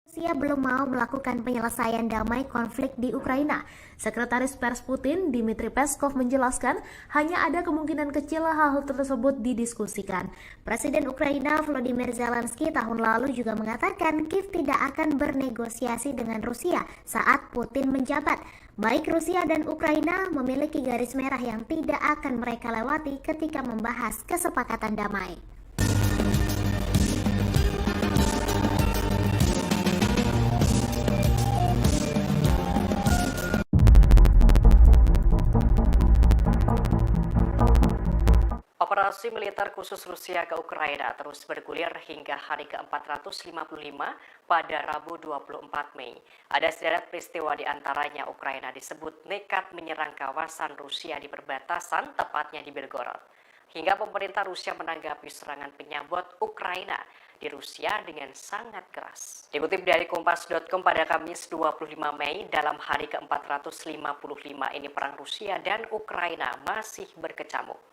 Rusia belum mau melakukan penyelesaian damai konflik di Ukraina. Sekretaris Pers Putin, Dmitry Peskov menjelaskan, hanya ada kemungkinan kecil hal tersebut didiskusikan. Presiden Ukraina Volodymyr Zelensky tahun lalu juga mengatakan Kiev tidak akan bernegosiasi dengan Rusia saat Putin menjabat. Baik Rusia dan Ukraina memiliki garis merah yang tidak akan mereka lewati ketika membahas kesepakatan damai. Operasi militer khusus Rusia ke Ukraina terus bergulir hingga hari ke-455 pada Rabu 24 Mei. Ada sederet peristiwa di antaranya Ukraina disebut nekat menyerang kawasan Rusia di perbatasan, tepatnya di Belgorod. Hingga pemerintah Rusia menanggapi serangan penyabot Ukraina di Rusia dengan sangat keras. Dikutip dari Kompas.com pada Kamis 25 Mei, dalam hari ke-455 ini perang Rusia dan Ukraina masih berkecamuk.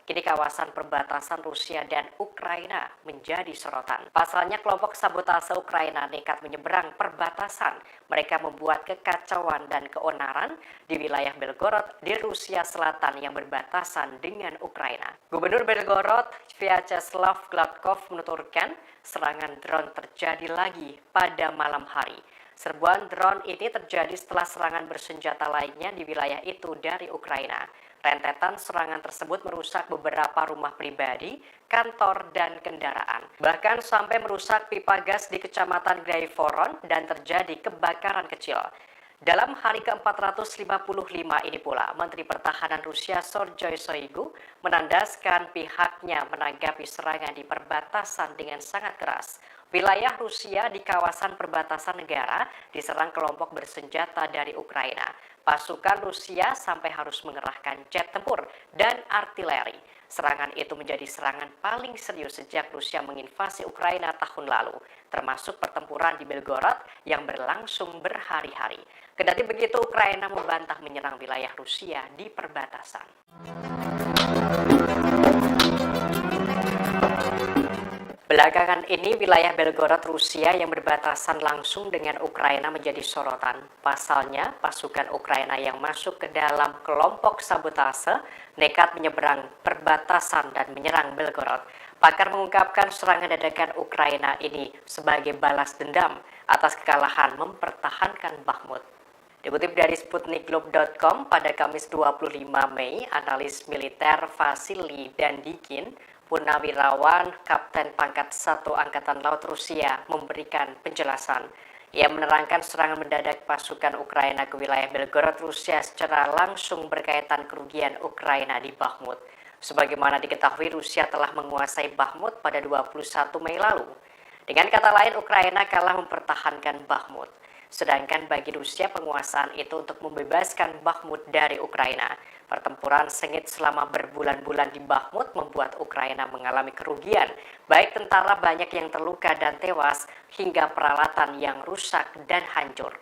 Kini kawasan perbatasan Rusia dan Ukraina menjadi sorotan. Pasalnya kelompok sabotase Ukraina nekat menyeberang perbatasan. Mereka membuat kekacauan dan keonaran di wilayah Belgorod di Rusia Selatan yang berbatasan dengan Ukraina. Gubernur Belgorod, Vyacheslav Gladkov menuturkan serangan drone terjadi lagi pada malam hari. Serbuan drone ini terjadi setelah serangan bersenjata lainnya di wilayah itu dari Ukraina. Rentetan serangan tersebut merusak beberapa rumah pribadi, kantor, dan kendaraan. Bahkan sampai merusak pipa gas di Kecamatan Graivoron dan terjadi kebakaran kecil. Dalam hari ke-455 ini pula, Menteri Pertahanan Rusia Sergei Shoigu menandaskan pihaknya menanggapi serangan di perbatasan dengan sangat keras. Wilayah Rusia di kawasan perbatasan negara diserang kelompok bersenjata dari Ukraina. Pasukan Rusia sampai harus mengerahkan jet tempur dan artileri. Serangan itu menjadi serangan paling serius sejak Rusia menginvasi Ukraina tahun lalu, termasuk pertempuran di Belgorod yang berlangsung berhari-hari. Kendati begitu, Ukraina membantah menyerang wilayah Rusia di perbatasan. Belakangan ini, wilayah Belgorod Rusia yang berbatasan langsung dengan Ukraina menjadi sorotan. Pasalnya, pasukan Ukraina yang masuk ke dalam kelompok sabotase nekat menyeberang perbatasan dan menyerang Belgorod. Pakar mengungkapkan serangan dadakan Ukraina ini sebagai balas dendam atas kekalahan mempertahankan Bakhmut. Dikutip dari Sputnikglobe.com pada Kamis 25 Mei, analis militer Vasily Dandikin, Purnawirawan Kapten Pangkat 1 Angkatan Laut Rusia, memberikan penjelasan. Ia menerangkan serangan mendadak pasukan Ukraina ke wilayah Belgorod Rusia secara langsung berkaitan kerugian Ukraina di Bakhmut. Sebagaimana diketahui, Rusia telah menguasai Bakhmut pada 21 Mei lalu. Dengan kata lain, Ukraina kalah mempertahankan Bakhmut. Sedangkan bagi Rusia, penguasaan itu untuk membebaskan Bakhmut dari Ukraina. Pertempuran sengit selama berbulan-bulan di Bakhmut membuat Ukraina mengalami kerugian, baik tentara banyak yang terluka dan tewas, hingga peralatan yang rusak dan hancur.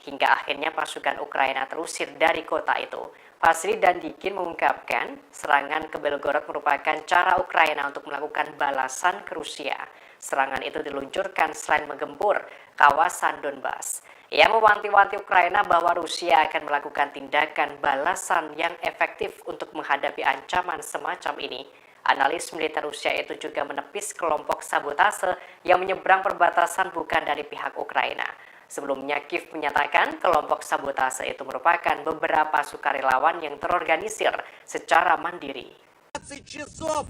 Hingga akhirnya pasukan Ukraina terusir dari kota itu. Vasily Dandikin mengungkapkan, serangan ke Belgorod merupakan cara Ukraina untuk melakukan balasan ke Rusia. Serangan itu diluncurkan selain menggempur kawasan Donbas. Ia mewanti-wanti Ukraina bahwa Rusia akan melakukan tindakan balasan yang efektif untuk menghadapi ancaman semacam ini. Analis militer Rusia itu juga menepis kelompok sabotase yang menyeberang perbatasan bukan dari pihak Ukraina. Sebelumnya, Kiev menyatakan kelompok sabotase itu merupakan beberapa sukarelawan yang terorganisir secara mandiri. 20 часов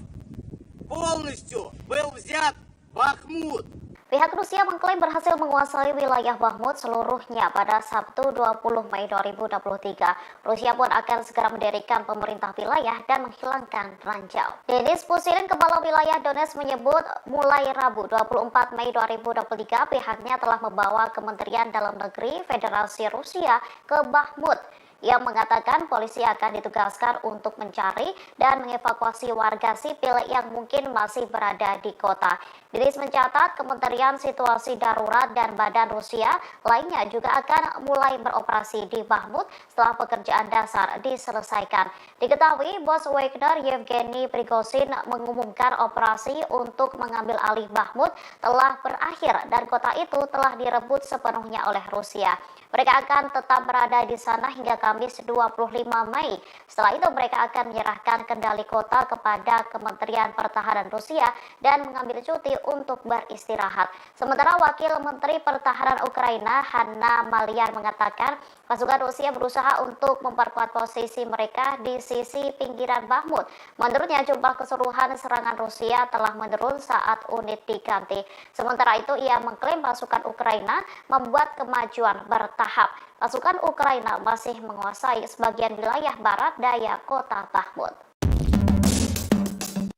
полностью был взят Бахмут. Pihak Rusia mengklaim berhasil menguasai wilayah Bakhmut seluruhnya pada Sabtu 20 Mei 2023. Rusia pun akan segera mendirikan pemerintah wilayah dan menghilangkan ranjau. Denis Pushilin, Kepala Wilayah Donetsk, menyebut mulai Rabu 24 Mei 2023 pihaknya telah membawa Kementerian Dalam Negeri Federasi Rusia ke Bakhmut. Ia mengatakan polisi akan ditugaskan untuk mencari dan mengevakuasi warga sipil yang mungkin masih berada di kota. Diris mencatat Kementerian Situasi Darurat dan Badan Rusia lainnya juga akan mulai beroperasi di Bakhmut setelah pekerjaan dasar diselesaikan. Diketahui bos Wagner Yevgeny Prigozhin mengumumkan operasi untuk mengambil alih Bakhmut telah berakhir dan kota itu telah direbut sepenuhnya oleh Rusia. Mereka akan tetap berada di sana hingga Kamis 25 Mei. Setelah itu mereka akan menyerahkan kendali kota kepada Kementerian Pertahanan Rusia dan mengambil cuti untuk beristirahat. Sementara Wakil Menteri Pertahanan Ukraina Hanna Maliar mengatakan pasukan Rusia berusaha untuk memperkuat posisi mereka di sisi pinggiran Bakhmut. Menurutnya jumlah keseluruhan serangan Rusia telah menurun saat unit diganti. Sementara itu ia mengklaim pasukan Ukraina membuat kemajuan bertahap. Pasukan Ukraina masih menguasai sebagian wilayah barat daya kota Bakhmut.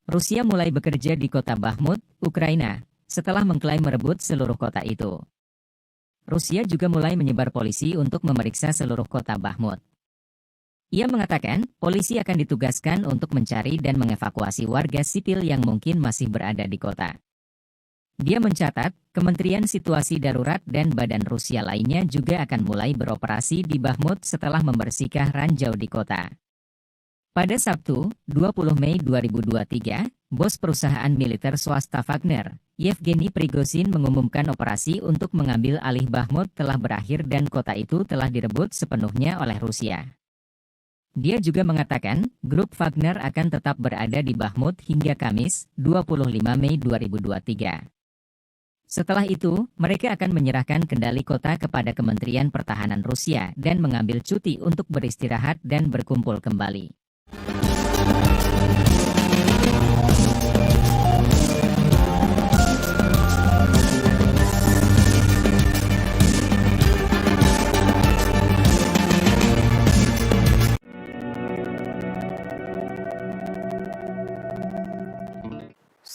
Rusia mulai bekerja di kota Bakhmut, Ukraina, setelah mengklaim merebut seluruh kota itu. Rusia juga mulai menyebar polisi untuk memeriksa seluruh kota Bakhmut. Ia mengatakan, polisi akan ditugaskan untuk mencari dan mengevakuasi warga sipil yang mungkin masih berada di kota. Dia mencatat, Kementerian Situasi Darurat dan Badan Rusia lainnya juga akan mulai beroperasi di Bakhmut setelah membersihkan ranjau di kota. Pada Sabtu, 20 Mei 2023, bos perusahaan militer swasta Wagner, Yevgeny Prigozhin mengumumkan operasi untuk mengambil alih Bakhmut telah berakhir dan kota itu telah direbut sepenuhnya oleh Rusia. Dia juga mengatakan, grup Wagner akan tetap berada di Bakhmut hingga Kamis, 25 Mei 2023. Setelah itu, mereka akan menyerahkan kendali kota kepada Kementerian Pertahanan Rusia dan mengambil cuti untuk beristirahat dan berkumpul kembali.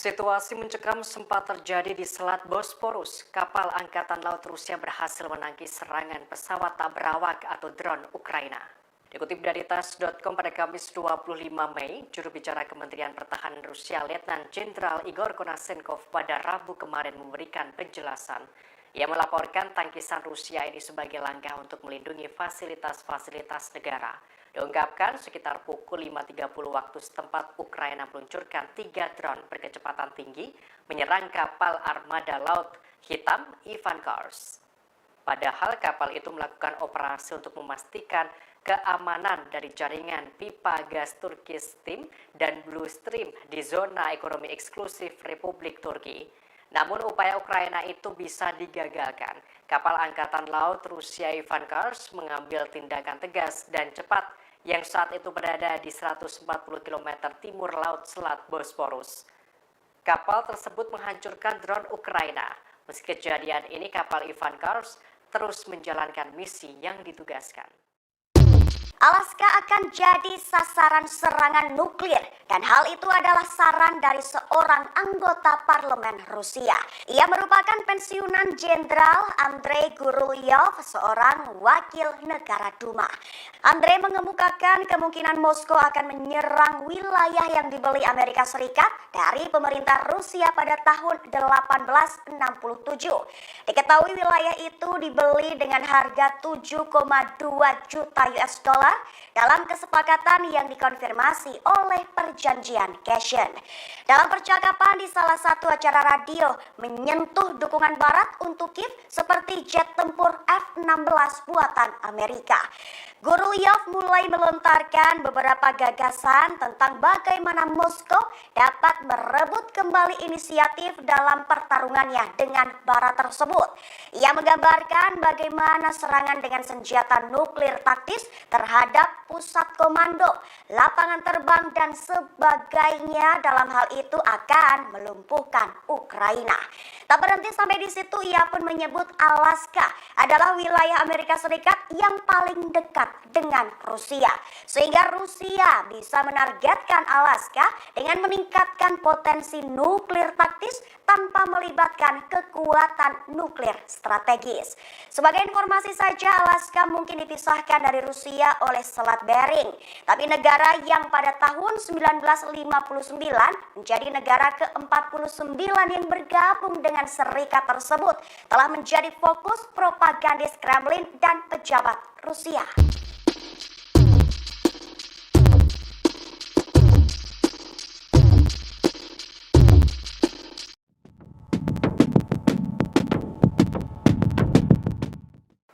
Situasi mencekam sempat terjadi di Selat Bosporus. Kapal Angkatan Laut Rusia berhasil menangkis serangan pesawat tak berawak atau drone Ukraina. Dikutip dari TASS.com pada Kamis 25 Mei, juru bicara Kementerian Pertahanan Rusia Letnan Jenderal Igor Konashenkov pada Rabu kemarin memberikan penjelasan. Ia melaporkan tangkisan Rusia ini sebagai langkah untuk melindungi fasilitas-fasilitas negara. Diungkapkan sekitar pukul 5.30 waktu setempat Ukraina meluncurkan 3 drone berkecepatan tinggi menyerang kapal armada laut hitam Ivan Kars. Padahal kapal itu melakukan operasi untuk memastikan keamanan dari jaringan pipa gas Turkish Stream dan Blue Stream di zona ekonomi eksklusif Republik Turki. Namun upaya Ukraina itu bisa digagalkan. Kapal Angkatan Laut Rusia Ivan Kars mengambil tindakan tegas dan cepat yang saat itu berada di 140 km timur laut Selat Bosporus. Kapal tersebut menghancurkan drone Ukraina. Meski kejadian ini, kapal Ivan Kars terus menjalankan misi yang ditugaskan. Alaska akan jadi sasaran serangan nuklir dan hal itu adalah saran dari seorang anggota parlemen Rusia. Ia merupakan pensiunan Jenderal Andrei Gurulyov, seorang wakil negara Duma. Andrei mengemukakan kemungkinan Moskow akan menyerang wilayah yang dibeli Amerika Serikat dari pemerintah Rusia pada tahun 1867. Diketahui wilayah itu dibeli dengan harga 7,2 juta US dollar dalam kesepakatan yang dikonfirmasi oleh perjanjian Kherson. Dalam percakapan di salah satu acara radio menyentuh dukungan barat untuk Kiev seperti jet tempur F-16 buatan Amerika. Gurulyov mulai melontarkan beberapa gagasan tentang bagaimana Moskow dapat merebut kembali inisiatif dalam pertarungannya dengan barat tersebut. Ia menggambarkan bagaimana serangan dengan senjata nuklir taktis terhadap pusat komando, lapangan terbang, dan sebagainya. Dalam hal itu akan melumpuhkan Ukraina. Tak berhenti sampai di situ, ia pun menyebut Alaska adalah wilayah Amerika Serikat yang paling dekat dengan Rusia. Sehingga Rusia bisa menargetkan Alaska dengan meningkatkan potensi nuklir taktis tanpa melibatkan kekuatan nuklir strategis. Sebagai informasi saja, Alaska mungkin dipisahkan dari Rusia oleh Selat Bering. Tapi negara yang pada tahun 1959 menjadi negara ke-49 yang bergabung dengan serikat tersebut telah menjadi fokus propagandis Kremlin dan pejabat Rusia.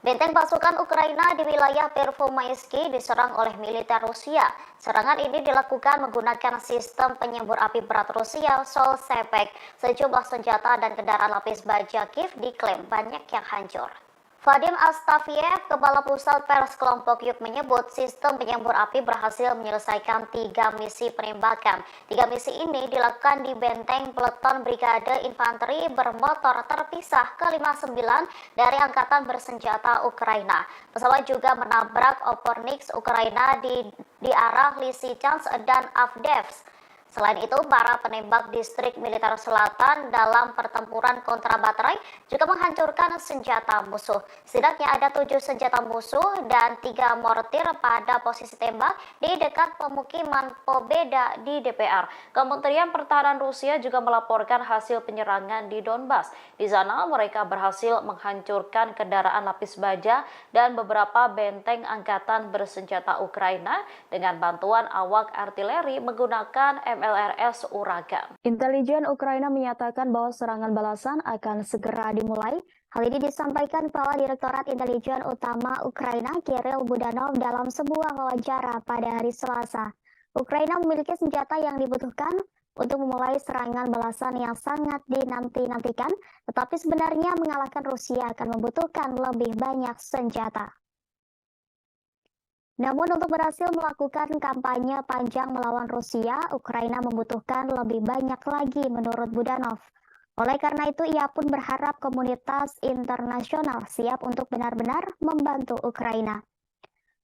Benteng pasukan Ukraina di wilayah Pervomaisky diserang oleh militer Rusia. Serangan ini dilakukan menggunakan sistem penyembur api berat Rusia, Sol-Sepek. Sejumlah senjata dan kendaraan lapis baja Kiev diklaim banyak yang hancur. Vadim Astafiev, Kepala Pusat Pers Kelompok Yuk, menyebut sistem penyembur api berhasil menyelesaikan 3 misi penembakan. 3 misi ini dilakukan di benteng peleton Brigade Infanteri bermotor terpisah ke-59 dari Angkatan Bersenjata Ukraina. Pesawat juga menabrak Opornik Ukraina di arah Lysychansk dan Avdiivka. Selain itu, para penembak distrik militer selatan dalam pertempuran kontra baterai juga menghancurkan senjata musuh. Setidaknya ada 7 senjata musuh dan 3 mortir pada posisi tembak di dekat pemukiman Pobeda di DPR. Kementerian Pertahanan Rusia juga melaporkan hasil penyerangan di Donbas. Di sana mereka berhasil menghancurkan kendaraan lapis baja dan beberapa benteng angkatan bersenjata Ukraina dengan bantuan awak artileri menggunakan MLRS Uragan. Intelijen Ukraina menyatakan bahwa serangan balasan akan segera dimulai. Hal ini disampaikan Kepala Direktorat Intelijen Utama Ukraina, Kirill Budanov, dalam sebuah wawancara pada hari Selasa. Ukraina memiliki senjata yang dibutuhkan untuk memulai serangan balasan yang sangat dinanti-nantikan, tetapi sebenarnya mengalahkan Rusia akan membutuhkan lebih banyak senjata. Namun untuk berhasil melakukan kampanye panjang melawan Rusia, Ukraina membutuhkan lebih banyak lagi menurut Budanov. Oleh karena itu, ia pun berharap komunitas internasional siap untuk benar-benar membantu Ukraina.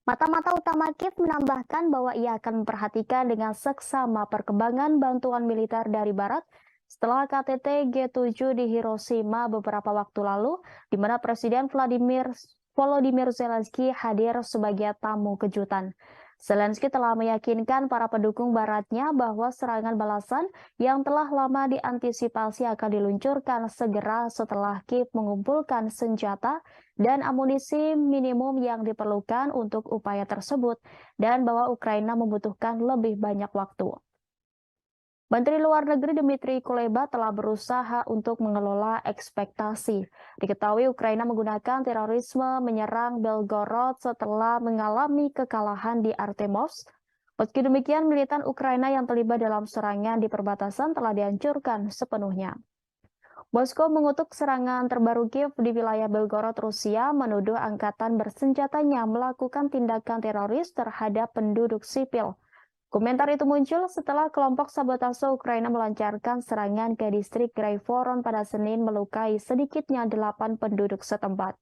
Mata-mata utama Kiev menambahkan bahwa ia akan memperhatikan dengan seksama perkembangan bantuan militer dari Barat setelah KTT G7 di Hiroshima beberapa waktu lalu, di mana Presiden Volodymyr Zelensky hadir sebagai tamu kejutan. Zelensky telah meyakinkan para pendukung baratnya bahwa serangan balasan yang telah lama diantisipasi akan diluncurkan segera setelah Kiev mengumpulkan senjata dan amunisi minimum yang diperlukan untuk upaya tersebut, dan bahwa Ukraina membutuhkan lebih banyak waktu. Menteri Luar Negeri Dmitry Kuleba telah berusaha untuk mengelola ekspektasi. Diketahui Ukraina menggunakan terorisme menyerang Belgorod setelah mengalami kekalahan di Artemovsk. Meski demikian, militan Ukraina yang terlibat dalam serangan di perbatasan telah dihancurkan sepenuhnya. Moskow mengutuk serangan terbaru Kiev di wilayah Belgorod, Rusia, menuduh angkatan bersenjatanya melakukan tindakan teroris terhadap penduduk sipil. Komentar itu muncul setelah kelompok sabotase Ukraina melancarkan serangan ke distrik Graivoron pada Senin, melukai sedikitnya 8 penduduk setempat.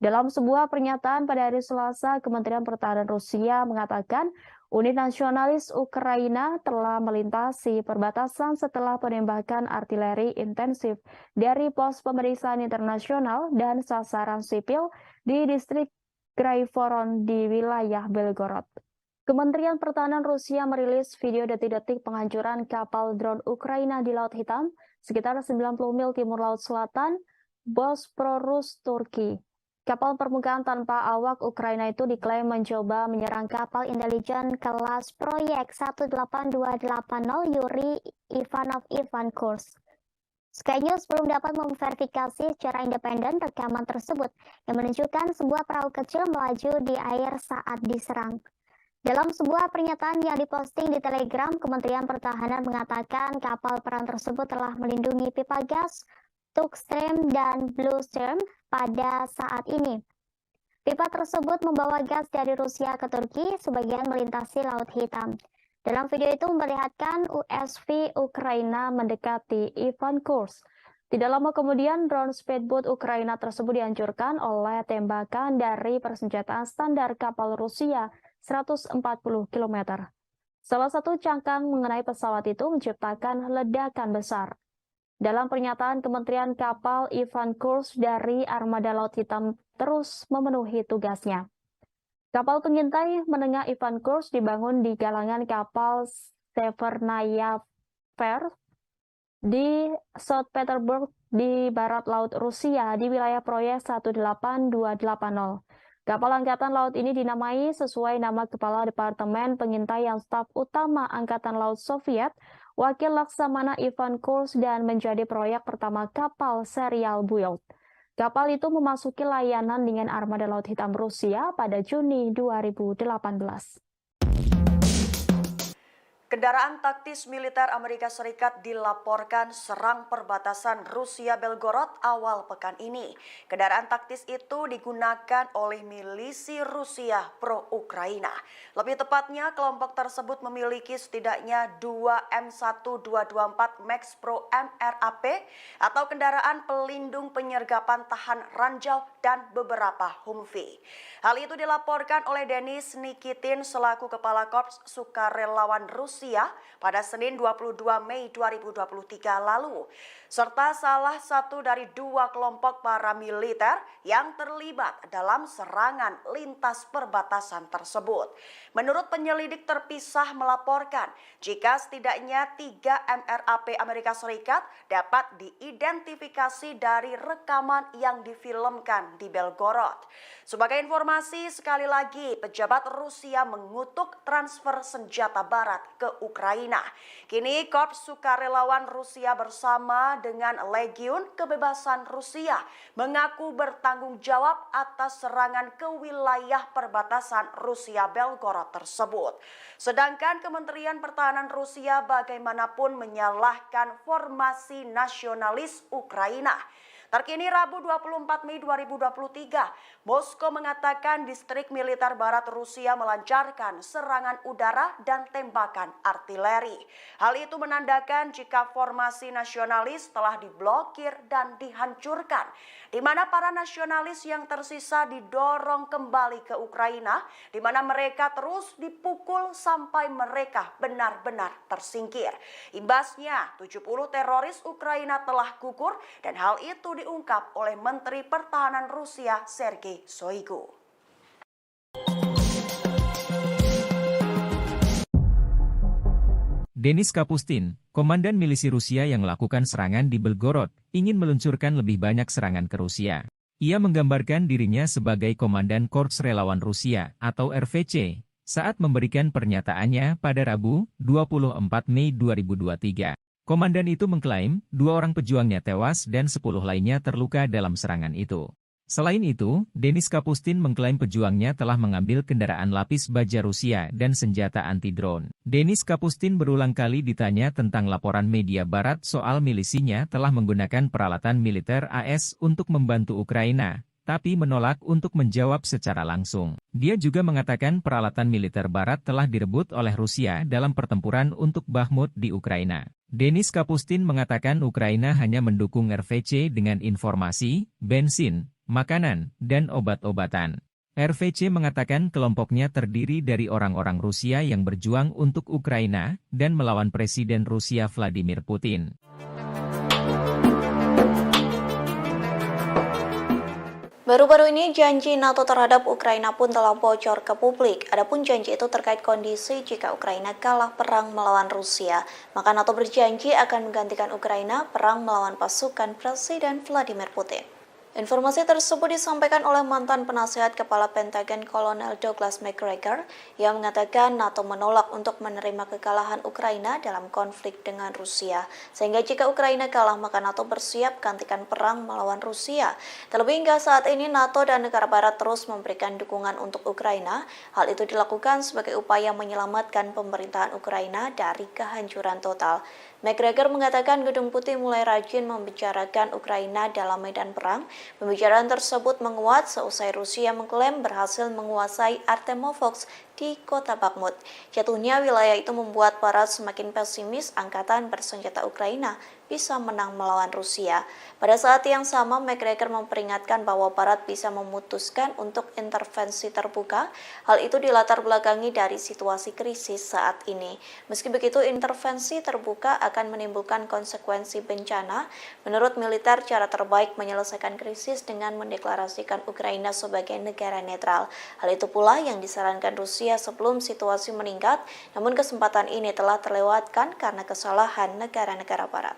Dalam sebuah pernyataan pada hari Selasa, Kementerian Pertahanan Rusia mengatakan unit nasionalis Ukraina telah melintasi perbatasan setelah penembakan artileri intensif dari pos pemeriksaan internasional dan sasaran sipil di distrik Graivoron di wilayah Belgorod. Kementerian Pertahanan Rusia merilis video detik-detik penghancuran kapal drone Ukraina di Laut Hitam, sekitar 90 mil timur Laut Selatan, Bosporus, Turki. Kapal permukaan tanpa awak Ukraina itu diklaim mencoba menyerang kapal intelijen kelas Proyek 18280 Yuri Ivanov Ivan Kursk. Sky News belum dapat memverifikasi secara independen rekaman tersebut yang menunjukkan sebuah perahu kecil melaju di air saat diserang. Dalam sebuah pernyataan yang diposting di Telegram, Kementerian Pertahanan mengatakan kapal perang tersebut telah melindungi pipa gas, Tukstream, dan Bluestream pada saat ini. Pipa tersebut membawa gas dari Rusia ke Turki, sebagian melintasi Laut Hitam. Dalam video itu memperlihatkan USV Ukraina mendekati Ivan Kurs. Tidak lama kemudian, drone speedboat Ukraina tersebut dihancurkan oleh tembakan dari persenjataan standar kapal Rusia 140 km. Salah satu cangkang mengenai pesawat itu menciptakan ledakan besar. Dalam pernyataan Kementerian Kapal, Ivan Kurs dari Armada Laut Hitam terus memenuhi tugasnya. Kapal pengintai menengah Ivan Kurs dibangun di galangan kapal Severnaya Fair di St. Petersburg di barat laut Rusia di wilayah proyek 18280. Kapal Angkatan Laut ini dinamai sesuai nama Kepala Departemen Pengintaian Staf Utama Angkatan Laut Soviet, Wakil Laksamana Ivan Kurs, dan menjadi proyek pertama kapal serial build. Kapal itu memasuki layanan dengan Armada Laut Hitam Rusia pada Juni 2018. Kendaraan taktis militer Amerika Serikat dilaporkan serang perbatasan Rusia-Belgorod awal pekan ini. Kendaraan taktis itu digunakan oleh milisi Rusia pro-Ukraina. Lebih tepatnya, kelompok tersebut memiliki setidaknya 2 M1224 Max Pro MRAP atau kendaraan pelindung penyergapan tahan ranjau dan beberapa Humvee. Hal itu dilaporkan oleh Denis Nikitin selaku Kepala Korps Sukarelawan Rusia pada Senin 22 Mei 2023 lalu, serta salah satu dari 2 kelompok paramiliter yang terlibat dalam serangan lintas perbatasan tersebut. Menurut penyelidik terpisah melaporkan jika setidaknya 3 MRAP Amerika Serikat dapat diidentifikasi dari rekaman yang difilmkan di Belgorod. Sebagai informasi, sekali lagi pejabat Rusia mengutuk transfer senjata barat ke Ukraina. Kini Korps Sukarelawan Rusia bersama dengan Legiun Kebebasan Rusia mengaku bertanggung jawab atas serangan ke wilayah perbatasan Rusia Belgorod tersebut. Sedangkan Kementerian Pertahanan Rusia bagaimanapun menyalahkan formasi nasionalis Ukraina. Terkini Rabu 24 Mei 2023, Moskow mengatakan distrik militer barat Rusia melancarkan serangan udara dan tembakan artileri. Hal itu menandakan jika formasi nasionalis telah diblokir dan dihancurkan, di mana para nasionalis yang tersisa didorong kembali ke Ukraina, di mana mereka terus dipukul sampai mereka benar-benar tersingkir. Imbasnya, 70 teroris Ukraina telah gugur dan hal itu diungkap oleh Menteri Pertahanan Rusia Sergei Shoigu. Denis Kapustin, komandan milisi Rusia yang melakukan serangan di Belgorod, ingin meluncurkan lebih banyak serangan ke Rusia. Ia menggambarkan dirinya sebagai Komandan Korps Relawan Rusia atau RVC saat memberikan pernyataannya pada Rabu 24 Mei 2023. Komandan itu mengklaim 2 orang pejuangnya tewas dan 10 lainnya terluka dalam serangan itu. Selain itu, Denis Kapustin mengklaim pejuangnya telah mengambil kendaraan lapis baja Rusia dan senjata anti-drone. Denis Kapustin berulang kali ditanya tentang laporan media barat soal milisinya telah menggunakan peralatan militer AS untuk membantu Ukraina, tapi menolak untuk menjawab secara langsung. Dia juga mengatakan peralatan militer barat telah direbut oleh Rusia dalam pertempuran untuk Bakhmut di Ukraina. Denis Kapustin mengatakan Ukraina hanya mendukung RVC dengan informasi, bensin, makanan, dan obat-obatan. RVC mengatakan kelompoknya terdiri dari orang-orang Rusia yang berjuang untuk Ukraina dan melawan Presiden Rusia Vladimir Putin. Baru-baru ini janji NATO terhadap Ukraina pun telah bocor ke publik. Adapun janji itu terkait kondisi jika Ukraina kalah perang melawan Rusia, maka NATO berjanji akan menggantikan Ukraina perang melawan pasukan Presiden Vladimir Putin. Informasi tersebut disampaikan oleh mantan penasihat Kepala Pentagon Kolonel Douglas McGregor yang mengatakan NATO menolak untuk menerima kekalahan Ukraina dalam konflik dengan Rusia. Sehingga jika Ukraina kalah maka NATO bersiap gantikan perang melawan Rusia. Terlebih hingga saat ini NATO dan negara barat terus memberikan dukungan untuk Ukraina. Hal itu dilakukan sebagai upaya menyelamatkan pemerintahan Ukraina dari kehancuran total. McGregor mengatakan Gedung Putih mulai rajin membicarakan Ukraina dalam medan perang Pembicaraan tersebut menguat seusai Rusia mengklaim berhasil menguasai Artemovsk di kota Bakhmut. Jatuhnya wilayah itu membuat Barat semakin pesimis angkatan bersenjata Ukraina bisa menang melawan Rusia. Pada saat yang sama, McGregor memperingatkan bahwa Barat bisa memutuskan untuk intervensi terbuka. Hal itu dilatar belakangi dari situasi krisis saat ini. Meski begitu, intervensi terbuka akan menimbulkan konsekuensi bencana. Menurut militer, cara terbaik menyelesaikan krisis dengan mendeklarasikan Ukraina sebagai negara netral. Hal itu pula yang disarankan Rusia sebelum situasi meningkat, namun kesempatan ini telah terlewatkan karena kesalahan negara-negara Barat.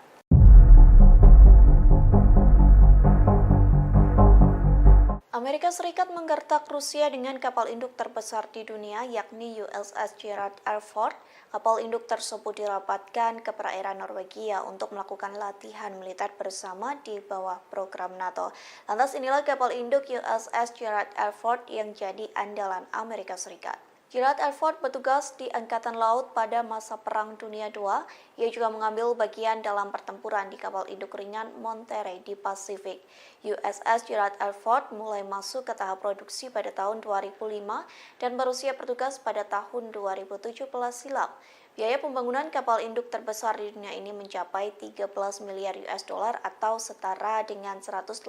Amerika Serikat menggertak Rusia dengan kapal induk terbesar di dunia, yakni USS Gerald R. Ford. Kapal induk tersebut dirapatkan ke perairan Norwegia untuk melakukan latihan militer bersama di bawah program NATO. Lantas inilah kapal induk USS Gerald R. Ford yang jadi andalan Amerika Serikat. Gerald R. Ford bertugas di Angkatan Laut pada masa Perang Dunia II. Ia juga mengambil bagian dalam pertempuran di kapal induk ringan Monterey di Pasifik. USS Gerald R. Ford mulai masuk ke tahap produksi pada tahun 2005 dan berusia bertugas pada tahun 2017 silam. Biaya pembangunan kapal induk terbesar di dunia ini mencapai 13 miliar US dollar atau setara dengan 188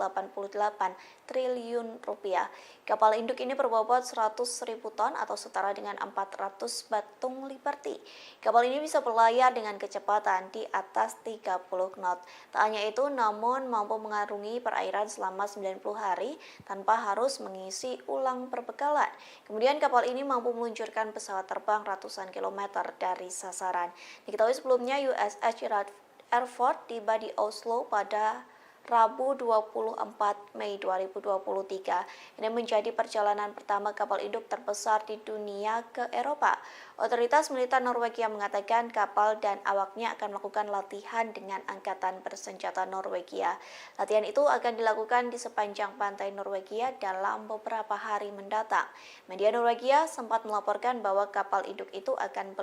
triliun rupiah. Kapal induk ini berbobot 100.000 ton atau setara dengan 400 batung Liberty. Kapal ini bisa berlayar dengan kecepatan di atas 30 knot. Tak hanya itu, namun mampu mengarungi perairan selama 90 hari tanpa harus mengisi ulang perbekalan. Kemudian kapal ini mampu meluncurkan pesawat terbang ratusan kilometer dari sasaran. Diketahui sebelumnya USS Gerald R. Ford tiba di Oslo pada Rabu 24 Mei 2023. Ini menjadi perjalanan pertama kapal induk terbesar di dunia ke Eropa. Otoritas militer Norwegia mengatakan kapal dan awaknya akan melakukan latihan dengan angkatan bersenjata Norwegia. Latihan itu akan dilakukan di sepanjang pantai Norwegia dalam beberapa hari mendatang. Media Norwegia sempat melaporkan bahwa kapal induk itu akan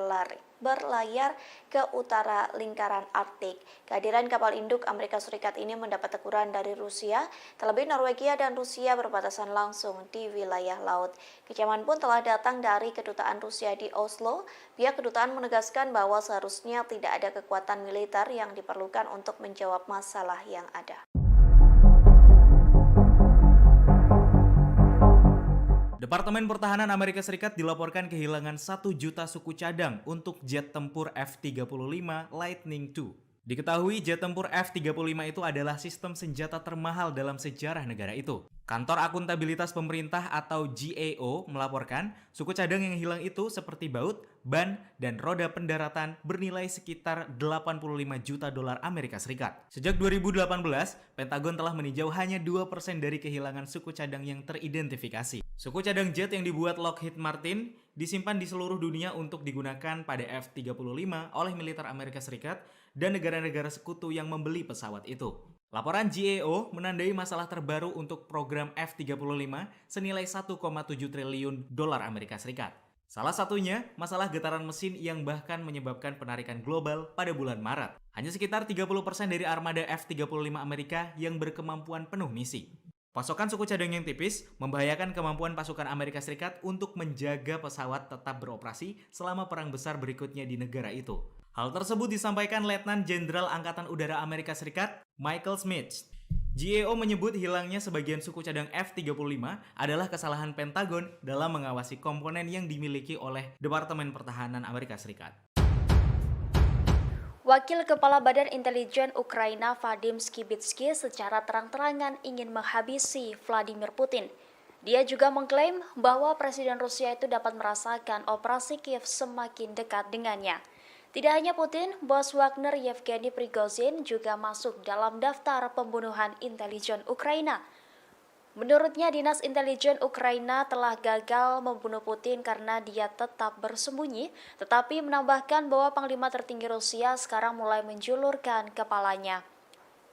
berlayar ke utara lingkaran Arktik. Kehadiran kapal induk Amerika Serikat ini mendapat teguran dari Rusia, terlebih Norwegia dan Rusia berbatasan langsung di wilayah laut. Kecaman pun telah datang dari kedutaan Rusia di Oslo. Pihak kedutaan menegaskan bahwa seharusnya tidak ada kekuatan militer yang diperlukan untuk menjawab masalah yang ada. Departemen Pertahanan Amerika Serikat dilaporkan kehilangan 1 juta suku cadang untuk jet tempur F-35 Lightning II. Diketahui jet tempur F-35 itu adalah sistem senjata termahal dalam sejarah negara itu. Kantor Akuntabilitas Pemerintah atau GAO melaporkan suku cadang yang hilang itu seperti baut, ban, dan roda pendaratan bernilai sekitar 85 juta dolar Amerika Serikat. Sejak 2018, Pentagon telah meninjau hanya 2% dari kehilangan suku cadang yang teridentifikasi. Suku cadang jet yang dibuat Lockheed Martin disimpan di seluruh dunia untuk digunakan pada F-35 oleh militer Amerika Serikat dan negara-negara sekutu yang membeli pesawat itu. Laporan GAO menandai masalah terbaru untuk program F-35 senilai 1,7 triliun dolar Amerika Serikat. Salah satunya masalah getaran mesin yang bahkan menyebabkan penarikan global pada bulan Maret. Hanya sekitar 30% dari armada F-35 Amerika yang berkemampuan penuh misi. Pasokan suku cadang yang tipis membahayakan kemampuan pasukan Amerika Serikat untuk menjaga pesawat tetap beroperasi selama perang besar berikutnya di negara itu. Hal tersebut disampaikan Letnan Jenderal Angkatan Udara Amerika Serikat Michael Smith. GAO menyebut hilangnya sebagian suku cadang F-35 adalah kesalahan Pentagon dalam mengawasi komponen yang dimiliki oleh Departemen Pertahanan Amerika Serikat. Wakil Kepala Badan Intelijen Ukraina Vadim Skibitsky secara terang-terangan ingin menghabisi Vladimir Putin. Dia juga mengklaim bahwa Presiden Rusia itu dapat merasakan operasi Kiev semakin dekat dengannya. Tidak hanya Putin, bos Wagner Yevgeny Prigozhin juga masuk dalam daftar pembunuhan intelijen Ukraina. Menurutnya, Dinas Intelijen Ukraina telah gagal membunuh Putin karena dia tetap bersembunyi, tetapi menambahkan bahwa Panglima tertinggi Rusia sekarang mulai menjulurkan kepalanya.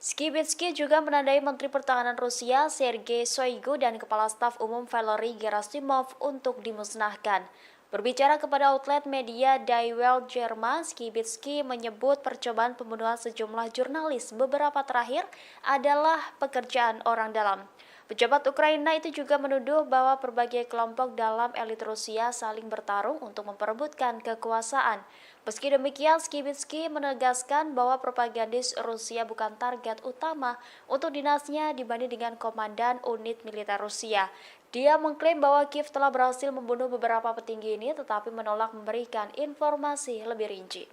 Skibitsky juga menandai Menteri Pertahanan Rusia Sergei Shoigu dan Kepala Staf Umum Valery Gerasimov untuk dimusnahkan. Berbicara kepada outlet media Die Welt Jerman, Skibitski menyebut percobaan pembunuhan sejumlah jurnalis beberapa terakhir adalah pekerjaan orang dalam. Pejabat Ukraina itu juga menuduh bahwa berbagai kelompok dalam elit Rusia saling bertarung untuk memperebutkan kekuasaan. Meski demikian, Skibitski menegaskan bahwa propagandis Rusia bukan target utama untuk dinasnya dibanding dengan komandan unit militer Rusia. Dia mengklaim bahwa Kiev telah berhasil membunuh beberapa petinggi ini tetapi menolak memberikan informasi lebih rinci.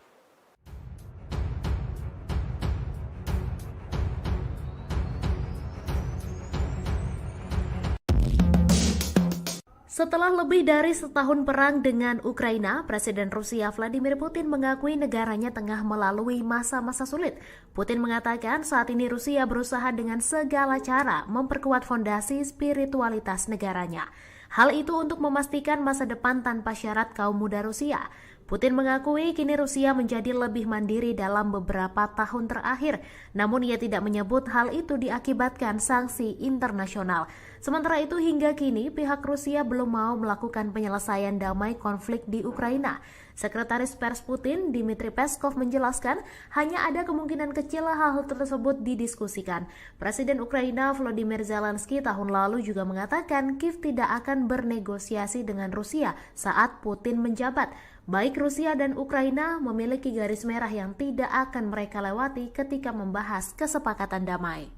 Setelah lebih dari setahun perang dengan Ukraina, Presiden Rusia Vladimir Putin mengakui negaranya tengah melalui masa-masa sulit. Putin mengatakan saat ini Rusia berusaha dengan segala cara memperkuat fondasi spiritualitas negaranya. Hal itu untuk memastikan masa depan tanpa syarat kaum muda Rusia. Putin mengakui kini Rusia menjadi lebih mandiri dalam beberapa tahun terakhir, namun ia tidak menyebut hal itu diakibatkan sanksi internasional. Sementara itu hingga kini pihak Rusia belum mau melakukan penyelesaian damai konflik di Ukraina. Sekretaris Pers Putin, Dmitry Peskov menjelaskan hanya ada kemungkinan kecil hal tersebut didiskusikan. Presiden Ukraina Volodymyr Zelensky tahun lalu juga mengatakan Kiev tidak akan bernegosiasi dengan Rusia saat Putin menjabat. Baik Rusia dan Ukraina memiliki garis merah yang tidak akan mereka lewati ketika membahas kesepakatan damai.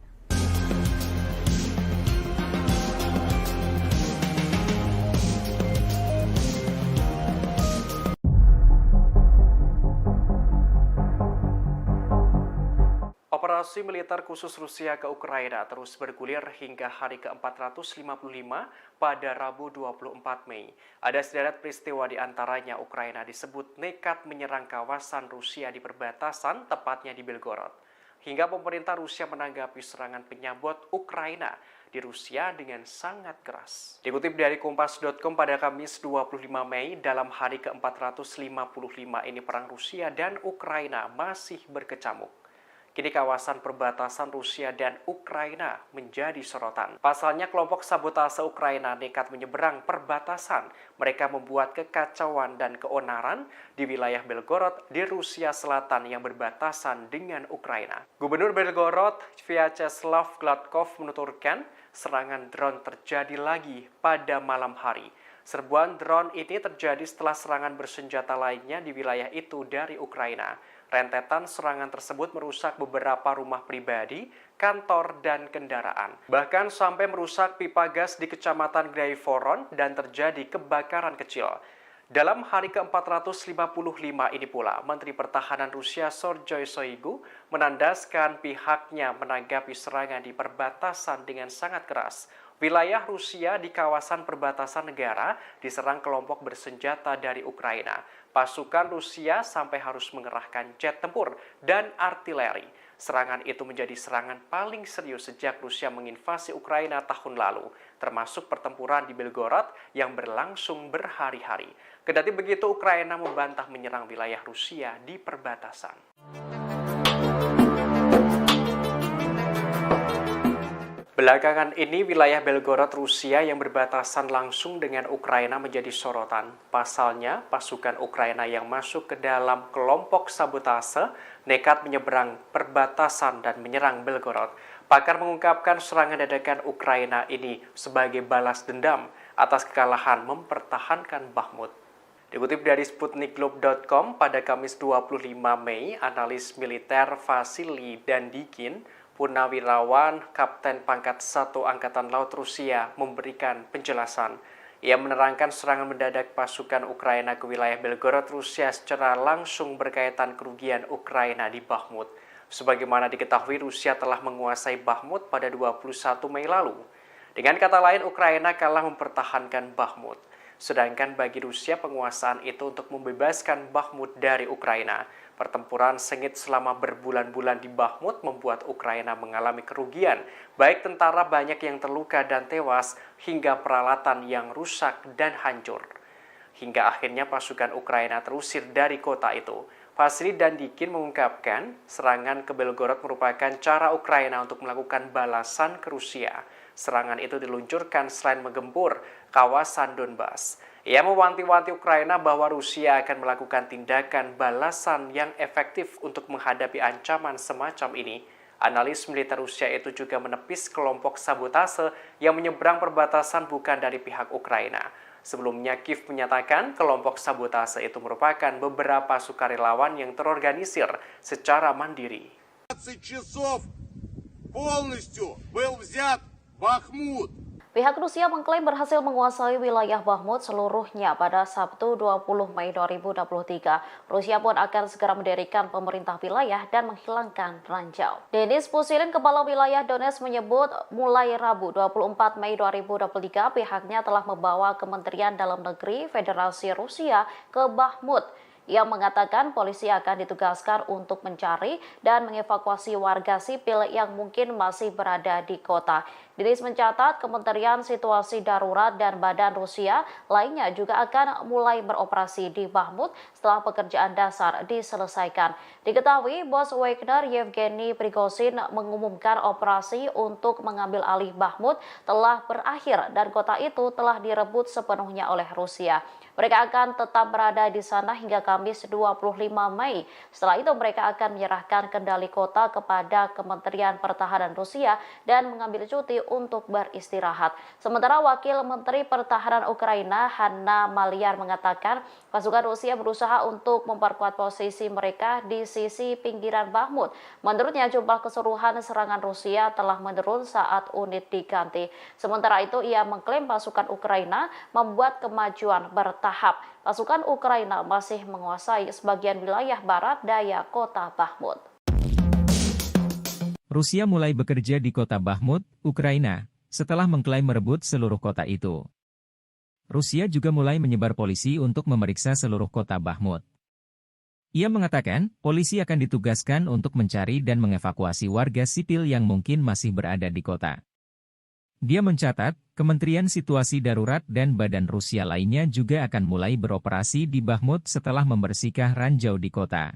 Operasi militer khusus Rusia ke Ukraina terus bergulir hingga hari ke-455 pada Rabu 24 Mei. Ada sederet peristiwa di antaranya Ukraina disebut nekat menyerang kawasan Rusia di perbatasan, tepatnya di Belgorod. Hingga pemerintah Rusia menanggapi serangan penyabot Ukraina di Rusia dengan sangat keras. Dikutip dari Kompas.com pada Kamis 25 Mei, dalam hari ke-455 ini perang Rusia dan Ukraina masih berkecamuk. Kini kawasan perbatasan Rusia dan Ukraina menjadi sorotan. Pasalnya kelompok sabotase Ukraina nekat menyeberang perbatasan. Mereka membuat kekacauan dan keonaran di wilayah Belgorod di Rusia Selatan yang berbatasan dengan Ukraina. Gubernur Belgorod, Vyacheslav Gladkov menuturkan serangan drone terjadi lagi pada malam hari. Serbuan drone ini terjadi setelah serangan bersenjata lainnya di wilayah itu dari Ukraina. Rentetan serangan tersebut merusak beberapa rumah pribadi, kantor, dan kendaraan. Bahkan sampai merusak pipa gas di Kecamatan Graivoron dan terjadi kebakaran kecil. Dalam hari ke-455 ini pula, Menteri Pertahanan Rusia Sergei Shoigu menandaskan pihaknya menanggapi serangan di perbatasan dengan sangat keras. Wilayah Rusia di kawasan perbatasan negara diserang kelompok bersenjata dari Ukraina. Pasukan Rusia sampai harus mengerahkan jet tempur dan artileri. Serangan itu menjadi serangan paling serius sejak Rusia menginvasi Ukraina tahun lalu, termasuk pertempuran di Belgorod yang berlangsung berhari-hari. Kendati begitu, Ukraina membantah menyerang wilayah Rusia di perbatasan. Belakangan ini, wilayah Belgorod Rusia yang berbatasan langsung dengan Ukraina menjadi sorotan. Pasalnya, pasukan Ukraina yang masuk ke dalam kelompok sabotase nekat menyeberang perbatasan dan menyerang Belgorod. Pakar mengungkapkan serangan dadakan Ukraina ini sebagai balas dendam atas kekalahan mempertahankan Bakhmut. Dikutip dari Sputnikglobe.com pada Kamis 25 Mei, analis militer Vasily Dandikin, Purnawirawan Kapten Pangkat 1 Angkatan Laut Rusia memberikan penjelasan. Ia menerangkan serangan mendadak pasukan Ukraina ke wilayah Belgorod Rusia secara langsung berkaitan kerugian Ukraina di Bakhmut. Sebagaimana diketahui, Rusia telah menguasai Bakhmut pada 21 Mei lalu. Dengan kata lain, Ukraina kalah mempertahankan Bakhmut. Sedangkan bagi Rusia penguasaan itu untuk membebaskan Bakhmut dari Ukraina. Pertempuran sengit selama berbulan-bulan di Bakhmut membuat Ukraina mengalami kerugian, baik tentara banyak yang terluka dan tewas, hingga peralatan yang rusak dan hancur. Hingga akhirnya pasukan Ukraina terusir dari kota itu. Vasily Dandikin mengungkapkan, serangan ke Belgorod merupakan cara Ukraina untuk melakukan balasan ke Rusia. Serangan itu diluncurkan selain menggempur kawasan Donbas. Ia mewanti-wanti Ukraina bahwa Rusia akan melakukan tindakan balasan yang efektif untuk menghadapi ancaman semacam ini. Analis militer Rusia itu juga menepis kelompok sabotase yang menyeberang perbatasan bukan dari pihak Ukraina. Sebelumnya, Kiev menyatakan kelompok sabotase itu merupakan beberapa sukarelawan yang terorganisir secara mandiri. 20 часов полностью был взят Бахмут. Pihak Rusia mengklaim berhasil menguasai wilayah Bakhmut seluruhnya pada Sabtu 20 Mei 2023. Rusia pun akan segera mendirikan pemerintah wilayah dan menghilangkan ranjau. Denis Pushilin, kepala wilayah Donetsk, menyebut mulai Rabu 24 Mei 2023 pihaknya telah membawa Kementerian Dalam Negeri Federasi Rusia ke Bakhmut. Ia mengatakan polisi akan ditugaskan untuk mencari dan mengevakuasi warga sipil yang mungkin masih berada di kota. Denis mencatat Kementerian Situasi Darurat dan Badan Rusia lainnya juga akan mulai beroperasi di Bakhmut setelah pekerjaan dasar diselesaikan. Diketahui bos Wagner Yevgeny Prigozhin mengumumkan operasi untuk mengambil alih Bakhmut telah berakhir dan kota itu telah direbut sepenuhnya oleh Rusia. Mereka akan tetap berada di sana hingga Kamis 25 Mei. Setelah itu mereka akan menyerahkan kendali kota kepada Kementerian Pertahanan Rusia dan mengambil cuti untuk beristirahat. Sementara Wakil Menteri Pertahanan Ukraina Hanna Maliar mengatakan pasukan Rusia berusaha untuk memperkuat posisi mereka di sisi pinggiran Bakhmut. Menurutnya jumlah keseluruhan serangan Rusia telah menurun saat unit diganti. Sementara itu ia mengklaim pasukan Ukraina membuat kemajuan bertahap. Pasukan Ukraina masih menguasai sebagian wilayah barat daya kota Bakhmut. Rusia mulai bekerja di kota Bakhmut, Ukraina, setelah mengklaim merebut seluruh kota itu. Rusia juga mulai menyebar polisi untuk memeriksa seluruh kota Bakhmut. Ia mengatakan, polisi akan ditugaskan untuk mencari dan mengevakuasi warga sipil yang mungkin masih berada di kota. Dia mencatat, Kementerian Situasi Darurat dan Badan Rusia lainnya juga akan mulai beroperasi di Bakhmut setelah membersihkan ranjau di kota.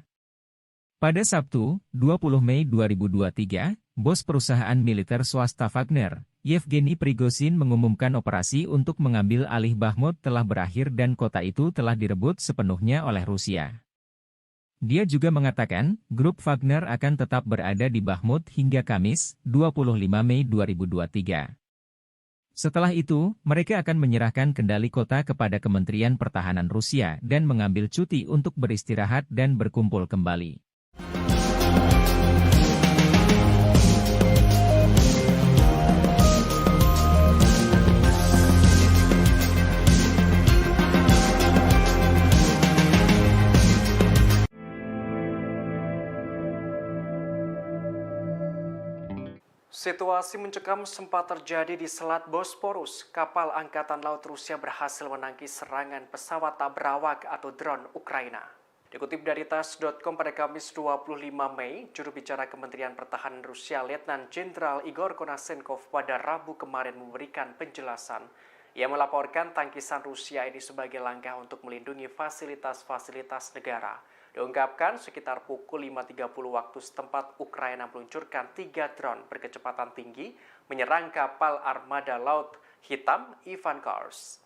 Pada Sabtu, 20 Mei 2023, bos perusahaan militer swasta Wagner, Yevgeny Prigozhin mengumumkan operasi untuk mengambil alih Bakhmut telah berakhir dan kota itu telah direbut sepenuhnya oleh Rusia. Dia juga mengatakan, grup Wagner akan tetap berada di Bakhmut hingga Kamis, 25 Mei 2023. Setelah itu, mereka akan menyerahkan kendali kota kepada Kementerian Pertahanan Rusia dan mengambil cuti untuk beristirahat dan berkumpul kembali. Situasi mencekam sempat terjadi di Selat Bosporus. Kapal Angkatan Laut Rusia berhasil menangkis serangan pesawat tak berawak atau drone Ukraina. Dikutip dari TASS.com pada Kamis 25 Mei, juru bicara Kementerian Pertahanan Rusia Letnan Jenderal Igor Konashenkov pada Rabu kemarin memberikan penjelasan. Ia melaporkan tangkisan Rusia ini sebagai langkah untuk melindungi fasilitas-fasilitas negara. Diungkapkan sekitar pukul 5.30 waktu setempat Ukraina meluncurkan 3 drone berkecepatan tinggi menyerang kapal armada Laut Hitam Ivan Kars.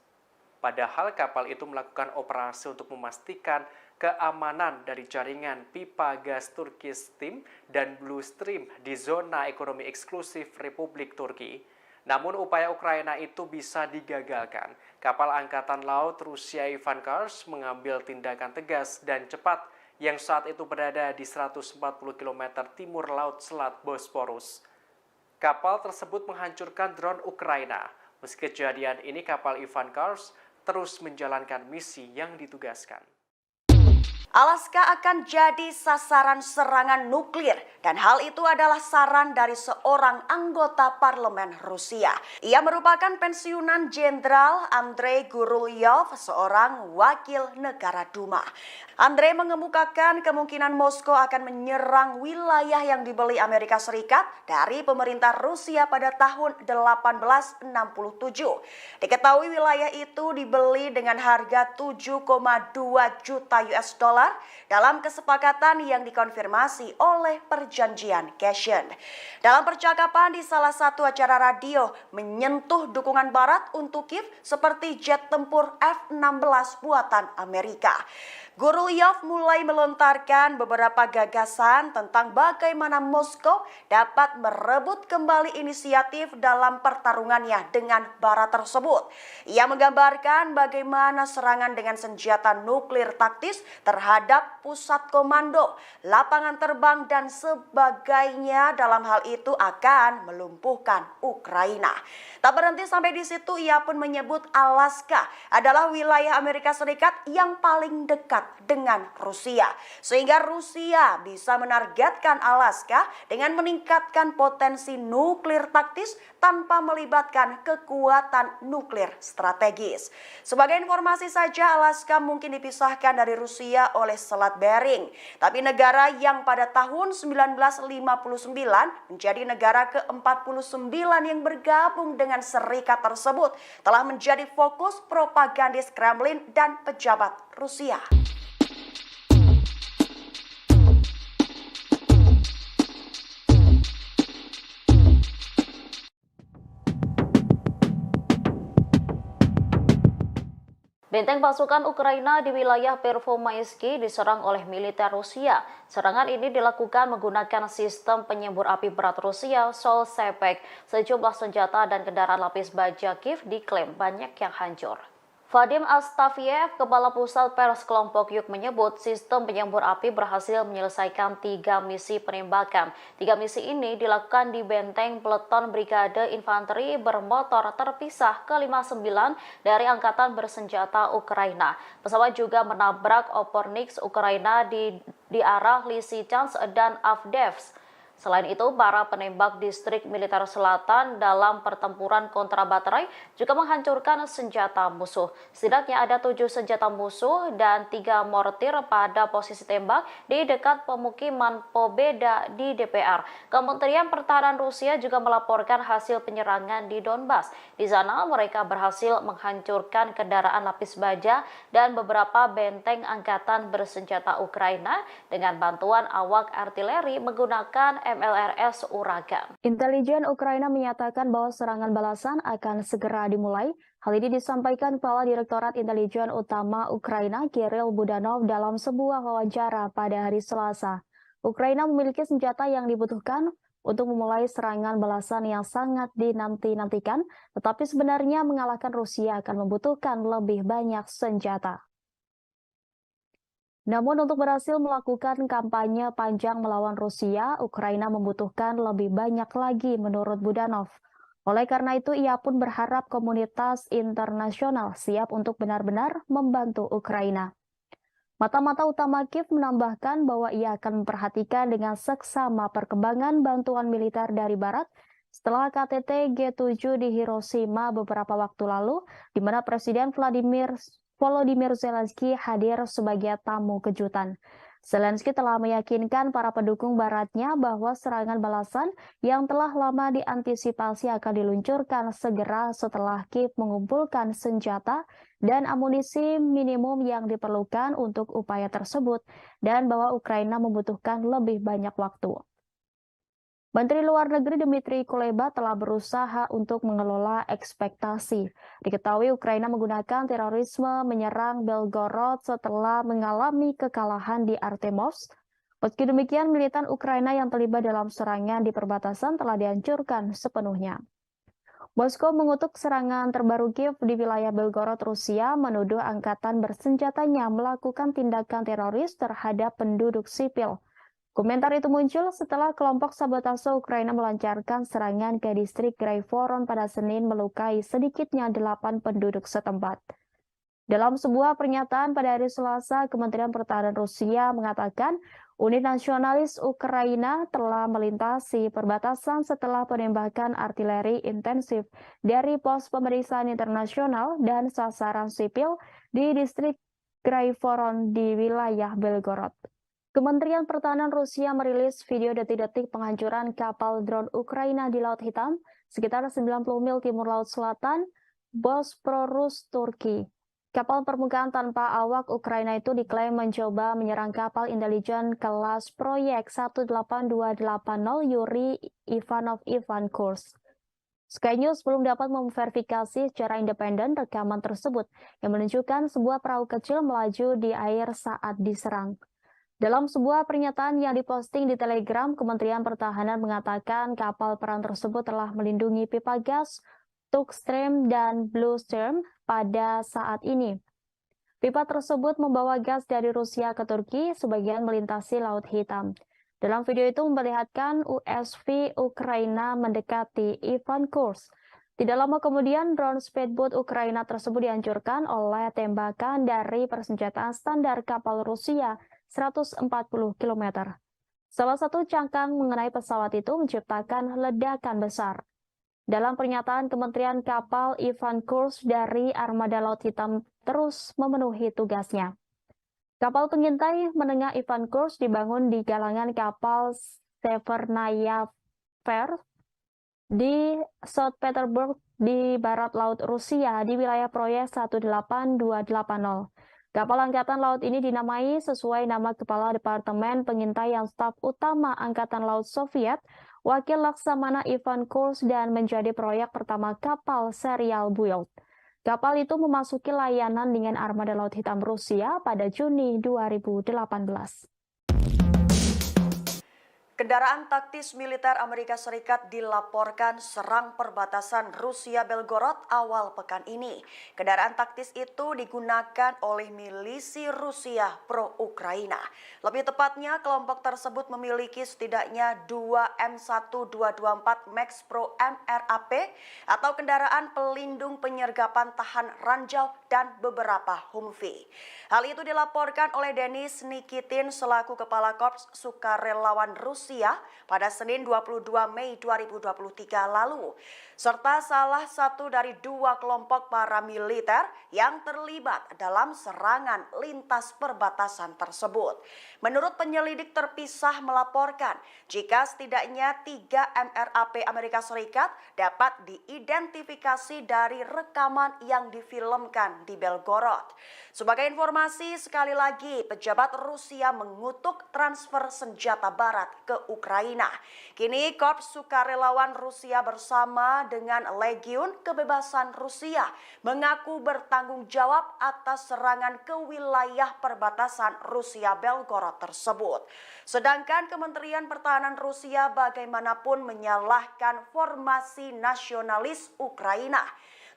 Padahal kapal itu melakukan operasi untuk memastikan keamanan dari jaringan pipa gas Turki Stream dan Blue Stream di zona ekonomi eksklusif Republik Turki. Namun upaya Ukraina itu bisa digagalkan. Kapal Angkatan Laut Rusia Ivan Kars mengambil tindakan tegas dan cepat yang saat itu berada di 140 km timur laut Selat Bosporus. Kapal tersebut menghancurkan drone Ukraina. Meski kejadian ini, kapal Ivan Kars terus menjalankan misi yang ditugaskan. Alaska akan jadi sasaran serangan nuklir dan hal itu adalah saran dari seorang anggota parlemen Rusia. Ia merupakan pensiunan Jenderal Andrei Gurulyov, seorang wakil negara Duma. Andrei mengemukakan kemungkinan Moskow akan menyerang wilayah yang dibeli Amerika Serikat dari pemerintah Rusia pada tahun 1867. Diketahui wilayah itu dibeli dengan harga 7,2 juta US dollar dolar dalam kesepakatan yang dikonfirmasi oleh perjanjian Kherson. Dalam percakapan di salah satu acara radio menyentuh dukungan Barat untuk Kiev seperti jet tempur F-16 buatan Amerika. Guryov mulai melontarkan beberapa gagasan tentang bagaimana Moskow dapat merebut kembali inisiatif dalam pertarungannya dengan Barat tersebut. Ia menggambarkan bagaimana serangan dengan senjata nuklir taktis terhadap pusat komando, lapangan terbang dan sebagainya dalam hal itu akan melumpuhkan Ukraina. Tak berhenti sampai di situ, ia pun menyebut Alaska adalah wilayah Amerika Serikat yang paling dekat dengan Rusia, sehingga Rusia bisa menargetkan Alaska dengan meningkatkan potensi nuklir taktis tanpa melibatkan kekuatan nuklir strategis. Sebagai informasi saja, Alaska mungkin dipisahkan dari Rusia oleh Selat Bering, tapi negara yang pada tahun 1959 menjadi negara ke-49 yang bergabung dengan serikat tersebut telah menjadi fokus propagandis Kremlin dan pejabat Rusia. Benteng pasukan Ukraina di wilayah Pervomaisky diserang oleh militer Rusia. Serangan ini dilakukan menggunakan sistem penyembur api berat Rusia, Sol-Sepek. Sejumlah senjata dan kendaraan lapis baja Kiev diklaim banyak yang hancur. Vadim Astafiev, Kepala Pusat Pers Kelompok Yuk menyebut sistem penyembur api berhasil menyelesaikan 3 misi penembakan. 3 misi ini dilakukan di benteng peleton Brigade Infanteri bermotor terpisah ke-59 dari Angkatan Bersenjata Ukraina. Pesawat juga menabrak Opornik Ukraina di arah Lysychansk dan Avdiivka. Selain itu, para penembak distrik militer selatan dalam pertempuran kontra baterai juga menghancurkan senjata musuh. Setidaknya ada 7 senjata musuh dan 3 mortir pada posisi tembak di dekat pemukiman Pobeda di DPR. Kementerian Pertahanan Rusia juga melaporkan hasil penyerangan di Donbas. Di sana mereka berhasil menghancurkan kendaraan lapis baja dan beberapa benteng angkatan bersenjata Ukraina dengan bantuan awak artileri menggunakan MLRS Uragan. Intelijen Ukraina menyatakan bahwa serangan balasan akan segera dimulai. Hal ini disampaikan Kepala Direktorat Intelijen Utama Ukraina Kirill Budanov dalam sebuah wawancara pada hari Selasa. Ukraina memiliki senjata yang dibutuhkan untuk memulai serangan balasan yang sangat dinanti-nantikan, tetapi sebenarnya mengalahkan Rusia akan membutuhkan lebih banyak senjata. Namun untuk berhasil melakukan kampanye panjang melawan Rusia, Ukraina membutuhkan lebih banyak lagi menurut Budanov. Oleh karena itu, ia pun berharap komunitas internasional siap untuk benar-benar membantu Ukraina. Mata-mata utama Kiev menambahkan bahwa ia akan memperhatikan dengan seksama perkembangan bantuan militer dari Barat setelah KTT G7 di Hiroshima beberapa waktu lalu, di mana Presiden Volodymyr Zelensky hadir sebagai tamu kejutan. Zelensky telah meyakinkan para pendukung Baratnya bahwa serangan balasan yang telah lama diantisipasi akan diluncurkan segera setelah Kiev mengumpulkan senjata dan amunisi minimum yang diperlukan untuk upaya tersebut, dan bahwa Ukraina membutuhkan lebih banyak waktu. Menteri Luar Negeri Dmitry Kuleba telah berusaha untuk mengelola ekspektasi. Diketahui Ukraina menggunakan terorisme menyerang Belgorod setelah mengalami kekalahan di Artemovsk. Meski demikian, militan Ukraina yang terlibat dalam serangan di perbatasan telah dihancurkan sepenuhnya. Moskow mengutuk serangan terbaru Kiev di wilayah Belgorod, Rusia, menuduh angkatan bersenjatanya melakukan tindakan teroris terhadap penduduk sipil. Komentar itu muncul setelah kelompok sabotase Ukraina melancarkan serangan ke distrik Graivoron pada Senin melukai sedikitnya 8 penduduk setempat. Dalam sebuah pernyataan pada hari Selasa, Kementerian Pertahanan Rusia mengatakan unit nasionalis Ukraina telah melintasi perbatasan setelah penembakan artileri intensif dari pos pemeriksaan internasional dan sasaran sipil di distrik Graivoron di wilayah Belgorod. Kementerian Pertahanan Rusia merilis video detik-detik penghancuran kapal drone Ukraina di Laut Hitam sekitar 90 mil timur Laut Selatan, Bosporus, Turki. Kapal permukaan tanpa awak Ukraina itu diklaim mencoba menyerang kapal intelijen kelas proyek 18280 Yuri Ivanov Kursk. Sky News belum dapat memverifikasi secara independen rekaman tersebut yang menunjukkan sebuah perahu kecil melaju di air saat diserang. Dalam sebuah pernyataan yang diposting di Telegram, Kementerian Pertahanan mengatakan kapal perang tersebut telah melindungi pipa gas Tukstream dan Bluestream pada saat ini. Pipa tersebut membawa gas dari Rusia ke Turki, sebagian melintasi Laut Hitam. Dalam video itu memperlihatkan USV Ukraina mendekati Ivan Kursk. Tidak lama kemudian, drone speedboat Ukraina tersebut dihancurkan oleh tembakan dari persenjataan standar kapal Rusia 140 km. Salah satu cangkang mengenai pesawat itu menciptakan ledakan besar. Dalam pernyataan Kementerian Kapal Ivan Kursk dari Armada Laut Hitam terus memenuhi tugasnya. Kapal pengintai menengah Ivan Kursk dibangun di galangan kapal Severnaya Fer di St. Petersburg di barat laut Rusia di wilayah proyek 18280. Kapal Angkatan Laut ini dinamai sesuai nama Kepala Departemen Pengintaian Staf Utama Angkatan Laut Soviet, Wakil Laksamana Ivan Kursk, dan menjadi proyek pertama kapal serial build. Kapal itu memasuki layanan dengan Armada Laut Hitam Rusia pada Juni 2018. Kendaraan taktis militer Amerika Serikat dilaporkan serang perbatasan Rusia-Belgorod awal pekan ini. Kendaraan taktis itu digunakan oleh milisi Rusia pro-Ukraina. Lebih tepatnya, kelompok tersebut memiliki setidaknya 2 M1224 Max Pro MRAP atau kendaraan pelindung penyergapan tahan ranjau dan beberapa Humvee. Hal itu dilaporkan oleh Denis Nikitin selaku Kepala Korps Sukarelawan Rusia pada Senin 22 Mei 2023 lalu, serta salah satu dari 2 kelompok paramiliter yang terlibat dalam serangan lintas perbatasan tersebut. Menurut penyelidik terpisah melaporkan, jika setidaknya 3 MRAP Amerika Serikat dapat diidentifikasi dari rekaman yang difilmkan di Belgorod. Sebagai informasi, sekali lagi pejabat Rusia mengutuk transfer senjata barat ke Ukraina. Kini Korps Sukarelawan Rusia bersama dengan Legiun Kebebasan Rusia mengaku bertanggung jawab atas serangan ke wilayah perbatasan Rusia-Belgorod tersebut. Sedangkan Kementerian Pertahanan Rusia bagaimanapun menyalahkan formasi nasionalis Ukraina.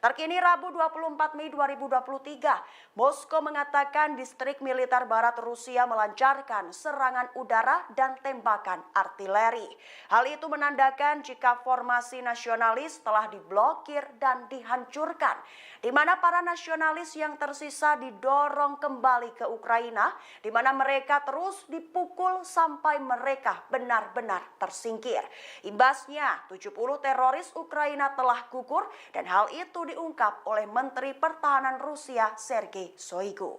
Terkini Rabu 24 Mei 2023, Moskow mengatakan distrik militer barat Rusia melancarkan serangan udara dan tembakan artileri. Hal itu menandakan jika formasi nasionalis telah diblokir dan dihancurkan, di mana para nasionalis yang tersisa didorong kembali ke Ukraina, di mana mereka terus dipukul sampai mereka benar-benar tersingkir. Imbasnya, 70 teroris Ukraina telah gugur dan hal itu diungkap oleh Menteri Pertahanan Rusia Sergei Shoigu.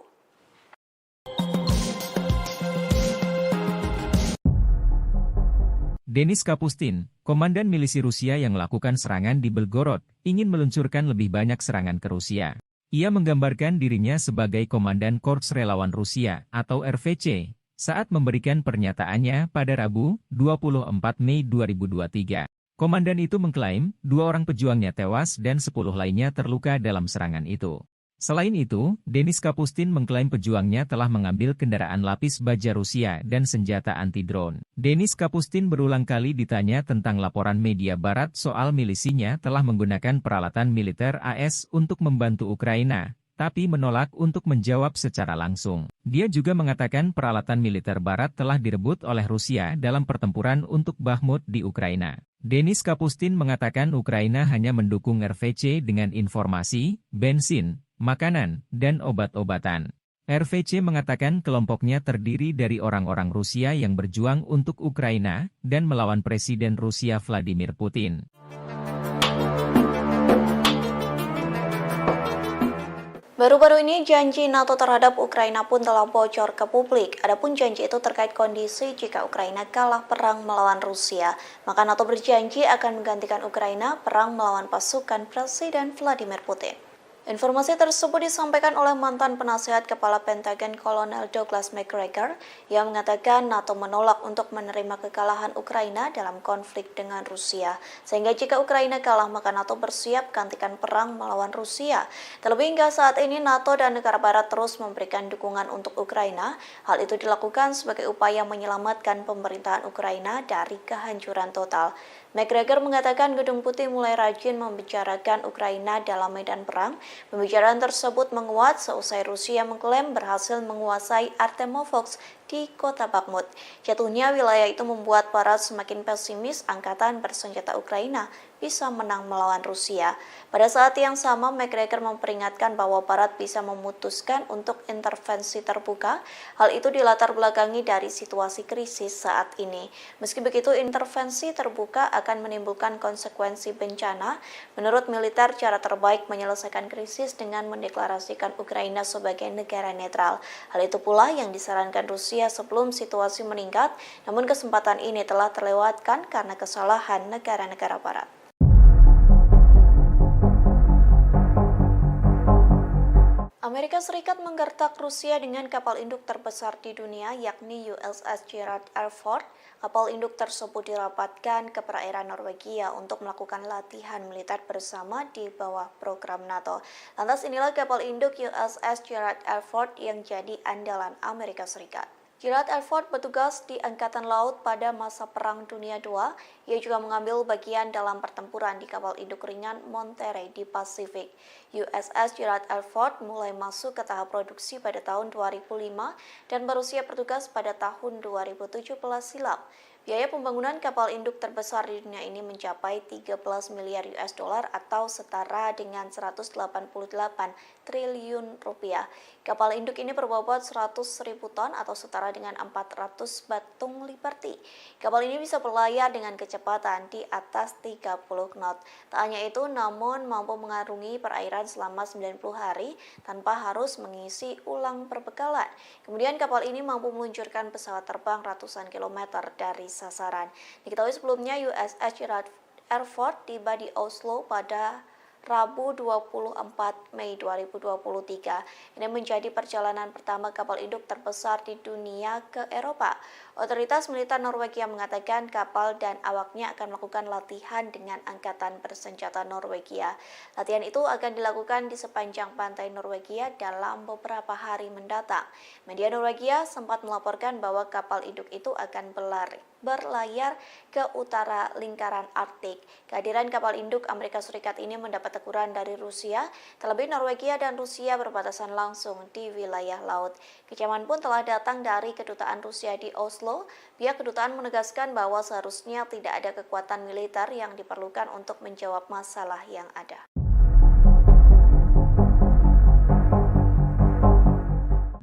Denis Kapustin, komandan milisi Rusia yang melakukan serangan di Belgorod, ingin meluncurkan lebih banyak serangan ke Rusia. Ia menggambarkan dirinya sebagai Komandan Korps Relawan Rusia atau RVC saat memberikan pernyataannya pada Rabu 24 Mei 2023. Komandan itu mengklaim 2 orang pejuangnya tewas dan 10 lainnya terluka dalam serangan itu. Selain itu, Denis Kapustin mengklaim pejuangnya telah mengambil kendaraan lapis baja Rusia dan senjata anti-drone. Denis Kapustin berulang kali ditanya tentang laporan media barat soal milisinya telah menggunakan peralatan militer AS untuk membantu Ukraina, tapi menolak untuk menjawab secara langsung. Dia juga mengatakan peralatan militer barat telah direbut oleh Rusia dalam pertempuran untuk Bakhmut di Ukraina. Denis Kapustin mengatakan Ukraina hanya mendukung RVC dengan informasi, bensin, makanan, dan obat-obatan. RVC mengatakan kelompoknya terdiri dari orang-orang Rusia yang berjuang untuk Ukraina dan melawan Presiden Rusia Vladimir Putin. Baru-baru ini janji NATO terhadap Ukraina pun telah bocor ke publik. Adapun janji itu terkait kondisi jika Ukraina kalah perang melawan Rusia. Maka NATO berjanji akan menggantikan Ukraina perang melawan pasukan Presiden Vladimir Putin. Informasi tersebut disampaikan oleh mantan penasehat Kepala Pentagon Kolonel Douglas McGregor yang mengatakan NATO menolak untuk menerima kekalahan Ukraina dalam konflik dengan Rusia. Sehingga jika Ukraina kalah maka NATO bersiap gantikan perang melawan Rusia. Terlebih hingga saat ini NATO dan negara barat terus memberikan dukungan untuk Ukraina. Hal itu dilakukan sebagai upaya menyelamatkan pemerintahan Ukraina dari kehancuran total. McGregor mengatakan Gedung Putih mulai rajin membicarakan Ukraina dalam medan perang. Pembicaraan tersebut menguat seusai Rusia mengklaim berhasil menguasai Artemovsk di kota Bakhmut. Jatuhnya wilayah itu membuat Barat semakin pesimis angkatan bersenjata Ukraina bisa menang melawan Rusia. Pada saat yang sama, McGregor memperingatkan bahwa Barat bisa memutuskan untuk intervensi terbuka. Hal itu dilatar belakangi dari situasi krisis saat ini. Meski begitu, intervensi terbuka akan menimbulkan konsekuensi bencana. Menurut militer, cara terbaik menyelesaikan krisis dengan mendeklarasikan Ukraina sebagai negara netral. Hal itu pula yang disarankan Rusia sebelum situasi meningkat, namun kesempatan ini telah terlewatkan karena kesalahan negara-negara Barat. Amerika Serikat menggertak Rusia dengan kapal induk terbesar di dunia, yakni USS Gerald R. Ford. Kapal induk tersebut dirapatkan ke perairan Norwegia untuk melakukan latihan militer bersama di bawah program NATO. Lantas inilah kapal induk USS Gerald R. Ford yang jadi andalan Amerika Serikat. Gerald R. Ford bertugas di Angkatan Laut pada masa Perang Dunia II. Ia juga mengambil bagian dalam pertempuran di kapal induk ringan Monterey di Pasifik. USS Gerald R. Ford mulai masuk ke tahap produksi pada tahun 2005 dan baru siap bertugas pada tahun 2017 silam. Biaya pembangunan kapal induk terbesar di dunia ini mencapai 13 miliar US dollar atau setara dengan 188 triliun rupiah. Kapal induk ini berbobot 100.000 ton atau setara dengan 400 batung Liberty. Kapal ini bisa berlayar dengan kecepatan di atas 30 knot. Tak hanya itu, namun mampu mengarungi perairan selama 90 hari tanpa harus mengisi ulang perbekalan. Kemudian kapal ini mampu meluncurkan pesawat terbang ratusan kilometer dari sasaran. Diketahui sebelumnya USS Gerald R. Ford tiba di Oslo pada Rabu 24 Mei 2023. Ini menjadi perjalanan pertama kapal induk terbesar di dunia ke Eropa. Otoritas militer Norwegia mengatakan kapal dan awaknya akan melakukan latihan dengan angkatan bersenjata Norwegia. Latihan itu akan dilakukan di sepanjang pantai Norwegia dalam beberapa hari mendatang. Media Norwegia sempat melaporkan bahwa kapal induk itu akan berlayar ke utara lingkaran Arktik. Kehadiran kapal induk Amerika Serikat ini mendapat teguran dari Rusia, terlebih Norwegia dan Rusia berbatasan langsung di wilayah laut. Kecaman pun telah datang dari kedutaan Rusia di Oslo. Pihak kedutaan menegaskan bahwa seharusnya tidak ada kekuatan militer yang diperlukan untuk menjawab masalah yang ada.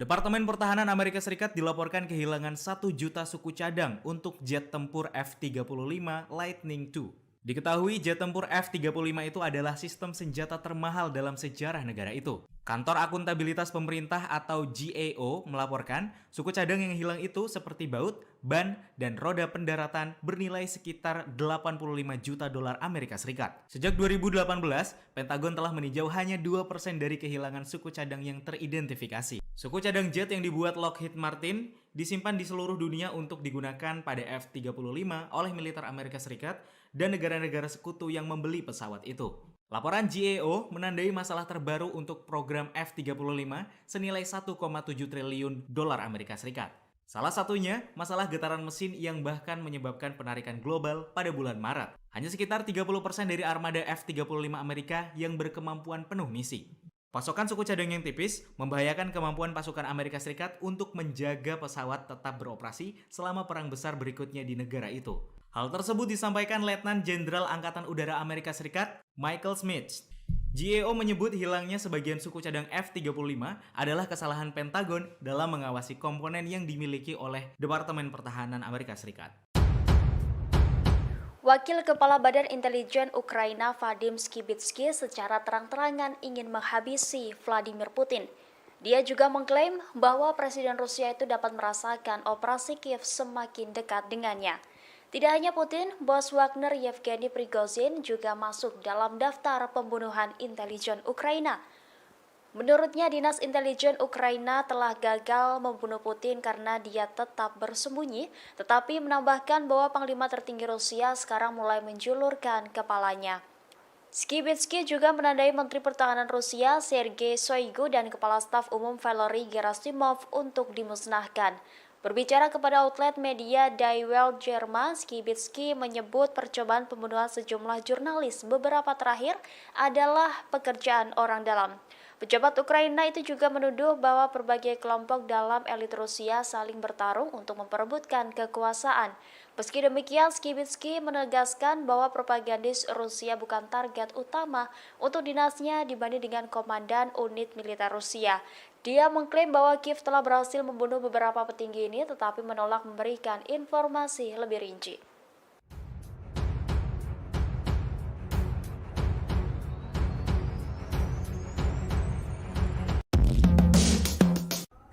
Departemen Pertahanan Amerika Serikat dilaporkan kehilangan 1 juta suku cadang untuk jet tempur F-35 Lightning II. Diketahui jet tempur F-35 itu adalah sistem senjata termahal dalam sejarah negara itu. Kantor Akuntabilitas Pemerintah atau GAO melaporkan suku cadang yang hilang itu seperti baut, ban, dan roda pendaratan bernilai sekitar 85 juta dolar Amerika Serikat. Sejak 2018, Pentagon telah meninjau hanya 2% dari kehilangan suku cadang yang teridentifikasi. Suku cadang jet yang dibuat Lockheed Martin disimpan di seluruh dunia untuk digunakan pada F-35 oleh militer Amerika Serikat dan negara-negara sekutu yang membeli pesawat itu. Laporan GAO menandai masalah terbaru untuk program F-35 senilai 1,7 triliun dolar Amerika Serikat. Salah satunya masalah getaran mesin yang bahkan menyebabkan penarikan global pada bulan Maret. Hanya sekitar 30% dari armada F-35 Amerika yang berkemampuan penuh misi. Pasokan suku cadang yang tipis membahayakan kemampuan pasukan Amerika Serikat untuk menjaga pesawat tetap beroperasi selama perang besar berikutnya di negara itu. Hal tersebut disampaikan Letnan Jenderal Angkatan Udara Amerika Serikat Michael Smith. GAO menyebut hilangnya sebagian suku cadang F-35 adalah kesalahan Pentagon dalam mengawasi komponen yang dimiliki oleh Departemen Pertahanan Amerika Serikat. Wakil Kepala Badan Intelijen Ukraina Vadim Skibitsky secara terang-terangan ingin menghabisi Vladimir Putin. Dia juga mengklaim bahwa Presiden Rusia itu dapat merasakan operasi Kiev semakin dekat dengannya. Tidak hanya Putin, bos Wagner Yevgeny Prigozhin juga masuk dalam daftar pembunuhan intelijen Ukraina. Menurutnya, Dinas Intelijen Ukraina telah gagal membunuh Putin karena dia tetap bersembunyi, tetapi menambahkan bahwa Panglima tertinggi Rusia sekarang mulai menjulurkan kepalanya. Skibitsky juga menandai Menteri Pertahanan Rusia Sergei Shoigu dan Kepala Staf Umum Valery Gerasimov untuk dimusnahkan. Berbicara kepada outlet media Die Welt Jerman, Skibitsky menyebut percobaan pembunuhan sejumlah jurnalis beberapa terakhir adalah pekerjaan orang dalam. Pejabat Ukraina itu juga menuduh bahwa berbagai kelompok dalam elit Rusia saling bertarung untuk memperebutkan kekuasaan. Meski demikian, Skibitsky menegaskan bahwa propagandis Rusia bukan target utama untuk dinasnya dibanding dengan komandan unit militer Rusia. Dia mengklaim bahwa Kiev telah berhasil membunuh beberapa petinggi ini, tetapi menolak memberikan informasi lebih rinci.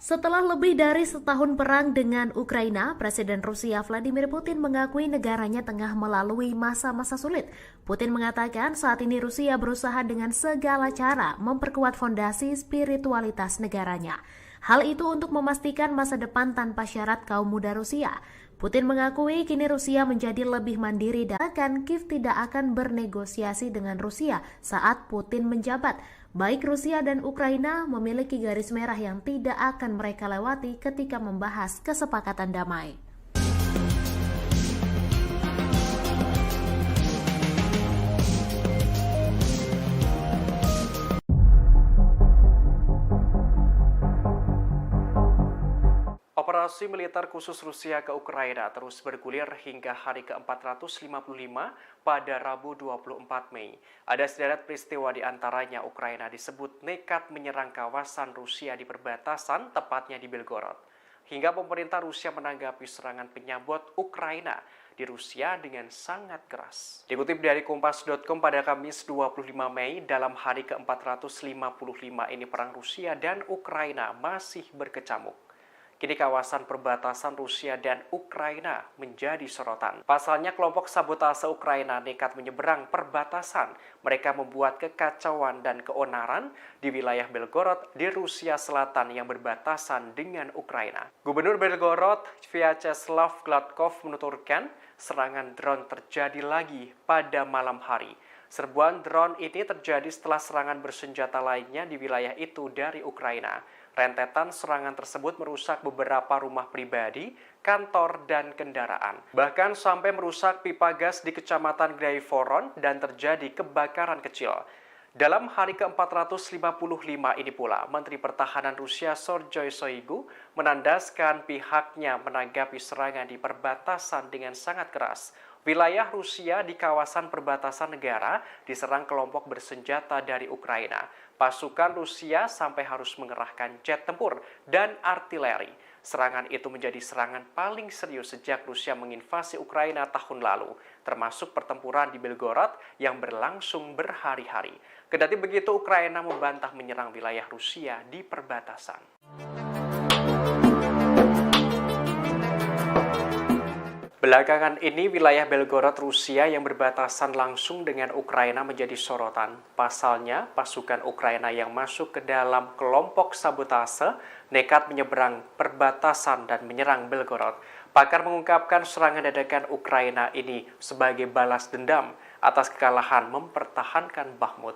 Setelah lebih dari setahun perang dengan Ukraina, Presiden Rusia Vladimir Putin mengakui negaranya tengah melalui masa-masa sulit. Putin mengatakan saat ini Rusia berusaha dengan segala cara memperkuat fondasi spiritualitas negaranya. Hal itu untuk memastikan masa depan tanpa syarat kaum muda Rusia. Putin mengakui kini Rusia menjadi lebih mandiri dan Kiev tidak akan bernegosiasi dengan Rusia saat Putin menjabat. Baik Rusia dan Ukraina memiliki garis merah yang tidak akan mereka lewati ketika membahas kesepakatan damai. Operasi militer khusus Rusia ke Ukraina terus bergulir hingga hari ke-455 pada Rabu 24 Mei. Ada sederet peristiwa di antaranya Ukraina disebut nekat menyerang kawasan Rusia di perbatasan, tepatnya di Belgorod. Hingga pemerintah Rusia menanggapi serangan penyabot Ukraina di Rusia dengan sangat keras. Dikutip dari Kompas.com pada Kamis 25 Mei, dalam hari ke-455 ini perang Rusia dan Ukraina masih berkecamuk. Kini kawasan perbatasan Rusia dan Ukraina menjadi sorotan. Pasalnya kelompok sabotase Ukraina nekat menyeberang perbatasan. Mereka membuat kekacauan dan keonaran di wilayah Belgorod di Rusia Selatan yang berbatasan dengan Ukraina. Gubernur Belgorod, Vyacheslav Gladkov menuturkan serangan drone terjadi lagi pada malam hari. Serbuan drone ini terjadi setelah serangan bersenjata lainnya di wilayah itu dari Ukraina. Rentetan serangan tersebut merusak beberapa rumah pribadi, kantor, dan kendaraan. Bahkan sampai merusak pipa gas di Kecamatan Graivoron dan terjadi kebakaran kecil. Dalam hari ke-455 ini pula, Menteri Pertahanan Rusia Sergei Shoigu menandaskan pihaknya menanggapi serangan di perbatasan dengan sangat keras. Wilayah Rusia di kawasan perbatasan negara diserang kelompok bersenjata dari Ukraina. Pasukan Rusia sampai harus mengerahkan jet tempur dan artileri. Serangan itu menjadi serangan paling serius sejak Rusia menginvasi Ukraina tahun lalu, termasuk pertempuran di Belgorod yang berlangsung berhari-hari. Kendati begitu, Ukraina membantah menyerang wilayah Rusia di perbatasan. Belakangan ini, wilayah Belgorod Rusia yang berbatasan langsung dengan Ukraina menjadi sorotan. Pasalnya, pasukan Ukraina yang masuk ke dalam kelompok sabotase nekat menyeberang perbatasan dan menyerang Belgorod. Pakar mengungkapkan serangan dadakan Ukraina ini sebagai balas dendam atas kekalahan mempertahankan Bakhmut.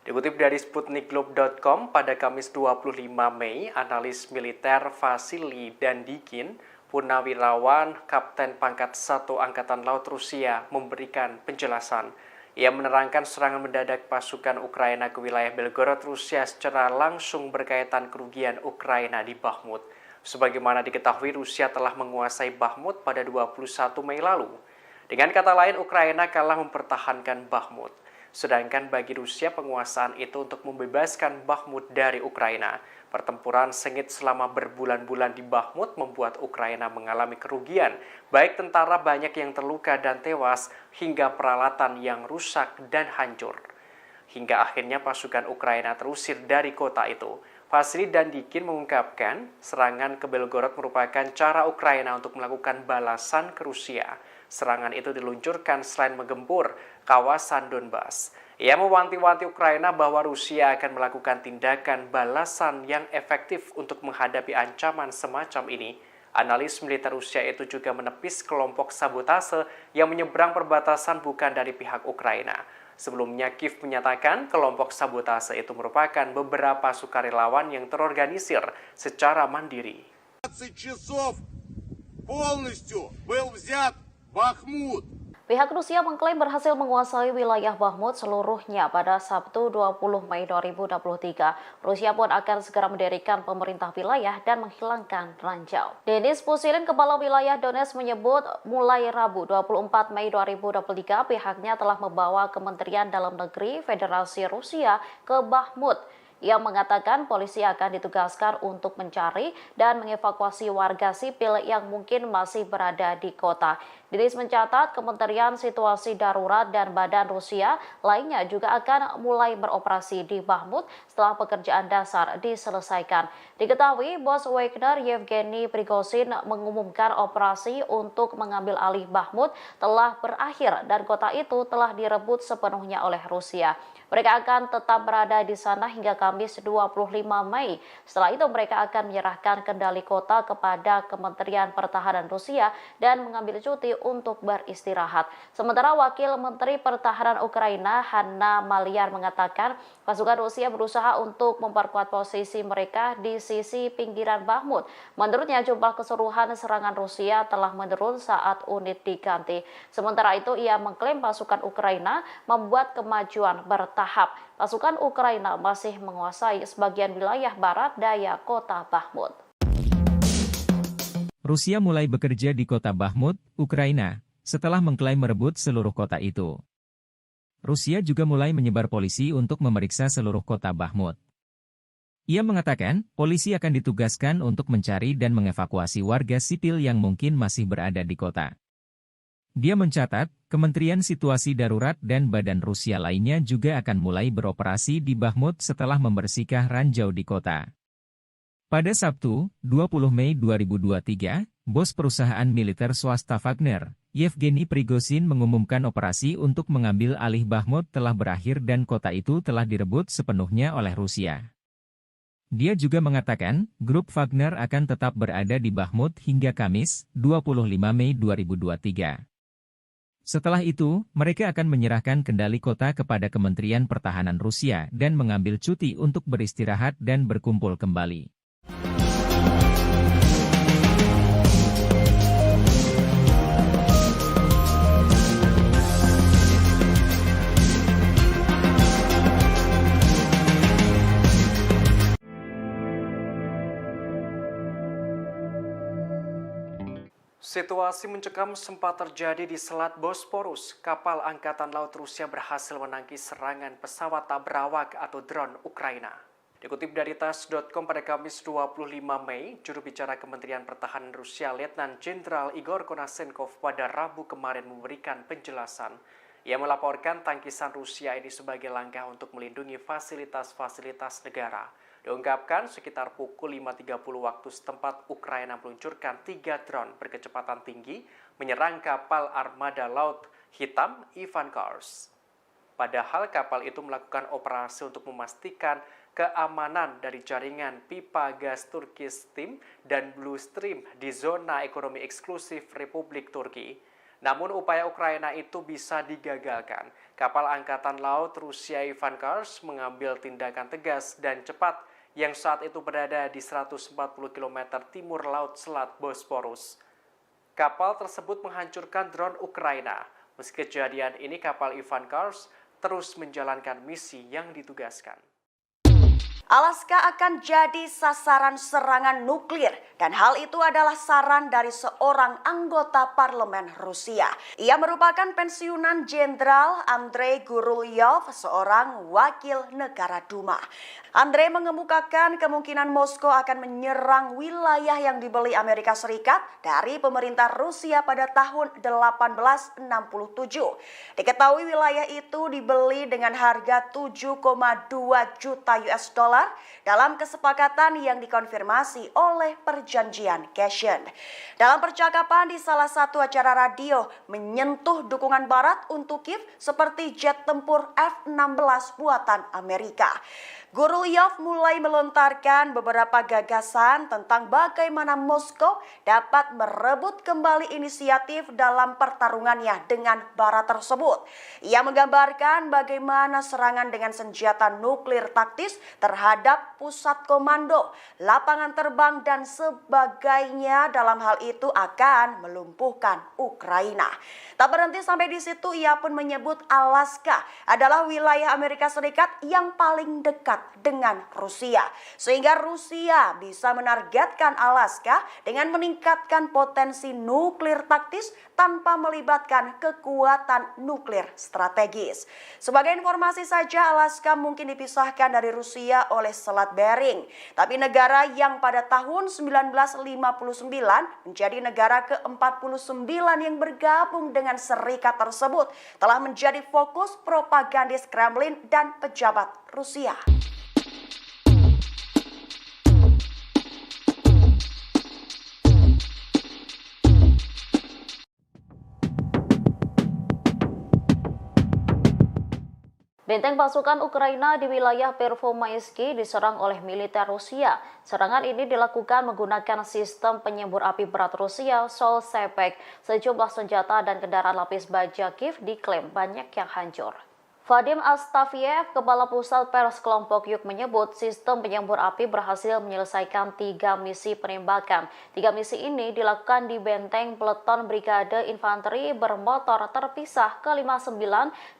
Dikutip dari Sputnikglobe.com pada Kamis 25 Mei, analis militer Vasily Dandikin, Purnawirawan Kapten Pangkat 1 Angkatan Laut Rusia memberikan penjelasan. Ia menerangkan serangan mendadak pasukan Ukraina ke wilayah Belgorod Rusia secara langsung berkaitan kerugian Ukraina di Bakhmut. Sebagaimana diketahui, Rusia telah menguasai Bakhmut pada 21 Mei lalu. Dengan kata lain, Ukraina kalah mempertahankan Bakhmut. Sedangkan bagi Rusia, penguasaan itu untuk membebaskan Bakhmut dari Ukraina. Pertempuran sengit selama berbulan-bulan di Bakhmut membuat Ukraina mengalami kerugian, baik tentara banyak yang terluka dan tewas, hingga peralatan yang rusak dan hancur. Hingga akhirnya pasukan Ukraina terusir dari kota itu. Vasily Dandikin mengungkapkan, serangan ke Belgorod merupakan cara Ukraina untuk melakukan balasan ke Rusia. Serangan itu diluncurkan selain menggempur kawasan Donbas. Ia mewanti-wanti Ukraina bahwa Rusia akan melakukan tindakan balasan yang efektif untuk menghadapi ancaman semacam ini. Analis militer Rusia itu juga menepis kelompok sabotase yang menyeberang perbatasan bukan dari pihak Ukraina. Sebelumnya, Kiev menyatakan kelompok sabotase itu merupakan beberapa sukarelawan yang terorganisir secara mandiri. 20 часов полностью был взят Бахмут. Pihak Rusia mengklaim berhasil menguasai wilayah Bahmut seluruhnya pada Sabtu 20 Mei 2023. Rusia pun akan segera mendirikan pemerintah wilayah dan menghilangkan ranjau. Denis Pusilin, kepala wilayah Donetsk, menyebut mulai Rabu 24 Mei 2023 pihaknya telah membawa Kementerian Dalam Negeri Federasi Rusia ke Bahmut. Ia mengatakan polisi akan ditugaskan untuk mencari dan mengevakuasi warga sipil yang mungkin masih berada di kota. Denis mencatat Kementerian Situasi Darurat dan Badan Rusia lainnya juga akan mulai beroperasi di Bahmut setelah pekerjaan dasar diselesaikan. Diketahui bos Wagner Yevgeny Prigozhin mengumumkan operasi untuk mengambil alih Bahmut telah berakhir dan kota itu telah direbut sepenuhnya oleh Rusia. Mereka akan tetap berada di sana hingga Kamis 25 Mei. Setelah itu mereka akan menyerahkan kendali kota kepada Kementerian Pertahanan Rusia dan mengambil cuti untuk beristirahat. Sementara Wakil Menteri Pertahanan Ukraina Hanna Maliar mengatakan pasukan Rusia berusaha untuk memperkuat posisi mereka di sisi pinggiran Bahmut. Menurutnya jumlah keseluruhan serangan Rusia telah menurun saat unit diganti. Sementara itu ia mengklaim pasukan Ukraina membuat kemajuan bertahap. Pasukan Ukraina masih menguasai sebagian wilayah barat daya kota Bahmut. Rusia mulai bekerja di kota Bahmut, Ukraina, setelah mengklaim merebut seluruh kota itu. Rusia juga mulai menyebar polisi untuk memeriksa seluruh kota Bahmut. Ia mengatakan, polisi akan ditugaskan untuk mencari dan mengevakuasi warga sipil yang mungkin masih berada di kota. Dia mencatat, Kementerian Situasi Darurat dan Badan Rusia lainnya juga akan mulai beroperasi di Bahmut setelah membersihkan ranjau di kota. Pada Sabtu, 20 Mei 2023, bos perusahaan militer swasta Wagner, Yevgeny Prigozhin mengumumkan operasi untuk mengambil alih Bahmut telah berakhir dan kota itu telah direbut sepenuhnya oleh Rusia. Dia juga mengatakan, grup Wagner akan tetap berada di Bahmut hingga Kamis, 25 Mei 2023. Setelah itu, mereka akan menyerahkan kendali kota kepada Kementerian Pertahanan Rusia dan mengambil cuti untuk beristirahat dan berkumpul kembali. Situasi mencekam sempat terjadi di Selat Bosporus. Kapal Angkatan Laut Rusia berhasil menangkis serangan pesawat tak berawak atau drone Ukraina. Dikutip dari tas.com pada Kamis 25 Mei, juru bicara Kementerian Pertahanan Rusia Letnan Jenderal Igor Konashenkov pada Rabu kemarin memberikan penjelasan. Ia melaporkan tangkisan Rusia ini sebagai langkah untuk melindungi fasilitas-fasilitas negara. Diungkapkan sekitar pukul 5.30 waktu setempat Ukraina meluncurkan 3 drone berkecepatan tinggi menyerang kapal armada Laut Hitam Ivan Kars. Padahal kapal itu melakukan operasi untuk memastikan keamanan dari jaringan pipa gas Turkish Stream dan Blue Stream di zona ekonomi eksklusif Republik Turki. Namun upaya Ukraina itu bisa digagalkan. Kapal Angkatan Laut Rusia Ivan Kars mengambil tindakan tegas dan cepat yang saat itu berada di 140 km timur laut Selat Bosporus. Kapal tersebut menghancurkan drone Ukraina. Meski kejadian ini, kapal Ivan Kars terus menjalankan misi yang ditugaskan. Alaska akan jadi sasaran serangan nuklir dan hal itu adalah saran dari seorang anggota parlemen Rusia. Ia merupakan pensiunan Jenderal Andrei Gurulyov, seorang wakil negara Duma. Andrei mengemukakan kemungkinan Moskow akan menyerang wilayah yang dibeli Amerika Serikat dari pemerintah Rusia pada tahun 1867. Diketahui wilayah itu dibeli dengan harga 7,2 juta US dollar dolar dalam kesepakatan yang dikonfirmasi oleh perjanjian Kherson. Dalam percakapan di salah satu acara radio menyentuh dukungan Barat untuk Kiev seperti jet tempur F-16 buatan Amerika. Guryov mulai melontarkan beberapa gagasan tentang bagaimana Moskow dapat merebut kembali inisiatif dalam pertarungannya dengan Barat tersebut. Ia menggambarkan bagaimana serangan dengan senjata nuklir taktis terhadap pusat komando, lapangan terbang dan sebagainya dalam hal itu akan melumpuhkan Ukraina. Tak berhenti sampai di situ, ia pun menyebut Alaska adalah wilayah Amerika Serikat yang paling dekat dengan Rusia. Sehingga Rusia bisa menargetkan Alaska dengan meningkatkan potensi nuklir taktis tanpa melibatkan kekuatan nuklir strategis. Sebagai informasi saja, Alaska mungkin dipisahkan dari Rusia oleh Selat Bering. Tapi negara yang pada tahun 1959 menjadi negara ke-49 yang bergabung dengan serikat tersebut telah menjadi fokus propagandis Kremlin dan pejabat Rusia. Benteng pasukan Ukraina di wilayah Pervomaisky diserang oleh militer Rusia. Serangan ini dilakukan menggunakan sistem penyembur api berat Rusia, Sol-Sepek. Sejumlah senjata dan kendaraan lapis baja Kiev diklaim banyak yang hancur. Vadim Astafiev, Kepala Pusat Pers Kelompok Yuk menyebut sistem penyembur api berhasil menyelesaikan 3 misi penembakan. 3 misi ini dilakukan di benteng peleton Brigade Infanteri bermotor terpisah ke-59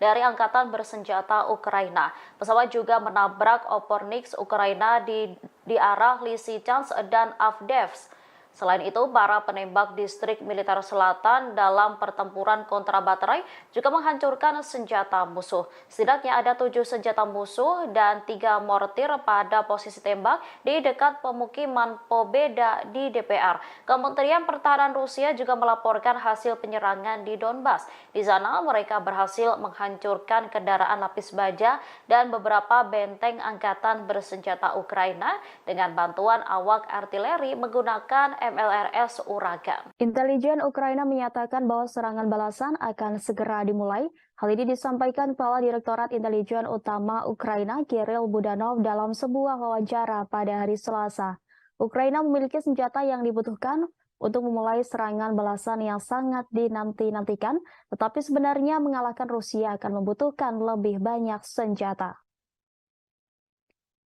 dari Angkatan Bersenjata Ukraina. Pesawat juga menabrak Opornik Ukraina di arah Lysychansk dan Avdiivka. Selain itu, para penembak distrik militer selatan dalam pertempuran kontra baterai juga menghancurkan senjata musuh. Setidaknya ada 7 senjata musuh dan 3 mortir pada posisi tembak di dekat pemukiman Pobeda di DPR. Kementerian Pertahanan Rusia juga melaporkan hasil penyerangan di Donbas. Di sana mereka berhasil menghancurkan kendaraan lapis baja dan beberapa benteng angkatan bersenjata Ukraina dengan bantuan awak artileri menggunakan MLRS Uragan. Intelijen Ukraina menyatakan bahwa serangan balasan akan segera dimulai. Hal ini disampaikan Kepala Direktorat Intelijen Utama Ukraina Kirill Budanov dalam sebuah wawancara pada hari Selasa. Ukraina memiliki senjata yang dibutuhkan untuk memulai serangan balasan yang sangat dinanti-nantikan, tetapi sebenarnya mengalahkan Rusia akan membutuhkan lebih banyak senjata.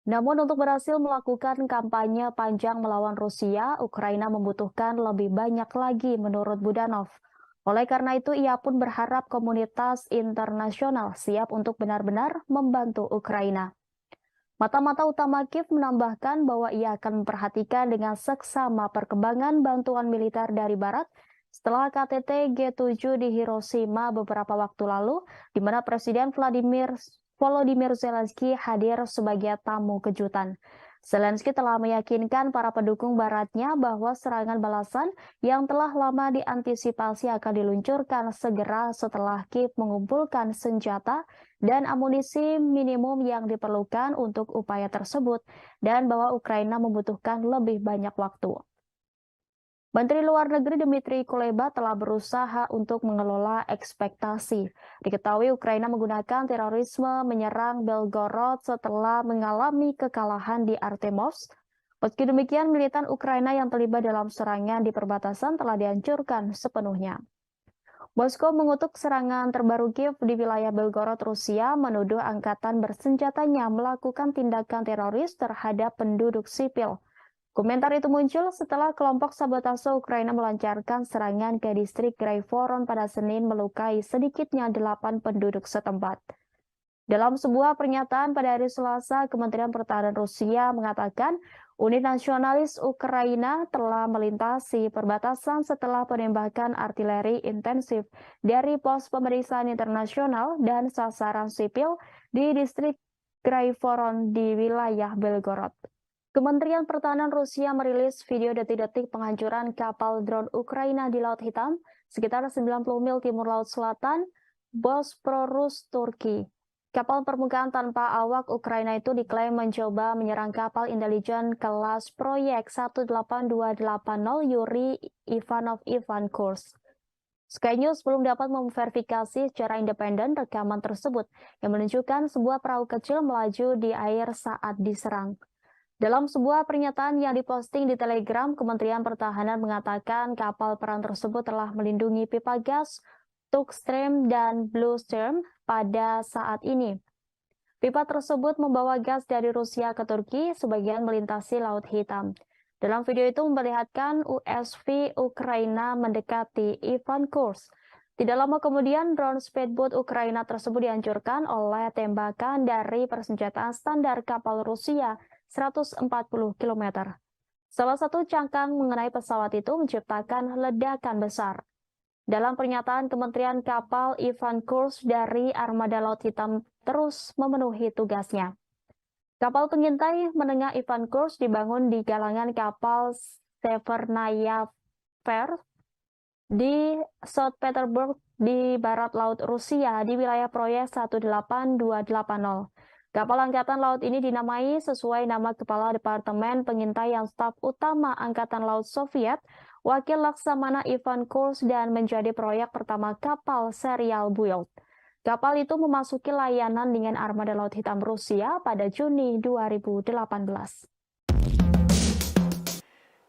Namun untuk berhasil melakukan kampanye panjang melawan Rusia, Ukraina membutuhkan lebih banyak lagi menurut Budanov. Oleh karena itu, ia pun berharap komunitas internasional siap untuk benar-benar membantu Ukraina. Mata-mata utama Kiev menambahkan bahwa ia akan memperhatikan dengan seksama perkembangan bantuan militer dari Barat setelah KTT G7 di Hiroshima beberapa waktu lalu, di mana Presiden Volodymyr Zelensky hadir sebagai tamu kejutan. Zelensky telah meyakinkan para pendukung baratnya bahwa serangan balasan yang telah lama diantisipasi akan diluncurkan segera setelah Kiev mengumpulkan senjata dan amunisi minimum yang diperlukan untuk upaya tersebut, dan bahwa Ukraina membutuhkan lebih banyak waktu. Menteri Luar Negeri Dmitry Kuleba telah berusaha untuk mengelola ekspektasi. Diketahui Ukraina menggunakan terorisme menyerang Belgorod setelah mengalami kekalahan di Artemovsk. Meski demikian, militan Ukraina yang terlibat dalam serangan di perbatasan telah dihancurkan sepenuhnya. Moskow mengutuk serangan terbaru Kiev di wilayah Belgorod, Rusia, menuduh angkatan bersenjatanya melakukan tindakan teroris terhadap penduduk sipil. Komentar itu muncul setelah kelompok sabotase Ukraina melancarkan serangan ke distrik Graivoron pada Senin melukai sedikitnya 8 penduduk setempat. Dalam sebuah pernyataan pada hari Selasa, Kementerian Pertahanan Rusia mengatakan unit nasionalis Ukraina telah melintasi perbatasan setelah penembakan artileri intensif dari pos pemeriksaan internasional dan sasaran sipil di distrik Graivoron di wilayah Belgorod. Kementerian Pertahanan Rusia merilis video detik-detik penghancuran kapal drone Ukraina di Laut Hitam sekitar 90 mil timur Laut Selatan, Bosporus, Turki. Kapal permukaan tanpa awak Ukraina itu diklaim mencoba menyerang kapal intelijen kelas proyek 18280 Yuri Ivanov Ivan Kurs. Sky News belum dapat memverifikasi secara independen rekaman tersebut yang menunjukkan sebuah perahu kecil melaju di air saat diserang. Dalam sebuah pernyataan yang diposting di Telegram, Kementerian Pertahanan mengatakan kapal perang tersebut telah melindungi pipa gas, Tukstream, dan Bluestream pada saat ini. Pipa tersebut membawa gas dari Rusia ke Turki, sebagian melintasi Laut Hitam. Dalam video itu memperlihatkan USV Ukraina mendekati Ivan Kurs. Tidak lama kemudian, drone speedboat Ukraina tersebut dihancurkan oleh tembakan dari persenjataan standar kapal Rusia 140 km. Salah satu cangkang mengenai pesawat itu menciptakan ledakan besar. Dalam pernyataan Kementerian Kapal, Ivan Kurs dari Armada Laut Hitam terus memenuhi tugasnya. Kapal pengintai menengah Ivan Kurs dibangun di galangan kapal Severnaya Fair di St. Petersburg di barat laut Rusia di wilayah proyek 18280. Kapal Angkatan Laut ini dinamai sesuai nama Kepala Departemen Pengintaian Staf Utama Angkatan Laut Soviet, Wakil Laksamana Ivan Kurs, dan menjadi proyek pertama kapal serial build. Kapal itu memasuki layanan dengan Armada Laut Hitam Rusia pada Juni 2018.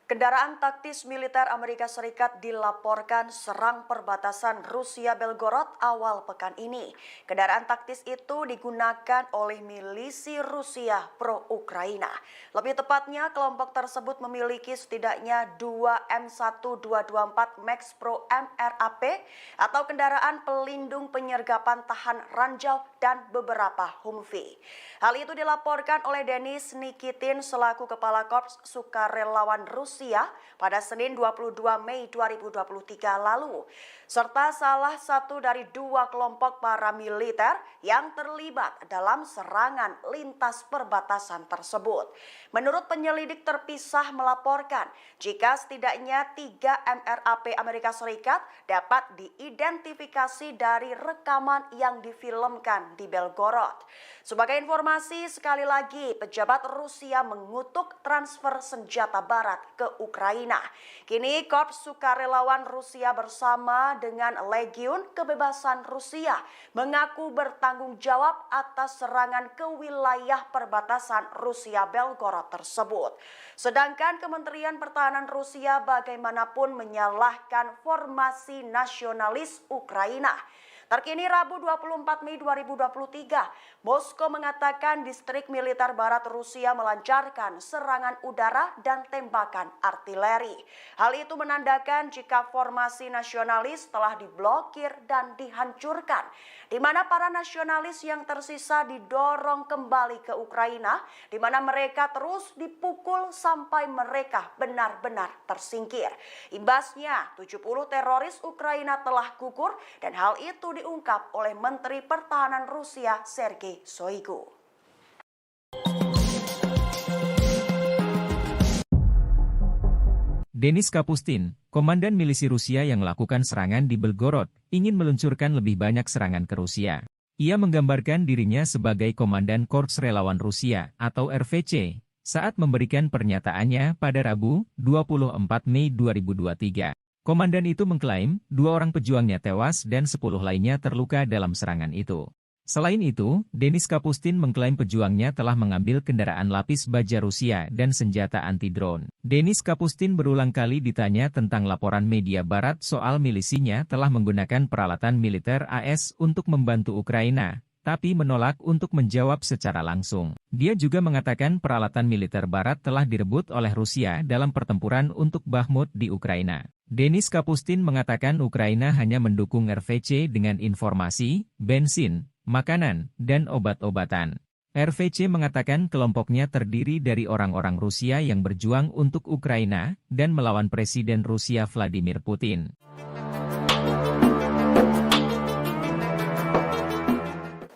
Kendaraan taktis militer Amerika Serikat dilaporkan serang perbatasan Rusia-Belgorod awal pekan ini. Kendaraan taktis itu digunakan oleh milisi Rusia pro-Ukraina. Lebih tepatnya, kelompok tersebut memiliki setidaknya 2 M1224 Max Pro MRAP atau kendaraan pelindung penyergapan tahan ranjau dan beberapa Humvee. Hal itu dilaporkan oleh Denis Nikitin selaku Kepala Korps Sukarelawan Rusia pada Senin 22 Mei 2023 lalu, serta salah satu dari 2 kelompok paramiliter yang terlibat dalam serangan lintas perbatasan tersebut. Menurut penyelidik terpisah melaporkan, jika setidaknya 3 MRAP Amerika Serikat dapat diidentifikasi dari rekaman yang difilmkan di Belgorod. Sebagai informasi, sekali lagi pejabat Rusia mengutuk transfer senjata barat ke Ukraina. Kini Korps Sukarelawan Rusia bersama dengan Legiun Kebebasan Rusia mengaku bertanggung jawab atas serangan ke wilayah perbatasan Rusia-Belgorod tersebut. Sedangkan Kementerian Pertahanan Rusia bagaimanapun menyalahkan formasi nasionalis Ukraina. Terkini Rabu 24 Mei 2023, Moskow mengatakan distrik militer barat Rusia melancarkan serangan udara dan tembakan artileri. Hal itu menandakan jika formasi nasionalis telah diblokir dan dihancurkan, di mana para nasionalis yang tersisa didorong kembali ke Ukraina, di mana mereka terus dipukul sampai mereka benar-benar tersingkir. Imbasnya, 70 teroris Ukraina telah gugur dan hal itu diungkap oleh Menteri Pertahanan Rusia Sergei Shoigu. Denis Kapustin, komandan milisi Rusia yang melakukan serangan di Belgorod, ingin meluncurkan lebih banyak serangan ke Rusia. Ia menggambarkan dirinya sebagai Komandan Korps Relawan Rusia atau RVC saat memberikan pernyataannya pada Rabu 24 Mei 2023. Komandan itu mengklaim 2 orang pejuangnya tewas dan 10 lainnya terluka dalam serangan itu. Selain itu, Denis Kapustin mengklaim pejuangnya telah mengambil kendaraan lapis baja Rusia dan senjata anti-drone. Denis Kapustin berulang kali ditanya tentang laporan media barat soal milisinya telah menggunakan peralatan militer AS untuk membantu Ukraina, tapi menolak untuk menjawab secara langsung. Dia juga mengatakan peralatan militer barat telah direbut oleh Rusia dalam pertempuran untuk Bakhmut di Ukraina. Denis Kapustin mengatakan Ukraina hanya mendukung RVC dengan informasi, bensin, makanan, dan obat-obatan. RVC mengatakan kelompoknya terdiri dari orang-orang Rusia yang berjuang untuk Ukraina dan melawan Presiden Rusia Vladimir Putin.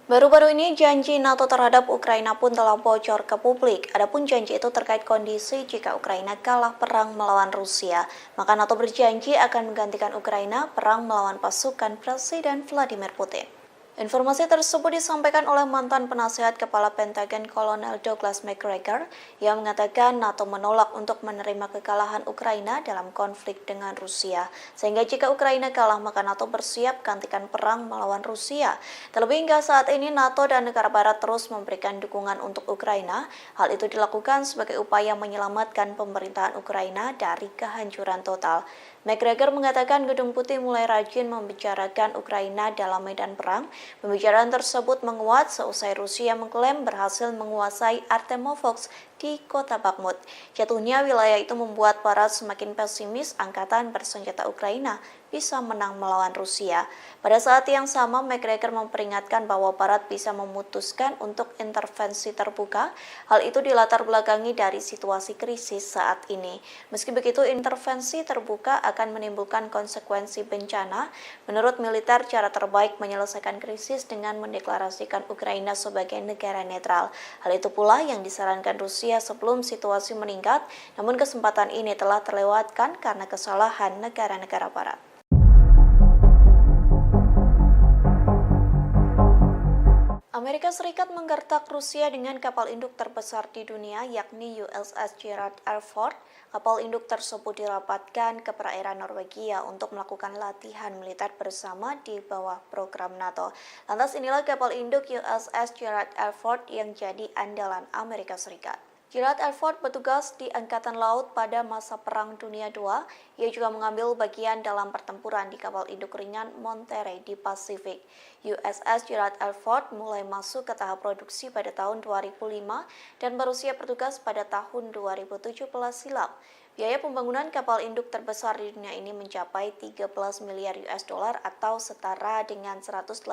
Baru-baru ini janji NATO terhadap Ukraina pun telah bocor ke publik. Adapun janji itu terkait kondisi jika Ukraina kalah perang melawan Rusia, maka NATO berjanji akan menggantikan Ukraina perang melawan pasukan Presiden Vladimir Putin. Informasi tersebut disampaikan oleh mantan penasehat Kepala Pentagon Kolonel Douglas McGregor yang mengatakan NATO menolak untuk menerima kekalahan Ukraina dalam konflik dengan Rusia. Sehingga jika Ukraina kalah maka NATO bersiap gantikan perang melawan Rusia. Terlebih hingga saat ini NATO dan negara barat terus memberikan dukungan untuk Ukraina. Hal itu dilakukan sebagai upaya menyelamatkan pemerintahan Ukraina dari kehancuran total. McGregor mengatakan Gedung Putih mulai rajin membicarakan Ukraina dalam medan perang. Pembicaraan tersebut menguat seusai Rusia mengklaim berhasil menguasai Artemovsk di kota Bakhmut. Jatuhnya wilayah itu membuat barat semakin pesimis angkatan bersenjata Ukraina bisa menang melawan Rusia. Pada saat yang sama, McGregor memperingatkan bahwa barat bisa memutuskan untuk intervensi terbuka. Hal itu dilatar belakangi dari situasi krisis saat ini. Meski begitu, intervensi terbuka akan menimbulkan konsekuensi bencana. Menurut militer, cara terbaik menyelesaikan krisis dengan mendeklarasikan Ukraina sebagai negara netral. Hal itu pula yang disarankan Rusia sebelum situasi meningkat, namun kesempatan ini telah terlewatkan karena kesalahan negara-negara barat. Amerika Serikat menggertak Rusia dengan kapal induk terbesar di dunia yakni USS Gerald R. Ford. Kapal induk tersebut dirapatkan ke perairan Norwegia untuk melakukan latihan militer bersama di bawah program NATO. Lantas inilah kapal induk USS Gerald R. Ford yang jadi andalan Amerika Serikat. Gerald R. Ford bertugas di Angkatan Laut pada masa Perang Dunia II. Ia juga mengambil bagian dalam pertempuran di kapal induk ringan Monterey di Pasifik. USS Gerald R. Ford mulai masuk ke tahap produksi pada tahun 2005 dan berusia bertugas pada tahun 2017 silam. Biaya pembangunan kapal induk terbesar di dunia ini mencapai 13 miliar US dollar atau setara dengan 188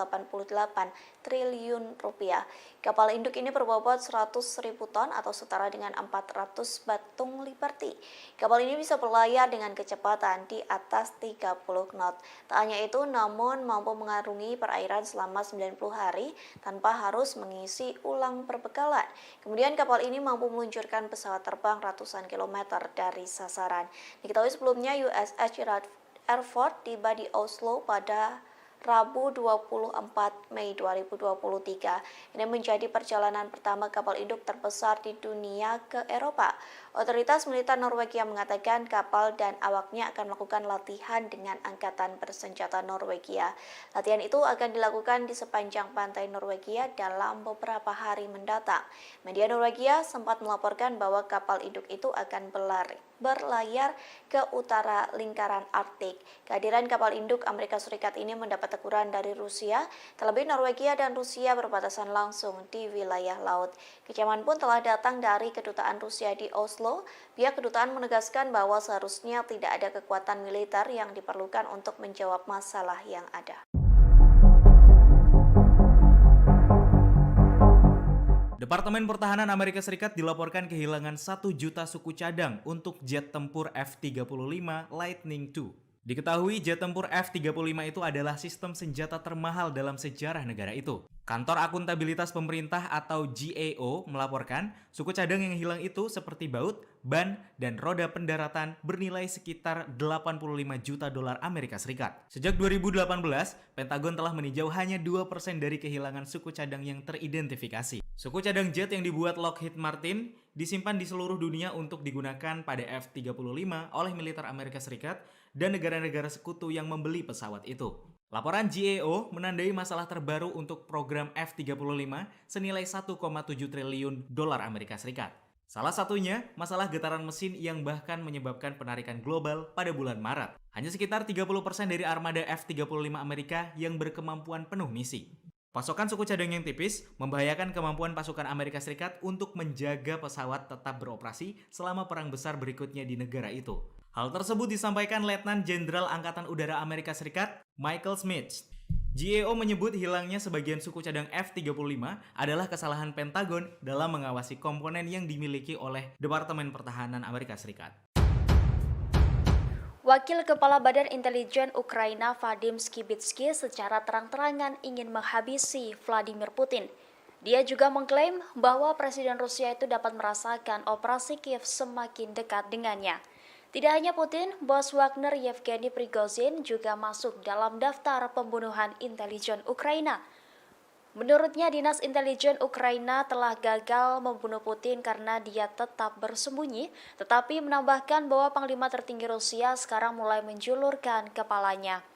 triliun rupiah. Kapal induk ini berbobot 100.000 ton atau setara dengan 400 batung Liberty. Kapal ini bisa berlayar dengan kecepatan di atas 30 knot. Tak hanya itu, namun mampu mengarungi perairan selama 90 hari tanpa harus mengisi ulang perbekalan. Kemudian kapal ini mampu meluncurkan pesawat terbang ratusan kilometer dari sasaran. Diketahui sebelumnya USS Gerald R. Ford tiba di Oslo pada Rabu 24 Mei 2023. Ini menjadi perjalanan pertama kapal induk terbesar di dunia ke Eropa. Otoritas militer Norwegia mengatakan kapal dan awaknya akan melakukan latihan dengan angkatan bersenjata Norwegia. Latihan itu akan dilakukan di sepanjang pantai Norwegia dalam beberapa hari mendatang. Media Norwegia sempat melaporkan bahwa kapal induk itu akan berlayar ke utara lingkaran Arktik. Kehadiran kapal induk Amerika Serikat ini mendapat teguran dari Rusia, terlebih Norwegia dan Rusia berbatasan langsung di wilayah laut. Kecaman pun telah datang dari kedutaan Rusia di Oslo. Pihak kedutaan menegaskan bahwa seharusnya tidak ada kekuatan militer yang diperlukan untuk menjawab masalah yang ada. Departemen Pertahanan Amerika Serikat dilaporkan kehilangan 1 juta suku cadang untuk jet tempur F-35 Lightning II. Diketahui jet tempur F-35 itu adalah sistem senjata termahal dalam sejarah negara itu. Kantor Akuntabilitas Pemerintah atau GAO melaporkan suku cadang yang hilang itu seperti baut, ban, dan roda pendaratan bernilai sekitar 85 juta dolar Amerika Serikat. Sejak 2018, Pentagon telah meninjau hanya 2% dari kehilangan suku cadang yang teridentifikasi. Suku cadang jet yang dibuat Lockheed Martin disimpan di seluruh dunia untuk digunakan pada F-35 oleh militer Amerika Serikat dan negara-negara sekutu yang membeli pesawat itu. Laporan GAO menandai masalah terbaru untuk program F-35 senilai 1,7 triliun dolar Amerika Serikat. Salah satunya, masalah getaran mesin yang bahkan menyebabkan penarikan global pada bulan Maret. Hanya sekitar 30% dari armada F-35 Amerika yang berkemampuan penuh misi. Pasokan suku cadang yang tipis membahayakan kemampuan pasukan Amerika Serikat untuk menjaga pesawat tetap beroperasi selama perang besar berikutnya di negara itu. Hal tersebut disampaikan Letnan Jenderal Angkatan Udara Amerika Serikat Michael Smith. GAO menyebut hilangnya sebagian suku cadang F-35 adalah kesalahan Pentagon dalam mengawasi komponen yang dimiliki oleh Departemen Pertahanan Amerika Serikat. Wakil Kepala Badan Intelijen Ukraina Vadim Skibitsky secara terang-terangan ingin menghabisi Vladimir Putin. Dia juga mengklaim bahwa Presiden Rusia itu dapat merasakan operasi Kiev semakin dekat dengannya. Tidak hanya Putin, bos Wagner Yevgeny Prigozhin juga masuk dalam daftar pembunuhan intelijen Ukraina. Menurutnya, Dinas Intelijen Ukraina telah gagal membunuh Putin karena dia tetap bersembunyi, tetapi menambahkan bahwa Panglima tertinggi Rusia sekarang mulai menjulurkan kepalanya.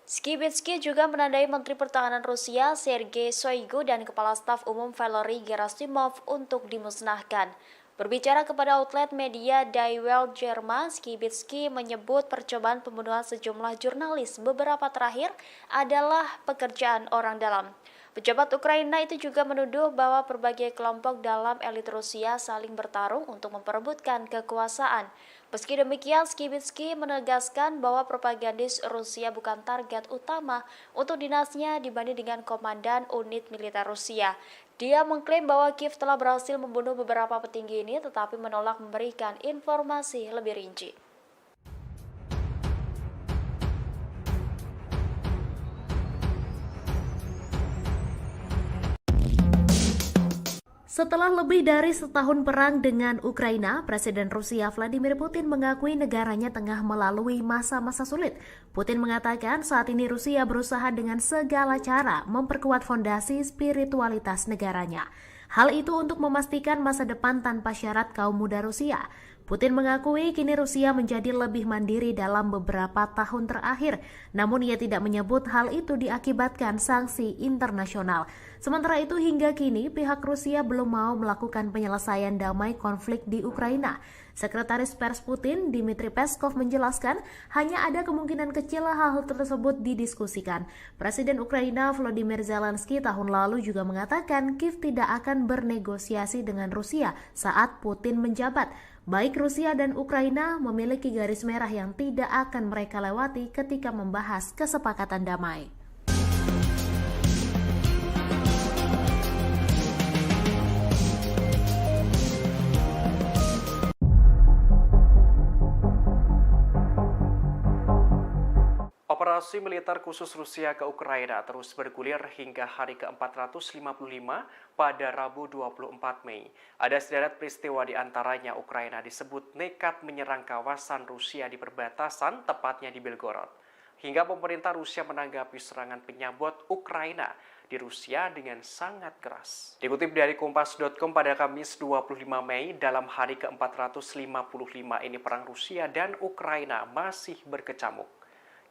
Skibitsky juga menandai Menteri Pertahanan Rusia Sergei Shoigu dan Kepala Staf Umum Valery Gerasimov untuk dimusnahkan. Berbicara kepada outlet media Die Welt Jerman, Skibitsky menyebut percobaan pembunuhan sejumlah jurnalis beberapa terakhir adalah pekerjaan orang dalam. Pejabat Ukraina itu juga menuduh bahwa berbagai kelompok dalam elit Rusia saling bertarung untuk memperebutkan kekuasaan. Meski demikian, Skibitsky menegaskan bahwa propagandis Rusia bukan target utama untuk dinasnya dibanding dengan komandan unit militer Rusia. Dia mengklaim bahwa Kiev telah berhasil membunuh beberapa petinggi ini, tetapi menolak memberikan informasi lebih rinci. Setelah lebih dari setahun perang dengan Ukraina, Presiden Rusia Vladimir Putin mengakui negaranya tengah melalui masa-masa sulit. Putin mengatakan saat ini Rusia berusaha dengan segala cara memperkuat fondasi spiritualitas negaranya. Hal itu untuk memastikan masa depan tanpa syarat kaum muda Rusia. Putin mengakui kini Rusia menjadi lebih mandiri dalam beberapa tahun terakhir, namun ia tidak menyebut hal itu diakibatkan sanksi internasional. Sementara itu hingga kini pihak Rusia belum mau melakukan penyelesaian damai konflik di Ukraina. Sekretaris Pers Putin, Dmitry Peskov menjelaskan hanya ada kemungkinan kecil hal tersebut didiskusikan. Presiden Ukraina Volodymyr Zelensky tahun lalu juga mengatakan Kiev tidak akan bernegosiasi dengan Rusia saat Putin menjabat. Baik Rusia dan Ukraina memiliki garis merah yang tidak akan mereka lewati ketika membahas kesepakatan damai. Operasi militer khusus Rusia ke Ukraina terus bergulir hingga hari ke-455 pada Rabu 24 Mei. Ada sederet peristiwa di antaranya Ukraina disebut nekat menyerang kawasan Rusia di perbatasan, tepatnya di Belgorod. Hingga pemerintah Rusia menanggapi serangan penyabot Ukraina di Rusia dengan sangat keras. Dikutip dari Kompas.com pada Kamis 25 Mei, dalam hari ke-455 ini perang Rusia dan Ukraina masih berkecamuk.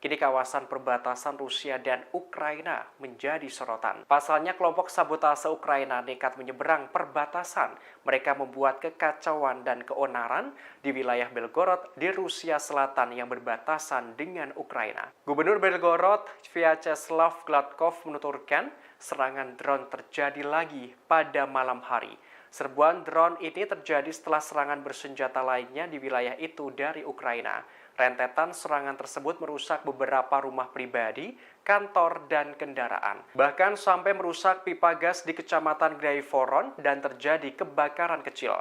Kini kawasan perbatasan Rusia dan Ukraina menjadi sorotan. Pasalnya kelompok sabotase Ukraina nekat menyeberang perbatasan. Mereka membuat kekacauan dan keonaran di wilayah Belgorod di Rusia Selatan yang berbatasan dengan Ukraina. Gubernur Belgorod, Vyacheslav Gladkov menuturkan serangan drone terjadi lagi pada malam hari. Serbuan drone ini terjadi setelah serangan bersenjata lainnya di wilayah itu dari Ukraina. Rentetan serangan tersebut merusak beberapa rumah pribadi, kantor, dan kendaraan. Bahkan sampai merusak pipa gas di Kecamatan Graivoron dan terjadi kebakaran kecil.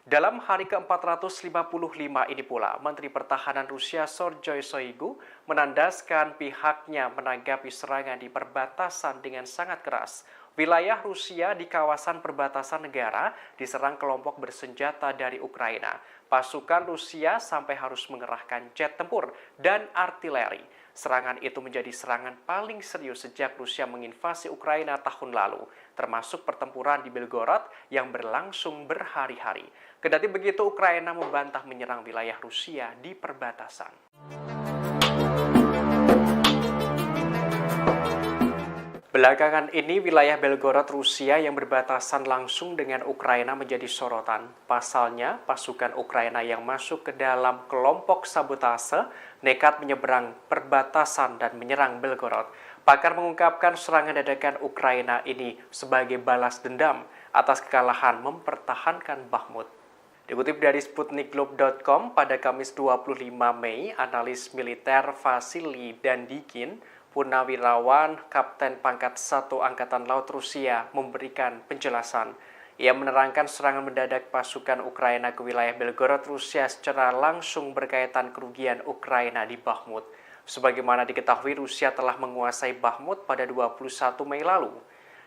Dalam hari ke-455 ini pula, Menteri Pertahanan Rusia Sergei Shoigu menandaskan pihaknya menanggapi serangan di perbatasan dengan sangat keras. Wilayah Rusia di kawasan perbatasan negara diserang kelompok bersenjata dari Ukraina. Pasukan Rusia sampai harus mengerahkan jet tempur dan artileri. Serangan itu menjadi serangan paling serius sejak Rusia menginvasi Ukraina tahun lalu, termasuk pertempuran di Belgorod yang berlangsung berhari-hari. Kendati begitu, Ukraina membantah menyerang wilayah Rusia di perbatasan. Belakangan ini, wilayah Belgorod Rusia yang berbatasan langsung dengan Ukraina menjadi sorotan. Pasalnya, pasukan Ukraina yang masuk ke dalam kelompok sabotase nekat menyeberang perbatasan dan menyerang Belgorod. Pakar mengungkapkan serangan dadakan Ukraina ini sebagai balas dendam atas kekalahan mempertahankan Bakhmut. Dikutip dari Sputnikglobe.com pada Kamis 25 Mei, analis militer Vasily Dandikin, Purnawirawan Kapten Pangkat 1 Angkatan Laut Rusia memberikan penjelasan. Ia menerangkan serangan mendadak pasukan Ukraina ke wilayah Belgorod Rusia secara langsung berkaitan kerugian Ukraina di Bakhmut. Sebagaimana diketahui, Rusia telah menguasai Bakhmut pada 21 Mei lalu.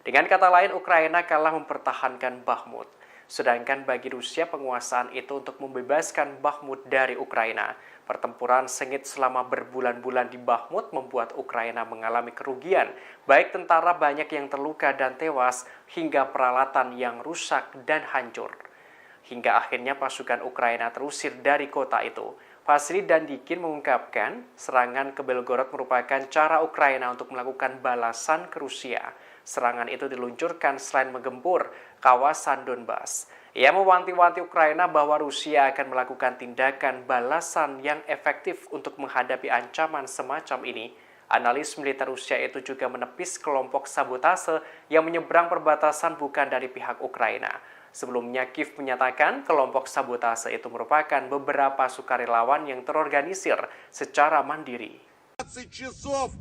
Dengan kata lain, Ukraina kalah mempertahankan Bakhmut. Sedangkan bagi Rusia penguasaan itu untuk membebaskan Bakhmut dari Ukraina. Pertempuran sengit selama berbulan-bulan di Bakhmut membuat Ukraina mengalami kerugian, baik tentara banyak yang terluka dan tewas, hingga peralatan yang rusak dan hancur. Hingga akhirnya pasukan Ukraina terusir dari kota itu. Vasily Dandikin mengungkapkan, serangan ke Belgorod merupakan cara Ukraina untuk melakukan balasan ke Rusia. Serangan itu diluncurkan selain menggempur kawasan Donbas. Ia mewanti-wanti Ukraina bahwa Rusia akan melakukan tindakan balasan yang efektif untuk menghadapi ancaman semacam ini. Analis militer Rusia itu juga menepis kelompok sabotase yang menyeberang perbatasan bukan dari pihak Ukraina. Sebelumnya Kiev menyatakan kelompok sabotase itu merupakan beberapa sukarelawan yang terorganisir secara mandiri. 20 часов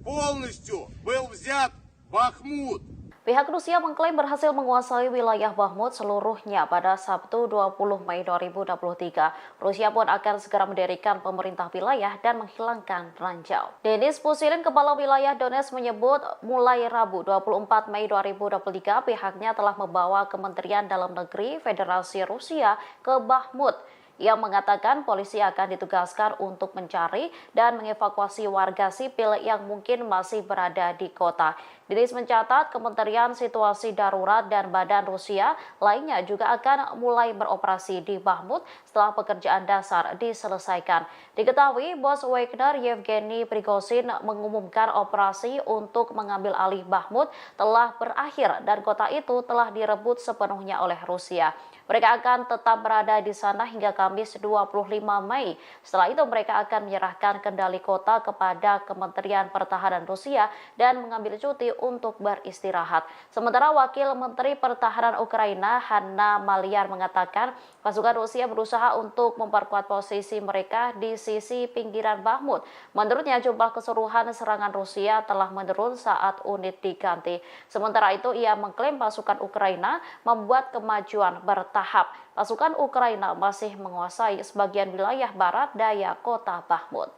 полностью был взят Бахмут. Pihak Rusia mengklaim berhasil menguasai wilayah Bakhmut seluruhnya pada Sabtu 20 Mei 2023. Rusia pun akan segera mendirikan pemerintah wilayah dan menghilangkan ranjau. Denis Pushilin, kepala wilayah Donetsk, menyebut mulai Rabu 24 Mei 2023 pihaknya telah membawa Kementerian Dalam Negeri Federasi Rusia ke Bakhmut. Ia mengatakan polisi akan ditugaskan untuk mencari dan mengevakuasi warga sipil yang mungkin masih berada di kota. Denis mencatat Kementerian Situasi Darurat dan Badan Rusia lainnya juga akan mulai beroperasi di Bakhmut setelah pekerjaan dasar diselesaikan. Diketahui bos Wagner Yevgeny Prigozhin mengumumkan operasi untuk mengambil alih Bakhmut telah berakhir dan kota itu telah direbut sepenuhnya oleh Rusia. Mereka akan tetap berada di sana hingga Kamis 25 Mei. Setelah itu mereka akan menyerahkan kendali kota kepada Kementerian Pertahanan Rusia dan mengambil cuti untuk beristirahat. Sementara Wakil Menteri Pertahanan Ukraina Hanna Maliar mengatakan pasukan Rusia berusaha untuk memperkuat posisi mereka di sisi pinggiran Bakhmut. Menurutnya jumlah keseluruhan serangan Rusia telah menurun saat unit diganti. Sementara itu ia mengklaim pasukan Ukraina membuat kemajuan bertahap. Pasukan Ukraina masih menguasai sebagian wilayah barat daya kota Bakhmut.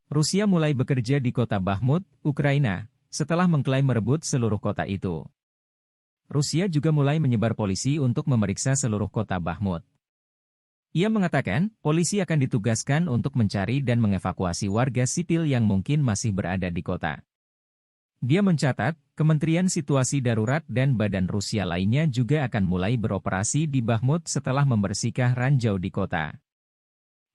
Rusia mulai bekerja di kota Bakhmut, Ukraina, setelah mengklaim merebut seluruh kota itu. Rusia juga mulai menyebar polisi untuk memeriksa seluruh kota Bakhmut. Ia mengatakan, polisi akan ditugaskan untuk mencari dan mengevakuasi warga sipil yang mungkin masih berada di kota. Dia mencatat, Kementerian Situasi Darurat dan Badan Rusia lainnya juga akan mulai beroperasi di Bakhmut setelah membersihkan ranjau di kota.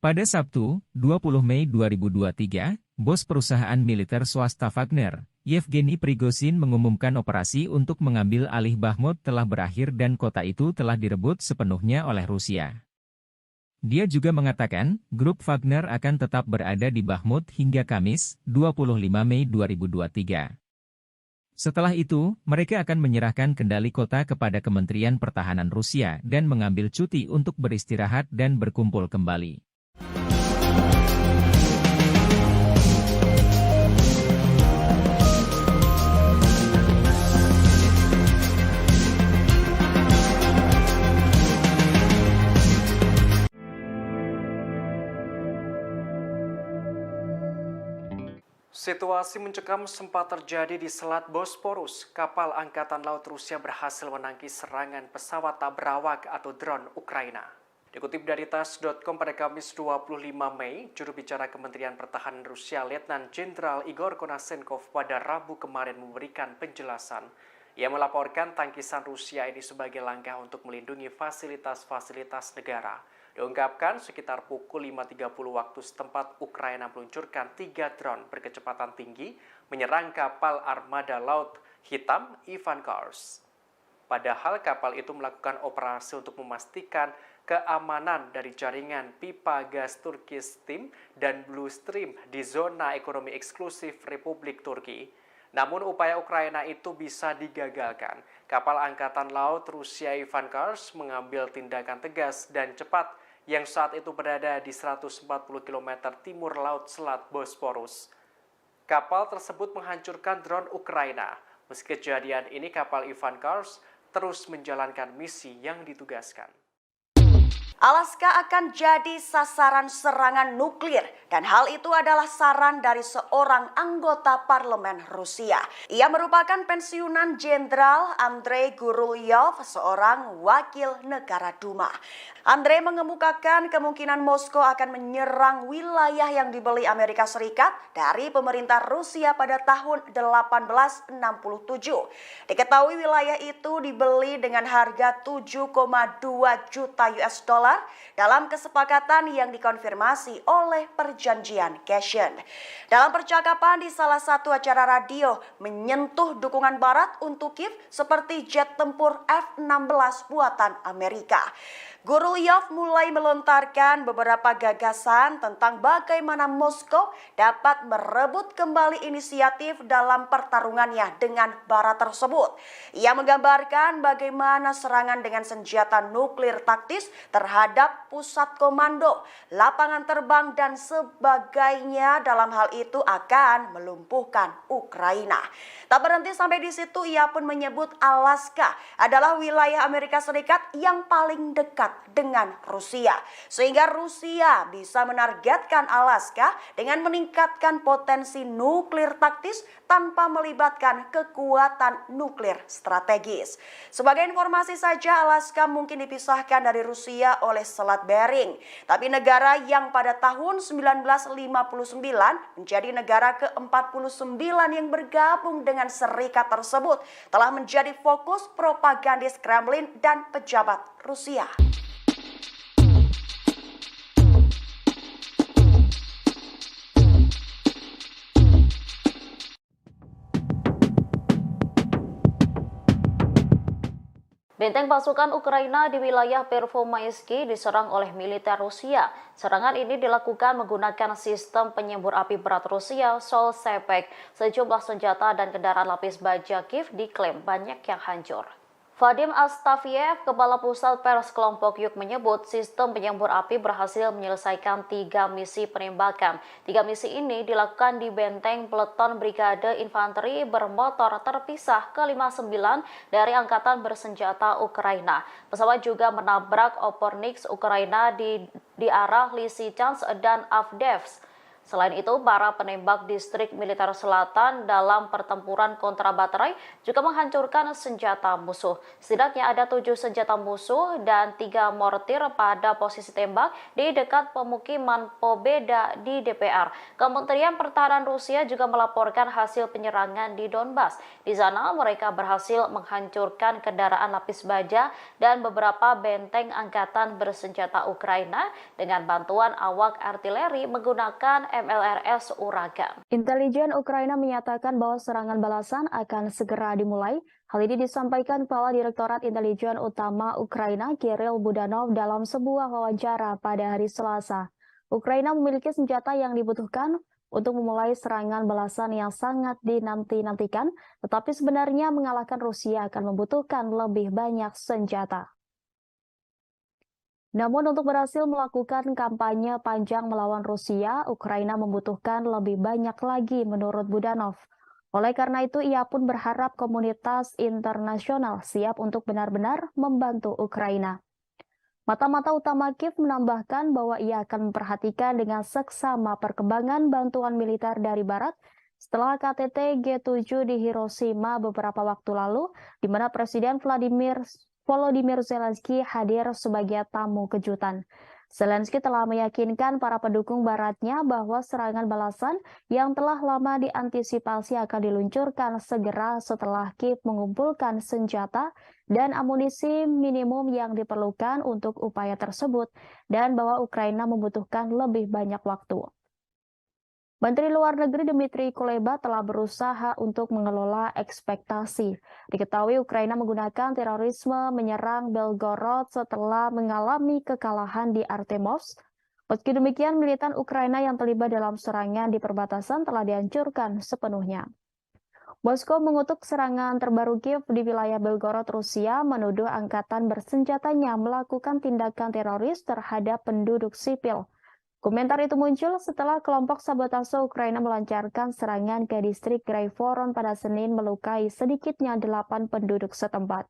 Pada Sabtu, 20 Mei 2023, bos perusahaan militer swasta Wagner, Yevgeny Prigozhin mengumumkan operasi untuk mengambil alih Bakhmut telah berakhir dan kota itu telah direbut sepenuhnya oleh Rusia. Dia juga mengatakan, grup Wagner akan tetap berada di Bakhmut hingga Kamis, 25 Mei 2023. Setelah itu, mereka akan menyerahkan kendali kota kepada Kementerian Pertahanan Rusia dan mengambil cuti untuk beristirahat dan berkumpul kembali. Situasi mencekam sempat terjadi di Selat Bosporus. Kapal Angkatan Laut Rusia berhasil menangkis serangan pesawat tak berawak atau drone Ukraina. Dikutip dari TASS.com pada Kamis 25 Mei, juru bicara Kementerian Pertahanan Rusia Letnan Jenderal Igor Konashenkov pada Rabu kemarin memberikan penjelasan. Ia melaporkan tangkisan Rusia ini sebagai langkah untuk melindungi fasilitas-fasilitas negara. Diungkapkan sekitar pukul 5.30 waktu setempat Ukraina meluncurkan 3 drone berkecepatan tinggi menyerang kapal armada Laut Hitam Ivan Kars. Padahal kapal itu melakukan operasi untuk memastikan keamanan dari jaringan pipa gas Turkish Stream dan Blue Stream di zona ekonomi eksklusif Republik Turki. Namun upaya Ukraina itu bisa digagalkan. Kapal Angkatan Laut Rusia Ivan Kars mengambil tindakan tegas dan cepat yang saat itu berada di 140 km timur laut Selat Bosporus. Kapal tersebut menghancurkan drone Ukraina. Meski kejadian ini, kapal Ivan Kars terus menjalankan misi yang ditugaskan. Alaska akan jadi sasaran serangan nuklir dan hal itu adalah saran dari seorang anggota parlemen Rusia. Ia merupakan pensiunan Jenderal Andrei Gurulyov, seorang wakil negara Duma. Andrei mengemukakan kemungkinan Moskow akan menyerang wilayah yang dibeli Amerika Serikat dari pemerintah Rusia pada tahun 1867. Diketahui wilayah itu dibeli dengan harga 7,2 juta US dollar dalam kesepakatan yang dikonfirmasi oleh perjanjian Cashen. Dalam percakapan di salah satu acara radio menyentuh dukungan barat untuk Kiev seperti jet tempur F-16 buatan Amerika. Gurulyov mulai melontarkan beberapa gagasan tentang bagaimana Moskow dapat merebut kembali inisiatif dalam pertarungannya dengan barat tersebut. Ia menggambarkan bagaimana serangan dengan senjata nuklir taktis terhadap pusat komando, lapangan terbang dan sebagainya dalam hal itu akan melumpuhkan Ukraina. Tak berhenti sampai di situ, ia pun menyebut Alaska adalah wilayah Amerika Serikat yang paling dekat dengan Rusia, sehingga Rusia bisa menargetkan Alaska dengan meningkatkan potensi nuklir taktis tanpa melibatkan kekuatan nuklir strategis. Sebagai informasi saja, Alaska mungkin dipisahkan dari Rusia oleh Selat Bering, tapi negara yang pada tahun 1959 menjadi negara ke-49 yang bergabung dengan serikat tersebut telah menjadi fokus propagandis Kremlin dan pejabat Rusia. Benteng pasukan Ukraina di wilayah Pervomaisky diserang oleh militer Rusia. Serangan ini dilakukan menggunakan sistem penyembur api berat Rusia, Sol-Sepek. Sejumlah senjata dan kendaraan lapis baja Kiev diklaim banyak yang hancur. Vadim Astafiev, Kepala Pusat Pers Kelompok Yuk menyebut sistem penyembur api berhasil menyelesaikan 3 misi penembakan. 3 misi ini dilakukan di benteng peleton Brigade Infanteri bermotor terpisah ke-59 dari Angkatan Bersenjata Ukraina. Pesawat juga menabrak Opornik Ukraina di arah Lysychansk dan Avdiivka. Selain itu, para penembak distrik militer selatan dalam pertempuran kontra baterai juga menghancurkan senjata musuh. Setidaknya ada 7 senjata musuh dan 3 mortir pada posisi tembak di dekat pemukiman Pobeda di DPR. Kementerian Pertahanan Rusia juga melaporkan hasil penyerangan di Donbas. Di sana mereka berhasil menghancurkan kendaraan lapis baja dan beberapa benteng angkatan bersenjata Ukraina dengan bantuan awak artileri menggunakan MLRS Uragan. Intelijen Ukraina menyatakan bahwa serangan balasan akan segera dimulai. Hal ini disampaikan Kepala Direktorat Intelijen Utama Ukraina Kirill Budanov dalam sebuah wawancara pada hari Selasa. Ukraina memiliki senjata yang dibutuhkan untuk memulai serangan balasan yang sangat dinanti-nantikan, tetapi sebenarnya mengalahkan Rusia akan membutuhkan lebih banyak senjata. Namun untuk berhasil melakukan kampanye panjang melawan Rusia, Ukraina membutuhkan lebih banyak lagi menurut Budanov. Oleh karena itu, ia pun berharap komunitas internasional siap untuk benar-benar membantu Ukraina. Mata-mata utama Kiev menambahkan bahwa ia akan memperhatikan dengan seksama perkembangan bantuan militer dari Barat setelah KTT G7 di Hiroshima beberapa waktu lalu, di mana Presiden Volodymyr Zelensky hadir sebagai tamu kejutan. Zelensky telah meyakinkan para pendukung baratnya bahwa serangan balasan yang telah lama diantisipasi akan diluncurkan segera setelah Kiev mengumpulkan senjata dan amunisi minimum yang diperlukan untuk upaya tersebut, dan bahwa Ukraina membutuhkan lebih banyak waktu. Menteri Luar Negeri Dmitry Kuleba telah berusaha untuk mengelola ekspektasi. Diketahui Ukraina menggunakan terorisme menyerang Belgorod setelah mengalami kekalahan di Artemovsk. Meski demikian, militan Ukraina yang terlibat dalam serangan di perbatasan telah dihancurkan sepenuhnya. Moskow mengutuk serangan terbaru Kiev di wilayah Belgorod, Rusia, menuduh angkatan bersenjatanya melakukan tindakan teroris terhadap penduduk sipil. Komentar itu muncul setelah kelompok sabotase Ukraina melancarkan serangan ke distrik Graivoron pada Senin melukai sedikitnya 8 penduduk setempat.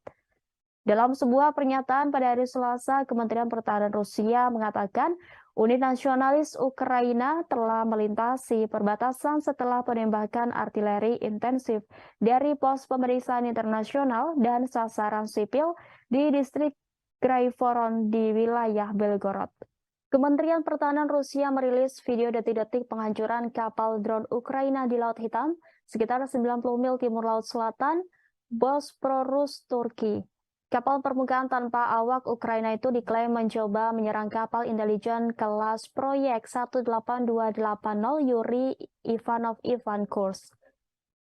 Dalam sebuah pernyataan pada hari Selasa, Kementerian Pertahanan Rusia mengatakan unit nasionalis Ukraina telah melintasi perbatasan setelah penembakan artileri intensif dari pos pemeriksaan internasional dan sasaran sipil di distrik Graivoron di wilayah Belgorod. Kementerian Pertahanan Rusia merilis video detik-detik penghancuran kapal drone Ukraina di Laut Hitam sekitar 90 mil timur Laut Selatan, Bosporus, Turki. Kapal permukaan tanpa awak Ukraina itu diklaim mencoba menyerang kapal intelijen kelas proyek 18280 Yuri Ivanov Ivan Kurs.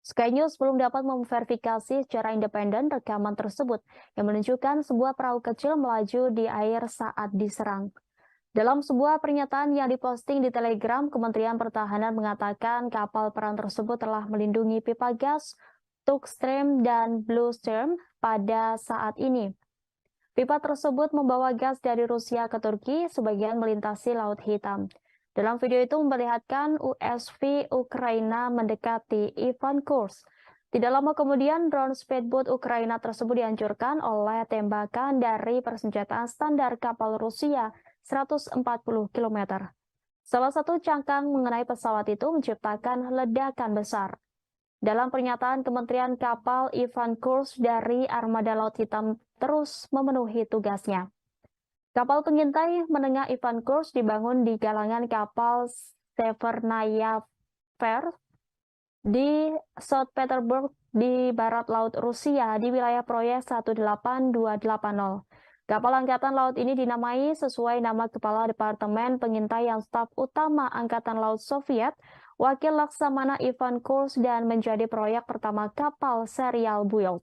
Sky News belum dapat memverifikasi secara independen rekaman tersebut yang menunjukkan sebuah perahu kecil melaju di air saat diserang. Dalam sebuah pernyataan yang diposting di Telegram, Kementerian Pertahanan mengatakan kapal perang tersebut telah melindungi pipa gas, Tukstream dan Bluestream pada saat ini. Pipa tersebut membawa gas dari Rusia ke Turki, sebagian melintasi Laut Hitam. Dalam video itu memperlihatkan USV Ukraina mendekati Ivan Kurs. Tidak lama kemudian, drone speedboat Ukraina tersebut dihancurkan oleh tembakan dari persenjataan standar kapal Rusia 140 km. Salah satu cangkang mengenai pesawat itu menciptakan ledakan besar. Dalam pernyataan Kementerian Kapal Ivan Kurs dari Armada Laut Hitam terus memenuhi tugasnya. Kapal pengintai menengah Ivan Kurs dibangun di galangan kapal Severnaya Fair di St. Petersburg di barat laut Rusia di wilayah proyek 18280. Kapal Angkatan Laut ini dinamai sesuai nama Kepala Departemen Pengintaian Staf Utama Angkatan Laut Soviet, Wakil Laksamana Ivan Kurs, dan menjadi proyek pertama kapal serial build.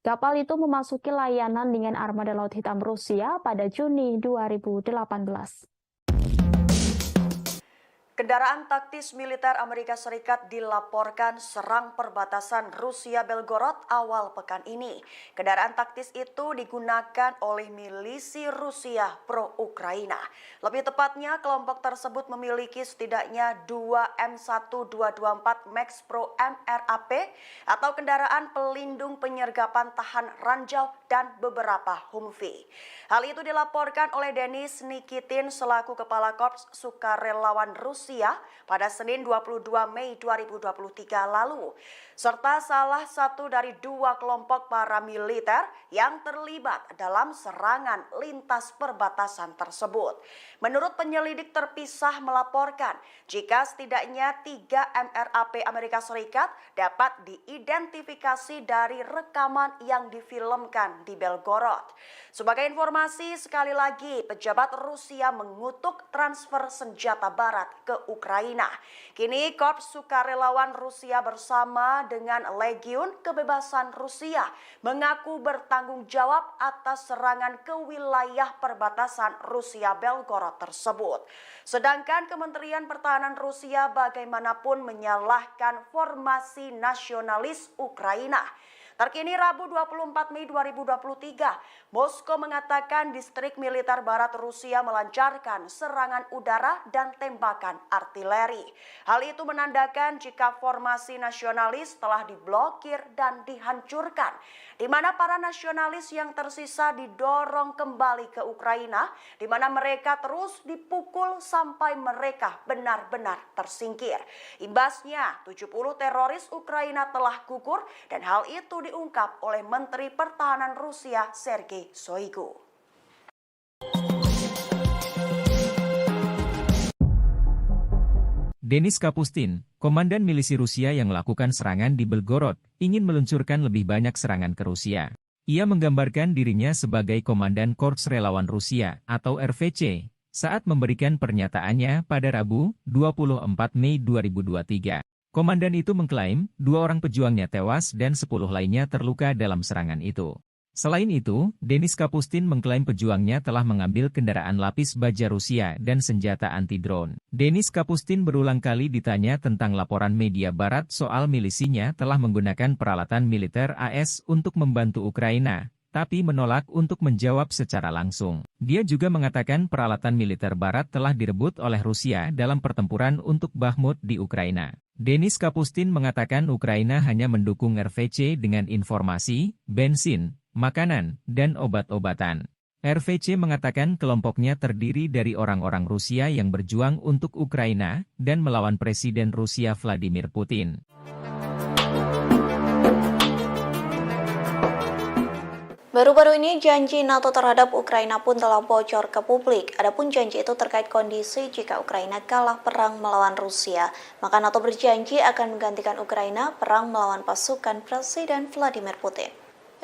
Kapal itu memasuki layanan dengan Armada Laut Hitam Rusia pada Juni 2018. Kendaraan taktis militer Amerika Serikat dilaporkan serang perbatasan Rusia-Belgorod awal pekan ini. Kendaraan taktis itu digunakan oleh milisi Rusia pro-Ukraina. Lebih tepatnya, kelompok tersebut memiliki setidaknya 2 M1224 Max Pro MRAP atau kendaraan pelindung penyergapan tahan ranjau dan beberapa Humvee. Hal itu dilaporkan oleh Denis Nikitin selaku Kepala Korps Sukarelawan Rusia pada Senin 22 Mei 2023 lalu, serta salah satu dari 2 kelompok paramiliter yang terlibat dalam serangan lintas perbatasan tersebut. Menurut penyelidik terpisah melaporkan jika setidaknya 3 MRAP Amerika Serikat dapat diidentifikasi dari rekaman yang difilmkan di Belgorod. Sebagai informasi, sekali lagi pejabat Rusia mengutuk transfer senjata barat ke Ukraina. Kini Korps Sukarelawan Rusia bersama dengan Legiun Kebebasan Rusia mengaku bertanggung jawab atas serangan ke wilayah perbatasan Rusia-Belgorod tersebut. Sedangkan Kementerian Pertahanan Rusia bagaimanapun menyalahkan formasi nasionalis Ukraina. Terkini Rabu 24 Mei 2023, Moskow mengatakan distrik militer barat Rusia melancarkan serangan udara dan tembakan artileri. Hal itu menandakan jika formasi nasionalis telah diblokir dan dihancurkan, di mana para nasionalis yang tersisa didorong kembali ke Ukraina, di mana mereka terus dipukul sampai mereka benar-benar tersingkir. Imbasnya, 70 teroris Ukraina telah gugur dan hal itu diungkap oleh Menteri Pertahanan Rusia Sergei Shoigu. Denis Kapustin, komandan milisi Rusia yang melakukan serangan di Belgorod, ingin meluncurkan lebih banyak serangan ke Rusia. Ia menggambarkan dirinya sebagai Komandan Korps Relawan Rusia atau RVC saat memberikan pernyataannya pada Rabu, 24 Mei 2023. Komandan itu mengklaim 2 orang pejuangnya tewas dan 10 lainnya terluka dalam serangan itu. Selain itu, Denis Kapustin mengklaim pejuangnya telah mengambil kendaraan lapis baja Rusia dan senjata anti-drone. Denis Kapustin berulang kali ditanya tentang laporan media barat soal milisinya telah menggunakan peralatan militer AS untuk membantu Ukraina, tapi menolak untuk menjawab secara langsung. Dia juga mengatakan peralatan militer barat telah direbut oleh Rusia dalam pertempuran untuk Bakhmut di Ukraina. Denis Kapustin mengatakan Ukraina hanya mendukung RVC dengan informasi, bensin, makanan, dan obat-obatan. RVC mengatakan kelompoknya terdiri dari orang-orang Rusia yang berjuang untuk Ukraina dan melawan Presiden Rusia Vladimir Putin. Baru-baru ini janji NATO terhadap Ukraina pun telah bocor ke publik. Adapun janji itu terkait kondisi jika Ukraina kalah perang melawan Rusia. Maka NATO berjanji akan menggantikan Ukraina perang melawan pasukan Presiden Vladimir Putin.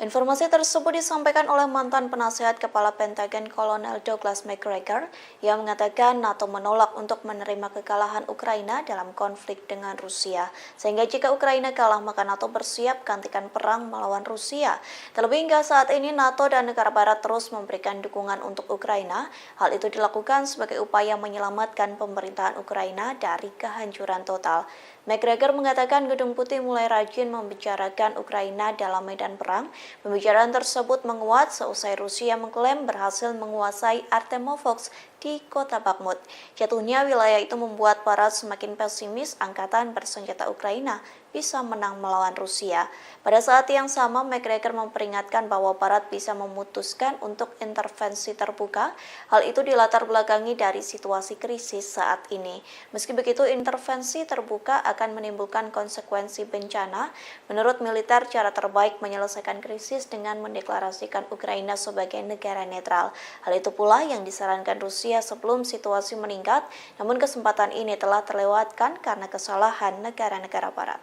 Informasi tersebut disampaikan oleh mantan penasihat Kepala Pentagon Kolonel Douglas McGregor yang mengatakan NATO menolak untuk menerima kekalahan Ukraina dalam konflik dengan Rusia. Sehingga jika Ukraina kalah maka NATO bersiap gantikan perang melawan Rusia. Terlebih hingga saat ini NATO dan negara barat terus memberikan dukungan untuk Ukraina. Hal itu dilakukan sebagai upaya menyelamatkan pemerintahan Ukraina dari kehancuran total. McGregor mengatakan Gedung Putih mulai rajin membicarakan Ukraina dalam medan perang. Pembicaraan tersebut menguat seusai Rusia mengklaim berhasil menguasai Artemovsk di kota Bakhmut. Jatuhnya wilayah itu membuat barat semakin pesimis angkatan bersenjata Ukraina bisa menang melawan Rusia. Pada saat yang sama, McGregor memperingatkan bahwa barat bisa memutuskan untuk intervensi terbuka. Hal itu dilatar belakangi dari situasi krisis saat ini. Meski begitu, intervensi terbuka akan menimbulkan konsekuensi bencana. Menurut militer, cara terbaik menyelesaikan krisis dengan mendeklarasikan Ukraina sebagai negara netral. Hal itu pula yang disarankan Rusia sebelum situasi meningkat, namun kesempatan ini telah terlewatkan karena kesalahan negara-negara barat.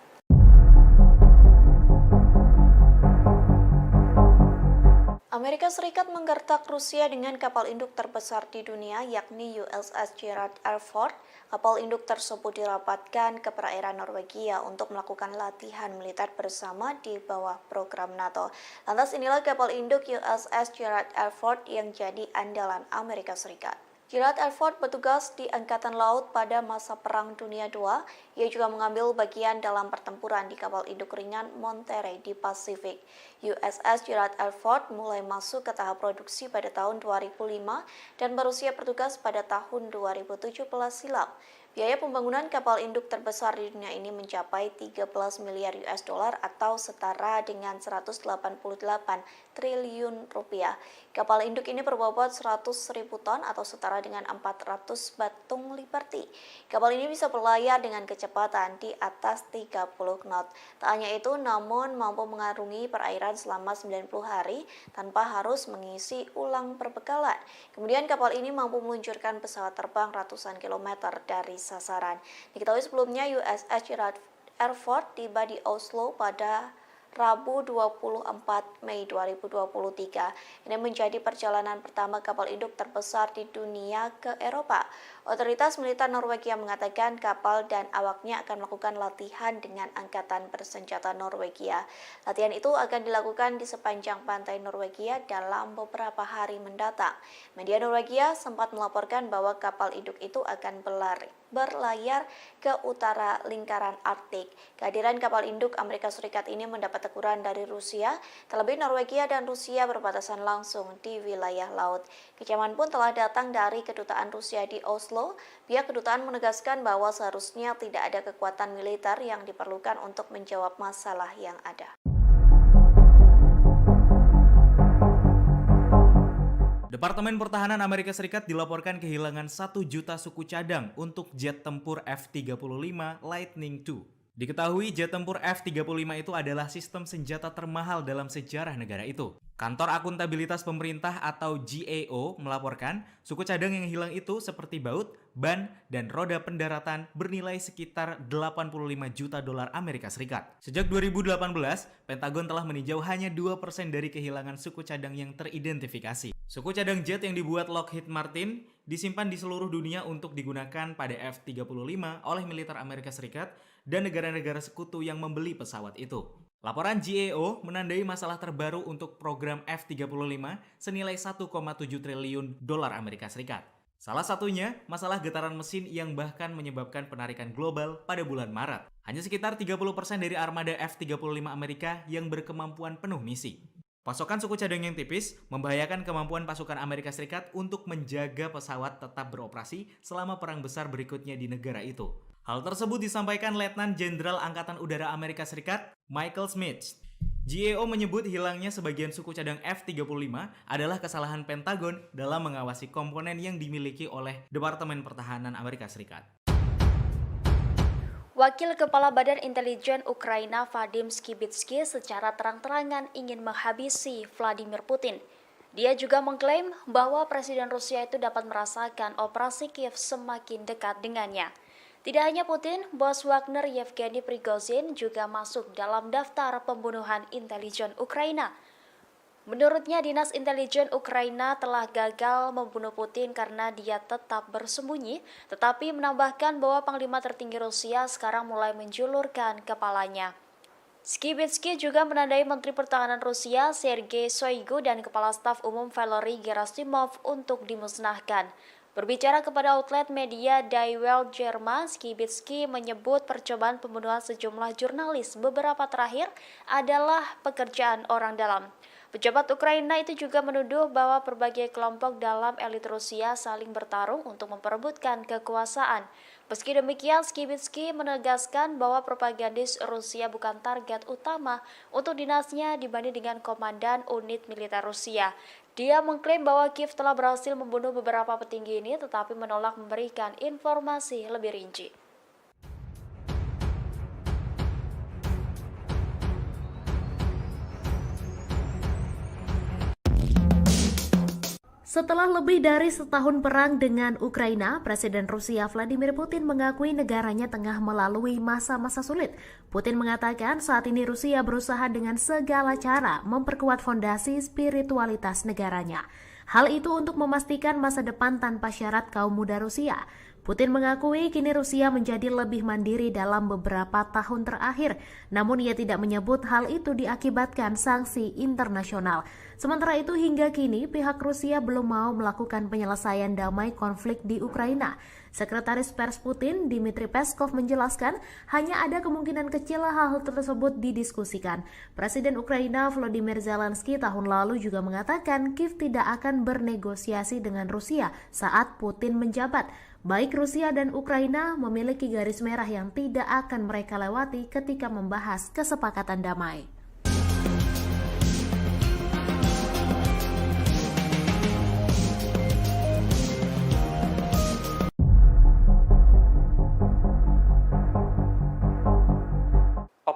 Amerika Serikat menggertak Rusia dengan kapal induk terbesar di dunia yakni USS Gerald R. Ford. Kapal induk tersebut dirapatkan ke perairan Norwegia untuk melakukan latihan militer bersama di bawah program NATO. Lantas inilah kapal induk USS Gerald R. Ford yang jadi andalan Amerika Serikat. Gerald R. Ford bertugas di Angkatan Laut pada masa Perang Dunia II. Ia juga mengambil bagian dalam pertempuran di kapal induk ringan Monterey di Pasifik. USS Gerald R. Ford mulai masuk ke tahap produksi pada tahun 2005 dan berusia bertugas pada tahun 2017 silam. Biaya pembangunan kapal induk terbesar di dunia ini mencapai 13 miliar US dollar atau setara dengan 188 triliun rupiah. Kapal induk ini berbobot 100.000 ton atau setara dengan 400 batung Liberty. Kapal ini bisa berlayar dengan kecepatan di atas 30 knot. Tak hanya itu, namun mampu mengarungi perairan selama 90 hari tanpa harus mengisi ulang perbekalan. Kemudian kapal ini mampu meluncurkan pesawat terbang ratusan kilometer dari sasaran. Diketahui sebelumnya USS Gerald R. Ford tiba di Oslo pada Rabu 24 Mei 2023. Ini menjadi perjalanan pertama kapal induk terbesar di dunia ke Eropa. Otoritas militer Norwegia mengatakan kapal dan awaknya akan melakukan latihan dengan angkatan bersenjata Norwegia. Latihan itu akan dilakukan di sepanjang pantai Norwegia dalam beberapa hari mendatang. Media Norwegia sempat melaporkan bahwa kapal induk itu akan berlayar ke utara lingkaran Arktik. Kehadiran kapal induk Amerika Serikat ini mendapat teguran dari Rusia, terlebih Norwegia dan Rusia berbatasan langsung di wilayah laut. Kecaman pun telah datang dari kedutaan Rusia di Oslo. Pihak kedutaan menegaskan bahwa seharusnya tidak ada kekuatan militer yang diperlukan untuk menjawab masalah yang ada. Departemen Pertahanan Amerika Serikat dilaporkan kehilangan 1 juta suku cadang untuk jet tempur F-35 Lightning II. Diketahui jet tempur F-35 itu adalah sistem senjata termahal dalam sejarah negara itu. Kantor Akuntabilitas Pemerintah atau GAO melaporkan suku cadang yang hilang itu seperti baut, ban, dan roda pendaratan bernilai sekitar 85 juta dolar Amerika Serikat. Sejak 2018, Pentagon telah meninjau hanya 2% dari kehilangan suku cadang yang teridentifikasi. Suku cadang jet yang dibuat Lockheed Martin disimpan di seluruh dunia untuk digunakan pada F-35 oleh militer Amerika Serikat dan negara-negara sekutu yang membeli pesawat itu. Laporan GAO menandai masalah terbaru untuk program F-35 senilai 1,7 triliun dolar Amerika Serikat. Salah satunya masalah getaran mesin yang bahkan menyebabkan penarikan global pada bulan Maret. Hanya sekitar 30% dari armada F-35 Amerika yang berkemampuan penuh misi. Pasokan suku cadang yang tipis membahayakan kemampuan pasukan Amerika Serikat untuk menjaga pesawat tetap beroperasi selama perang besar berikutnya di negara itu. Hal tersebut disampaikan Letnan Jenderal Angkatan Udara Amerika Serikat Michael Smith. GAO menyebut hilangnya sebagian suku cadang F-35 adalah kesalahan Pentagon dalam mengawasi komponen yang dimiliki oleh Departemen Pertahanan Amerika Serikat. Wakil Kepala Badan Intelijen Ukraina Vadim Skibitsky secara terang-terangan ingin menghabisi Vladimir Putin. Dia juga mengklaim bahwa Presiden Rusia itu dapat merasakan operasi Kiev semakin dekat dengannya. Tidak hanya Putin, bos Wagner Yevgeny Prigozhin juga masuk dalam daftar pembunuhan intelijen Ukraina. Menurutnya, Dinas Intelijen Ukraina telah gagal membunuh Putin karena dia tetap bersembunyi, tetapi menambahkan bahwa Panglima tertinggi Rusia sekarang mulai menjulurkan kepalanya. Skibitsky juga menandai Menteri Pertahanan Rusia Sergei Shoigu dan Kepala Staf Umum Valery Gerasimov untuk dimusnahkan. Berbicara kepada outlet media Die Welt Jerman, Skibitsky menyebut percobaan pembunuhan sejumlah jurnalis beberapa terakhir adalah pekerjaan orang dalam. Pejabat Ukraina itu juga menuduh bahwa berbagai kelompok dalam elit Rusia saling bertarung untuk memperebutkan kekuasaan. Meski demikian, Skibitsky menegaskan bahwa propagandis Rusia bukan target utama untuk dinasnya dibanding dengan komandan unit militer Rusia. Dia mengklaim bahwa Kiev telah berhasil membunuh beberapa petinggi ini tetapi menolak memberikan informasi lebih rinci. Setelah lebih dari setahun perang dengan Ukraina, Presiden Rusia Vladimir Putin mengakui negaranya tengah melalui masa-masa sulit. Putin mengatakan saat ini Rusia berusaha dengan segala cara memperkuat fondasi spiritualitas negaranya. Hal itu untuk memastikan masa depan tanpa syarat kaum muda Rusia. Putin mengakui kini Rusia menjadi lebih mandiri dalam beberapa tahun terakhir, namun ia tidak menyebut hal itu diakibatkan sanksi internasional. Sementara itu hingga kini pihak Rusia belum mau melakukan penyelesaian damai konflik di Ukraina. Sekretaris Pers Putin, Dmitry Peskov menjelaskan hanya ada kemungkinan kecil hal tersebut didiskusikan. Presiden Ukraina Volodymyr Zelensky tahun lalu juga mengatakan Kiev tidak akan bernegosiasi dengan Rusia saat Putin menjabat. Baik Rusia dan Ukraina memiliki garis merah yang tidak akan mereka lewati ketika membahas kesepakatan damai.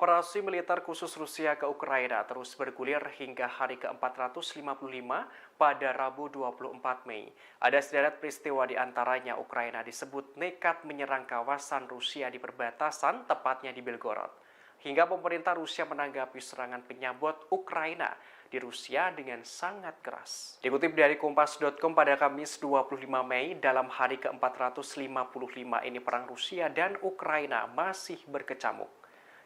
Operasi militer khusus Rusia ke Ukraina terus bergulir hingga hari ke-455 pada Rabu 24 Mei. Ada sederet peristiwa di antaranya Ukraina disebut nekat menyerang kawasan Rusia di perbatasan, tepatnya di Belgorod. Hingga pemerintah Rusia menanggapi serangan penyabot Ukraina di Rusia dengan sangat keras. Dikutip dari Kompas.com pada Kamis 25 Mei, dalam hari ke-455 ini perang Rusia dan Ukraina masih berkecamuk.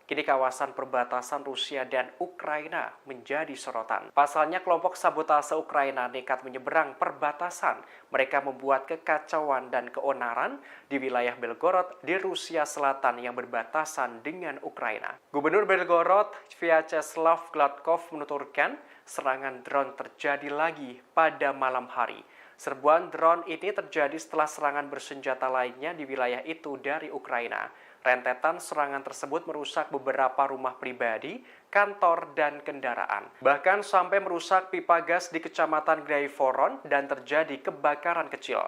Kini kawasan perbatasan Rusia dan Ukraina menjadi sorotan. Pasalnya kelompok sabotase Ukraina nekat menyeberang perbatasan. Mereka membuat kekacauan dan keonaran di wilayah Belgorod di Rusia Selatan yang berbatasan dengan Ukraina. Gubernur Belgorod, Vyacheslav Gladkov menuturkan serangan drone terjadi lagi pada malam hari. Serbuan drone ini terjadi setelah serangan bersenjata lainnya di wilayah itu dari Ukraina. Rentetan serangan tersebut merusak beberapa rumah pribadi, kantor, dan kendaraan. Bahkan sampai merusak pipa gas di Kecamatan Graivoron dan terjadi kebakaran kecil.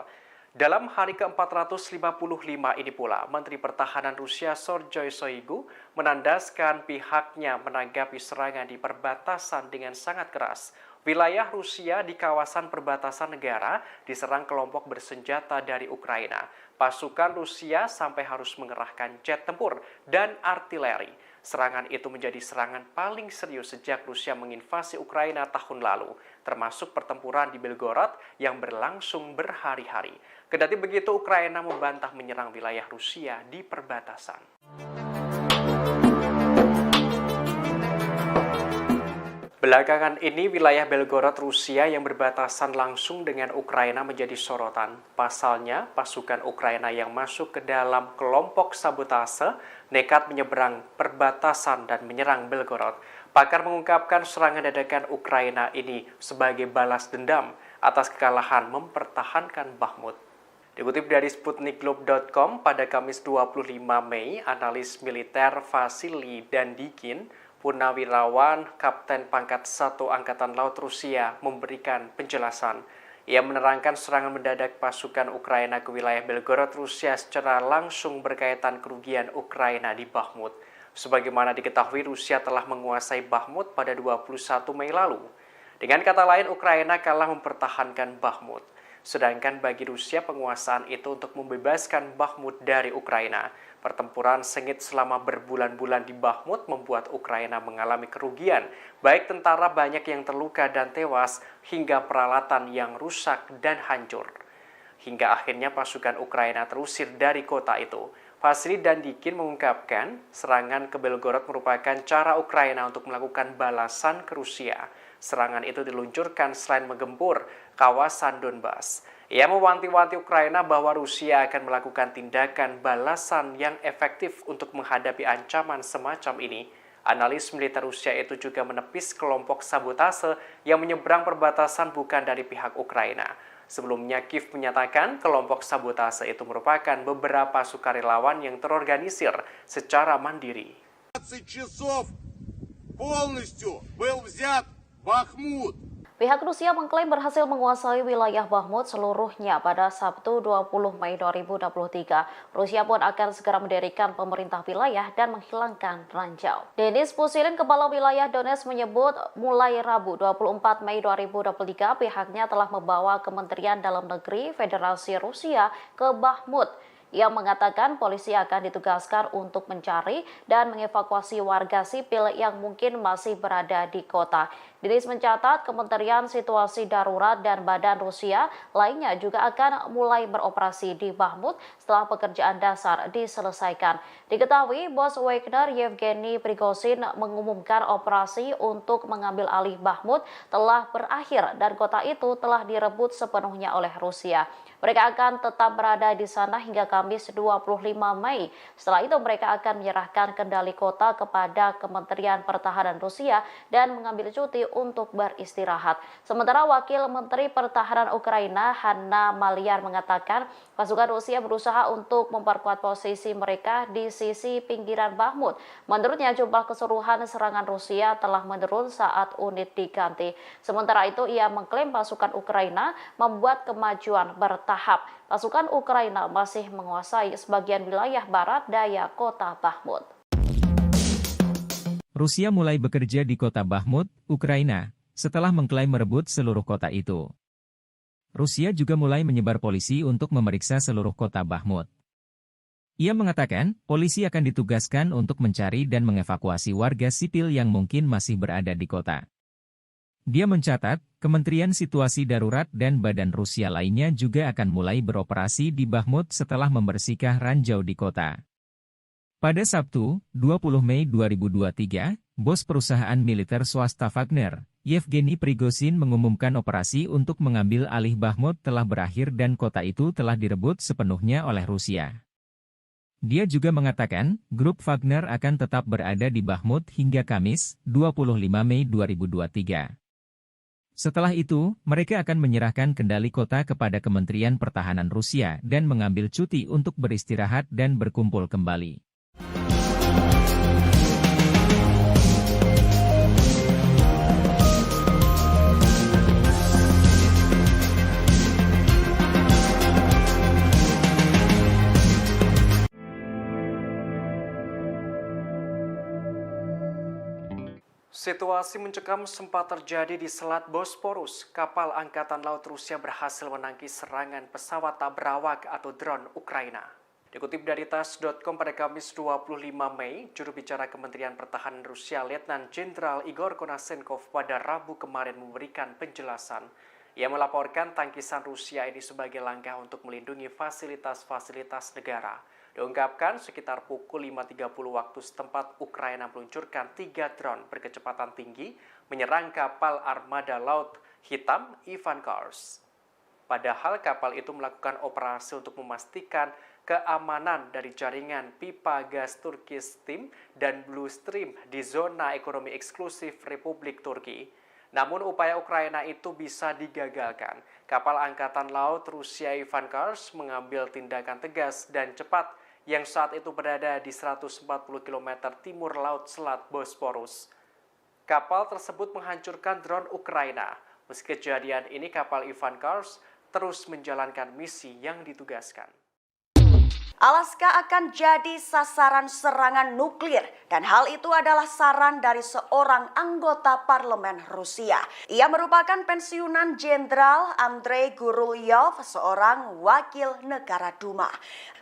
Dalam hari ke-455 ini pula, Menteri Pertahanan Rusia Sergei Shoigu menandaskan pihaknya menanggapi serangan di perbatasan dengan sangat keras. Wilayah Rusia di kawasan perbatasan negara diserang kelompok bersenjata dari Ukraina. Pasukan Rusia sampai harus mengerahkan jet tempur dan artileri. Serangan itu menjadi serangan paling serius sejak Rusia menginvasi Ukraina tahun lalu, termasuk pertempuran di Belgorod yang berlangsung berhari-hari. Kendati begitu, Ukraina membantah menyerang wilayah Rusia di perbatasan. Belakangan ini, wilayah Belgorod Rusia yang berbatasan langsung dengan Ukraina menjadi sorotan. Pasalnya, pasukan Ukraina yang masuk ke dalam kelompok sabotase nekat menyeberang perbatasan dan menyerang Belgorod. Pakar mengungkapkan serangan dadakan Ukraina ini sebagai balas dendam atas kekalahan mempertahankan Bakhmut. Dikutip dari Sputnikglobe.com pada Kamis 25 Mei, analis militer Vasily Dandikin Purnawirawan Kapten pangkat 1 Angkatan Laut Rusia memberikan penjelasan. Ia menerangkan serangan mendadak pasukan Ukraina ke wilayah Belgorod, Rusia secara langsung berkaitan kerugian Ukraina di Bakhmut. Sebagaimana diketahui, Rusia telah menguasai Bakhmut pada 21 Mei lalu. Dengan kata lain, Ukraina kalah mempertahankan Bakhmut. Sedangkan bagi Rusia, penguasaan itu untuk membebaskan Bakhmut dari Ukraina. Pertempuran sengit selama berbulan-bulan di Bakhmut membuat Ukraina mengalami kerugian, baik tentara banyak yang terluka dan tewas, hingga peralatan yang rusak dan hancur. Hingga akhirnya pasukan Ukraina terusir dari kota itu. Vasily Dandikin mengungkapkan, serangan ke Belgorod merupakan cara Ukraina untuk melakukan balasan ke Rusia. Serangan itu diluncurkan selain menggempur kawasan Donbas. Ia mewanti-wanti Ukraina bahwa Rusia akan melakukan tindakan balasan yang efektif untuk menghadapi ancaman semacam ini. Analis militer Rusia itu juga menepis kelompok sabotase yang menyeberang perbatasan bukan dari pihak Ukraina. Sebelumnya, Kiev menyatakan kelompok sabotase itu merupakan beberapa sukarelawan yang terorganisir secara mandiri. 20 часов полностью был взят Бахмут. Pihak Rusia mengklaim berhasil menguasai wilayah Bakhmut seluruhnya pada Sabtu 20 Mei 2023. Rusia pun akan segera mendirikan pemerintah wilayah dan menghilangkan ranjau. Denis Pushilin, kepala wilayah Donetsk, menyebut mulai Rabu 24 Mei 2023 pihaknya telah membawa Kementerian Dalam Negeri Federasi Rusia ke Bakhmut. Ia mengatakan polisi akan ditugaskan untuk mencari dan mengevakuasi warga sipil yang mungkin masih berada di kota. Denis mencatat Kementerian Situasi Darurat dan Badan Rusia lainnya juga akan mulai beroperasi di Bakhmut setelah pekerjaan dasar diselesaikan. Diketahui bos Wagner Yevgeny Prigozhin mengumumkan operasi untuk mengambil alih Bakhmut telah berakhir dan kota itu telah direbut sepenuhnya oleh Rusia. Mereka akan tetap berada di sana hingga Kamis 25 Mei. Setelah itu mereka akan menyerahkan kendali kota kepada Kementerian Pertahanan Rusia dan mengambil cuti untuk beristirahat. Sementara Wakil Menteri Pertahanan Ukraina Hanna Maliar mengatakan pasukan Rusia berusaha untuk memperkuat posisi mereka di sisi pinggiran Bakhmut. Menurutnya jumlah keseluruhan serangan Rusia telah menurun saat unit diganti. Sementara itu ia mengklaim pasukan Ukraina membuat kemajuan bertahap. Pasukan Ukraina masih menguasai sebagian wilayah barat daya kota Bakhmut. Rusia mulai bekerja di kota Bakhmut, Ukraina, setelah mengklaim merebut seluruh kota itu. Rusia juga mulai menyebar polisi untuk memeriksa seluruh kota Bakhmut. Ia mengatakan, polisi akan ditugaskan untuk mencari dan mengevakuasi warga sipil yang mungkin masih berada di kota. Dia mencatat, Kementerian Situasi Darurat dan Badan Rusia lainnya juga akan mulai beroperasi di Bakhmut setelah membersihkan ranjau di kota. Pada Sabtu, 20 Mei 2023, bos perusahaan militer swasta Wagner, Yevgeny Prigozhin mengumumkan operasi untuk mengambil alih Bakhmut telah berakhir dan kota itu telah direbut sepenuhnya oleh Rusia. Dia juga mengatakan, grup Wagner akan tetap berada di Bakhmut hingga Kamis, 25 Mei 2023. Setelah itu, mereka akan menyerahkan kendali kota kepada Kementerian Pertahanan Rusia dan mengambil cuti untuk beristirahat dan berkumpul kembali. Situasi mencekam sempat terjadi di Selat Bosporus. Kapal Angkatan Laut Rusia berhasil menangkis serangan pesawat tak berawak atau drone Ukraina. Dikutip dari TASS.com pada Kamis 25 Mei, juru bicara Kementerian Pertahanan Rusia Letnan Jenderal Igor Konashenkov pada Rabu kemarin memberikan penjelasan. Ia melaporkan tangkisan Rusia ini sebagai langkah untuk melindungi fasilitas-fasilitas negara. Diungkapkan sekitar pukul 5.30 waktu setempat, Ukraina meluncurkan 3 drone berkecepatan tinggi menyerang kapal armada Laut Hitam Ivan Kars. Padahal kapal itu melakukan operasi untuk memastikan keamanan dari jaringan pipa gas Turkish Stream dan Blue Stream di zona ekonomi eksklusif Republik Turki. Namun upaya Ukraina itu bisa digagalkan. Kapal Angkatan Laut Rusia Ivan Kars mengambil tindakan tegas dan cepat, yang saat itu berada di 140 km timur laut Selat Bosporus. Kapal tersebut menghancurkan drone Ukraina. Meski kejadian ini, kapal Ivan Kars terus menjalankan misi yang ditugaskan. Alaska akan jadi sasaran serangan nuklir dan hal itu adalah saran dari seorang anggota parlemen Rusia. Ia merupakan pensiunan Jenderal Andrei Gurulyov, seorang wakil negara Duma.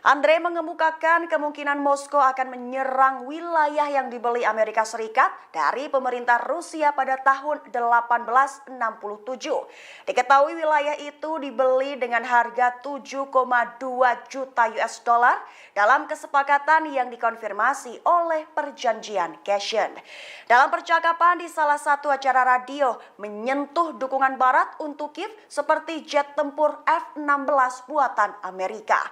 Andrei mengemukakan kemungkinan Moskow akan menyerang wilayah yang dibeli Amerika Serikat dari pemerintah Rusia pada tahun 1867. Diketahui wilayah itu dibeli dengan harga 7,2 juta US dollar dalam kesepakatan yang dikonfirmasi oleh perjanjian Cashen. Dalam percakapan di salah satu acara radio menyentuh dukungan Barat untuk Kiev seperti jet tempur F-16 buatan Amerika.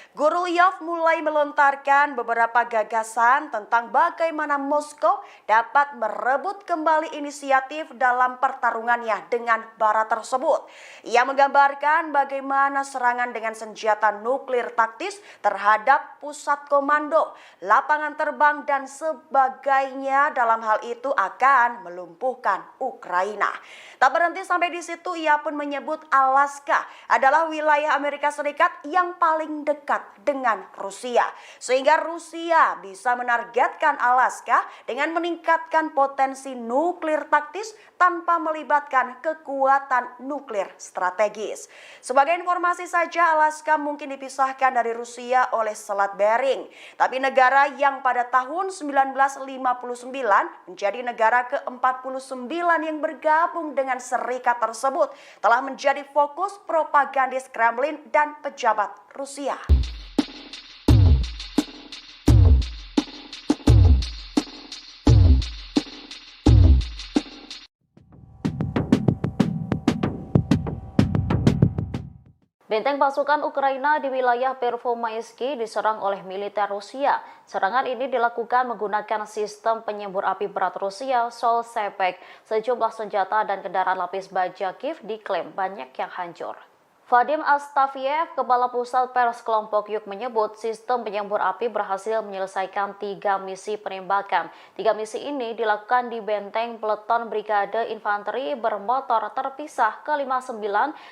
Gurulyov mulai melontarkan beberapa gagasan tentang bagaimana Moskow dapat merebut kembali inisiatif dalam pertarungannya dengan Barat tersebut. Ia menggambarkan bagaimana serangan dengan senjata nuklir taktis terhadap pusat komando, lapangan terbang dan sebagainya dalam hal itu akan melumpuhkan Ukraina. Tak berhenti sampai di situ, ia pun menyebut Alaska adalah wilayah Amerika Serikat yang paling dekat dengan Rusia. Sehingga Rusia bisa menargetkan Alaska dengan meningkatkan potensi nuklir taktis tanpa melibatkan kekuatan nuklir strategis. Sebagai informasi saja, Alaska mungkin dipisahkan dari Rusia oleh Selat Bering. Tapi negara yang pada tahun 1959 menjadi negara ke-49 yang bergabung dengan serikat tersebut telah menjadi fokus propagandis Kremlin dan pejabat Rusia. Benteng pasukan Ukraina di wilayah Pervomaisky diserang oleh militer Rusia. Serangan ini dilakukan menggunakan sistem penyembur api berat Rusia, Sol-Sepek. Sejumlah senjata dan kendaraan lapis baja Kiev diklaim banyak yang hancur. Vadim Astafiev, Kepala Pusat Pers Kelompok Yuk menyebut sistem penyembur api berhasil menyelesaikan 3 misi penembakan. 3 misi ini dilakukan di benteng peleton Brigade Infanteri bermotor terpisah ke-59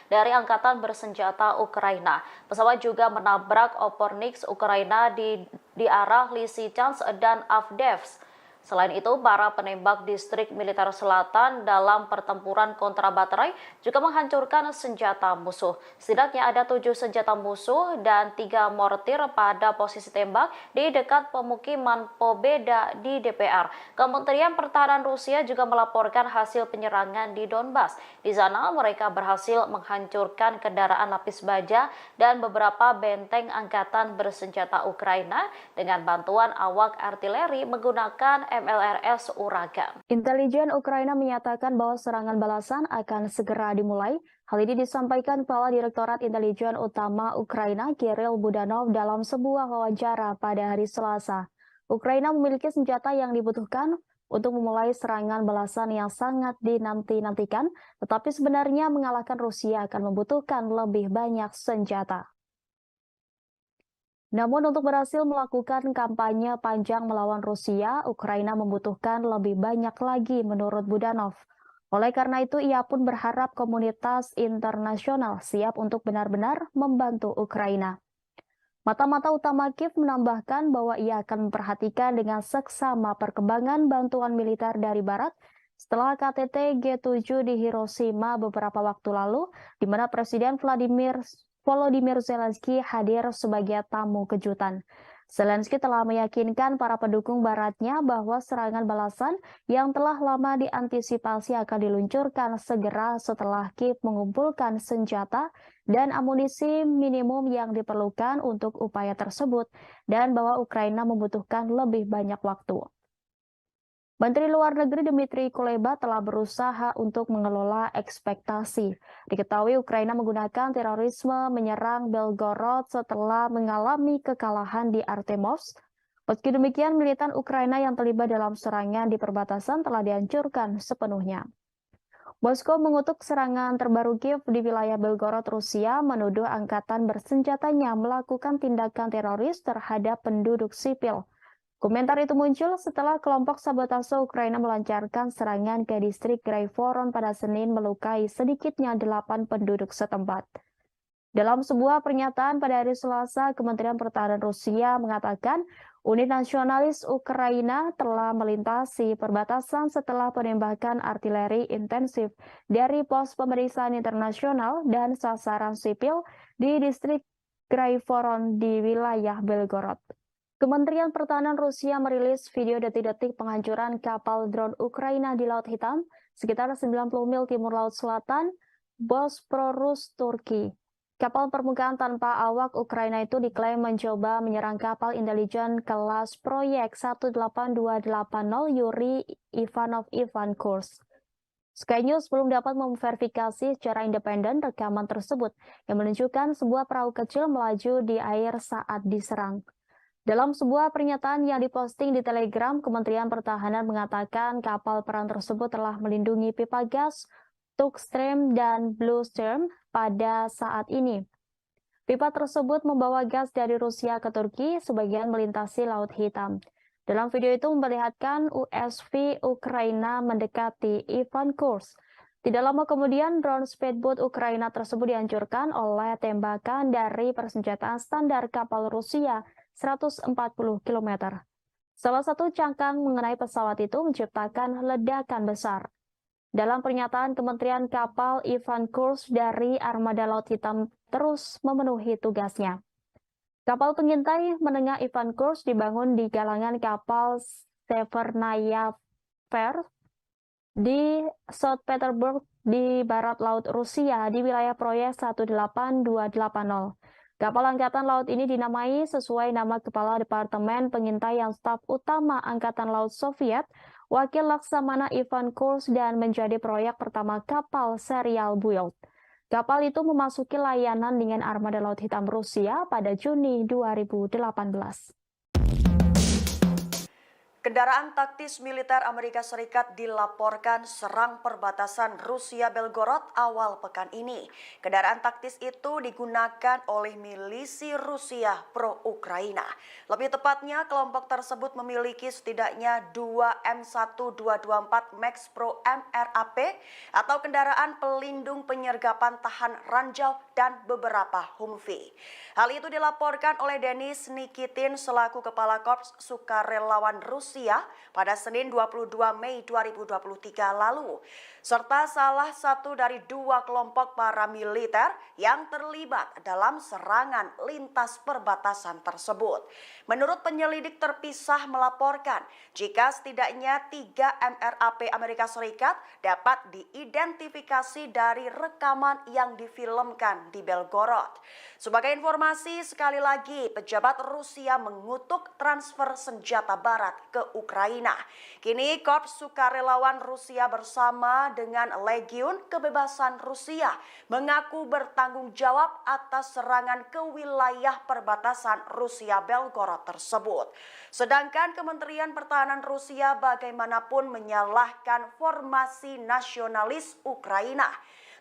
dari Angkatan Bersenjata Ukraina. Pesawat juga menabrak Opornik Ukraina di arah Lysychansk dan Avdiivka. Selain itu, para penembak distrik militer selatan dalam pertempuran kontra baterai juga menghancurkan senjata musuh. Setidaknya ada 7 senjata musuh dan 3 mortir pada posisi tembak di dekat pemukiman Pobeda di DPR. Kementerian Pertahanan Rusia juga melaporkan hasil penyerangan di Donbas. Di sana mereka berhasil menghancurkan kendaraan lapis baja dan beberapa benteng angkatan bersenjata Ukraina dengan bantuan awak artileri menggunakan MLRS Uragan. Intelijen Ukraina menyatakan bahwa serangan balasan akan segera dimulai. Hal ini disampaikan Kepala Direktorat Intelijen Utama Ukraina Kirill Budanov dalam sebuah wawancara pada hari Selasa. Ukraina memiliki senjata yang dibutuhkan untuk memulai serangan balasan yang sangat dinanti-nantikan, tetapi sebenarnya mengalahkan Rusia akan membutuhkan lebih banyak senjata. Namun untuk berhasil melakukan kampanye panjang melawan Rusia, Ukraina membutuhkan lebih banyak lagi menurut Budanov. Oleh karena itu, ia pun berharap komunitas internasional siap untuk benar-benar membantu Ukraina. Mata-mata utama Kiev menambahkan bahwa ia akan memperhatikan dengan seksama perkembangan bantuan militer dari Barat setelah KTT G7 di Hiroshima beberapa waktu lalu, di mana Presiden Volodymyr Zelensky hadir sebagai tamu kejutan. Zelensky telah meyakinkan para pendukung Baratnya bahwa serangan balasan yang telah lama diantisipasi akan diluncurkan segera setelah Kiev mengumpulkan senjata dan amunisi minimum yang diperlukan untuk upaya tersebut, dan bahwa Ukraina membutuhkan lebih banyak waktu. Menteri Luar Negeri Dmitry Kuleba telah berusaha untuk mengelola ekspektasi. Diketahui Ukraina menggunakan terorisme menyerang Belgorod setelah mengalami kekalahan di Artemovsk. Meski demikian, militan Ukraina yang terlibat dalam serangan di perbatasan telah dihancurkan sepenuhnya. Moskow mengutuk serangan terbaru Kiev di wilayah Belgorod, Rusia, menuduh angkatan bersenjatanya melakukan tindakan teroris terhadap penduduk sipil. Komentar itu muncul setelah kelompok sabotase Ukraina melancarkan serangan ke distrik Graivoron pada Senin melukai sedikitnya 8 penduduk setempat. Dalam sebuah pernyataan pada hari Selasa, Kementerian Pertahanan Rusia mengatakan unit nasionalis Ukraina telah melintasi perbatasan setelah penembakan artileri intensif dari pos pemeriksaan internasional dan sasaran sipil di distrik Graivoron di wilayah Belgorod. Kementerian Pertahanan Rusia merilis video detik-detik penghancuran kapal drone Ukraina di Laut Hitam sekitar 90 mil timur Laut Selatan, Bosporus, Turki. Kapal permukaan tanpa awak Ukraina itu diklaim mencoba menyerang kapal intelijen kelas proyek 18280 Yuri Ivanov Ivan Kurs. Sky News belum dapat memverifikasi secara independen rekaman tersebut yang menunjukkan sebuah perahu kecil melaju di air saat diserang. Dalam sebuah pernyataan yang diposting di Telegram, Kementerian Pertahanan mengatakan kapal perang tersebut telah melindungi pipa gas, Tukstream dan Bluestream pada saat ini. Pipa tersebut membawa gas dari Rusia ke Turki, sebagian melintasi Laut Hitam. Dalam video itu memperlihatkan USV Ukraina mendekati Ivan Kurs. Tidak lama kemudian, drone speedboat Ukraina tersebut dihancurkan oleh tembakan dari persenjataan standar kapal Rusia 140 km. Salah satu cangkang mengenai pesawat itu menciptakan ledakan besar. Dalam pernyataan Kementerian Kapal Ivan Kurs dari Armada Laut Hitam terus memenuhi tugasnya. Kapal pengintai menengah Ivan Kurs dibangun di galangan kapal Severnaya Ver di St. Petersburg di barat laut Rusia di wilayah proyek 18280. Kapal Angkatan Laut ini dinamai sesuai nama Kepala Departemen Pengintaian Staf Utama Angkatan Laut Soviet, Wakil Laksamana Ivan Kurs, dan menjadi proyek pertama kapal serial build. Kapal itu memasuki layanan dengan Armada Laut Hitam Rusia pada Juni 2018. Kendaraan taktis militer Amerika Serikat dilaporkan serang perbatasan Rusia-Belgorod awal pekan ini. Kendaraan taktis itu digunakan oleh milisi Rusia pro-Ukraina. Lebih tepatnya, kelompok tersebut memiliki setidaknya 2 M1224 Max Pro MRAP atau kendaraan pelindung penyergapan tahan ranjau dan beberapa Humvee. Hal itu dilaporkan oleh Denis Nikitin selaku Kepala Korps Sukarelawan Rusia pada Senin 22 Mei 2023 lalu, serta salah satu dari 2 kelompok paramiliter yang terlibat dalam serangan lintas perbatasan tersebut. Menurut penyelidik terpisah melaporkan, jika setidaknya 3 MRAP Amerika Serikat dapat diidentifikasi dari rekaman yang difilmkan di Belgorod. Sebagai informasi, sekali lagi, pejabat Rusia mengutuk transfer senjata barat ke Ukraina. Kini Korps Sukarelawan Rusia bersama dengan Legiun Kebebasan Rusia mengaku bertanggung jawab atas serangan ke wilayah perbatasan Rusia-Belgorod tersebut. Sedangkan Kementerian Pertahanan Rusia bagaimanapun menyalahkan formasi nasionalis Ukraina.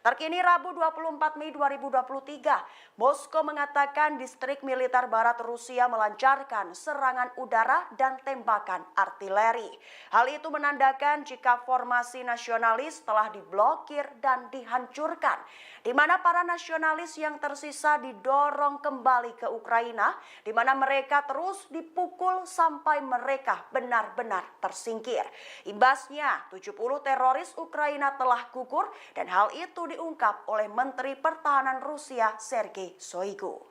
Terkini Rabu 24 Mei 2023, Moskow mengatakan distrik militer barat Rusia melancarkan serangan udara dan tembakan artileri. Hal itu menandakan jika formasi nasionalis telah diblokir dan dihancurkan, di mana para nasionalis yang tersisa didorong kembali ke Ukraina, di mana mereka terus dipukul sampai mereka benar-benar tersingkir. Imbasnya, 70 teroris Ukraina telah gugur dan hal itu diungkap oleh Menteri Pertahanan Rusia Sergei Shoigu.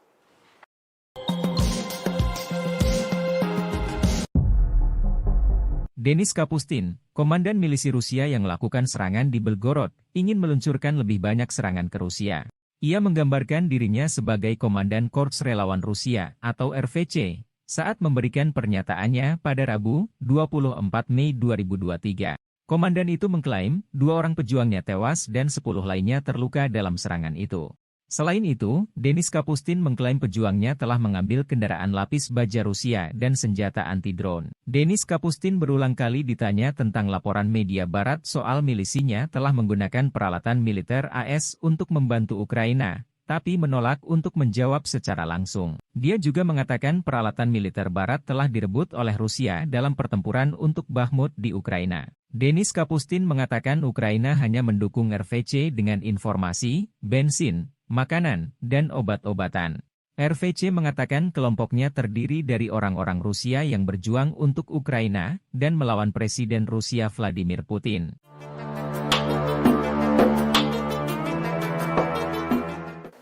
Denis Kapustin, komandan milisi Rusia yang melakukan serangan di Belgorod, ingin meluncurkan lebih banyak serangan ke Rusia. Ia menggambarkan dirinya sebagai Komandan Korps Relawan Rusia atau RVC saat memberikan pernyataannya pada Rabu, 24 Mei 2023. Komandan itu mengklaim 2 orang pejuangnya tewas dan 10 lainnya terluka dalam serangan itu. Selain itu, Denis Kapustin mengklaim pejuangnya telah mengambil kendaraan lapis baja Rusia dan senjata anti-drone. Denis Kapustin berulang kali ditanya tentang laporan media barat soal milisinya telah menggunakan peralatan militer AS untuk membantu Ukraina, tapi menolak untuk menjawab secara langsung. Dia juga mengatakan peralatan militer barat telah direbut oleh Rusia dalam pertempuran untuk Bakhmut di Ukraina. Denis Kapustin mengatakan Ukraina hanya mendukung RVC dengan informasi, bensin, makanan, dan obat-obatan. RVC mengatakan kelompoknya terdiri dari orang-orang Rusia yang berjuang untuk Ukraina dan melawan Presiden Rusia Vladimir Putin.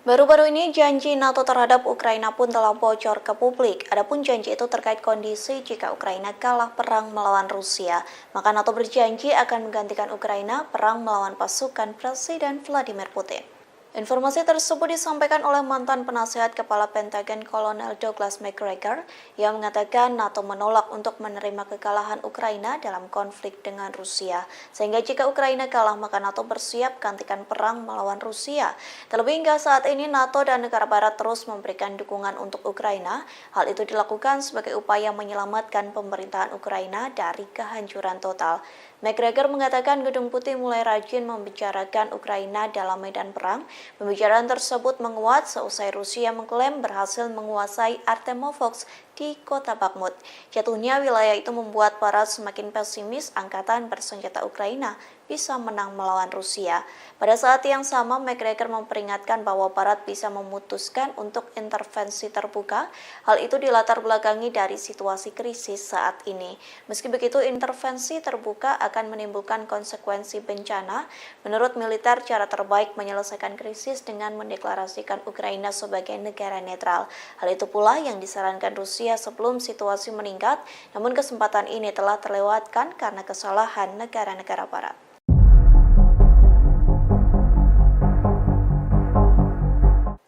Baru-baru ini janji NATO terhadap Ukraina pun telah bocor ke publik. Adapun janji itu terkait kondisi jika Ukraina kalah perang melawan Rusia, maka NATO berjanji akan menggantikan Ukraina perang melawan pasukan Presiden Vladimir Putin. Informasi tersebut disampaikan oleh mantan penasihat Kepala Pentagon Kolonel Douglas McGregor yang mengatakan NATO menolak untuk menerima kekalahan Ukraina dalam konflik dengan Rusia. Sehingga jika Ukraina kalah maka NATO bersiap gantikan perang melawan Rusia. Terlebih hingga saat ini NATO dan negara barat terus memberikan dukungan untuk Ukraina. Hal itu dilakukan sebagai upaya menyelamatkan pemerintahan Ukraina dari kehancuran total. McGregor mengatakan Gedung Putih mulai rajin membicarakan Ukraina dalam medan perang. Pembicaraan tersebut menguat seusai Rusia mengklaim berhasil menguasai Artemovsk di kota Bakhmut. Jatuhnya wilayah itu membuat para semakin pesimis angkatan bersenjata Ukraina bisa menang melawan Rusia. Pada saat yang sama, McGregor memperingatkan bahwa Barat bisa memutuskan untuk intervensi terbuka. Hal itu dilatar belakangi dari situasi krisis saat ini. Meski begitu, intervensi terbuka akan menimbulkan konsekuensi bencana. Menurut militer, cara terbaik menyelesaikan krisis dengan mendeklarasikan Ukraina sebagai negara netral. Hal itu pula yang disarankan Rusia sebelum situasi meningkat, namun kesempatan ini telah terlewatkan karena kesalahan negara-negara Barat.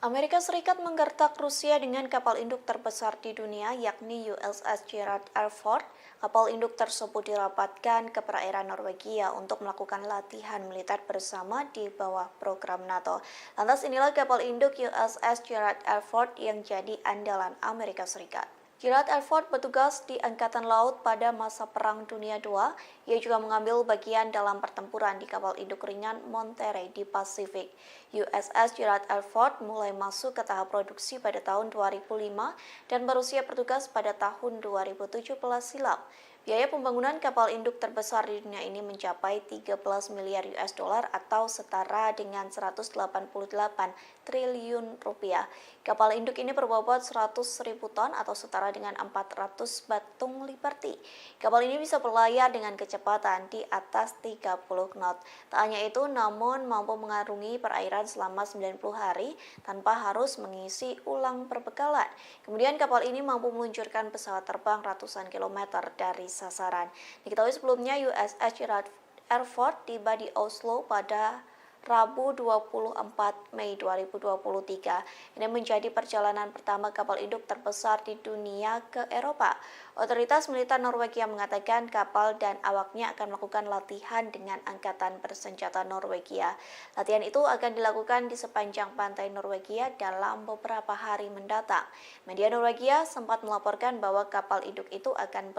Amerika Serikat menggertak Rusia dengan kapal induk terbesar di dunia, yakni USS Gerald R. Ford. Kapal induk tersebut dirapatkan ke perairan Norwegia untuk melakukan latihan militer bersama di bawah program NATO. Lantas inilah kapal induk USS Gerald R. Ford yang jadi andalan Amerika Serikat. Gerald R. Ford bertugas di Angkatan Laut pada masa Perang Dunia II. Ia juga mengambil bagian dalam pertempuran di kapal induk ringan Monterey di Pasifik. USS Gerald R. Ford mulai masuk ke tahap produksi pada tahun 2005 dan berusia bertugas pada tahun 2017 silam. Biaya pembangunan kapal induk terbesar di dunia ini mencapai 13 miliar US dollar atau setara dengan 188 triliun rupiah. Kapal induk ini berbobot 100.000 ton atau setara dengan 400 batung Liberty. Kapal ini bisa berlayar dengan kecepatan di atas 30 knot. Tak hanya itu, namun mampu mengarungi perairan selama 90 hari tanpa harus mengisi ulang perbekalan. Kemudian kapal ini mampu meluncurkan pesawat terbang ratusan kilometer dari sasaran. Diketahui sebelumnya USS Gerald R. Ford tiba di Oslo pada Rabu 24 Mei 2023. Ini menjadi perjalanan pertama kapal induk terbesar di dunia ke Eropa. Otoritas militer Norwegia mengatakan kapal dan awaknya akan melakukan latihan dengan angkatan bersenjata Norwegia. Latihan itu akan dilakukan di sepanjang pantai Norwegia dalam beberapa hari mendatang. Media Norwegia sempat melaporkan bahwa kapal induk itu akan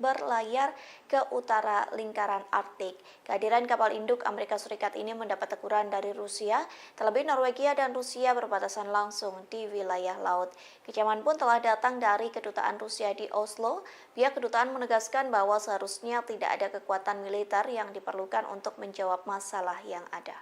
berlayar ke utara lingkaran Arktik. Kehadiran kapal induk Amerika Serikat ini mendapat teguran dari Rusia, terlebih Norwegia dan Rusia berbatasan langsung di wilayah laut. Kecaman pun telah datang dari kedutaan Rusia di Oslo. Pihak kedutaan menegaskan bahwa seharusnya tidak ada kekuatan militer yang diperlukan untuk menjawab masalah yang ada.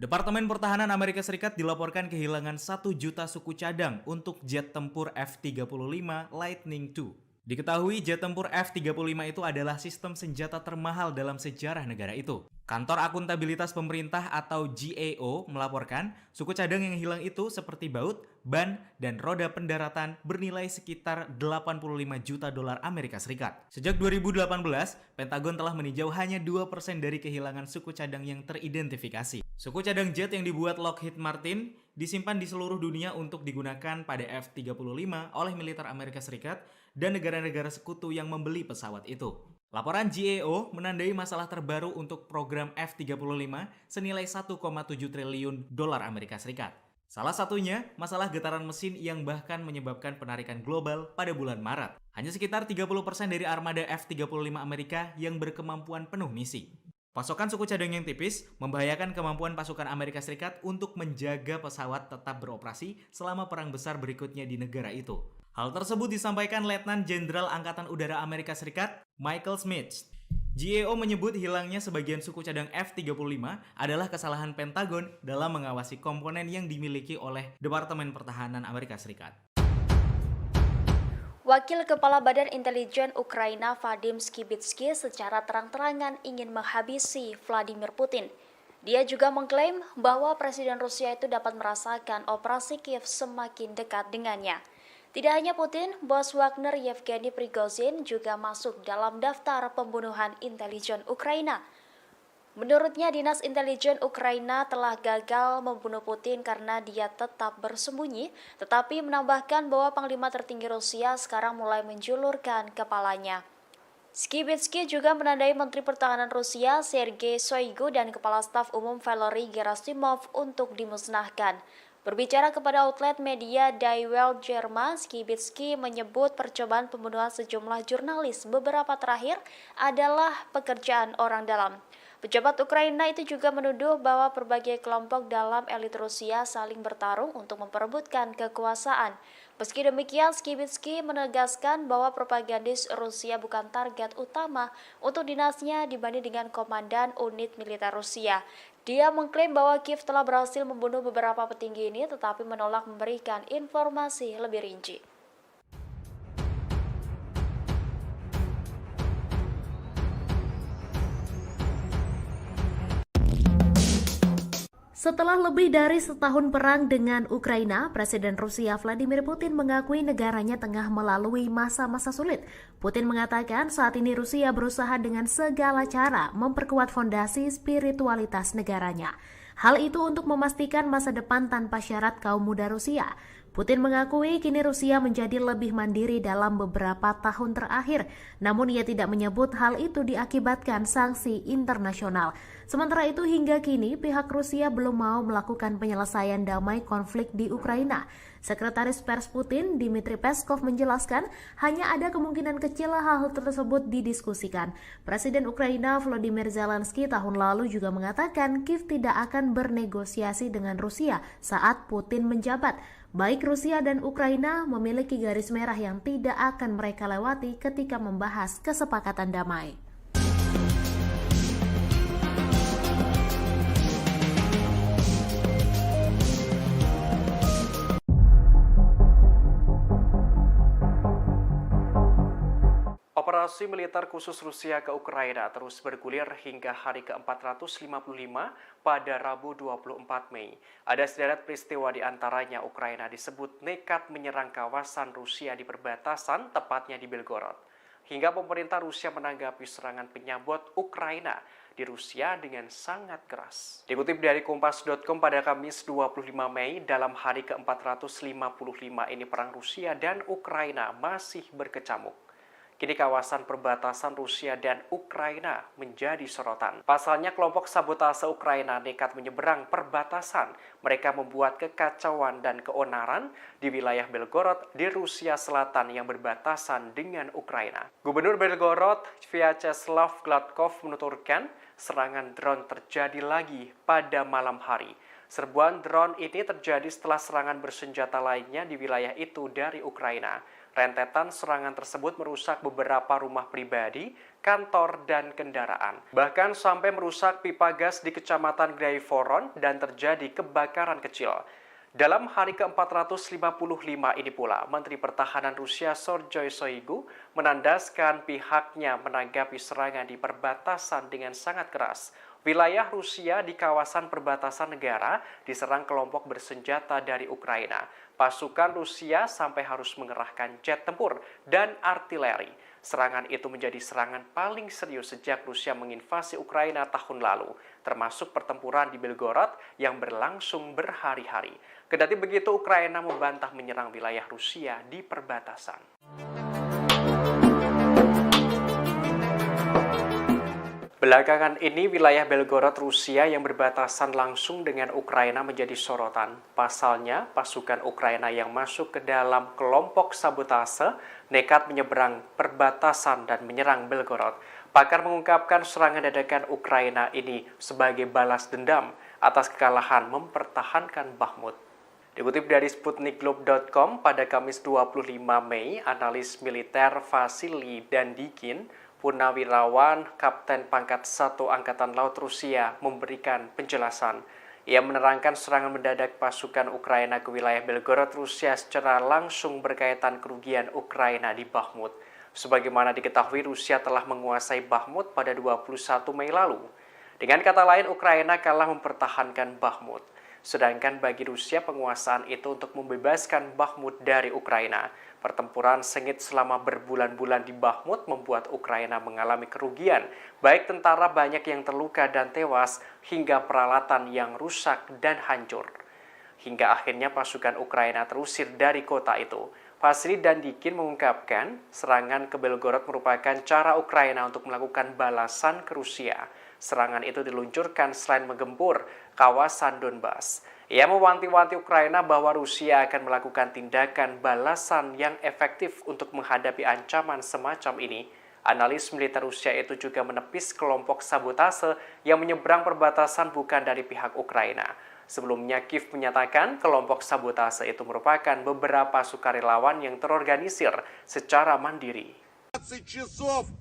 Departemen Pertahanan Amerika Serikat dilaporkan kehilangan 1 juta suku cadang untuk jet tempur F-35 Lightning II. Diketahui jet tempur F-35 itu adalah sistem senjata termahal dalam sejarah negara itu. Kantor Akuntabilitas Pemerintah atau GAO melaporkan suku cadang yang hilang itu seperti baut, ban, dan roda pendaratan bernilai sekitar 85 juta dolar Amerika Serikat. Sejak 2018, Pentagon telah meninjau hanya 2% dari kehilangan suku cadang yang teridentifikasi. Suku cadang jet yang dibuat Lockheed Martin disimpan di seluruh dunia untuk digunakan pada F-35 oleh militer Amerika Serikat dan negara-negara sekutu yang membeli pesawat itu. Laporan GAO menandai masalah terbaru untuk program F-35 senilai 1,7 triliun dolar Amerika Serikat. Salah satunya, masalah getaran mesin yang bahkan menyebabkan penarikan global pada bulan Maret. Hanya sekitar 30% dari armada F-35 Amerika yang berkemampuan penuh misi. Pasokan suku cadang yang tipis membahayakan kemampuan pasukan Amerika Serikat untuk menjaga pesawat tetap beroperasi selama perang besar berikutnya di negara itu. Hal tersebut disampaikan Letnan Jenderal Angkatan Udara Amerika Serikat, Michael Smith. GAO menyebut hilangnya sebagian suku cadang F-35 adalah kesalahan Pentagon dalam mengawasi komponen yang dimiliki oleh Departemen Pertahanan Amerika Serikat. Wakil Kepala Badan Intelijen Ukraina Vadim Skibitsky secara terang-terangan ingin menghabisi Vladimir Putin. Dia juga mengklaim bahwa Presiden Rusia itu dapat merasakan operasi Kiev semakin dekat dengannya. Tidak hanya Putin, bos Wagner Yevgeny Prigozhin juga masuk dalam daftar pembunuhan intelijen Ukraina. Menurutnya, Dinas Intelijen Ukraina telah gagal membunuh Putin karena dia tetap bersembunyi, tetapi menambahkan bahwa Panglima tertinggi Rusia sekarang mulai menjulurkan kepalanya. Skibitsky juga menandai Menteri Pertahanan Rusia Sergei Shoigu dan Kepala Staf Umum Valery Gerasimov untuk dimusnahkan. Berbicara kepada outlet media Die Welt Jerman, Skibitsky menyebut percobaan pembunuhan sejumlah jurnalis beberapa terakhir adalah pekerjaan orang dalam. Pejabat Ukraina itu juga menuduh bahwa berbagai kelompok dalam elit Rusia saling bertarung untuk memperebutkan kekuasaan. Meski demikian, Skibitsky menegaskan bahwa propagandis Rusia bukan target utama untuk dinasnya dibanding dengan komandan unit militer Rusia. Dia mengklaim bahwa Kiev telah berhasil membunuh beberapa petinggi ini tetapi menolak memberikan informasi lebih rinci. Setelah lebih dari setahun perang dengan Ukraina, Presiden Rusia Vladimir Putin mengakui negaranya tengah melalui masa-masa sulit. Putin mengatakan saat ini Rusia berusaha dengan segala cara memperkuat fondasi spiritualitas negaranya. Hal itu untuk memastikan masa depan tanpa syarat kaum muda Rusia. Putin mengakui kini Rusia menjadi lebih mandiri dalam beberapa tahun terakhir, namun ia tidak menyebut hal itu diakibatkan sanksi internasional. Sementara itu hingga kini pihak Rusia belum mau melakukan penyelesaian damai konflik di Ukraina. Sekretaris Pers Putin, Dmitry Peskov menjelaskan hanya ada kemungkinan kecil hal tersebut didiskusikan. Presiden Ukraina Volodymyr Zelensky tahun lalu juga mengatakan Kiev tidak akan bernegosiasi dengan Rusia saat Putin menjabat. Baik Rusia dan Ukraina memiliki garis merah yang tidak akan mereka lewati ketika membahas kesepakatan damai. Operasi militer khusus Rusia ke Ukraina terus bergulir hingga hari ke-455 pada Rabu 24 Mei. Ada sederet peristiwa di antaranya Ukraina disebut nekat menyerang kawasan Rusia di perbatasan, tepatnya di Belgorod. Hingga pemerintah Rusia menanggapi serangan penyabot Ukraina di Rusia dengan sangat keras. Dikutip dari Kompas.com pada Kamis 25 Mei, dalam hari ke-455 ini perang Rusia dan Ukraina masih berkecamuk. Kini kawasan perbatasan Rusia dan Ukraina menjadi sorotan. Pasalnya kelompok sabotase Ukraina nekat menyeberang perbatasan. Mereka membuat kekacauan dan keonaran di wilayah Belgorod di Rusia Selatan yang berbatasan dengan Ukraina. Gubernur Belgorod, Vyacheslav Gladkov menuturkan serangan drone terjadi lagi pada malam hari. Serbuan drone ini terjadi setelah serangan bersenjata lainnya di wilayah itu dari Ukraina. Rentetan serangan tersebut merusak beberapa rumah pribadi, kantor, dan kendaraan. Bahkan sampai merusak pipa gas di Kecamatan Graivoron dan terjadi kebakaran kecil. Dalam hari ke-455 ini pula, Menteri Pertahanan Rusia Sergei Shoigu menandaskan pihaknya menanggapi serangan di perbatasan dengan sangat keras. Wilayah Rusia di kawasan perbatasan negara diserang kelompok bersenjata dari Ukraina. Pasukan Rusia sampai harus mengerahkan jet tempur dan artileri. Serangan itu menjadi serangan paling serius sejak Rusia menginvasi Ukraina tahun lalu, termasuk pertempuran di Belgorod yang berlangsung berhari-hari. Kendati begitu, Ukraina membantah menyerang wilayah Rusia di perbatasan. Belakangan ini wilayah Belgorod Rusia yang berbatasan langsung dengan Ukraina menjadi sorotan. Pasalnya, pasukan Ukraina yang masuk ke dalam kelompok sabotase nekat menyeberang perbatasan dan menyerang Belgorod. Pakar mengungkapkan serangan dadakan Ukraina ini sebagai balas dendam atas kekalahan mempertahankan Bakhmut. Dikutip dari sputnikglobe.com pada Kamis 25 Mei, analis militer Vasily Dandikin, Purnawirawan Kapten Pangkat 1 Angkatan Laut Rusia memberikan penjelasan. Ia menerangkan serangan mendadak pasukan Ukraina ke wilayah Belgorod Rusia secara langsung berkaitan kerugian Ukraina di Bakhmut. Sebagaimana diketahui, Rusia telah menguasai Bakhmut pada 21 Mei lalu. Dengan kata lain, Ukraina kalah mempertahankan Bakhmut. Sedangkan bagi Rusia, penguasaan itu untuk membebaskan Bakhmut dari Ukraina. Pertempuran sengit selama berbulan-bulan di Bakhmut membuat Ukraina mengalami kerugian, baik tentara banyak yang terluka dan tewas, hingga peralatan yang rusak dan hancur. Hingga akhirnya pasukan Ukraina terusir dari kota itu. Vasily Dandikin mengungkapkan, serangan ke Belgorod merupakan cara Ukraina untuk melakukan balasan ke Rusia. Serangan itu diluncurkan selain menggempur kawasan Donbas. Ia mewanti-wanti Ukraina bahwa Rusia akan melakukan tindakan balasan yang efektif untuk menghadapi ancaman semacam ini. Analis militer Rusia itu juga menepis kelompok sabotase yang menyeberang perbatasan bukan dari pihak Ukraina. Sebelumnya, Kiev menyatakan kelompok sabotase itu merupakan beberapa sukarelawan yang terorganisir secara mandiri. 20 часов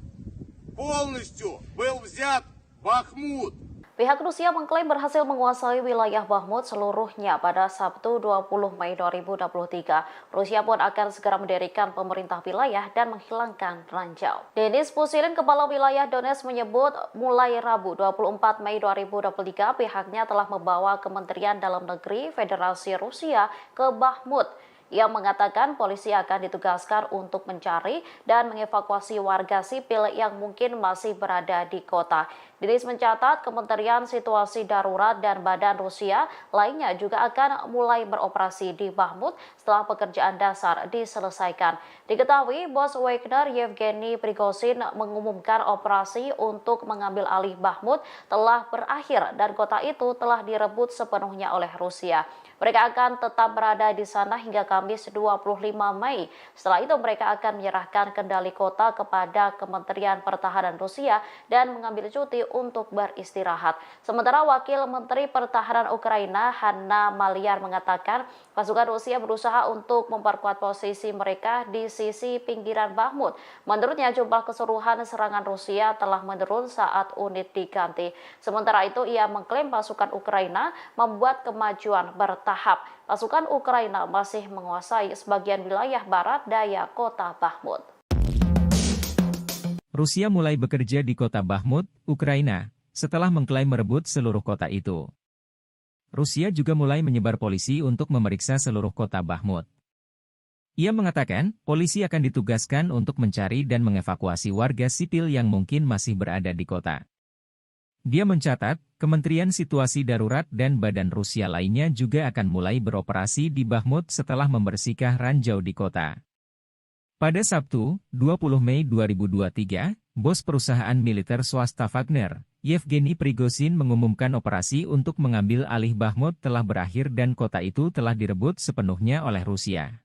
полностью был взят Бахмут. Pihak Rusia mengklaim berhasil menguasai wilayah Bakhmut seluruhnya pada Sabtu 20 Mei 2023. Rusia pun akan segera mendirikan pemerintah wilayah dan menghilangkan ranjau. Denis Pushilin, kepala wilayah Donetsk, menyebut mulai Rabu 24 Mei 2023 pihaknya telah membawa Kementerian Dalam Negeri Federasi Rusia ke Bakhmut. Ia mengatakan polisi akan ditugaskan untuk mencari dan mengevakuasi warga sipil yang mungkin masih berada di kota. Denis mencatat Kementerian Situasi Darurat dan Badan Rusia lainnya juga akan mulai beroperasi di Bakhmut setelah pekerjaan dasar diselesaikan. Diketahui bos Wagner Yevgeny Prigozhin mengumumkan operasi untuk mengambil alih Bakhmut telah berakhir dan kota itu telah direbut sepenuhnya oleh Rusia. Mereka akan tetap berada di sana hingga Kamis 25 Mei. Setelah itu mereka akan menyerahkan kendali kota kepada Kementerian Pertahanan Rusia dan mengambil cuti untuk beristirahat. Sementara Wakil Menteri Pertahanan Ukraina Hanna Maliar mengatakan pasukan Rusia berusaha untuk memperkuat posisi mereka di sisi pinggiran Bakhmut. Menurutnya jumlah keseluruhan serangan Rusia telah menurun saat unit diganti. Sementara itu ia mengklaim pasukan Ukraina membuat kemajuan bertahap. Pasukan Ukraina masih menguasai sebagian wilayah barat daya kota Bakhmut. Rusia mulai bekerja di kota Bakhmut, Ukraina, setelah mengklaim merebut seluruh kota itu. Rusia juga mulai menyebar polisi untuk memeriksa seluruh kota Bakhmut. Ia mengatakan, polisi akan ditugaskan untuk mencari dan mengevakuasi warga sipil yang mungkin masih berada di kota. Dia mencatat, Kementerian Situasi Darurat dan Badan Rusia lainnya juga akan mulai beroperasi di Bakhmut setelah membersihkan ranjau di kota. Pada Sabtu, 20 Mei 2023, bos perusahaan militer swasta Wagner, Yevgeny Prigozhin mengumumkan operasi untuk mengambil alih Bakhmut telah berakhir dan kota itu telah direbut sepenuhnya oleh Rusia.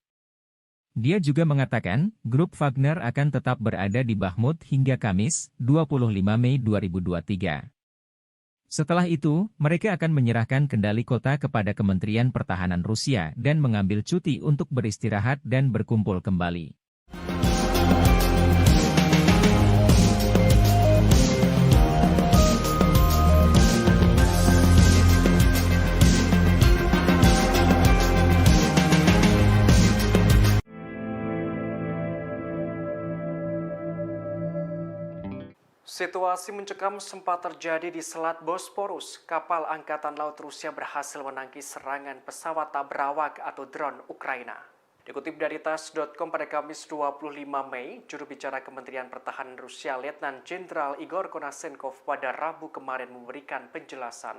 Dia juga mengatakan, grup Wagner akan tetap berada di Bakhmut hingga Kamis, 25 Mei 2023. Setelah itu, mereka akan menyerahkan kendali kota kepada Kementerian Pertahanan Rusia dan mengambil cuti untuk beristirahat dan berkumpul kembali. Situasi mencekam sempat terjadi di Selat Bosporus. Kapal Angkatan Laut Rusia berhasil menangkis serangan pesawat tak berawak atau drone Ukraina. Dikutip dari TASS.com pada Kamis 25 Mei, juru bicara Kementerian Pertahanan Rusia Letnan Jenderal Igor Konashenkov pada Rabu kemarin memberikan penjelasan.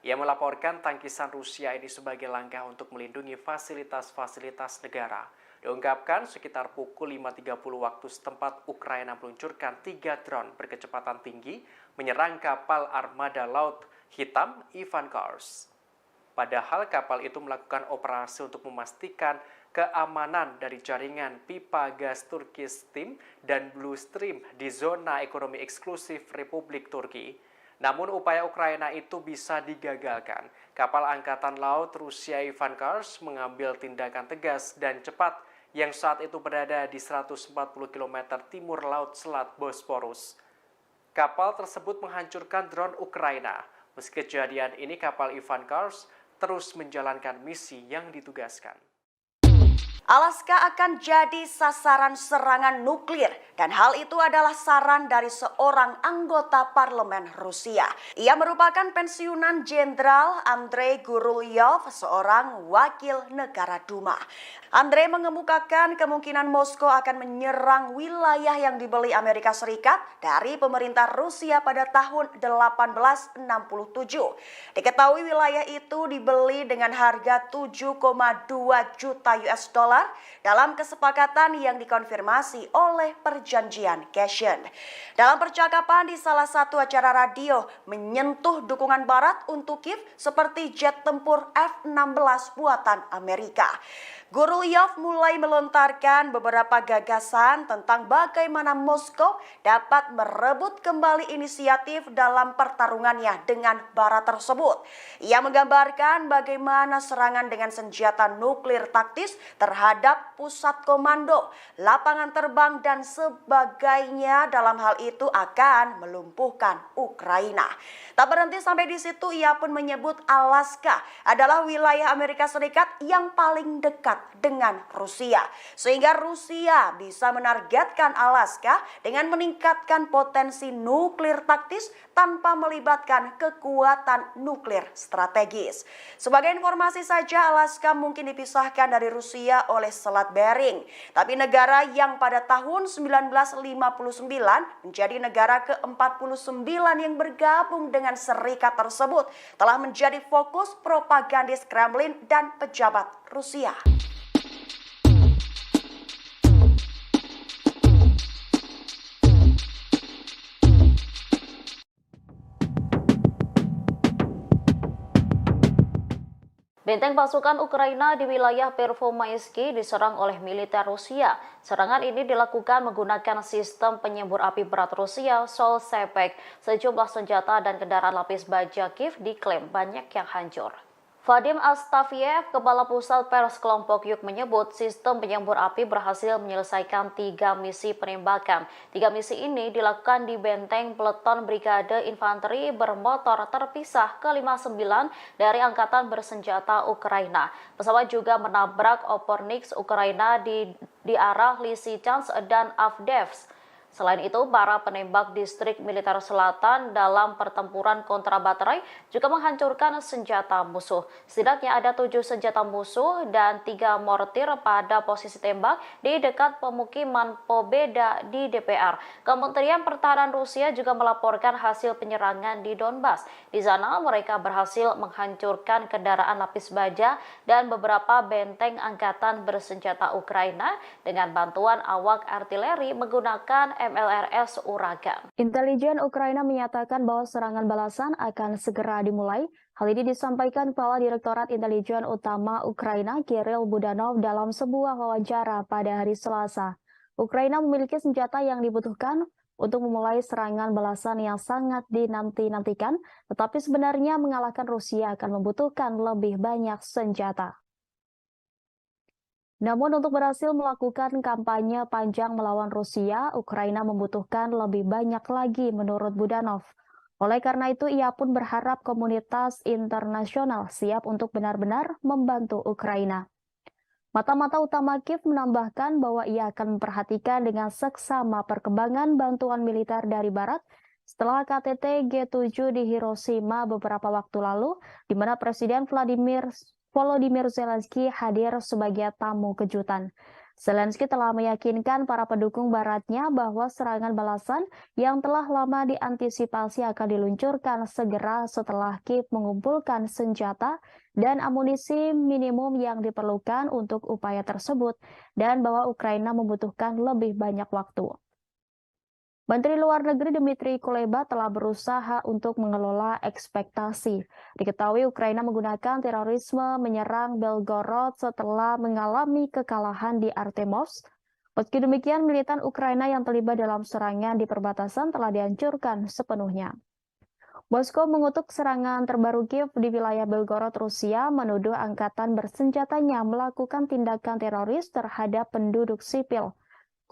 Ia melaporkan tangkisan Rusia ini sebagai langkah untuk melindungi fasilitas-fasilitas negara. Diungkapkan sekitar pukul 5.30 waktu setempat Ukraina meluncurkan 3 drone berkecepatan tinggi menyerang kapal armada Laut Hitam Ivan Kars. Padahal kapal itu melakukan operasi untuk memastikan keamanan dari jaringan pipa gas Turkish Stream dan Blue Stream di zona ekonomi eksklusif Republik Turki. Namun upaya Ukraina itu bisa digagalkan. Kapal Angkatan Laut Rusia Ivan Kars mengambil tindakan tegas dan cepat yang saat itu berada di 140 km timur laut Selat Bosporus. Kapal tersebut menghancurkan drone Ukraina. Meski kejadian ini, kapal Ivan Kars terus menjalankan misi yang ditugaskan. Alaska akan jadi sasaran serangan nuklir dan hal itu adalah saran dari seorang anggota parlemen Rusia. Ia merupakan pensiunan Jenderal Andrei Gurulyov, seorang wakil negara Duma. Andrei mengemukakan kemungkinan Moskow akan menyerang wilayah yang dibeli Amerika Serikat dari pemerintah Rusia pada tahun 1867. Diketahui wilayah itu dibeli dengan harga 7,2 juta US dollar dalam kesepakatan yang dikonfirmasi oleh perjanjian Cashen. Dalam percakapan di salah satu acara radio menyentuh dukungan Barat untuk Kiev seperti jet tempur F-16 buatan Amerika. Gurulyov mulai melontarkan beberapa gagasan tentang bagaimana Moskow dapat merebut kembali inisiatif dalam pertarungannya dengan Barat tersebut. Ia menggambarkan bagaimana serangan dengan senjata nuklir taktis terhadap pusat komando, lapangan terbang dan sebagainya dalam hal itu akan melumpuhkan Ukraina. Tak berhenti sampai di situ, ia pun menyebut Alaska adalah wilayah Amerika Serikat yang paling dekat dengan Rusia. Sehingga Rusia bisa menargetkan Alaska dengan meningkatkan potensi nuklir taktis tanpa melibatkan kekuatan nuklir strategis. Sebagai informasi saja, Alaska mungkin dipisahkan dari Rusia oleh Selat Bering. Tapi negara yang pada tahun 1959 menjadi negara ke-49 yang bergabung dengan serikat tersebut telah menjadi fokus propagandis Kremlin dan pejabat Rusia. Benteng pasukan Ukraina di wilayah Pervomaisky diserang oleh militer Rusia. Serangan ini dilakukan menggunakan sistem penyembur api berat Rusia, Sol-Sepek. Sejumlah senjata dan kendaraan lapis baja Kiev diklaim banyak yang hancur. Vadim Astafiev, Kepala Pusat Pers Kelompok Yuk menyebut sistem penyembur api berhasil menyelesaikan 3 misi penembakan. 3 misi ini dilakukan di benteng peleton Brigade Infanteri bermotor terpisah ke-59 dari Angkatan Bersenjata Ukraina. Pesawat juga menabrak Opornik Ukraina di arah Lysychansk dan Avdiivka. Selain itu, para penembak distrik militer selatan dalam pertempuran kontra baterai juga menghancurkan senjata musuh. Setidaknya ada 7 senjata musuh dan 3 mortir pada posisi tembak di dekat pemukiman Pobeda di DPR. Kementerian Pertahanan Rusia juga melaporkan hasil penyerangan di Donbas. Di sana mereka berhasil menghancurkan kendaraan lapis baja dan beberapa benteng angkatan bersenjata Ukraina dengan bantuan awak artileri menggunakan MLRS Uragan. Intelijen Ukraina menyatakan bahwa serangan balasan akan segera dimulai. Hal ini disampaikan Kepala Direktorat Intelijen Utama Ukraina Kirill Budanov dalam sebuah wawancara pada hari Selasa. Ukraina memiliki senjata yang dibutuhkan untuk memulai serangan balasan yang sangat dinanti-nantikan, tetapi sebenarnya mengalahkan Rusia akan membutuhkan lebih banyak senjata. Namun untuk berhasil melakukan kampanye panjang melawan Rusia, Ukraina membutuhkan lebih banyak lagi menurut Budanov. Oleh karena itu, ia pun berharap komunitas internasional siap untuk benar-benar membantu Ukraina. Mata-mata utama Kiev menambahkan bahwa ia akan memperhatikan dengan seksama perkembangan bantuan militer dari Barat setelah KTT G7 di Hiroshima beberapa waktu lalu, di mana Presiden Volodymyr Zelensky hadir sebagai tamu kejutan. Zelensky telah meyakinkan para pendukung baratnya bahwa serangan balasan yang telah lama diantisipasi akan diluncurkan segera setelah Kiev mengumpulkan senjata dan amunisi minimum yang diperlukan untuk upaya tersebut, dan bahwa Ukraina membutuhkan lebih banyak waktu. Menteri Luar Negeri Dmitry Kuleba telah berusaha untuk mengelola ekspektasi. Diketahui Ukraina menggunakan terorisme menyerang Belgorod setelah mengalami kekalahan di Artemovsk. Meski demikian, militan Ukraina yang terlibat dalam serangan di perbatasan telah dihancurkan sepenuhnya. Moskow mengutuk serangan terbaru Kiev di wilayah Belgorod, Rusia, menuduh angkatan bersenjatanya melakukan tindakan teroris terhadap penduduk sipil.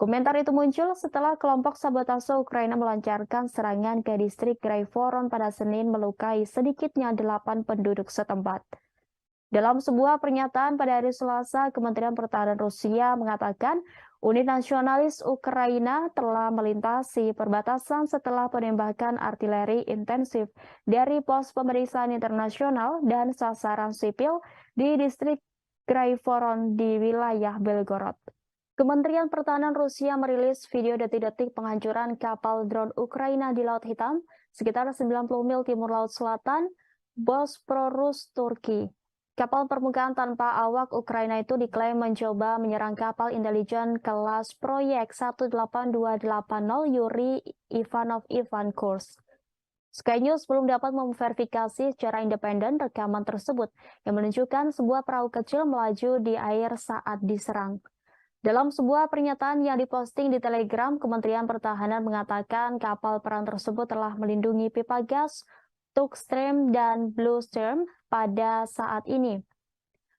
Komentar itu muncul setelah kelompok sabotase Ukraina melancarkan serangan ke distrik Graivoron pada Senin, melukai sedikitnya 8 penduduk setempat. Dalam sebuah pernyataan pada hari Selasa, Kementerian Pertahanan Rusia mengatakan unit nasionalis Ukraina telah melintasi perbatasan setelah penembakan artileri intensif dari pos pemeriksaan internasional dan sasaran sipil di distrik Graivoron di wilayah Belgorod. Kementerian Pertahanan Rusia merilis video detik-detik penghancuran kapal drone Ukraina di Laut Hitam, sekitar 90 mil timur Laut Selatan, Bosporus, Turki. Kapal permukaan tanpa awak Ukraina itu diklaim mencoba menyerang kapal intelijen kelas proyek 18280 Yuri Ivanov Ivan Kurs. Sky News belum dapat memverifikasi secara independen rekaman tersebut yang menunjukkan sebuah perahu kecil melaju di air saat diserang. Dalam sebuah pernyataan yang diposting di Telegram, Kementerian Pertahanan mengatakan kapal perang tersebut telah melindungi pipa gas, Tukstream, dan Bluestream pada saat ini.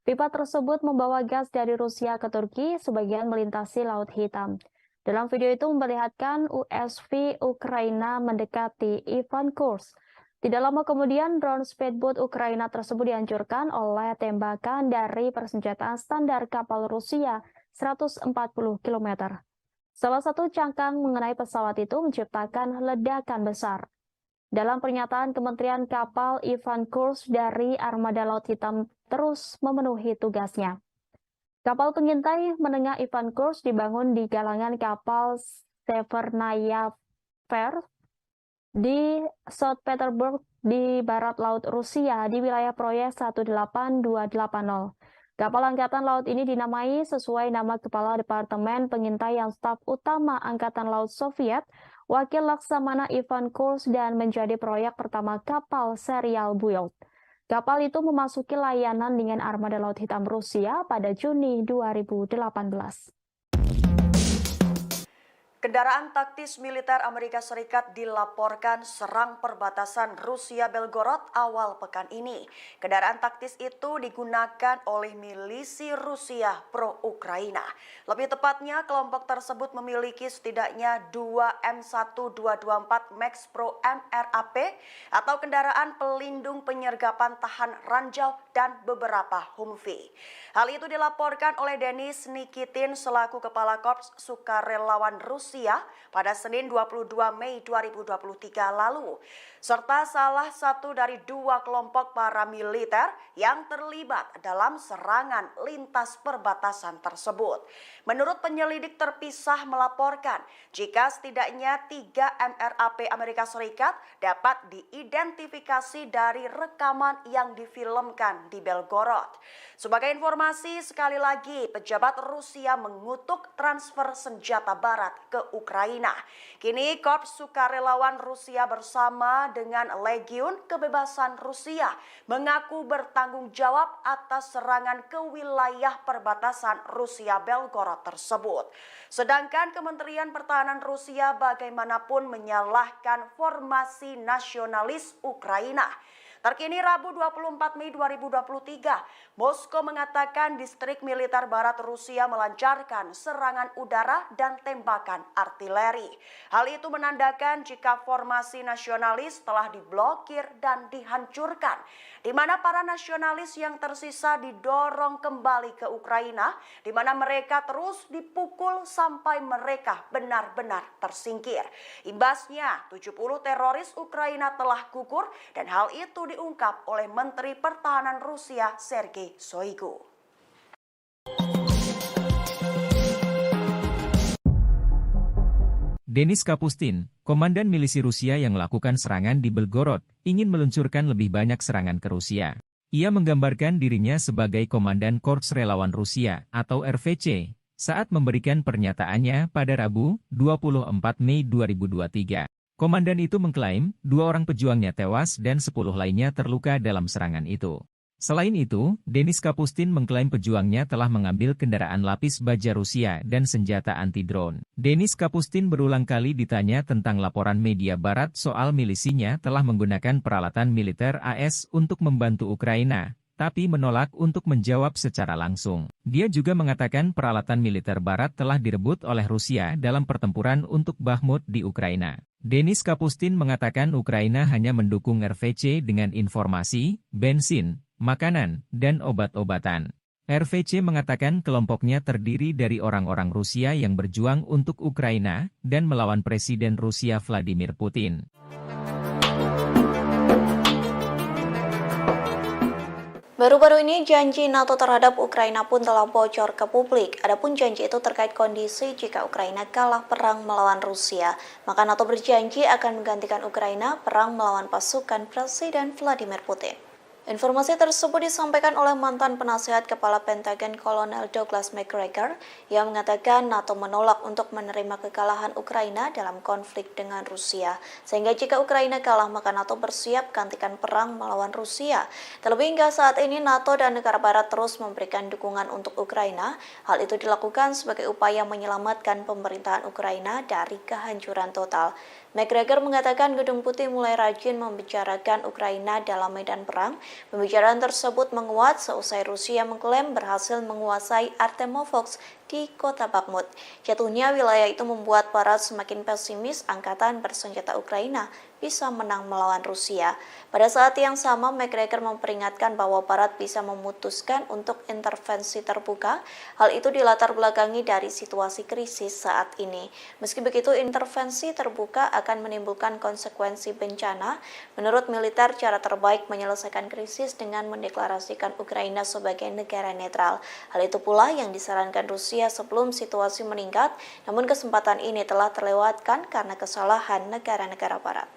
Pipa tersebut membawa gas dari Rusia ke Turki, sebagian melintasi Laut Hitam. Dalam video itu memperlihatkan USV Ukraina mendekati Ivan Kurs. Tidak lama kemudian, drone speedboat Ukraina tersebut dihancurkan oleh tembakan dari persenjataan standar kapal Rusia 140 km. Salah satu cangkang mengenai pesawat itu menciptakan ledakan besar. Dalam pernyataan Kementerian Kapal, Ivan Kurs dari Armada Laut Hitam terus memenuhi tugasnya. Kapal pengintai menengah Ivan Kurs dibangun di galangan kapal Severnaya Fair di St. Petersburg di barat laut Rusia di wilayah proyek 18280. Kapal Angkatan Laut ini dinamai sesuai nama Kepala Departemen Pengintaian Staf Utama Angkatan Laut Soviet, Wakil Laksamana Ivan Kurs, dan menjadi proyek pertama kapal serial build. Kapal itu memasuki layanan dengan Armada Laut Hitam Rusia pada Juni 2018. Kendaraan taktis militer Amerika Serikat dilaporkan serang perbatasan Rusia-Belgorod awal pekan ini. Kendaraan taktis itu digunakan oleh milisi Rusia pro-Ukraina. Lebih tepatnya, kelompok tersebut memiliki setidaknya 2 M1224 Max Pro MRAP atau kendaraan pelindung penyergapan tahan ranjau dan beberapa Humvee. Hal itu dilaporkan oleh Denis Nikitin selaku Kepala Korps Sukarelawan Rusia pada Senin 22 Mei 2023 lalu, serta salah satu dari 2 kelompok paramiliter yang terlibat dalam serangan lintas perbatasan tersebut. Menurut penyelidik terpisah melaporkan, jika setidaknya 3 MRAP Amerika Serikat dapat diidentifikasi dari rekaman yang difilmkan di Belgorod. Sebagai informasi, sekali lagi, pejabat Rusia mengutuk transfer senjata barat ke Ukraina. Kini Korps Sukarelawan Rusia bersama dengan Legiun Kebebasan Rusia mengaku bertanggung jawab atas serangan ke wilayah perbatasan Rusia-Belgorod tersebut. Sedangkan Kementerian Pertahanan Rusia bagaimanapun menyalahkan formasi nasionalis Ukraina. Terkini Rabu 24 Mei 2023, Moskow mengatakan distrik militer barat Rusia melancarkan serangan udara dan tembakan artileri. Hal itu menandakan jika formasi nasionalis telah diblokir dan dihancurkan, di mana para nasionalis yang tersisa didorong kembali ke Ukraina, di mana mereka terus dipukul sampai mereka benar-benar tersingkir. Imbasnya, 70 teroris Ukraina telah gugur dan hal itu diungkap oleh Menteri Pertahanan Rusia Sergei Shoigu. Denis Kapustin, komandan milisi Rusia yang melakukan serangan di Belgorod, ingin meluncurkan lebih banyak serangan ke Rusia. Ia menggambarkan dirinya sebagai Komandan Korps Relawan Rusia atau RVC saat memberikan pernyataannya pada Rabu, 24 Mei 2023. Komandan itu mengklaim 2 orang pejuangnya tewas dan 10 lainnya terluka dalam serangan itu. Selain itu, Denis Kapustin mengklaim pejuangnya telah mengambil kendaraan lapis baja Rusia dan senjata anti-drone. Denis Kapustin berulang kali ditanya tentang laporan media barat soal milisinya telah menggunakan peralatan militer AS untuk membantu Ukraina, tapi menolak untuk menjawab secara langsung. Dia juga mengatakan peralatan militer barat telah direbut oleh Rusia dalam pertempuran untuk Bakhmut di Ukraina. Denis Kapustin mengatakan Ukraina hanya mendukung RVC dengan informasi, bensin, makanan, dan obat-obatan. RVC mengatakan kelompoknya terdiri dari orang-orang Rusia yang berjuang untuk Ukraina dan melawan Presiden Rusia Vladimir Putin. Baru-baru ini janji NATO terhadap Ukraina pun telah bocor ke publik. Adapun janji itu terkait kondisi jika Ukraina kalah perang melawan Rusia. Maka NATO berjanji akan menggantikan Ukraina perang melawan pasukan Presiden Vladimir Putin. Informasi tersebut disampaikan oleh mantan penasihat Kepala Pentagon Kolonel Douglas McGregor yang mengatakan NATO menolak untuk menerima kekalahan Ukraina dalam konflik dengan Rusia. Sehingga jika Ukraina kalah maka NATO bersiap gantikan perang melawan Rusia. Terlebih hingga saat ini NATO dan negara barat terus memberikan dukungan untuk Ukraina. Hal itu dilakukan sebagai upaya menyelamatkan pemerintahan Ukraina dari kehancuran total. McGregor mengatakan Gedung Putih mulai rajin membicarakan Ukraina dalam medan perang. Pembicaraan tersebut menguat seusai Rusia mengklaim berhasil menguasai Artemovsk di kota Bakhmut. Jatuhnya wilayah itu membuat barat semakin pesimis angkatan bersenjata Ukraina bisa menang melawan Rusia. Pada saat yang sama, McGregor memperingatkan bahwa barat bisa memutuskan untuk intervensi terbuka. Hal itu dilatar belakangi dari situasi krisis saat ini. Meski begitu, intervensi terbuka akan menimbulkan konsekuensi bencana. Menurut militer, cara terbaik menyelesaikan krisis dengan mendeklarasikan Ukraina sebagai negara netral. Hal itu pula yang disarankan Rusia sebelum situasi meningkat, namun kesempatan ini telah terlewatkan karena kesalahan negara-negara barat.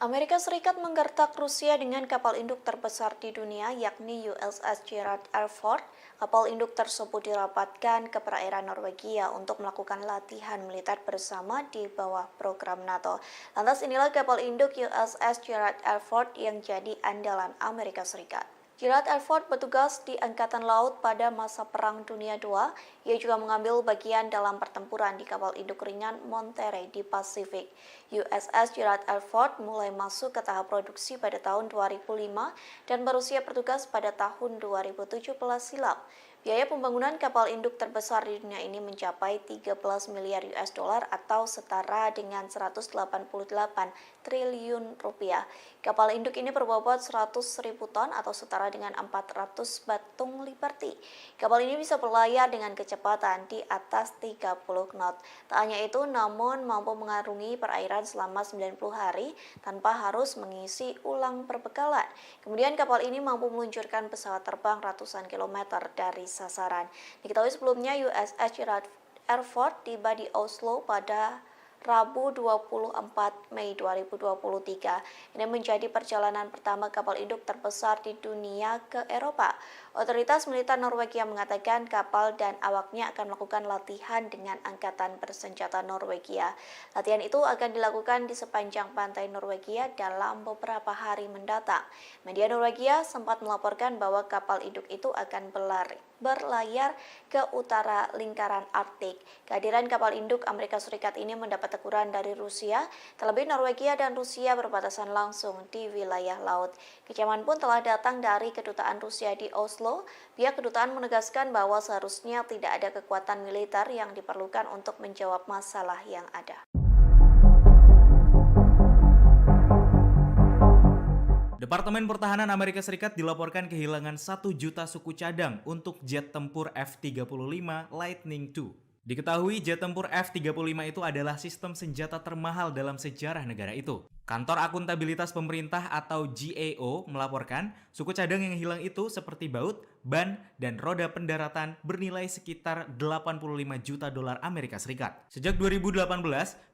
Amerika Serikat menggertak Rusia dengan kapal induk terbesar di dunia yakni USS Gerald R. Ford. Kapal induk tersebut dirapatkan ke perairan Norwegia untuk melakukan latihan militer bersama di bawah program NATO. Lantas inilah kapal induk USS Gerald R. Ford yang jadi andalan Amerika Serikat. Gerald R. Ford bertugas di Angkatan Laut pada masa Perang Dunia II. Ia juga mengambil bagian dalam pertempuran di kapal induk ringan Monterey di Pasifik. USS Gerald R. Ford mulai masuk ke tahap produksi pada tahun 2005 dan berusia bertugas pada tahun 2017 silam. Biaya pembangunan kapal induk terbesar di dunia ini mencapai 13 miliar US dollar atau setara dengan 188 triliun rupiah. Kapal induk ini berbobot 100.000 ton atau setara dengan 400 batung Liberty. Kapal ini bisa berlayar dengan kecepatan di atas 30 knot. Tak hanya itu, namun mampu mengarungi perairan selama 90 hari tanpa harus mengisi ulang perbekalan. Kemudian kapal ini mampu meluncurkan pesawat terbang ratusan kilometer dari sasaran. Diketahui sebelumnya USS Gerald R. Ford tiba di Oslo pada Rabu 24 Mei 2023. Ini menjadi perjalanan pertama kapal induk terbesar di dunia ke Eropa. Otoritas militer Norwegia mengatakan kapal dan awaknya akan melakukan latihan dengan angkatan bersenjata Norwegia. Latihan itu akan dilakukan di sepanjang pantai Norwegia dalam beberapa hari mendatang. Media Norwegia sempat melaporkan bahwa kapal induk itu akan berlayar ke utara lingkaran Arktik. Kehadiran kapal induk Amerika Serikat ini mendapat teguran dari Rusia, terlebih Norwegia dan Rusia berbatasan langsung di wilayah laut. Kecaman pun telah datang dari kedutaan Rusia di Oslo. Pihak kedutaan menegaskan bahwa seharusnya tidak ada kekuatan militer yang diperlukan untuk menjawab masalah yang ada. Departemen Pertahanan Amerika Serikat dilaporkan kehilangan 1 juta suku cadang untuk jet tempur F-35 Lightning II. Diketahui jet tempur F-35 itu adalah sistem senjata termahal dalam sejarah negara itu. Kantor Akuntabilitas Pemerintah atau GAO melaporkan suku cadang yang hilang itu seperti baut, ban, dan roda pendaratan bernilai sekitar 85 juta dolar Amerika Serikat. Sejak 2018,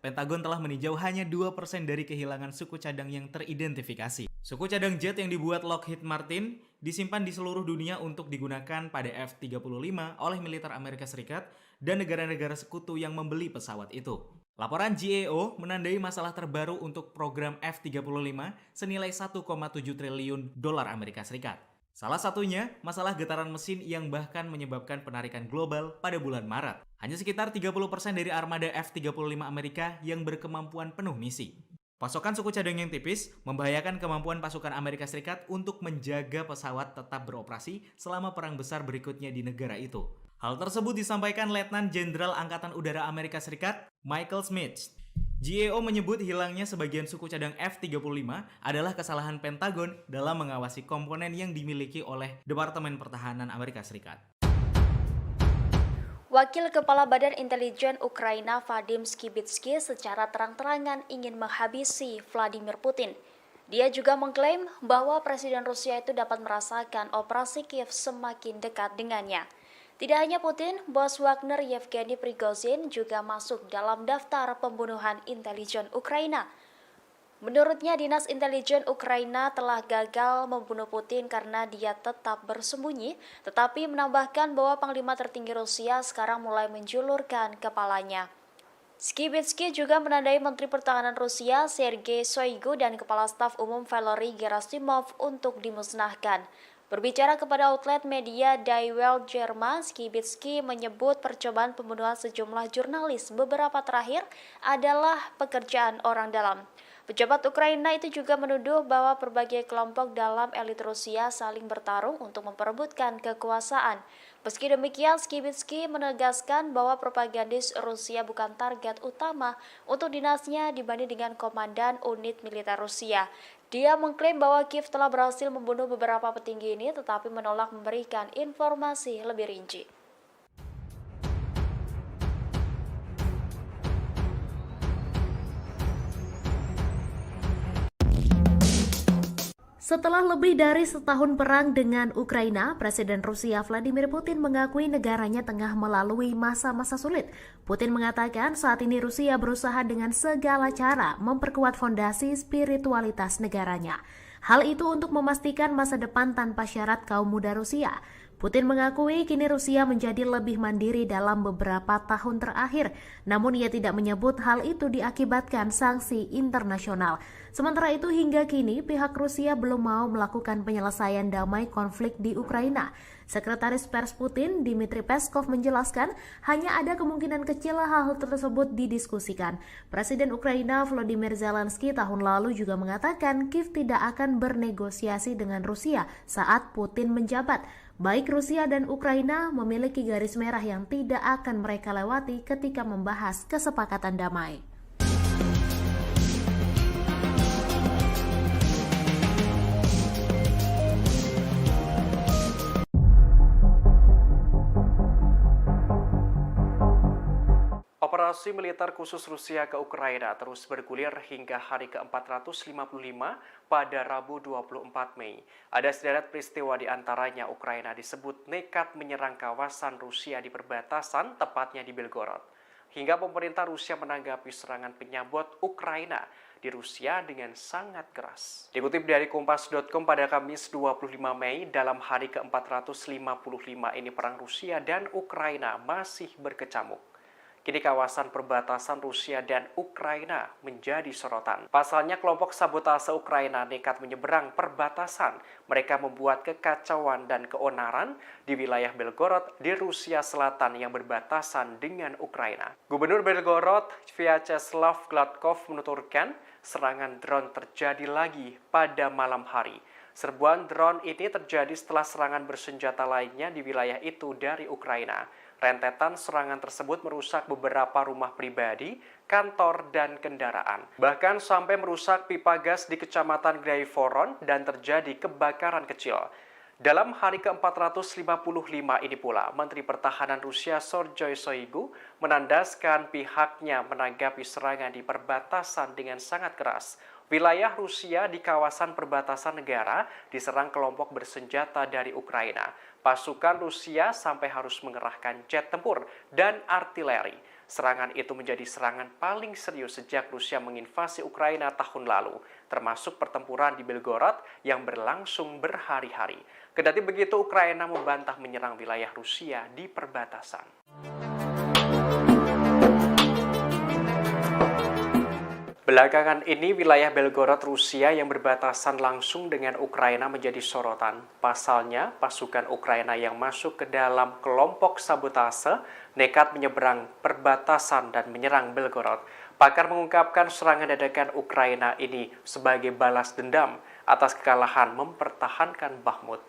Pentagon telah meninjau hanya 2% dari kehilangan suku cadang yang teridentifikasi. Suku cadang jet yang dibuat Lockheed Martin disimpan di seluruh dunia untuk digunakan pada F-35 oleh militer Amerika Serikat dan negara-negara sekutu yang membeli pesawat itu. Laporan GAO menandai masalah terbaru untuk program F-35 senilai 1,7 triliun dolar Amerika Serikat. Salah satunya, masalah getaran mesin yang bahkan menyebabkan penarikan global pada bulan Maret. Hanya sekitar 30% dari armada F-35 Amerika yang berkemampuan penuh misi. Pasokan suku cadang yang tipis membahayakan kemampuan pasukan Amerika Serikat untuk menjaga pesawat tetap beroperasi selama perang besar berikutnya di negara itu. Hal tersebut disampaikan Letnan Jenderal Angkatan Udara Amerika Serikat, Michael Smith. GAO menyebut hilangnya sebagian suku cadang F-35 adalah kesalahan Pentagon dalam mengawasi komponen yang dimiliki oleh Departemen Pertahanan Amerika Serikat. Wakil Kepala Badan Intelijen Ukraina Vadim Skibitsky secara terang-terangan ingin menghabisi Vladimir Putin. Dia juga mengklaim bahwa Presiden Rusia itu dapat merasakan operasi Kiev semakin dekat dengannya. Tidak hanya Putin, bos Wagner Yevgeny Prigozhin juga masuk dalam daftar pembunuhan intelijen Ukraina. Menurutnya, Dinas Intelijen Ukraina telah gagal membunuh Putin karena dia tetap bersembunyi, tetapi menambahkan bahwa Panglima tertinggi Rusia sekarang mulai menjulurkan kepalanya. Skibitsky juga menandai Menteri Pertahanan Rusia Sergei Shoigu dan Kepala Staf Umum Valery Gerasimov untuk dimusnahkan. Berbicara kepada outlet media Die Welt Jerman, Skibitsky menyebut percobaan pembunuhan sejumlah jurnalis beberapa terakhir adalah pekerjaan orang dalam. Pejabat Ukraina itu juga menuduh bahwa berbagai kelompok dalam elit Rusia saling bertarung untuk memperebutkan kekuasaan. Meski demikian, Skibitsky menegaskan bahwa propagandis Rusia bukan target utama untuk dinasnya dibanding dengan komandan unit militer Rusia. Dia mengklaim bahwa Kiev telah berhasil membunuh beberapa petinggi ini tetapi menolak memberikan informasi lebih rinci. Setelah lebih dari setahun perang dengan Ukraina, Presiden Rusia Vladimir Putin mengakui negaranya tengah melalui masa-masa sulit. Putin mengatakan saat ini Rusia berusaha dengan segala cara memperkuat fondasi spiritualitas negaranya. Hal itu untuk memastikan masa depan tanpa syarat kaum muda Rusia. Putin mengakui kini Rusia menjadi lebih mandiri dalam beberapa tahun terakhir, namun ia tidak menyebut hal itu diakibatkan sanksi internasional. Sementara itu hingga kini pihak Rusia belum mau melakukan penyelesaian damai konflik di Ukraina. Sekretaris Pers Putin, Dmitry Peskov menjelaskan hanya ada kemungkinan kecil hal tersebut didiskusikan. Presiden Ukraina Volodymyr Zelensky tahun lalu juga mengatakan Kiev tidak akan bernegosiasi dengan Rusia saat Putin menjabat. Baik Rusia dan Ukraina memiliki garis merah yang tidak akan mereka lewati ketika membahas kesepakatan damai. Operasi militer khusus Rusia ke Ukraina terus bergulir hingga hari ke-455 pada Rabu 24 Mei. Ada sederet peristiwa di antaranya Ukraina disebut nekat menyerang kawasan Rusia di perbatasan, tepatnya di Belgorod. Hingga pemerintah Rusia menanggapi serangan penyabot Ukraina di Rusia dengan sangat keras. Dikutip dari Kompas.com pada Kamis 25 Mei, dalam hari ke-455 ini perang Rusia dan Ukraina masih berkecamuk. Kini kawasan perbatasan Rusia dan Ukraina menjadi sorotan. Pasalnya kelompok sabotase Ukraina nekat menyeberang perbatasan. Mereka membuat kekacauan dan keonaran di wilayah Belgorod di Rusia Selatan yang berbatasan dengan Ukraina. Gubernur Belgorod, Vyacheslav Gladkov menuturkan serangan drone terjadi lagi pada malam hari. Serbuan drone ini terjadi setelah serangan bersenjata lainnya di wilayah itu dari Ukraina. Rentetan serangan tersebut merusak beberapa rumah pribadi, kantor, dan kendaraan. Bahkan sampai merusak pipa gas di Kecamatan Graivoron dan terjadi kebakaran kecil. Dalam hari ke-455 ini pula, Menteri Pertahanan Rusia Sergei Shoigu menandaskan pihaknya menanggapi serangan di perbatasan dengan sangat keras. Wilayah Rusia di kawasan perbatasan negara diserang kelompok bersenjata dari Ukraina. Pasukan Rusia sampai harus mengerahkan jet tempur dan artileri. Serangan itu menjadi serangan paling serius sejak Rusia menginvasi Ukraina tahun lalu, termasuk pertempuran di Belgorod yang berlangsung berhari-hari. Kendati begitu, Ukraina membantah menyerang wilayah Rusia di perbatasan. Belakangan ini, wilayah Belgorod Rusia yang berbatasan langsung dengan Ukraina menjadi sorotan. Pasalnya, pasukan Ukraina yang masuk ke dalam kelompok sabotase nekat menyeberang perbatasan dan menyerang Belgorod. Pakar mengungkapkan serangan dadakan Ukraina ini sebagai balas dendam atas kekalahan mempertahankan Bakhmut.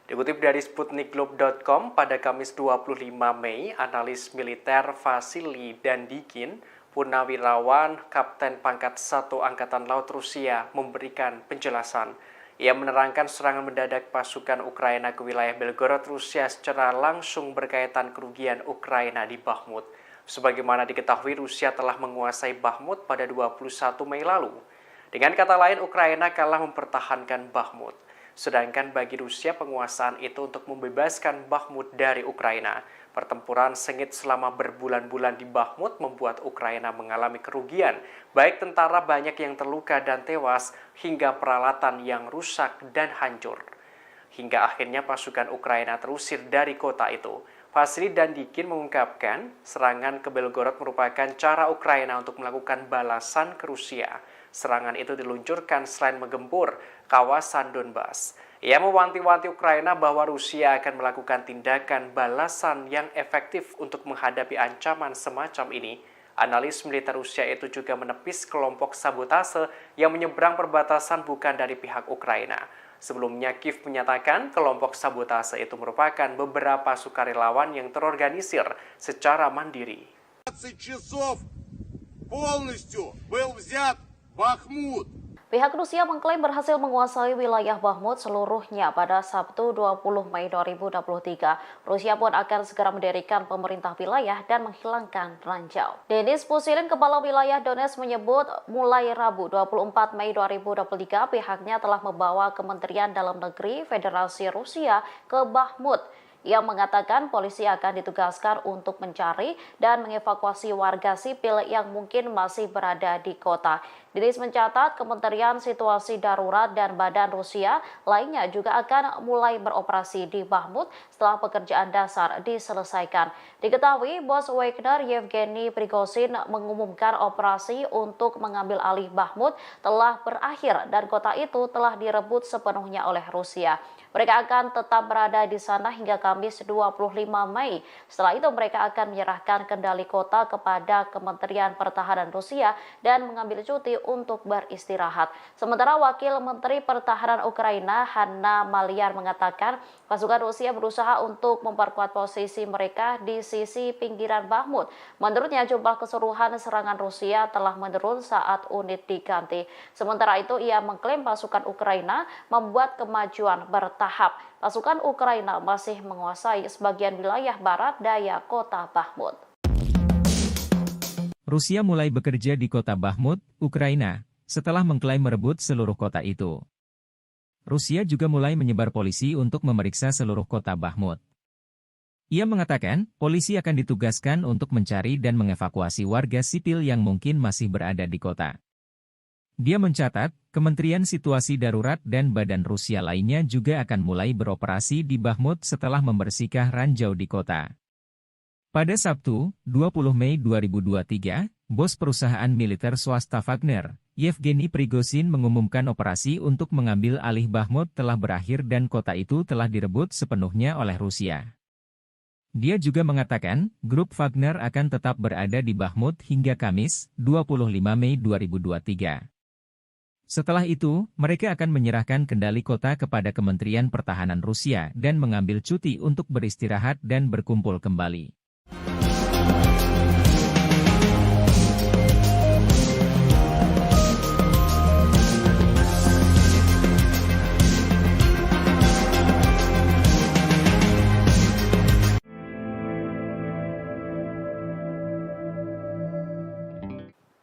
Dikutip dari sputnikglobe.com, pada Kamis 25 Mei, analis militer Vasily Dandikin, Purnawirawan Kapten Pangkat 1 Angkatan Laut Rusia, memberikan penjelasan. Ia menerangkan serangan mendadak pasukan Ukraina ke wilayah Belgorod Rusia secara langsung berkaitan kerugian Ukraina di Bakhmut. Sebagaimana diketahui, Rusia telah menguasai Bakhmut pada 21 Mei lalu. Dengan kata lain, Ukraina kalah mempertahankan Bakhmut. Sedangkan bagi Rusia, penguasaan itu untuk membebaskan Bakhmut dari Ukraina. Pertempuran sengit selama berbulan-bulan di Bakhmut membuat Ukraina mengalami kerugian, baik tentara banyak yang terluka dan tewas, hingga peralatan yang rusak dan hancur. Hingga akhirnya pasukan Ukraina terusir dari kota itu. Vasily Dandikin mengungkapkan, serangan ke Belgorod merupakan cara Ukraina untuk melakukan balasan ke Rusia. Serangan itu diluncurkan selain menggempur kawasan Donbas. Ia mewanti-wanti Ukraina bahwa Rusia akan melakukan tindakan balasan yang efektif untuk menghadapi ancaman semacam ini. Analis militer Rusia itu juga menepis kelompok sabotase yang menyeberang perbatasan bukan dari pihak Ukraina. Sebelumnya, Kiev menyatakan kelompok sabotase itu merupakan beberapa sukarelawan yang terorganisir secara mandiri. 20 часов полностью был взят Бахмут. Pihak Rusia mengklaim berhasil menguasai wilayah Bakhmut seluruhnya pada Sabtu 20 Mei 2023. Rusia pun akan segera mendirikan pemerintah wilayah dan menghilangkan ranjau. Denis Pushilin, kepala wilayah Donetsk, menyebut mulai Rabu 24 Mei 2023 pihaknya telah membawa Kementerian Dalam Negeri Federasi Rusia ke Bakhmut. Ia mengatakan polisi akan ditugaskan untuk mencari dan mengevakuasi warga sipil yang mungkin masih berada di kota. Denis mencatat Kementerian Situasi Darurat dan Badan Rusia lainnya juga akan mulai beroperasi di Bakhmut setelah pekerjaan dasar diselesaikan. Diketahui bos Wagner Yevgeny Prigozhin mengumumkan operasi untuk mengambil alih Bakhmut telah berakhir dan kota itu telah direbut sepenuhnya oleh Rusia. Mereka akan tetap berada di sana hingga Kamis 25 Mei. Setelah itu mereka akan menyerahkan kendali kota kepada Kementerian Pertahanan Rusia dan mengambil cuti untuk beristirahat. Sementara Wakil Menteri Pertahanan Ukraina Hanna Maliar mengatakan pasukan Rusia berusaha untuk memperkuat posisi mereka di sisi pinggiran Bakhmut. Menurutnya jumlah keseluruhan serangan Rusia telah menurun saat unit diganti. Sementara itu ia mengklaim pasukan Ukraina membuat kemajuan bertahap. Pasukan Ukraina masih menguasai sebagian wilayah barat daya kota Bakhmut. Rusia mulai bekerja di kota Bakhmut, Ukraina, setelah mengklaim merebut seluruh kota itu. Rusia juga mulai menyebar polisi untuk memeriksa seluruh kota Bakhmut. Ia mengatakan, polisi akan ditugaskan untuk mencari dan mengevakuasi warga sipil yang mungkin masih berada di kota. Dia mencatat, Kementerian Situasi Darurat dan Badan Rusia lainnya juga akan mulai beroperasi di Bakhmut setelah membersihkan ranjau di kota. Pada Sabtu, 20 Mei 2023, bos perusahaan militer swasta Wagner, Yevgeny Prigozhin mengumumkan operasi untuk mengambil alih Bakhmut telah berakhir dan kota itu telah direbut sepenuhnya oleh Rusia. Dia juga mengatakan, grup Wagner akan tetap berada di Bakhmut hingga Kamis, 25 Mei 2023. Setelah itu, mereka akan menyerahkan kendali kota kepada Kementerian Pertahanan Rusia dan mengambil cuti untuk beristirahat dan berkumpul kembali.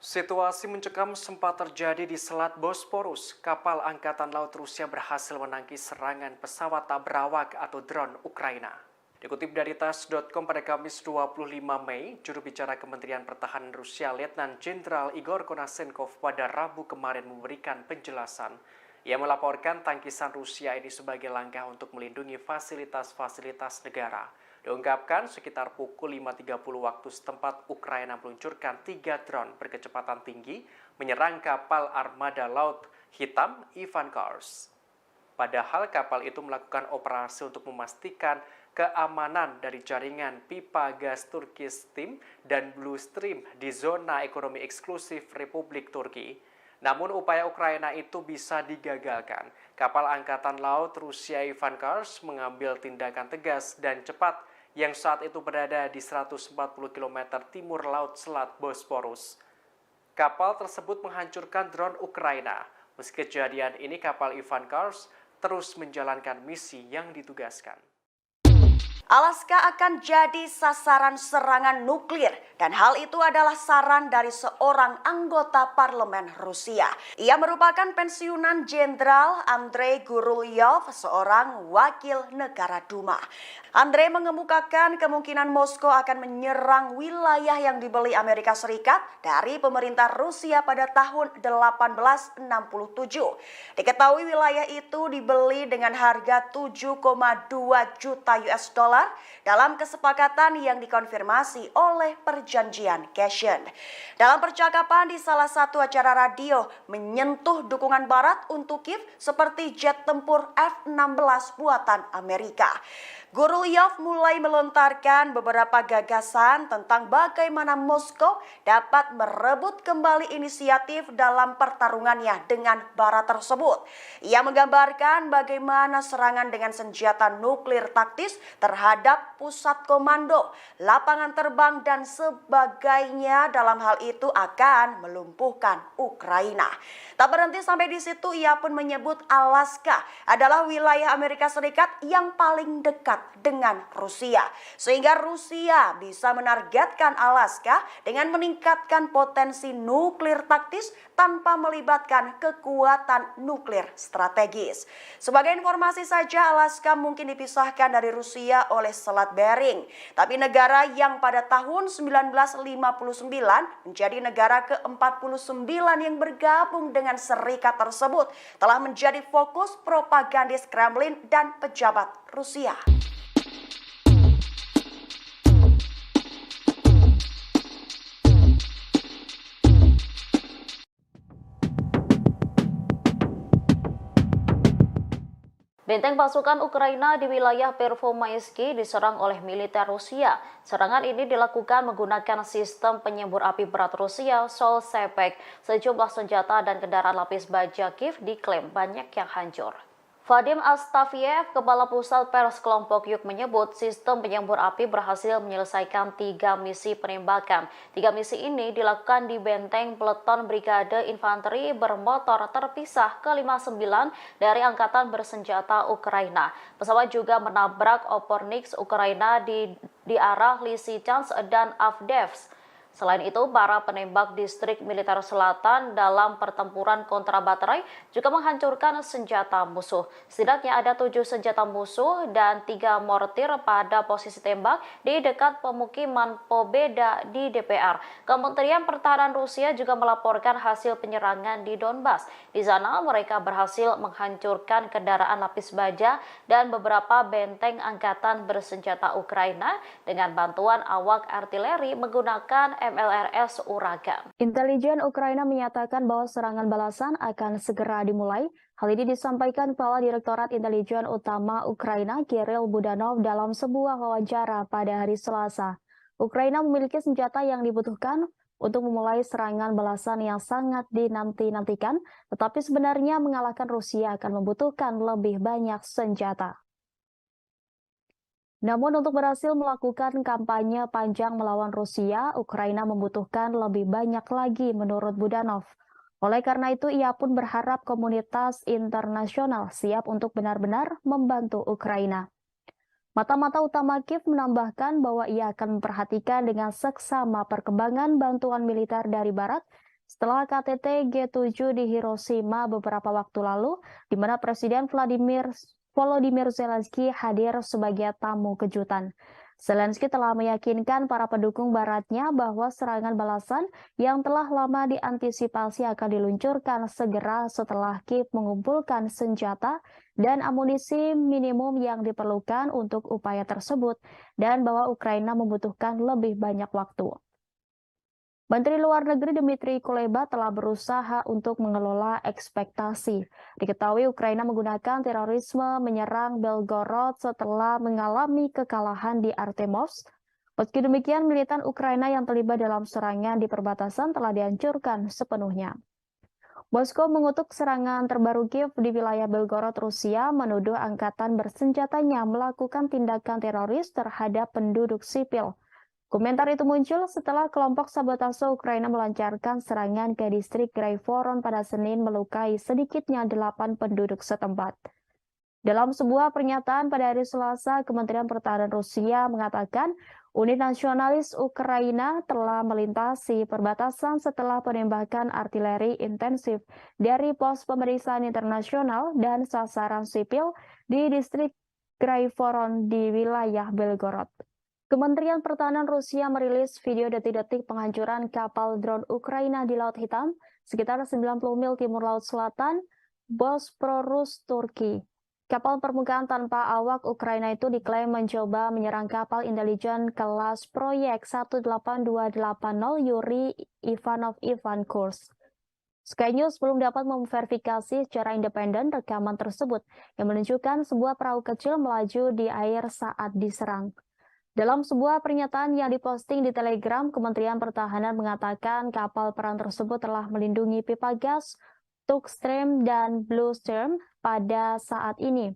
Situasi mencekam sempat terjadi di Selat Bosporus. Kapal Angkatan Laut Rusia berhasil menangkis serangan pesawat tak berawak atau drone Ukraina. Dikutip dari TASS.com pada Kamis 25 Mei, juru bicara Kementerian Pertahanan Rusia Letnan Jenderal Igor Konashenkov pada Rabu kemarin memberikan penjelasan. Ia melaporkan tangkisan Rusia ini sebagai langkah untuk melindungi fasilitas-fasilitas negara. Diungkapkan sekitar pukul 5.30 waktu setempat Ukraina meluncurkan 3 drone berkecepatan tinggi menyerang kapal armada Laut Hitam Ivan Kars. Padahal kapal itu melakukan operasi untuk memastikan keamanan dari jaringan pipa gas Turkish Stream dan Blue Stream di zona ekonomi eksklusif Republik Turki. Namun upaya Ukraina itu bisa digagalkan. Kapal Angkatan Laut Rusia Ivan Kars mengambil tindakan tegas dan cepat yang saat itu berada di 140 km timur laut Selat Bosporus. Kapal tersebut menghancurkan drone Ukraina. Meski kejadian ini, kapal Ivan Kars terus menjalankan misi yang ditugaskan. Alaska akan jadi sasaran serangan nuklir dan hal itu adalah saran dari seorang anggota parlemen Rusia. Ia merupakan pensiunan Jenderal Andrei Gurulyov, seorang wakil negara Duma. Andrei mengemukakan kemungkinan Moskow akan menyerang wilayah yang dibeli Amerika Serikat dari pemerintah Rusia pada tahun 1867. Diketahui wilayah itu dibeli dengan harga 7,2 juta US dollar dalam kesepakatan yang dikonfirmasi oleh perjanjian Cashen. Dalam percakapan di salah satu acara radio menyentuh dukungan barat untuk Kiev seperti jet tempur F-16 buatan Amerika. Gurulyov mulai melontarkan beberapa gagasan tentang bagaimana Moskow dapat merebut kembali inisiatif dalam pertarungannya dengan barat tersebut. Ia menggambarkan bagaimana serangan dengan senjata nuklir taktis terhadap pusat komando, lapangan terbang dan sebagainya dalam hal itu akan melumpuhkan Ukraina. Tak berhenti sampai di situ, ia pun menyebut Alaska adalah wilayah Amerika Serikat yang paling dekat dengan Rusia, sehingga Rusia bisa menargetkan Alaska dengan meningkatkan potensi nuklir taktis tanpa melibatkan kekuatan nuklir strategis. Sebagai informasi saja, Alaska mungkin dipisahkan dari Rusia oleh Selat Bering, tapi negara yang pada tahun 1959 menjadi negara ke-49 yang bergabung dengan serikat tersebut telah menjadi fokus propagandis Kremlin dan pejabat Rusia. Benteng pasukan Ukraina di wilayah Pervomaisky diserang oleh militer Rusia. Serangan ini dilakukan menggunakan sistem penyembur api berat Rusia, Sol-Sepek. Sejumlah senjata dan kendaraan lapis baja Kiev diklaim banyak yang hancur. Vadim Astafiev, Kepala Pusat Pers Kelompok Yuk menyebut sistem penyembur api berhasil menyelesaikan 3 misi penembakan. 3 misi ini dilakukan di benteng peleton Brigade Infanteri bermotor terpisah ke-59 dari Angkatan Bersenjata Ukraina. Pesawat juga menabrak Opornik Ukraina di arah Lysychansk dan Avdiivka. Selain itu, para penembak distrik militer selatan dalam pertempuran kontra baterai juga menghancurkan senjata musuh. Setidaknya ada 7 senjata musuh dan 3 mortir pada posisi tembak di dekat pemukiman Pobeda di DPR. Kementerian Pertahanan Rusia juga melaporkan hasil penyerangan di Donbas. Di sana mereka berhasil menghancurkan kendaraan lapis baja dan beberapa benteng angkatan bersenjata Ukraina dengan bantuan awak artileri menggunakan MLRS Uragan. Intelijen Ukraina menyatakan bahwa serangan balasan akan segera dimulai. Hal ini disampaikan Kepala Direktorat Intelijen Utama Ukraina Kirill Budanov dalam sebuah wawancara pada hari Selasa. Ukraina memiliki senjata yang dibutuhkan untuk memulai serangan balasan yang sangat dinanti-nantikan, tetapi sebenarnya mengalahkan Rusia akan membutuhkan lebih banyak senjata. Namun untuk berhasil melakukan kampanye panjang melawan Rusia, Ukraina membutuhkan lebih banyak lagi menurut Budanov. Oleh karena itu, ia pun berharap komunitas internasional siap untuk benar-benar membantu Ukraina. Mata-mata utama Kiev menambahkan bahwa ia akan memperhatikan dengan seksama perkembangan bantuan militer dari Barat setelah KTT G7 di Hiroshima beberapa waktu lalu, di mana Presiden Volodymyr Zelensky hadir sebagai tamu kejutan. Zelensky telah meyakinkan para pendukung baratnya bahwa serangan balasan yang telah lama diantisipasi akan diluncurkan segera setelah Kiev mengumpulkan senjata dan amunisi minimum yang diperlukan untuk upaya tersebut, dan bahwa Ukraina membutuhkan lebih banyak waktu. Menteri Luar Negeri Dmitry Kuleba telah berusaha untuk mengelola ekspektasi. Diketahui Ukraina menggunakan terorisme menyerang Belgorod setelah mengalami kekalahan di Artemovsk. Meski demikian, militan Ukraina yang terlibat dalam serangan di perbatasan telah dihancurkan sepenuhnya. Moskow mengutuk serangan terbaru Kiev di wilayah Belgorod, Rusia, menuduh angkatan bersenjatanya melakukan tindakan teroris terhadap penduduk sipil. Komentar itu muncul setelah kelompok sabotase Ukraina melancarkan serangan ke distrik Graivoron pada Senin melukai sedikitnya 8 penduduk setempat. Dalam sebuah pernyataan pada hari Selasa, Kementerian Pertahanan Rusia mengatakan unit nasionalis Ukraina telah melintasi perbatasan setelah penembakan artileri intensif dari pos pemeriksaan internasional dan sasaran sipil di distrik Graivoron di wilayah Belgorod. Kementerian Pertahanan Rusia merilis video detik-detik penghancuran kapal drone Ukraina di Laut Hitam sekitar 90 mil timur Laut Selatan, Bosporus, Turki. Kapal permukaan tanpa awak Ukraina itu diklaim mencoba menyerang kapal intelijen kelas proyek 18280 Yuri Ivanov Ivan Kurs. Sky News belum dapat memverifikasi secara independen rekaman tersebut yang menunjukkan sebuah perahu kecil melaju di air saat diserang. Dalam sebuah pernyataan yang diposting di Telegram, Kementerian Pertahanan mengatakan kapal perang tersebut telah melindungi pipa gas, Tukstream, dan Bluestream pada saat ini.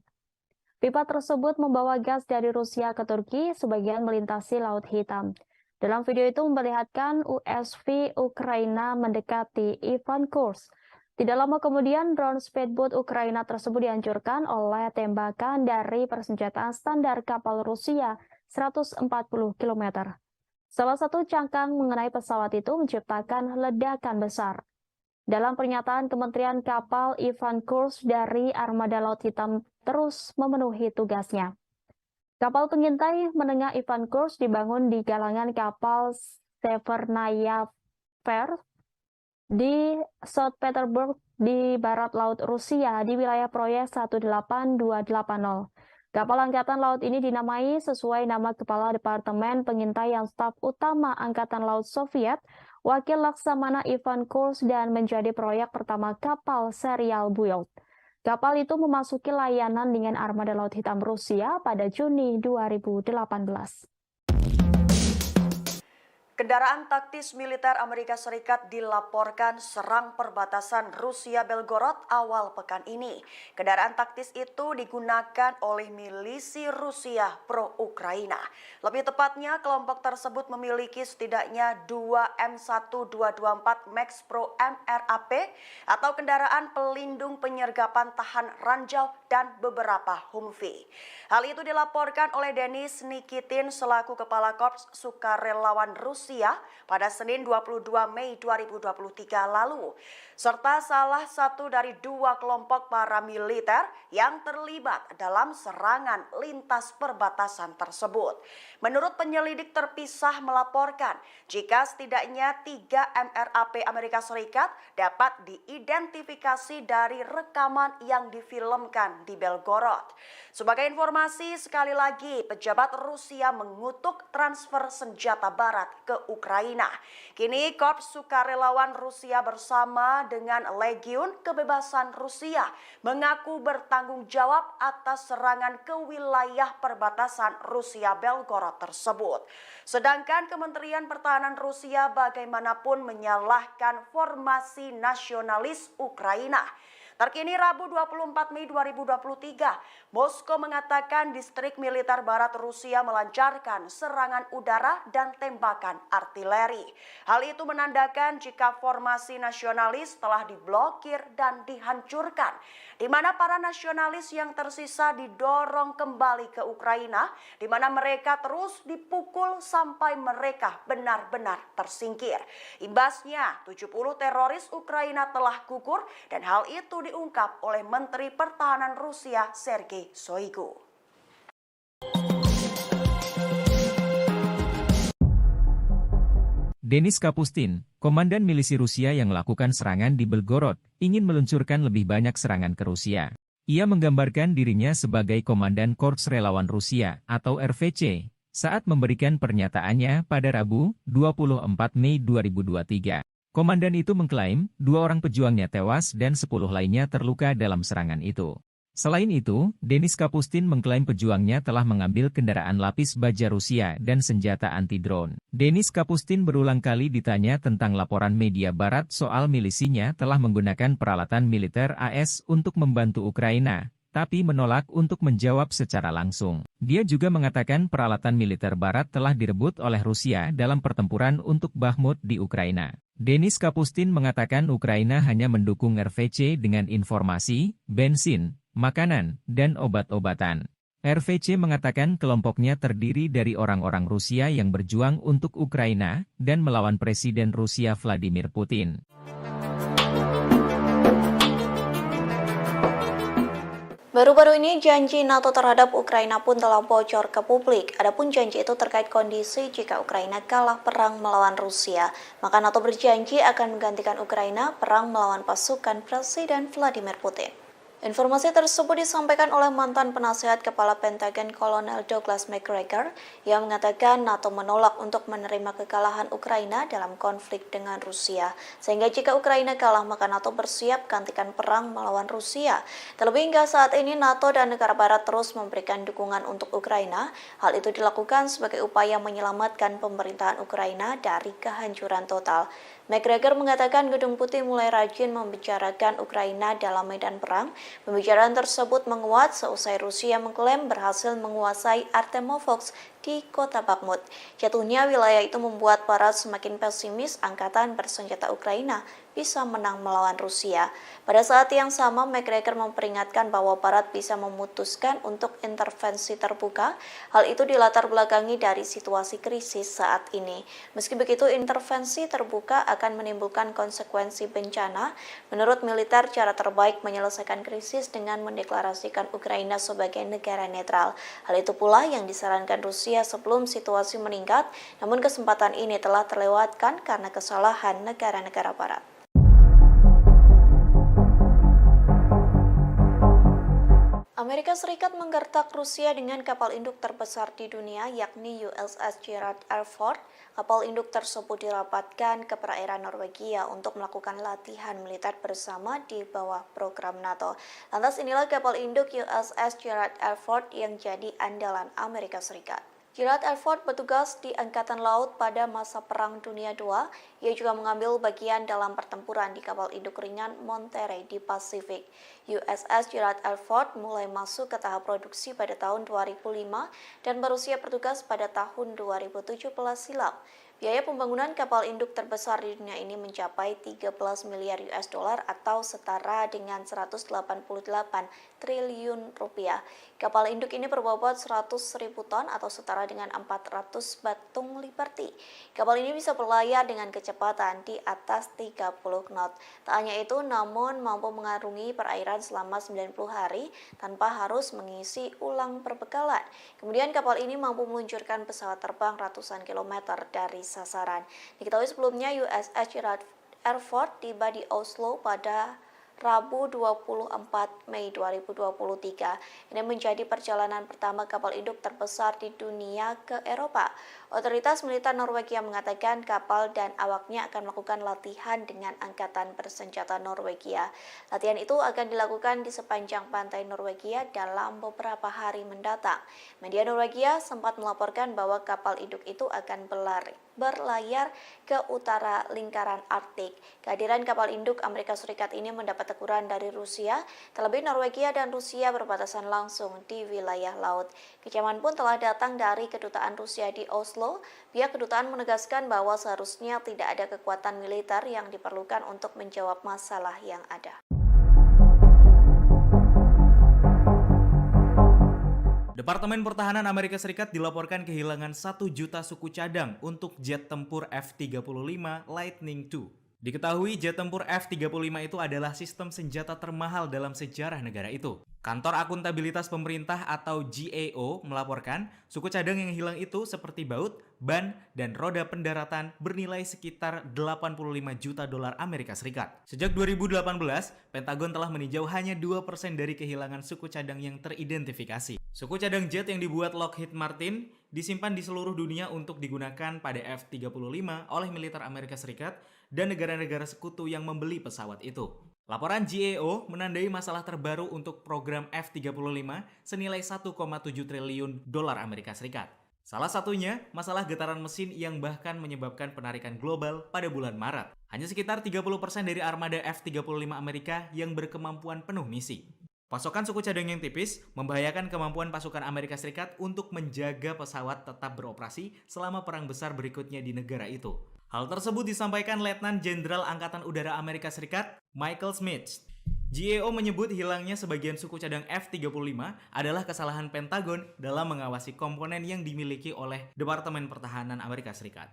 Pipa tersebut membawa gas dari Rusia ke Turki, sebagian melintasi Laut Hitam. Dalam video itu memperlihatkan USV Ukraina mendekati Ivan Kurs. Tidak lama kemudian, drone speedboat Ukraina tersebut dihancurkan oleh tembakan dari persenjataan standar kapal Rusia 140 km. Salah satu cangkang mengenai pesawat itu menciptakan ledakan besar. Dalam pernyataan Kementerian Kapal Ivan Kurs dari Armada Laut Hitam terus memenuhi tugasnya. Kapal pengintai menengah Ivan Kurs dibangun di galangan kapal Severnaya Fer di St. Petersburg di barat laut Rusia di wilayah proyek 18280. Kapal Angkatan Laut ini dinamai sesuai nama Kepala Departemen Pengintaian Staf Utama Angkatan Laut Soviet, Wakil Laksamana Ivan Kurs, dan menjadi proyek pertama kapal serial build. Kapal itu memasuki layanan dengan Armada Laut Hitam Rusia pada Juni 2018. Kendaraan taktis militer Amerika Serikat dilaporkan serang perbatasan Rusia-Belgorod awal pekan ini. Kendaraan taktis itu digunakan oleh milisi Rusia pro-Ukraina. Lebih tepatnya, kelompok tersebut memiliki setidaknya 2 M1224 Max Pro MRAP atau kendaraan pelindung penyergapan tahan ranjau dan beberapa Humvee. Hal itu dilaporkan oleh Denis Nikitin selaku Kepala Korps Sukarelawan Rusia pada Senin 22 Mei 2023 lalu, serta salah satu dari 2 kelompok paramiliter yang terlibat dalam serangan lintas perbatasan tersebut. Menurut penyelidik terpisah melaporkan jika setidaknya 3 MRAP Amerika Serikat dapat diidentifikasi dari rekaman yang difilmkan di Belgorod. Sebagai informasi, sekali lagi pejabat Rusia mengutuk transfer senjata barat ke Ukraina. Kini Korps Sukarelawan Rusia bersama dengan Legiun Kebebasan Rusia mengaku bertanggung jawab atas serangan ke wilayah perbatasan Rusia-Belgorod tersebut. Sedangkan Kementerian Pertahanan Rusia bagaimanapun menyalahkan formasi nasionalis Ukraina. Terkini Rabu 24 Mei 2023, Moskow mengatakan distrik militer barat Rusia melancarkan serangan udara dan tembakan artileri. Hal itu menandakan jika formasi nasionalis telah diblokir dan dihancurkan, di mana para nasionalis yang tersisa didorong kembali ke Ukraina, di mana mereka terus dipukul sampai mereka benar-benar tersingkir. Imbasnya, 70 teroris Ukraina telah gugur dan hal itu diungkap oleh Menteri Pertahanan Rusia Sergei Shoigu. Denis Kapustin, komandan milisi Rusia yang melakukan serangan di Belgorod, ingin meluncurkan lebih banyak serangan ke Rusia. Ia menggambarkan dirinya sebagai Komandan Korps Relawan Rusia atau RVC saat memberikan pernyataannya pada Rabu, 24 Mei 2023. Komandan itu mengklaim 2 orang pejuangnya tewas dan 10 lainnya terluka dalam serangan itu. Selain itu, Denis Kapustin mengklaim pejuangnya telah mengambil kendaraan lapis baja Rusia dan senjata anti-drone. Denis Kapustin berulang kali ditanya tentang laporan media barat soal milisinya telah menggunakan peralatan militer AS untuk membantu Ukraina, tapi menolak untuk menjawab secara langsung. Dia juga mengatakan peralatan militer barat telah direbut oleh Rusia dalam pertempuran untuk Bakhmut di Ukraina. Denis Kapustin mengatakan Ukraina hanya mendukung RVC dengan informasi, bensin, makanan, dan obat-obatan. RVC mengatakan kelompoknya terdiri dari orang-orang Rusia yang berjuang untuk Ukraina dan melawan Presiden Rusia Vladimir Putin. Baru-baru ini janji NATO terhadap Ukraina pun telah bocor ke publik. Adapun janji itu terkait kondisi jika Ukraina kalah perang melawan Rusia. Maka NATO berjanji akan menggantikan Ukraina perang melawan pasukan Presiden Vladimir Putin. Informasi tersebut disampaikan oleh mantan penasihat Kepala Pentagon Kolonel Douglas McGregor yang mengatakan NATO menolak untuk menerima kekalahan Ukraina dalam konflik dengan Rusia. Sehingga jika Ukraina kalah maka NATO bersiap gantikan perang melawan Rusia. Terlebih hingga saat ini NATO dan negara barat terus memberikan dukungan untuk Ukraina. Hal itu dilakukan sebagai upaya menyelamatkan pemerintahan Ukraina dari kehancuran total. McGregor mengatakan Gedung Putih mulai rajin membicarakan Ukraina dalam medan perang. Pembicaraan tersebut menguat seusai Rusia mengklaim berhasil menguasai Artemovsk di kota Bakhmut. Jatuhnya wilayah itu membuat barat semakin pesimis angkatan bersenjata Ukraina bisa menang melawan Rusia. Pada saat yang sama, McGregor memperingatkan bahwa barat bisa memutuskan untuk intervensi terbuka. Hal itu dilatar belakangi dari situasi krisis saat ini. Meski begitu, intervensi terbuka akan menimbulkan konsekuensi bencana. Menurut militer, cara terbaik menyelesaikan krisis dengan mendeklarasikan Ukraina sebagai negara netral. Hal itu pula yang disarankan Rusia sebelum situasi meningkat, namun kesempatan ini telah terlewatkan karena kesalahan negara-negara barat. Amerika Serikat menggertak Rusia dengan kapal induk terbesar di dunia yakni USS Gerald R. Ford. Kapal induk tersebut dirapatkan ke perairan Norwegia untuk melakukan latihan militer bersama di bawah program NATO. Lantas inilah kapal induk USS Gerald R. Ford yang jadi andalan Amerika Serikat. Gerald R. Ford bertugas di Angkatan Laut pada masa Perang Dunia II. Ia juga mengambil bagian dalam pertempuran di kapal induk ringan Monterey di Pasifik. USS Gerald R. Ford mulai masuk ke tahap produksi pada tahun 2005 dan berusia bertugas pada tahun 2017 silam. Biaya pembangunan kapal induk terbesar di dunia ini mencapai 13 miliar US dollar atau setara dengan 188 triliun rupiah. Kapal induk ini berbobot 100.000 ton atau setara dengan 400 batung Liberty. Kapal ini bisa berlayar dengan kecepatan di atas 30 knot. Tak hanya itu, namun mampu mengarungi perairan selama 90 hari tanpa harus mengisi ulang perbekalan. Kemudian kapal ini mampu meluncurkan pesawat terbang ratusan kilometer dari sasaran. Diketahui sebelumnya USS Gerald R. Ford tiba di Oslo pada Rabu 24 Mei 2023. Ini menjadi perjalanan pertama kapal induk terbesar di dunia ke Eropa. Otoritas militer Norwegia mengatakan kapal dan awaknya akan melakukan latihan dengan angkatan bersenjata Norwegia. Latihan itu akan dilakukan di sepanjang pantai Norwegia dalam beberapa hari mendatang. Media Norwegia sempat melaporkan bahwa kapal induk itu akan berlari berlayar ke utara lingkaran Arktik. Kehadiran kapal induk Amerika Serikat ini mendapat teguran dari Rusia, terlebih Norwegia dan Rusia berbatasan langsung di wilayah laut. Kecaman pun telah datang dari kedutaan Rusia di Oslo. Pihak kedutaan menegaskan bahwa seharusnya tidak ada kekuatan militer yang diperlukan untuk menjawab masalah yang ada. Departemen Pertahanan Amerika Serikat dilaporkan kehilangan 1 juta suku cadang untuk jet tempur F-35 Lightning II. Diketahui jet tempur F-35 itu adalah sistem senjata termahal dalam sejarah negara itu. Kantor Akuntabilitas Pemerintah atau GAO melaporkan suku cadang yang hilang itu seperti baut, ban, dan roda pendaratan bernilai sekitar 85 juta dolar Amerika Serikat. Sejak 2018, Pentagon telah meninjau hanya 2% dari kehilangan suku cadang yang teridentifikasi. Suku cadang jet yang dibuat Lockheed Martin disimpan di seluruh dunia untuk digunakan pada F-35 oleh militer Amerika Serikat dan negara-negara sekutu yang membeli pesawat itu. Laporan GAO menandai masalah terbaru untuk program F-35 senilai 1,7 triliun dolar Amerika Serikat. Salah satunya, masalah getaran mesin yang bahkan menyebabkan penarikan global pada bulan Maret. Hanya sekitar 30% dari armada F-35 Amerika yang berkemampuan penuh misi. Pasokan suku cadang yang tipis membahayakan kemampuan pasukan Amerika Serikat untuk menjaga pesawat tetap beroperasi selama perang besar berikutnya di negara itu. Hal tersebut disampaikan Letnan Jenderal Angkatan Udara Amerika Serikat, Michael Smith. GAO menyebut hilangnya sebagian suku cadang F-35 adalah kesalahan Pentagon dalam mengawasi komponen yang dimiliki oleh Departemen Pertahanan Amerika Serikat.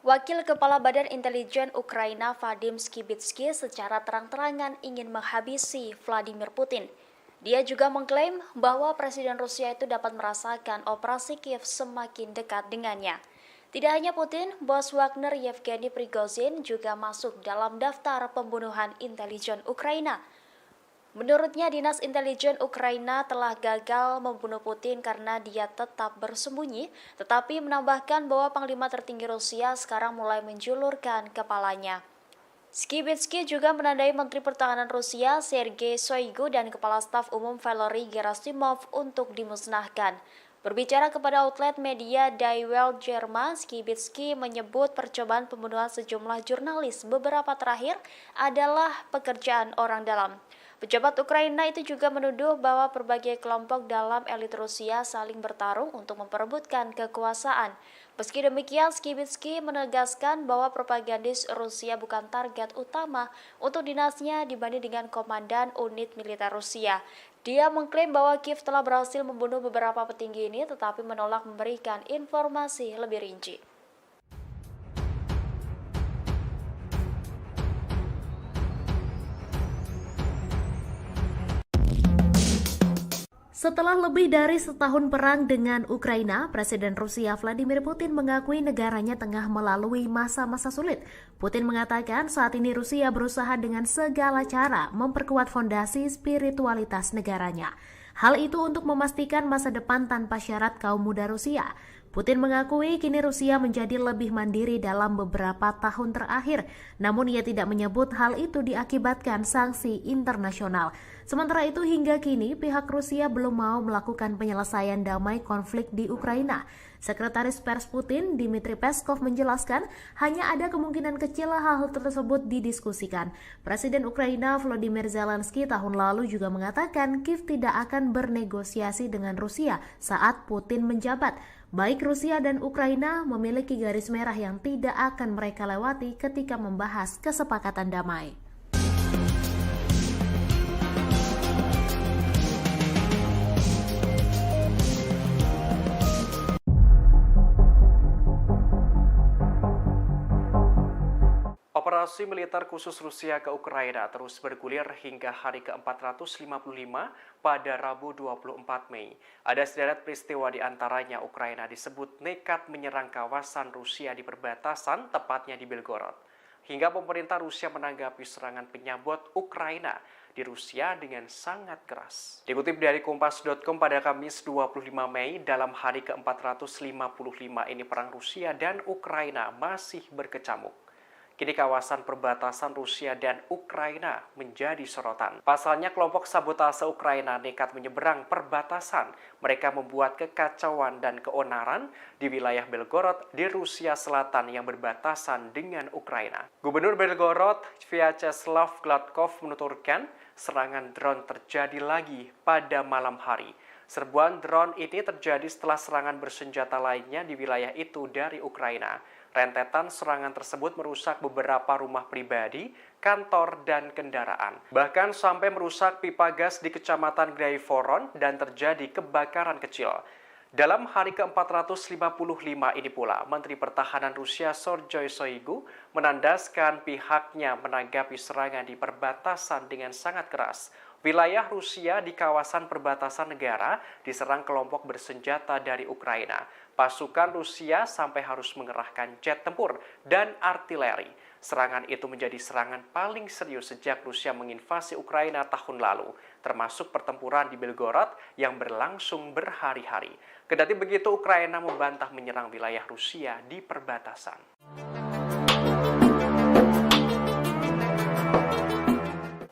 Wakil Kepala Badan Intelijen Ukraina Vadim Skibitsky secara terang-terangan ingin menghabisi Vladimir Putin. Dia juga mengklaim bahwa Presiden Rusia itu dapat merasakan operasi Kiev semakin dekat dengannya. Tidak hanya Putin, bos Wagner Yevgeny Prigozhin juga masuk dalam daftar pembunuhan intelijen Ukraina. Menurutnya, Dinas Intelijen Ukraina telah gagal membunuh Putin karena dia tetap bersembunyi, tetapi menambahkan bahwa Panglima tertinggi Rusia sekarang mulai menjulurkan kepalanya. Skibitsky juga menandai Menteri Pertahanan Rusia Sergei Shoigu dan Kepala Staf Umum Valery Gerasimov untuk dimusnahkan. Berbicara kepada outlet media Die Welt Jerman, Skibitsky menyebut percobaan pembunuhan sejumlah jurnalis beberapa terakhir adalah pekerjaan orang dalam. Pejabat Ukraina itu juga menuduh bahwa berbagai kelompok dalam elit Rusia saling bertarung untuk memperebutkan kekuasaan. Meski demikian, Skibitsky menegaskan bahwa propagandis Rusia bukan target utama untuk dinasnya dibanding dengan komandan unit militer Rusia. Dia mengklaim bahwa Kiev telah berhasil membunuh beberapa petinggi ini tetapi menolak memberikan informasi lebih rinci. Setelah lebih dari setahun perang dengan Ukraina, Presiden Rusia Vladimir Putin mengakui negaranya tengah melalui masa-masa sulit. Putin mengatakan saat ini Rusia berusaha dengan segala cara memperkuat fondasi spiritualitas negaranya. Hal itu untuk memastikan masa depan tanpa syarat kaum muda Rusia. Putin mengakui kini Rusia menjadi lebih mandiri dalam beberapa tahun terakhir, namun ia tidak menyebut hal itu diakibatkan sanksi internasional. Sementara itu hingga kini pihak Rusia belum mau melakukan penyelesaian damai konflik di Ukraina. Sekretaris Pers Putin, Dmitry Peskov menjelaskan hanya ada kemungkinan kecil hal tersebut didiskusikan. Presiden Ukraina Volodymyr Zelensky tahun lalu juga mengatakan Kiev tidak akan bernegosiasi dengan Rusia saat Putin menjabat. Baik Rusia dan Ukraina memiliki garis merah yang tidak akan mereka lewati ketika membahas kesepakatan damai. Operasi militer khusus Rusia ke Ukraina terus bergulir hingga hari ke-455 pada Rabu 24 Mei. Ada sederet peristiwa di antaranya Ukraina disebut nekat menyerang kawasan Rusia di perbatasan, tepatnya di Belgorod. Hingga pemerintah Rusia menanggapi serangan penyabot Ukraina di Rusia dengan sangat keras. Dikutip dari Kompas.com pada Kamis 25 Mei, dalam hari ke-455 ini perang Rusia dan Ukraina masih berkecamuk. Kini kawasan perbatasan Rusia dan Ukraina menjadi sorotan. Pasalnya kelompok sabotase Ukraina nekat menyeberang perbatasan. Mereka membuat kekacauan dan keonaran di wilayah Belgorod di Rusia Selatan yang berbatasan dengan Ukraina. Gubernur Belgorod, Vyacheslav Gladkov menuturkan serangan drone terjadi lagi pada malam hari. Serbuan drone ini terjadi setelah serangan bersenjata lainnya di wilayah itu dari Ukraina. Rentetan serangan tersebut merusak beberapa rumah pribadi, kantor, dan kendaraan. Bahkan sampai merusak pipa gas di Kecamatan Graivoron dan terjadi kebakaran kecil. Dalam hari ke-455 ini pula, Menteri Pertahanan Rusia Sergei Shoigu menandaskan pihaknya menanggapi serangan di perbatasan dengan sangat keras. Wilayah Rusia di kawasan perbatasan negara diserang kelompok bersenjata dari Ukraina. Pasukan Rusia sampai harus mengerahkan jet tempur dan artileri. Serangan itu menjadi serangan paling serius sejak Rusia menginvasi Ukraina tahun lalu, termasuk pertempuran di Belgorod yang berlangsung berhari-hari. Kendati begitu, Ukraina membantah menyerang wilayah Rusia di perbatasan.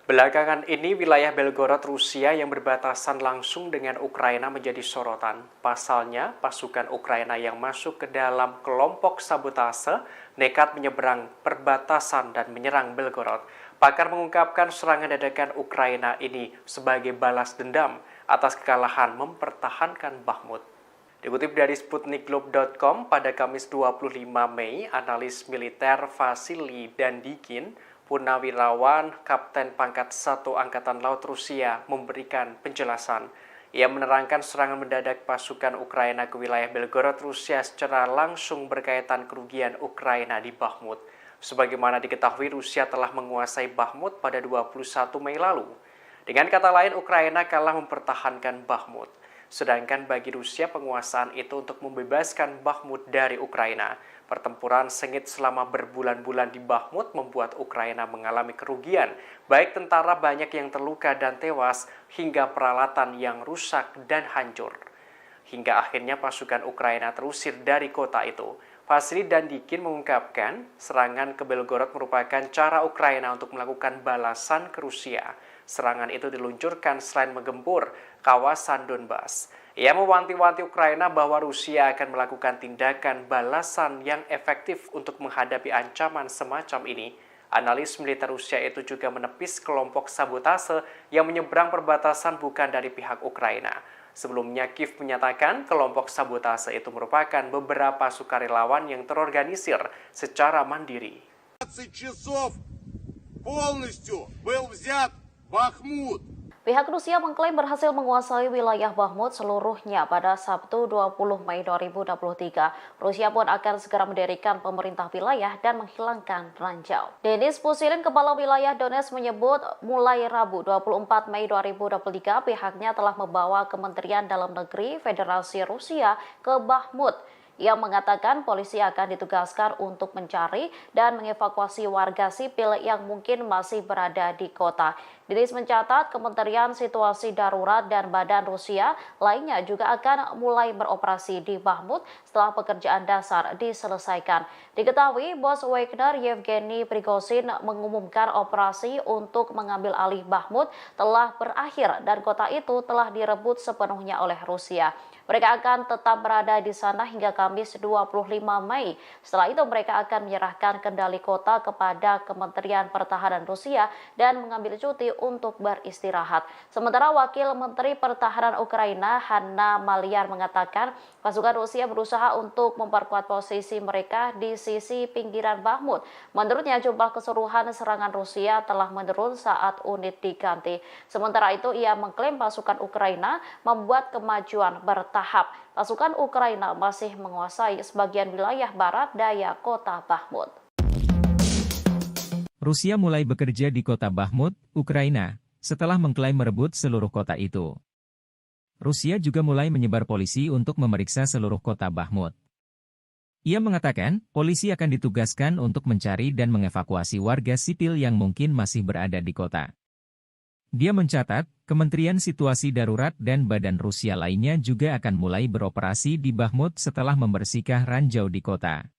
Belakangan ini, wilayah Belgorod Rusia yang berbatasan langsung dengan Ukraina menjadi sorotan. Pasalnya, pasukan Ukraina yang masuk ke dalam kelompok sabotase nekat menyeberang perbatasan dan menyerang Belgorod. Pakar mengungkapkan serangan dadakan Ukraina ini sebagai balas dendam atas kekalahan mempertahankan Bakhmut. Dikutip dari sputnikglobe.com, pada Kamis 25 Mei, analis militer Vasily Dandikin, Purnawirawan Kapten Pangkat 1 Angkatan Laut Rusia, memberikan penjelasan. Ia menerangkan serangan mendadak pasukan Ukraina ke wilayah Belgorod Rusia secara langsung berkaitan kerugian Ukraina di Bakhmut. Sebagaimana diketahui, Rusia telah menguasai Bakhmut pada 21 Mei lalu. Dengan kata lain, Ukraina kalah mempertahankan Bakhmut. Sedangkan bagi Rusia, penguasaan itu untuk membebaskan Bakhmut dari Ukraina. Pertempuran sengit selama berbulan-bulan di Bakhmut membuat Ukraina mengalami kerugian, baik tentara banyak yang terluka dan tewas, hingga peralatan yang rusak dan hancur. Hingga akhirnya pasukan Ukraina terusir dari kota itu. Vasily Dandikin mengungkapkan, serangan ke Belgorod merupakan cara Ukraina untuk melakukan balasan ke Rusia. Serangan itu diluncurkan selain menggempur kawasan Donbas. Ia mewanti-wanti Ukraina bahwa Rusia akan melakukan tindakan balasan yang efektif untuk menghadapi ancaman semacam ini. Analis militer Rusia itu juga menepis kelompok sabotase yang menyeberang perbatasan bukan dari pihak Ukraina. Sebelumnya, Kiev menyatakan kelompok sabotase itu merupakan beberapa sukarelawan yang terorganisir secara mandiri. 20 часов полностью был взят Бахмут. Pihak Rusia mengklaim berhasil menguasai wilayah Bakhmut seluruhnya pada Sabtu 20 Mei 2023. Rusia pun akan segera mendirikan pemerintah wilayah dan menghilangkan ranjau. Denis Pushilin, kepala wilayah Donetsk, menyebut mulai Rabu 24 Mei 2023 pihaknya telah membawa Kementerian Dalam Negeri Federasi Rusia ke Bakhmut. Ia mengatakan polisi akan ditugaskan untuk mencari dan mengevakuasi warga sipil yang mungkin masih berada di kota. Denis mencatat Kementerian Situasi Darurat dan Badan Rusia lainnya juga akan mulai beroperasi di Bakhmut setelah pekerjaan dasar diselesaikan. Diketahui bos Wagner Yevgeny Prigozhin mengumumkan operasi untuk mengambil alih Bakhmut telah berakhir dan kota itu telah direbut sepenuhnya oleh Rusia. Mereka akan tetap berada di sana hingga Kamis 25 Mei. Setelah itu mereka akan menyerahkan kendali kota kepada Kementerian Pertahanan Rusia dan mengambil cuti untuk beristirahat. Sementara Wakil Menteri Pertahanan Ukraina Hanna Maliar mengatakan pasukan Rusia berusaha untuk memperkuat posisi mereka di sisi pinggiran Bakhmut. Menurutnya jumlah keseluruhan serangan Rusia telah menurun saat unit diganti. Sementara itu ia mengklaim pasukan Ukraina membuat kemajuan bertahap. Pasukan Ukraina masih menguasai sebagian wilayah barat daya kota Bakhmut. Rusia mulai bekerja di kota Bakhmut, Ukraina, setelah mengklaim merebut seluruh kota itu. Rusia juga mulai menyebar polisi untuk memeriksa seluruh kota Bakhmut. Ia mengatakan, polisi akan ditugaskan untuk mencari dan mengevakuasi warga sipil yang mungkin masih berada di kota. Dia mencatat, Kementerian Situasi Darurat dan Badan Rusia lainnya juga akan mulai beroperasi di Bakhmut setelah membersihkan ranjau di kota.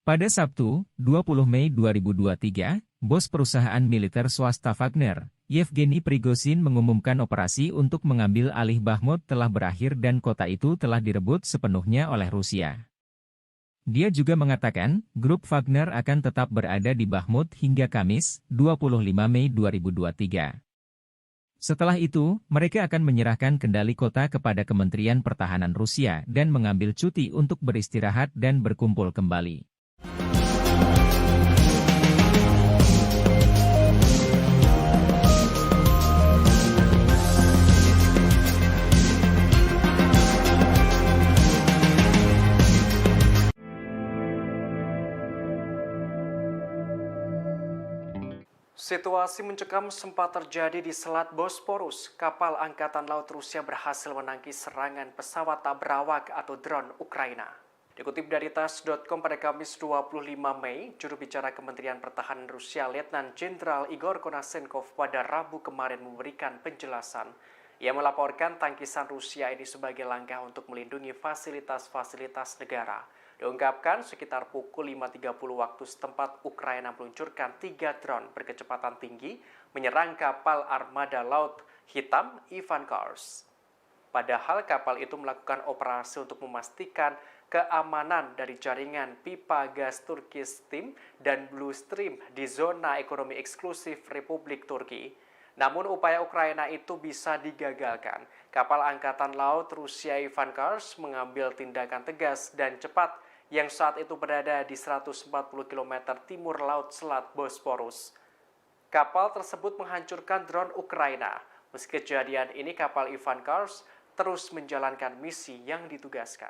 Pada Sabtu, 20 Mei 2023, bos perusahaan militer swasta Wagner, Yevgeny Prigozhin mengumumkan operasi untuk mengambil alih Bakhmut telah berakhir dan kota itu telah direbut sepenuhnya oleh Rusia. Dia juga mengatakan, grup Wagner akan tetap berada di Bakhmut hingga Kamis, 25 Mei 2023. Setelah itu, mereka akan menyerahkan kendali kota kepada Kementerian Pertahanan Rusia dan mengambil cuti untuk beristirahat dan berkumpul kembali. Situasi mencekam sempat terjadi di Selat Bosporus. Kapal Angkatan Laut Rusia berhasil menangkis serangan pesawat tak berawak atau drone Ukraina. Dikutip dari TASS.com pada Kamis 25 Mei, juru bicara Kementerian Pertahanan Rusia Letnan Jenderal Igor Konashenkov pada Rabu kemarin memberikan penjelasan. Ia melaporkan tangkisan Rusia ini sebagai langkah untuk melindungi fasilitas-fasilitas negara. Diungkapkan sekitar pukul 5.30 waktu setempat Ukraina meluncurkan 3 drone berkecepatan tinggi menyerang kapal armada Laut Hitam Ivan Kars. Padahal kapal itu melakukan operasi untuk memastikan keamanan dari jaringan pipa gas Turkish Stream dan Blue Stream di zona ekonomi eksklusif Republik Turki. Namun upaya Ukraina itu bisa digagalkan. Kapal Angkatan Laut Rusia Ivan Kars mengambil tindakan tegas dan cepat yang saat itu berada di 140 km timur laut Selat Bosporus. Kapal tersebut menghancurkan drone Ukraina. Meski kejadian ini, kapal Ivan Kars terus menjalankan misi yang ditugaskan.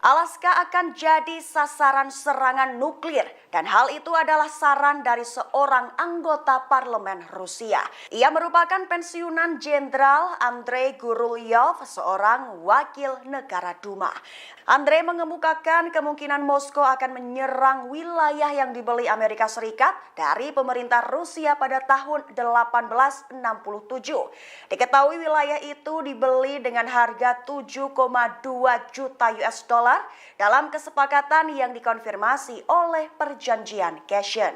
Alaska akan jadi sasaran serangan nuklir dan hal itu adalah saran dari seorang anggota parlemen Rusia. Ia merupakan pensiunan Jenderal Andrei Gurulyov, seorang wakil negara Duma. Andrei mengemukakan kemungkinan Moskow akan menyerang wilayah yang dibeli Amerika Serikat dari pemerintah Rusia pada tahun 1867. Diketahui wilayah itu dibeli dengan harga 7,2 juta US dollar dalam kesepakatan yang dikonfirmasi oleh perjanjian Cashen.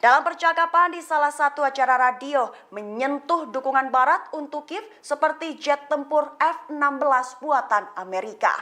Dalam percakapan di salah satu acara radio menyentuh dukungan Barat untuk Kiev seperti jet tempur F-16 buatan Amerika.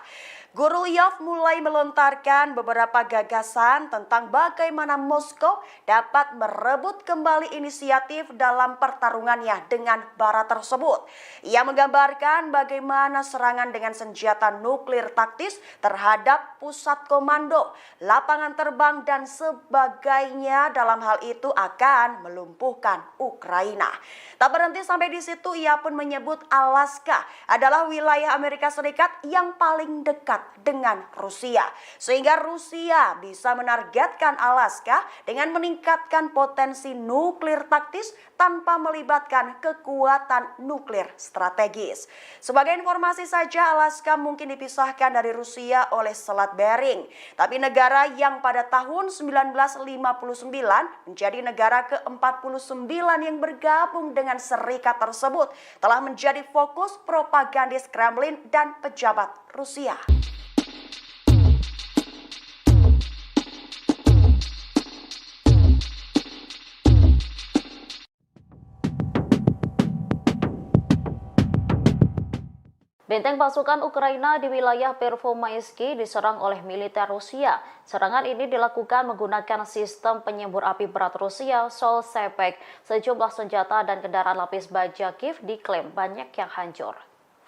Gurulyov mulai melontarkan beberapa gagasan tentang bagaimana Moskow dapat merebut kembali inisiatif dalam pertarungannya dengan Barat tersebut. Ia menggambarkan bagaimana serangan dengan senjata nuklir taktis terhadap pusat komando, lapangan terbang dan sebagainya dalam hal itu akan melumpuhkan Ukraina. Tak berhenti sampai di situ, ia pun menyebut Alaska adalah wilayah Amerika Serikat yang paling dekat dengan Rusia. Sehingga Rusia bisa menargetkan Alaska dengan meningkatkan potensi nuklir taktis tanpa melibatkan kekuatan nuklir strategis. Sebagai informasi saja, Alaska mungkin dipisahkan dari Rusia oleh Selat Bering. Tapi negara yang pada tahun 1959 menjadi negara ke-49 yang bergabung dengan serikat tersebut telah menjadi fokus propagandis Kremlin dan pejabat Rusia. Benteng pasukan Ukraina di wilayah Pervomaisky diserang oleh militer Rusia. Serangan ini dilakukan menggunakan sistem penyembur api berat Rusia, Sol-Sepek. Sejumlah senjata dan kendaraan lapis baja Kiev diklaim banyak yang hancur.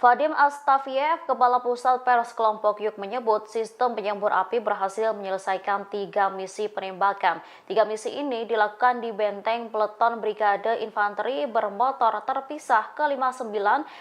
Vadim Astafyev, Kepala Pusat Pers Kelompok Yuk menyebut sistem penyembur api berhasil menyelesaikan 3 misi penembakan. 3 misi ini dilakukan di benteng peleton Brigade Infanteri bermotor terpisah ke-59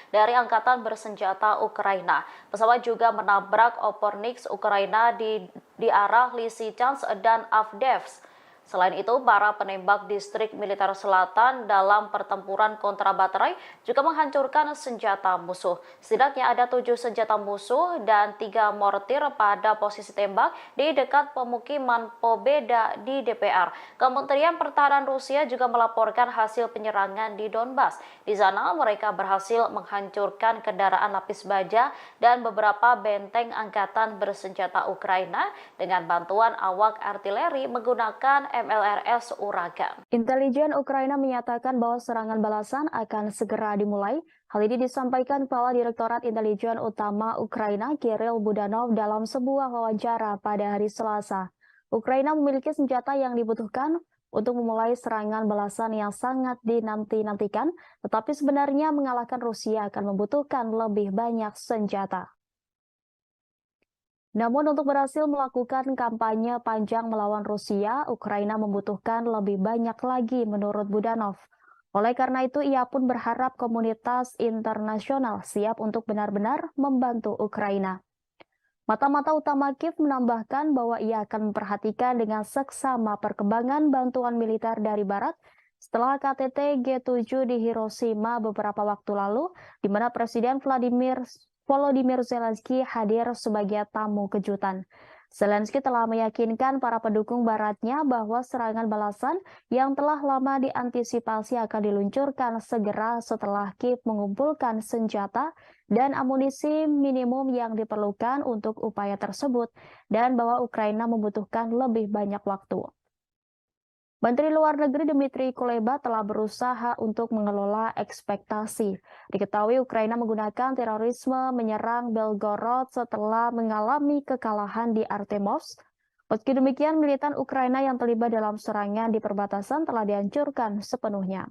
dari Angkatan Bersenjata Ukraina. Pesawat juga menabrak Opornik Ukraina di arah Lysychansk dan Avdiivka. Selain itu, para penembak distrik militer selatan dalam pertempuran kontra baterai juga menghancurkan senjata musuh. Setidaknya ada 7 senjata musuh dan 3 mortir pada posisi tembak di dekat pemukiman Pobeda di DPR. Kementerian Pertahanan Rusia juga melaporkan hasil penyerangan di Donbas. Di sana mereka berhasil menghancurkan kendaraan lapis baja dan beberapa benteng angkatan bersenjata Ukraina dengan bantuan awak artileri menggunakan MLRS Uragan. Intelijen Ukraina menyatakan bahwa serangan balasan akan segera dimulai. Hal ini disampaikan Kepala Direktorat Intelijen Utama Ukraina Kirill Budanov dalam sebuah wawancara pada hari Selasa. Ukraina memiliki senjata yang dibutuhkan untuk memulai serangan balasan yang sangat dinanti-nantikan, tetapi sebenarnya mengalahkan Rusia akan membutuhkan lebih banyak senjata. Namun untuk berhasil melakukan kampanye panjang melawan Rusia, Ukraina membutuhkan lebih banyak lagi menurut Budanov. Oleh karena itu, ia pun berharap komunitas internasional siap untuk benar-benar membantu Ukraina. Mata-mata utama Kiev menambahkan bahwa ia akan memperhatikan dengan seksama perkembangan bantuan militer dari Barat setelah KTT G7 di Hiroshima beberapa waktu lalu, di mana Presiden Volodymyr Zelensky hadir sebagai tamu kejutan. Zelensky telah meyakinkan para pendukung baratnya bahwa serangan balasan yang telah lama diantisipasi akan diluncurkan segera setelah Kiev mengumpulkan senjata dan amunisi minimum yang diperlukan untuk upaya tersebut, dan bahwa Ukraina membutuhkan lebih banyak waktu. Menteri Luar Negeri Dmitry Kuleba telah berusaha untuk mengelola ekspektasi. Diketahui Ukraina menggunakan terorisme menyerang Belgorod setelah mengalami kekalahan di Artemovsk. Meski demikian, militan Ukraina yang terlibat dalam serangan di perbatasan telah dihancurkan sepenuhnya.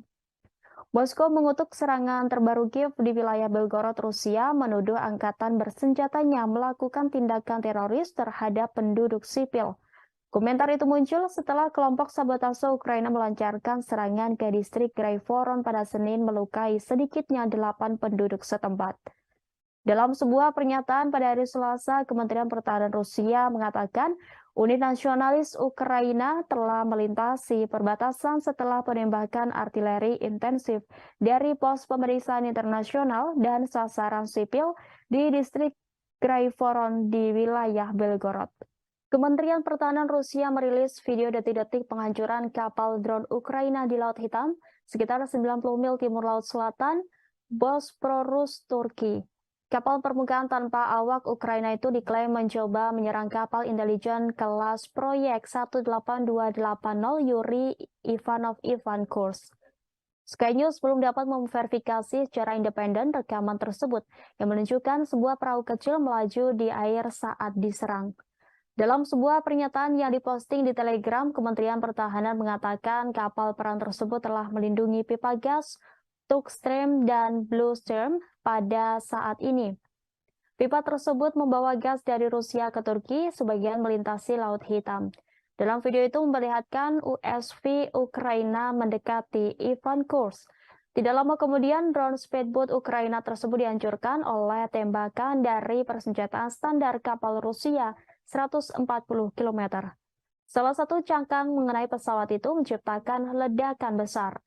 Moskow mengutuk serangan terbaru Kiev di wilayah Belgorod, Rusia, menuduh angkatan bersenjatanya melakukan tindakan teroris terhadap penduduk sipil. Komentar itu muncul setelah kelompok sabotase Ukraina melancarkan serangan ke distrik Graivoron pada Senin melukai sedikitnya 8 penduduk setempat. Dalam sebuah pernyataan pada hari Selasa, Kementerian Pertahanan Rusia mengatakan unit nasionalis Ukraina telah melintasi perbatasan setelah penembakan artileri intensif dari pos pemeriksaan internasional dan sasaran sipil di distrik Graivoron di wilayah Belgorod. Kementerian Pertahanan Rusia merilis video detik-detik penghancuran kapal drone Ukraina di Laut Hitam, sekitar 90 mil timur Laut Selatan, Bosporus, Turki. Kapal permukaan tanpa awak Ukraina itu diklaim mencoba menyerang kapal intelijen kelas proyek 18280 Yuri Ivanov Ivan Kurs. Sky News belum dapat memverifikasi secara independen rekaman tersebut yang menunjukkan sebuah perahu kecil melaju di air saat diserang. Dalam sebuah pernyataan yang diposting di Telegram, Kementerian Pertahanan mengatakan kapal perang tersebut telah melindungi pipa gas, Tukstream, dan Bluestream pada saat ini. Pipa tersebut membawa gas dari Rusia ke Turki, sebagian melintasi Laut Hitam. Dalam video itu memperlihatkan USV Ukraina mendekati Ivan Kurs. Tidak lama kemudian, drone speedboat Ukraina tersebut dihancurkan oleh tembakan dari persenjataan standar kapal Rusia 140 km. Salah satu cangkang mengenai pesawat itu menciptakan ledakan besar.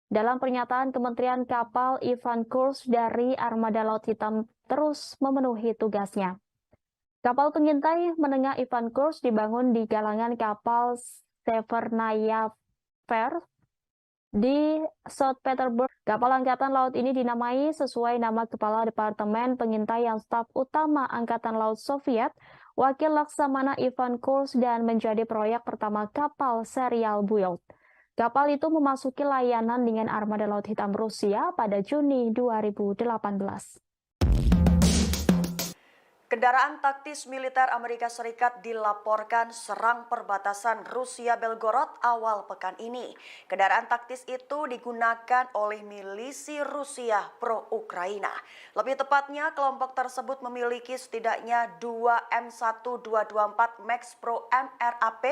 Dalam pernyataan Kementerian Kapal Ivan Kurs dari Armada Laut Hitam terus memenuhi tugasnya. Kapal pengintai menengah Ivan Kurs dibangun di galangan kapal Severnaya Fair di St. Petersburg. Kapal Angkatan Laut ini dinamai sesuai nama Kepala Departemen Pengintaian Staf Utama Angkatan Laut Soviet, Wakil Laksamana Ivan Kurs, dan menjadi proyek pertama kapal serial build. Kapal itu memasuki layanan dengan Armada Laut Hitam Rusia pada Juni 2018. Kendaraan taktis militer Amerika Serikat dilaporkan serang perbatasan Rusia-Belgorod awal pekan ini. Kendaraan taktis itu digunakan oleh milisi Rusia pro-Ukraina. Lebih tepatnya, kelompok tersebut memiliki setidaknya 2 M1224 Max Pro MRAP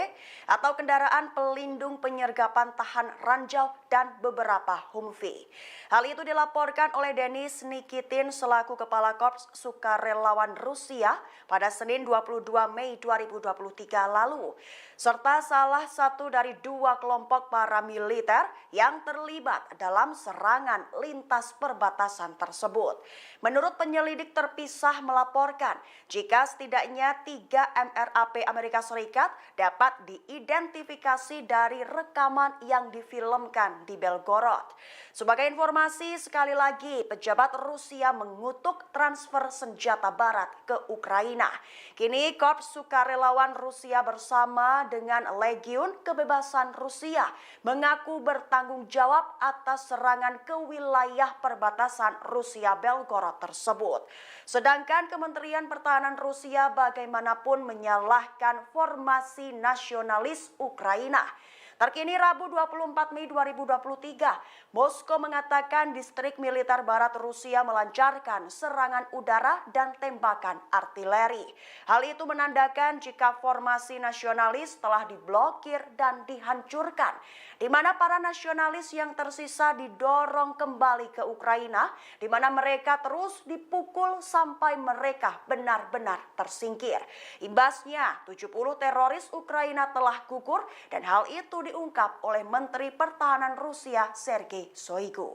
atau kendaraan pelindung penyergapan tahan ranjau dan beberapa Humvee. Hal itu dilaporkan oleh Denis Nikitin selaku Kepala Korps Sukarelawan Rusia pada Senin 22 Mei 2023 lalu. serta salah satu dari 2 kelompok paramiliter yang terlibat dalam serangan lintas perbatasan tersebut. Menurut penyelidik terpisah melaporkan, jika setidaknya 3 MRAP Amerika Serikat dapat diidentifikasi dari rekaman yang difilmkan di Belgorod. Sebagai informasi, sekali lagi pejabat Rusia mengutuk transfer senjata barat ke Ukraina. Kini Korps Sukarelawan Rusia bersama dengan Legiun Kebebasan Rusia mengaku bertanggung jawab atas serangan ke wilayah perbatasan Rusia Belgorod tersebut. Sedangkan Kementerian Pertahanan Rusia bagaimanapun menyalahkan formasi nasionalis Ukraina. Terkini Rabu 24 Mei 2023, Moskow mengatakan distrik militer barat Rusia melancarkan serangan udara dan tembakan artileri. Hal itu menandakan jika formasi nasionalis telah diblokir dan dihancurkan, di mana para nasionalis yang tersisa didorong kembali ke Ukraina, di mana mereka terus dipukul sampai mereka benar-benar tersingkir. Imbasnya, 70 teroris Ukraina telah gugur dan hal itu diungkap oleh Menteri Pertahanan Rusia Sergei Shoigu.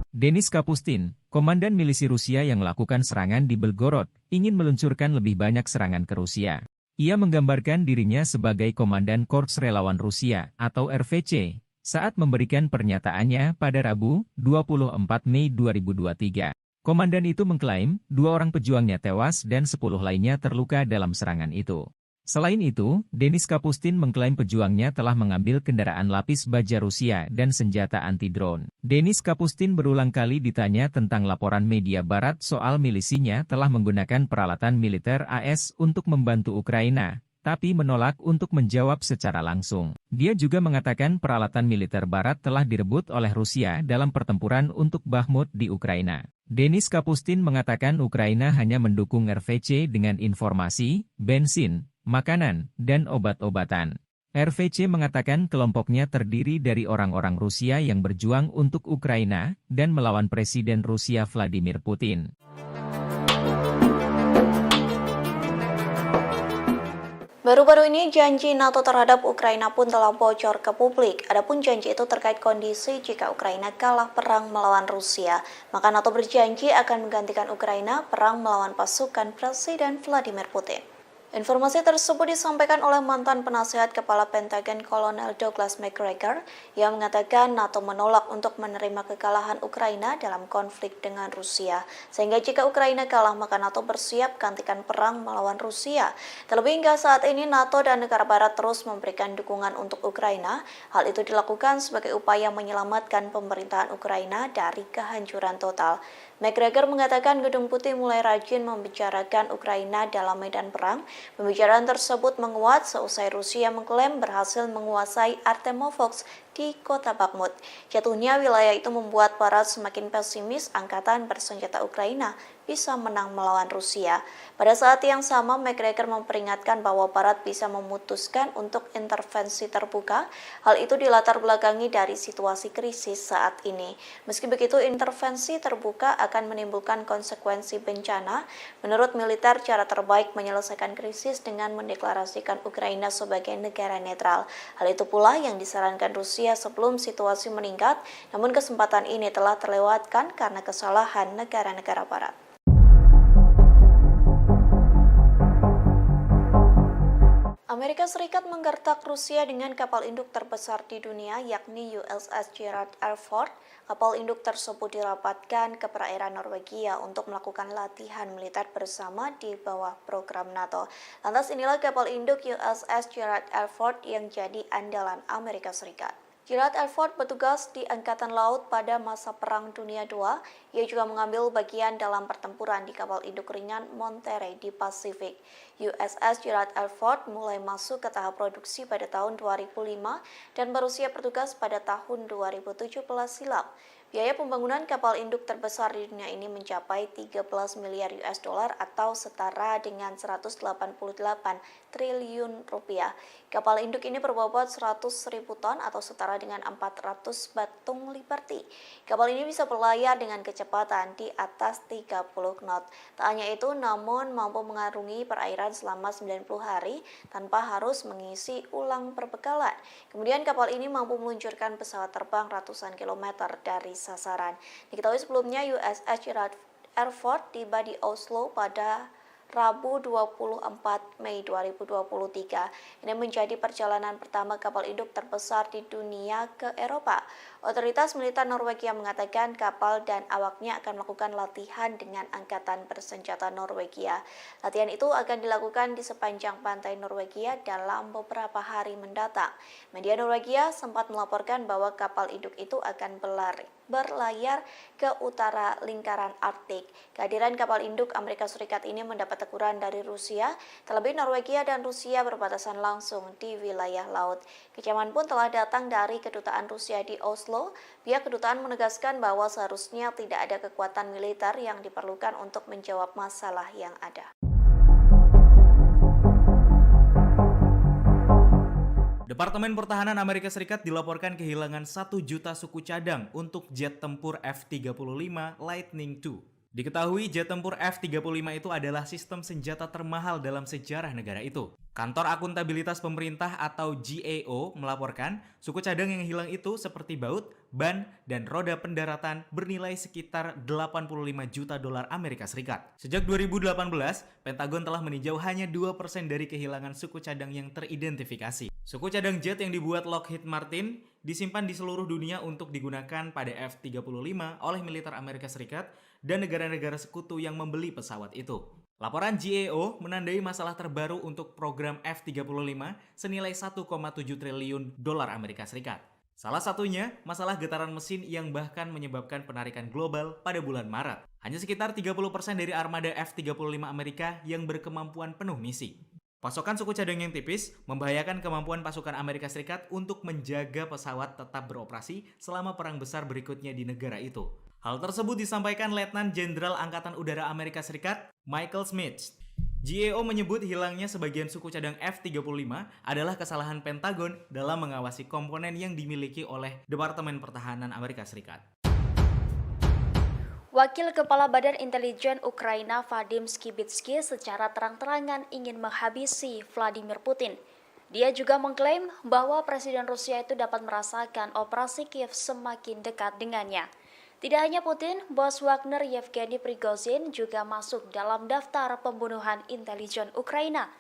Denis Kapustin, komandan milisi Rusia yang melakukan serangan di Belgorod, ingin meluncurkan lebih banyak serangan ke Rusia. Ia menggambarkan dirinya sebagai komandan Korps Relawan Rusia atau RVC saat memberikan pernyataannya pada Rabu, 24 Mei 2023. Komandan itu mengklaim 2 orang pejuangnya tewas dan 10 lainnya terluka dalam serangan itu. Selain itu, Denis Kapustin mengklaim pejuangnya telah mengambil kendaraan lapis baja Rusia dan senjata anti-drone. Denis Kapustin berulang kali ditanya tentang laporan media barat soal milisinya telah menggunakan peralatan militer AS untuk membantu Ukraina, tapi menolak untuk menjawab secara langsung. Dia juga mengatakan peralatan militer barat telah direbut oleh Rusia dalam pertempuran untuk Bakhmut di Ukraina. Denis Kapustin mengatakan Ukraina hanya mendukung RVC dengan informasi, bensin, makanan, dan obat-obatan. RVC mengatakan kelompoknya terdiri dari orang-orang Rusia yang berjuang untuk Ukraina dan melawan Presiden Rusia Vladimir Putin. Baru-baru ini janji NATO terhadap Ukraina pun telah bocor ke publik. Adapun janji itu terkait kondisi jika Ukraina kalah perang melawan Rusia, maka NATO berjanji akan menggantikan Ukraina perang melawan pasukan Presiden Vladimir Putin. Informasi tersebut disampaikan oleh mantan penasihat Kepala Pentagon Kolonel Douglas McGregor yang mengatakan NATO menolak untuk menerima kekalahan Ukraina dalam konflik dengan Rusia. Sehingga jika Ukraina kalah maka NATO bersiap gantikan perang melawan Rusia. Terlebih hingga saat ini NATO dan negara barat terus memberikan dukungan untuk Ukraina. Hal itu dilakukan sebagai upaya menyelamatkan pemerintahan Ukraina dari kehancuran total. McGregor mengatakan Gedung Putih mulai rajin membicarakan Ukraina dalam medan perang. Pembicaraan tersebut menguat seusai Rusia mengklaim berhasil menguasai Artemovsk di kota Bakhmut. Jatuhnya wilayah itu membuat barat semakin pesimis angkatan bersenjata Ukraina bisa menang melawan Rusia. Pada saat yang sama, McGregor memperingatkan bahwa barat bisa memutuskan untuk intervensi terbuka. Hal itu dilatar belakangi dari situasi krisis saat ini. Meski begitu, intervensi terbuka akan menimbulkan konsekuensi bencana. Menurut militer, cara terbaik menyelesaikan krisis dengan mendeklarasikan Ukraina sebagai negara netral. Hal itu pula yang disarankan Rusia sebelum situasi meningkat, namun kesempatan ini telah terlewatkan karena kesalahan negara-negara barat. Amerika Serikat menggertak Rusia dengan kapal induk terbesar di dunia yakni USS Gerald R. Ford. Kapal induk tersebut dirapatkan ke perairan Norwegia untuk melakukan latihan militer bersama di bawah program NATO. Lantas inilah kapal induk USS Gerald R. Ford yang jadi andalan Amerika Serikat. Gerald R. Ford bertugas di Angkatan Laut pada masa Perang Dunia II. Ia juga mengambil bagian dalam pertempuran di kapal induk ringan Monterey di Pasifik. USS Gerald R. Ford mulai masuk ke tahap produksi pada tahun 2005 dan berusia bertugas pada tahun 2017 silam. Biaya pembangunan kapal induk terbesar di dunia ini mencapai 13 miliar US dollar atau setara dengan 188 triliun rupiah. Kapal induk ini berbobot 100.000 ton atau setara dengan 400 batung Liberty. Kapal ini bisa berlayar dengan kecepatan di atas 30 knot. Tak hanya itu, namun mampu mengarungi perairan selama 90 hari tanpa harus mengisi ulang perbekalan. Kemudian kapal ini mampu meluncurkan pesawat terbang ratusan kilometer dari sasaran. Diketahui sebelumnya USS Gerald R. Ford tiba di Oslo pada Rabu 24 Mei 2023. Ini menjadi perjalanan pertama kapal induk terbesar di dunia ke Eropa. Otoritas militer Norwegia mengatakan kapal dan awaknya akan melakukan latihan dengan angkatan bersenjata Norwegia. Latihan itu akan dilakukan di sepanjang pantai Norwegia dalam beberapa hari mendatang. Media Norwegia sempat melaporkan bahwa kapal induk itu akan berlayar ke utara lingkaran Arktik. Kehadiran kapal induk Amerika Serikat ini mendapat teguran dari Rusia, terlebih Norwegia dan Rusia berbatasan langsung di wilayah laut. Kecaman pun telah datang dari kedutaan Rusia di Oslo. Pihak kedutaan menegaskan bahwa seharusnya tidak ada kekuatan militer yang diperlukan untuk menjawab masalah yang ada. Departemen Pertahanan Amerika Serikat dilaporkan kehilangan 1 juta suku cadang untuk jet tempur F-35 Lightning II. Diketahui jet tempur F-35 itu adalah sistem senjata termahal dalam sejarah negara itu. Kantor Akuntabilitas Pemerintah atau GAO melaporkan suku cadang yang hilang itu seperti baut, ban, dan roda pendaratan bernilai sekitar 85 juta dolar Amerika Serikat. Sejak 2018, Pentagon telah meninjau hanya 2% dari kehilangan suku cadang yang teridentifikasi. Suku cadang jet yang dibuat Lockheed Martin disimpan di seluruh dunia untuk digunakan pada F-35 oleh militer Amerika Serikat dan negara-negara sekutu yang membeli pesawat itu. Laporan GAO menandai masalah terbaru untuk program F-35 senilai 1,7 triliun dolar Amerika Serikat. Salah satunya masalah getaran mesin yang bahkan menyebabkan penarikan global pada bulan Maret. Hanya sekitar 30% dari armada F-35 Amerika yang berkemampuan penuh misi. Pasokan suku cadang yang tipis membahayakan kemampuan pasukan Amerika Serikat untuk menjaga pesawat tetap beroperasi selama perang besar berikutnya di negara itu. Hal tersebut disampaikan Letnan Jenderal Angkatan Udara Amerika Serikat Michael Smith. GAO menyebut hilangnya sebagian suku cadang F-35 adalah kesalahan Pentagon dalam mengawasi komponen yang dimiliki oleh Departemen Pertahanan Amerika Serikat. Wakil Kepala Badan Intelijen Ukraina Vadim Skibitsky secara terang-terangan ingin menghabisi Vladimir Putin. Dia juga mengklaim bahwa Presiden Rusia itu dapat merasakan operasi Kiev semakin dekat dengannya. Tidak hanya Putin, bos Wagner Yevgeny Prigozhin juga masuk dalam daftar pembunuhan intelijen Ukraina.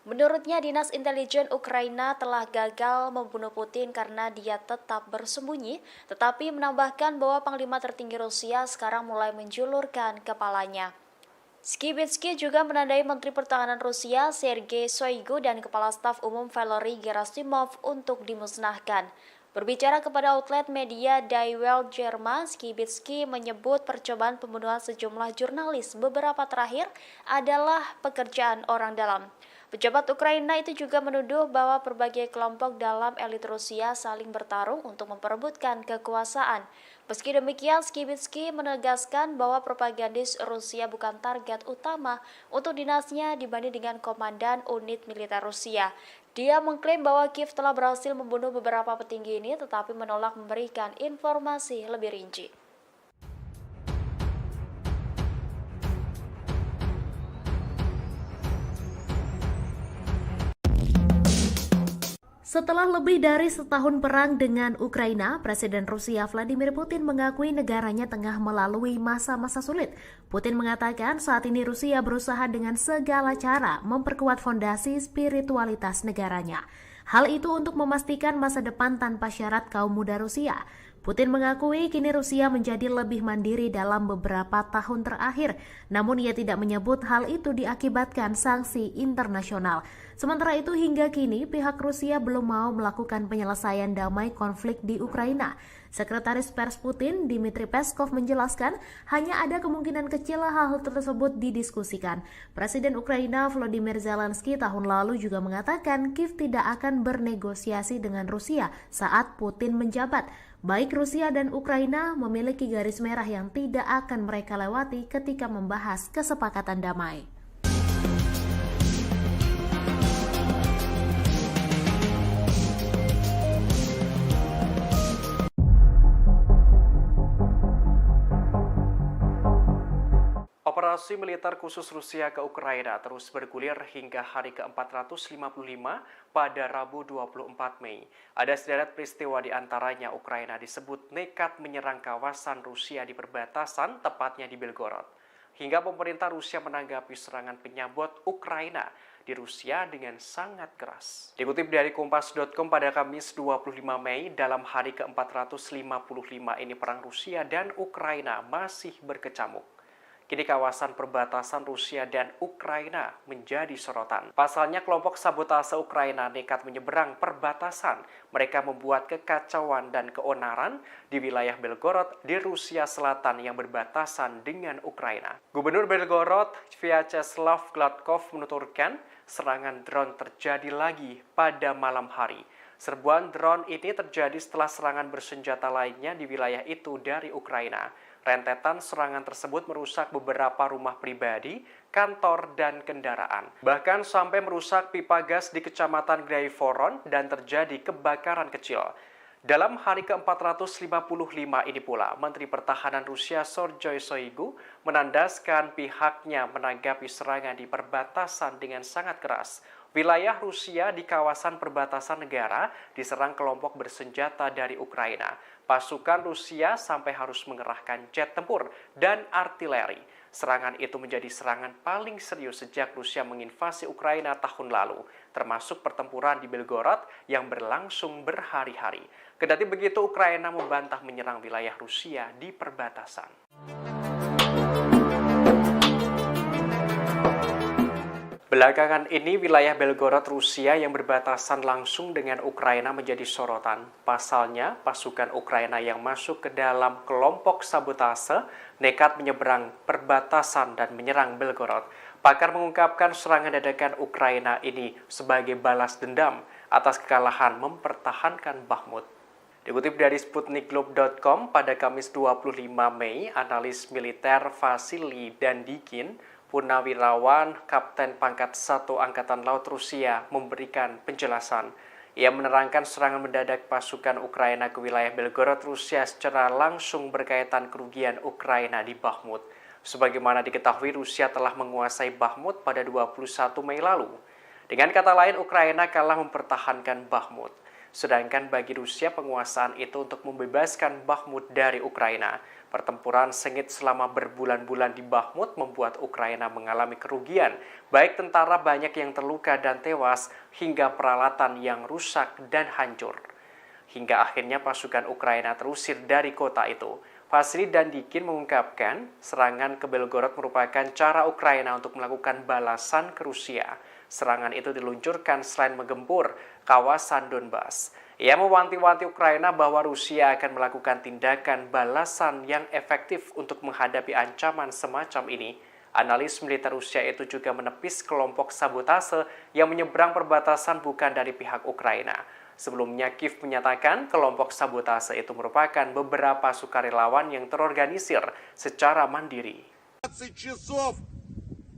Menurutnya, Dinas Intelijen Ukraina telah gagal membunuh Putin karena dia tetap bersembunyi, tetapi menambahkan bahwa Panglima tertinggi Rusia sekarang mulai menjulurkan kepalanya. Skibitsky juga menandai Menteri Pertahanan Rusia Sergei Shoigu dan Kepala Staf Umum Valery Gerasimov untuk dimusnahkan. Berbicara kepada outlet media Die Welt Jerman, Skibitsky menyebut percobaan pembunuhan sejumlah jurnalis beberapa terakhir adalah pekerjaan orang dalam. Pejabat Ukraina itu juga menuduh bahwa berbagai kelompok dalam elit Rusia saling bertarung untuk memperebutkan kekuasaan. Meski demikian, Skibitsky menegaskan bahwa propagandis Rusia bukan target utama untuk dinasnya dibanding dengan komandan unit militer Rusia. Dia mengklaim bahwa Kiev telah berhasil membunuh beberapa petinggi ini tetapi menolak memberikan informasi lebih rinci. Setelah lebih dari setahun perang dengan Ukraina, Presiden Rusia Vladimir Putin mengakui negaranya tengah melalui masa-masa sulit. Putin mengatakan saat ini Rusia berusaha dengan segala cara memperkuat fondasi spiritualitas negaranya. Hal itu untuk memastikan masa depan tanpa syarat kaum muda Rusia. Putin mengakui kini Rusia menjadi lebih mandiri dalam beberapa tahun terakhir, namun ia tidak menyebut hal itu diakibatkan sanksi internasional. Sementara itu hingga kini pihak Rusia belum mau melakukan penyelesaian damai konflik di Ukraina. Sekretaris Pers Putin, Dmitry Peskov menjelaskan hanya ada kemungkinan kecil hal tersebut didiskusikan. Presiden Ukraina Volodymyr Zelensky tahun lalu juga mengatakan Kiev tidak akan bernegosiasi dengan Rusia saat Putin menjabat. Baik Rusia dan Ukraina memiliki garis merah yang tidak akan mereka lewati ketika membahas kesepakatan damai. Operasi militer khusus Rusia ke Ukraina terus bergulir hingga hari ke-455 pada Rabu 24 Mei. Ada sederet peristiwa di antaranya Ukraina disebut nekat menyerang kawasan Rusia di perbatasan, tepatnya di Belgorod. Hingga pemerintah Rusia menanggapi serangan penyabot Ukraina di Rusia dengan sangat keras. Dikutip dari Kompas.com pada Kamis 25 Mei, dalam hari ke-455 ini perang Rusia dan Ukraina masih berkecamuk. Kini kawasan perbatasan Rusia dan Ukraina menjadi sorotan. Pasalnya kelompok sabotase Ukraina nekat menyeberang perbatasan. Mereka membuat kekacauan dan keonaran di wilayah Belgorod di Rusia Selatan yang berbatasan dengan Ukraina. Gubernur Belgorod, Vyacheslav Gladkov menuturkan serangan drone terjadi lagi pada malam hari. Serbuan drone ini terjadi setelah serangan bersenjata lainnya di wilayah itu dari Ukraina. Rentetan serangan tersebut merusak beberapa rumah pribadi, kantor, dan kendaraan. Bahkan sampai merusak pipa gas di Kecamatan Graivoron dan terjadi kebakaran kecil. Dalam hari ke-455 ini pula, Menteri Pertahanan Rusia Sergei Shoigu menandaskan pihaknya menanggapi serangan di perbatasan dengan sangat keras. Wilayah Rusia di kawasan perbatasan negara diserang kelompok bersenjata dari Ukraina. Pasukan Rusia sampai harus mengerahkan jet tempur dan artileri. Serangan itu menjadi serangan paling serius sejak Rusia menginvasi Ukraina tahun lalu, termasuk pertempuran di Belgorod yang berlangsung berhari-hari. Kendati begitu, Ukraina membantah menyerang wilayah Rusia di perbatasan. Belakangan ini, wilayah Belgorod Rusia yang berbatasan langsung dengan Ukraina menjadi sorotan. Pasalnya, pasukan Ukraina yang masuk ke dalam kelompok sabotase nekat menyeberang perbatasan dan menyerang Belgorod. Pakar mengungkapkan serangan dadakan Ukraina ini sebagai balas dendam atas kekalahan mempertahankan Bakhmut. Dikutip dari Sputnikglobe.com pada Kamis 25 Mei, analis militer Vasily Dandikin, Purnawirawan Kapten Pangkat 1 Angkatan Laut Rusia memberikan penjelasan. Ia menerangkan serangan mendadak pasukan Ukraina ke wilayah Belgorod Rusia secara langsung berkaitan kerugian Ukraina di Bakhmut. Sebagaimana diketahui, Rusia telah menguasai Bakhmut pada 21 Mei lalu. Dengan kata lain, Ukraina kalah mempertahankan Bakhmut. Sedangkan bagi Rusia, penguasaan itu untuk membebaskan Bakhmut dari Ukraina. Pertempuran sengit selama berbulan-bulan di Bakhmut membuat Ukraina mengalami kerugian, baik tentara banyak yang terluka dan tewas, hingga peralatan yang rusak dan hancur. Hingga akhirnya pasukan Ukraina terusir dari kota itu. Vasily Dandikin mengungkapkan, serangan ke Belgorod merupakan cara Ukraina untuk melakukan balasan ke Rusia. Serangan itu diluncurkan selain menggempur kawasan Donbas. Ia mewanti-wanti Ukraina bahwa Rusia akan melakukan tindakan balasan yang efektif untuk menghadapi ancaman semacam ini. Analis militer Rusia itu juga menepis kelompok sabotase yang menyeberang perbatasan bukan dari pihak Ukraina. Sebelumnya, Kiev menyatakan kelompok sabotase itu merupakan beberapa sukarelawan yang terorganisir secara mandiri. 20 часов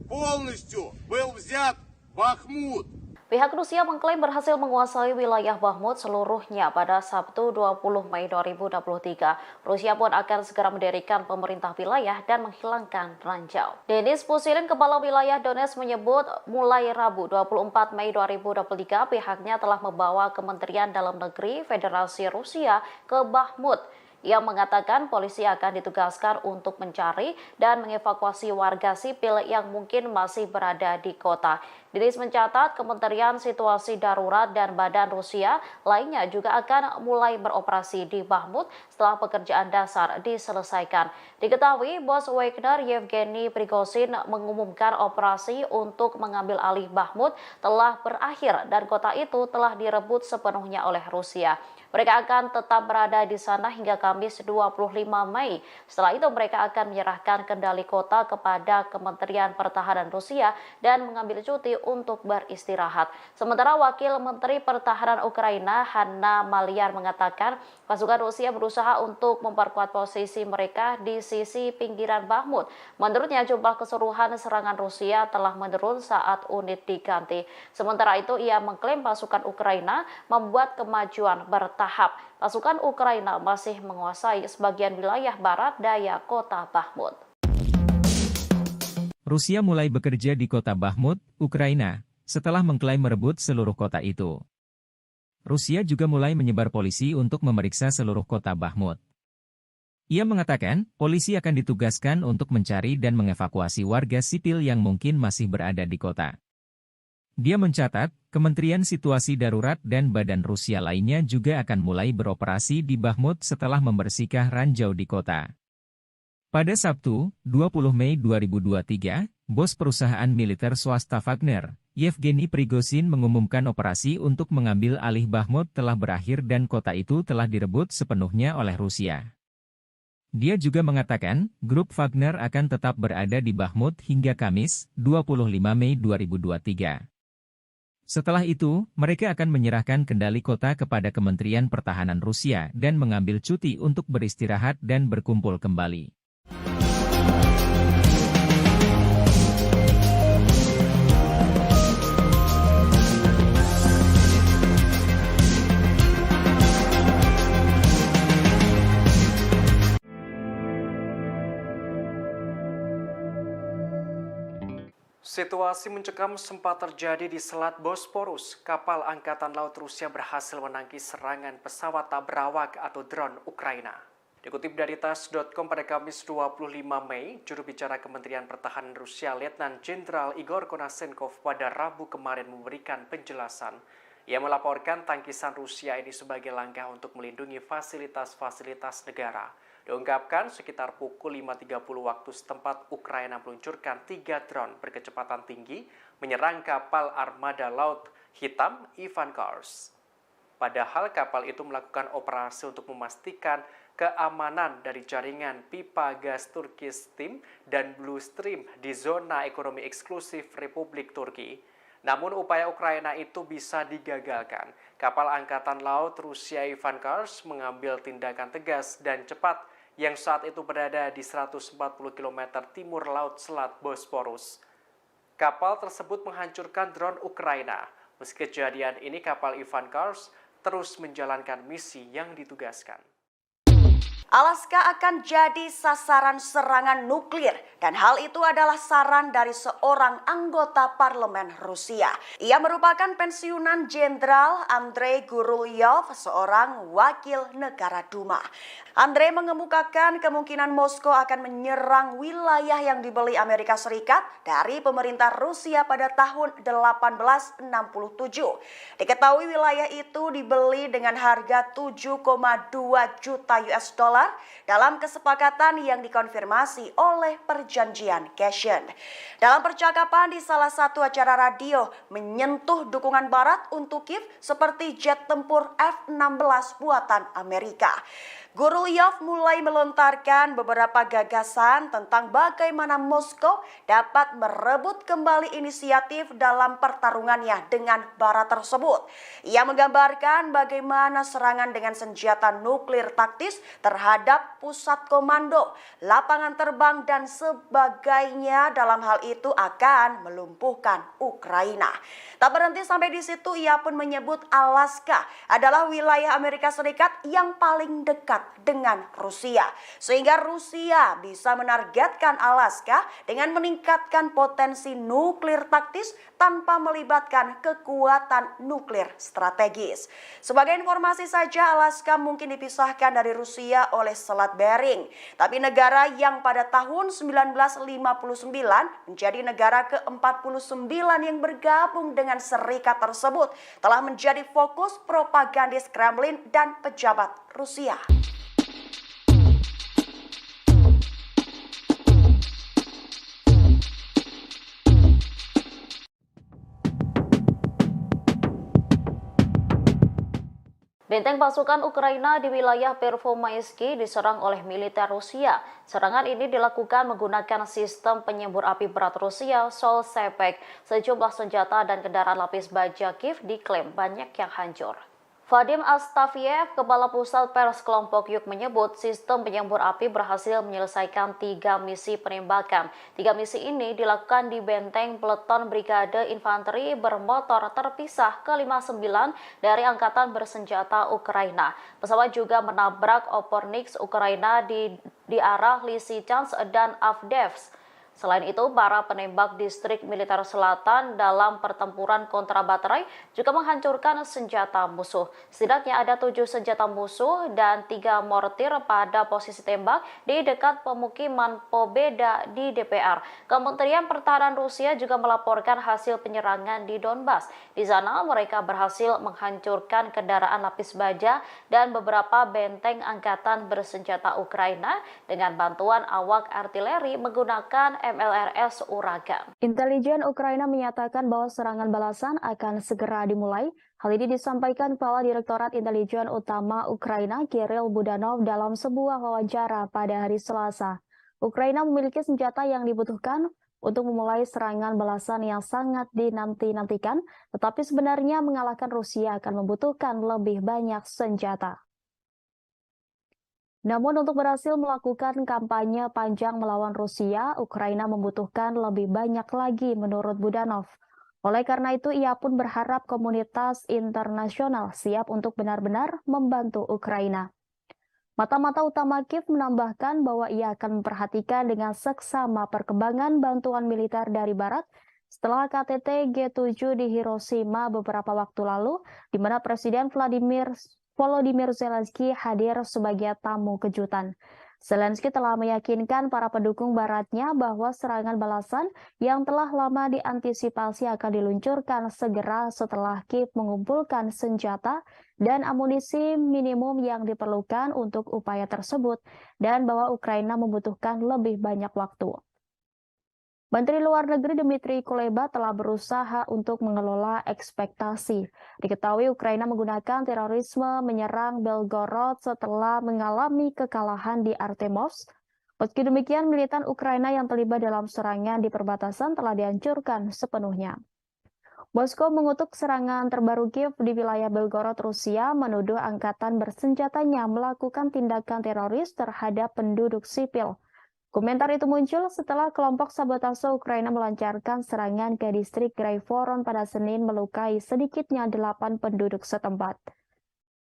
полностью был взят Бахмут. Pihak Rusia mengklaim berhasil menguasai wilayah Bakhmut seluruhnya pada Sabtu 20 Mei 2023. Rusia pun akan segera mendirikan pemerintah wilayah dan menghilangkan ranjau. Denis Pushilin, kepala wilayah Donetsk, menyebut mulai Rabu 24 Mei 2023 pihaknya telah membawa Kementerian Dalam Negeri Federasi Rusia ke Bakhmut. Ia mengatakan polisi akan ditugaskan untuk mencari dan mengevakuasi warga sipil yang mungkin masih berada di kota. Diris mencatat Kementerian Situasi Darurat dan Badan Rusia lainnya juga akan mulai beroperasi di Bakhmut setelah pekerjaan dasar diselesaikan. Diketahui bos Wagner Yevgeny Prigozhin mengumumkan operasi untuk mengambil alih Bakhmut telah berakhir dan kota itu telah direbut sepenuhnya oleh Rusia. Mereka akan tetap berada di sana hingga Kamis 25 Mei. Setelah itu mereka akan menyerahkan kendali kota kepada Kementerian Pertahanan Rusia dan mengambil cuti untuk beristirahat. Sementara Wakil Menteri Pertahanan Ukraina Hanna Maliar mengatakan pasukan Rusia berusaha untuk memperkuat posisi mereka di sisi pinggiran Bakhmut. Menurutnya jumlah keseluruhan serangan Rusia telah menurun saat unit diganti. Sementara itu ia mengklaim pasukan Ukraina membuat kemajuan bertahap. Pasukan Ukraina masih menguasai sebagian wilayah barat daya kota Bakhmut. Rusia mulai bekerja di kota Bakhmut, Ukraina, setelah mengklaim merebut seluruh kota itu. Rusia juga mulai menyebar polisi untuk memeriksa seluruh kota Bakhmut. Ia mengatakan, polisi akan ditugaskan untuk mencari dan mengevakuasi warga sipil yang mungkin masih berada di kota. Dia mencatat, Kementerian Situasi Darurat dan Badan Rusia lainnya juga akan mulai beroperasi di Bakhmut setelah membersihkan ranjau di kota. Pada Sabtu, 20 Mei 2023, bos perusahaan militer swasta Wagner, Yevgeny Prigozhin mengumumkan operasi untuk mengambil alih Bakhmut telah berakhir dan kota itu telah direbut sepenuhnya oleh Rusia. Dia juga mengatakan, grup Wagner akan tetap berada di Bakhmut hingga Kamis, 25 Mei 2023. Setelah itu, mereka akan menyerahkan kendali kota kepada Kementerian Pertahanan Rusia dan mengambil cuti untuk beristirahat dan berkumpul kembali. Situasi mencekam sempat terjadi di Selat Bosporus. Kapal Angkatan Laut Rusia berhasil menangkis serangan pesawat tak berawak atau drone Ukraina. Dikutip dari TASS.com pada Kamis 25 Mei, juru bicara Kementerian Pertahanan Rusia Letnan Jenderal Igor Konashenkov pada Rabu kemarin memberikan penjelasan. Ia melaporkan tangkisan Rusia ini sebagai langkah untuk melindungi fasilitas-fasilitas negara. Diungkapkan sekitar pukul 5.30 waktu setempat Ukraina meluncurkan 3 drone berkecepatan tinggi menyerang kapal armada Laut Hitam Ivan Kars. Padahal kapal itu melakukan operasi untuk memastikan keamanan dari jaringan pipa gas Turkish Stream dan Blue Stream di zona ekonomi eksklusif Republik Turki. Namun upaya Ukraina itu bisa digagalkan. Kapal Angkatan Laut Rusia Ivan Kars mengambil tindakan tegas dan cepat yang saat itu berada di 140 km timur laut Selat Bosporus. Kapal tersebut menghancurkan drone Ukraina. Meski kejadian ini, kapal Ivan Kars terus menjalankan misi yang ditugaskan. Alaska akan jadi sasaran serangan nuklir dan hal itu adalah saran dari seorang anggota parlemen Rusia. Ia merupakan pensiunan Jenderal Andrei Gurulyov, seorang wakil negara Duma. Andrei mengemukakan kemungkinan Moskow akan menyerang wilayah yang dibeli Amerika Serikat dari pemerintah Rusia pada tahun 1867. Diketahui wilayah itu dibeli dengan harga 7,2 juta US dollar dalam kesepakatan yang dikonfirmasi oleh perjanjian Kherson. Dalam percakapan di salah satu acara radio menyentuh dukungan barat untuk Kiev seperti jet tempur F-16 buatan Amerika. Gurulyov mulai melontarkan beberapa gagasan tentang bagaimana Moskow dapat merebut kembali inisiatif dalam pertarungannya dengan barat tersebut. Ia menggambarkan bagaimana serangan dengan senjata nuklir taktis terhadap pusat komando, lapangan terbang dan sebagainya dalam hal itu akan melumpuhkan Ukraina. Tak berhenti sampai di situ, ia pun menyebut Alaska adalah wilayah Amerika Serikat yang paling dekat dengan Rusia. Sehingga Rusia bisa menargetkan Alaska dengan meningkatkan potensi nuklir taktis tanpa melibatkan kekuatan nuklir strategis. Sebagai informasi saja, Alaska mungkin dipisahkan dari Rusia oleh Selat Bering. Tapi negara yang pada tahun 1959 menjadi negara ke-49 yang bergabung dengan serikat tersebut telah menjadi fokus propagandis Kremlin dan pejabat Rusia. Benteng pasukan Ukraina di wilayah Pervomaisky diserang oleh militer Rusia. Serangan ini dilakukan menggunakan sistem penyembur api berat Rusia, Sol-Sepek. Sejumlah senjata dan kendaraan lapis baja Kiev diklaim banyak yang hancur. Vadim Astafiev, Kepala Pusat Pers Kelompok Yuk menyebut sistem penyembur api berhasil menyelesaikan 3 misi penembakan. 3 misi ini dilakukan di benteng peleton Brigade Infanteri bermotor terpisah ke-59 dari Angkatan Bersenjata Ukraina. Pesawat juga menabrak Opornik Ukraina di arah Lysychansk dan Avdiivka. Selain itu, para penembak distrik militer selatan dalam pertempuran kontra baterai juga menghancurkan senjata musuh. Setidaknya ada 7 senjata musuh dan 3 mortir pada posisi tembak di dekat pemukiman Pobeda di DPR. Kementerian Pertahanan Rusia juga melaporkan hasil penyerangan di Donbas. Di sana mereka berhasil menghancurkan kendaraan lapis baja dan beberapa benteng angkatan bersenjata Ukraina dengan bantuan awak artileri menggunakan MLRS Uragan. Intelijen Ukraina menyatakan bahwa serangan balasan akan segera dimulai. Hal ini disampaikan Kepala Direktorat Intelijen Utama Ukraina Kirill Budanov dalam sebuah wawancara pada hari Selasa. Ukraina memiliki senjata yang dibutuhkan untuk memulai serangan balasan yang sangat dinanti-nantikan, tetapi sebenarnya mengalahkan Rusia akan membutuhkan lebih banyak senjata. Namun untuk berhasil melakukan kampanye panjang melawan Rusia, Ukraina membutuhkan lebih banyak lagi menurut Budanov. Oleh karena itu, ia pun berharap komunitas internasional siap untuk benar-benar membantu Ukraina. Mata-mata utama Kiev menambahkan bahwa ia akan memperhatikan dengan seksama perkembangan bantuan militer dari Barat setelah KTT G7 di Hiroshima beberapa waktu lalu, di mana Presiden Volodymyr Zelensky hadir sebagai tamu kejutan. Zelensky telah meyakinkan para pendukung baratnya bahwa serangan balasan yang telah lama diantisipasi akan diluncurkan segera setelah Kiev mengumpulkan senjata dan amunisi minimum yang diperlukan untuk upaya tersebut, dan bahwa Ukraina membutuhkan lebih banyak waktu. Menteri Luar Negeri Dmitry Kuleba telah berusaha untuk mengelola ekspektasi. Diketahui Ukraina menggunakan terorisme menyerang Belgorod setelah mengalami kekalahan di Artemovsk. Meski demikian, militan Ukraina yang terlibat dalam serangan di perbatasan telah dihancurkan sepenuhnya. Moskow mengutuk serangan terbaru Kiev di wilayah Belgorod, Rusia, menuduh angkatan bersenjatanya melakukan tindakan teroris terhadap penduduk sipil. Komentar itu muncul setelah kelompok sabotase Ukraina melancarkan serangan ke distrik Graivoron pada Senin melukai sedikitnya 8 penduduk setempat.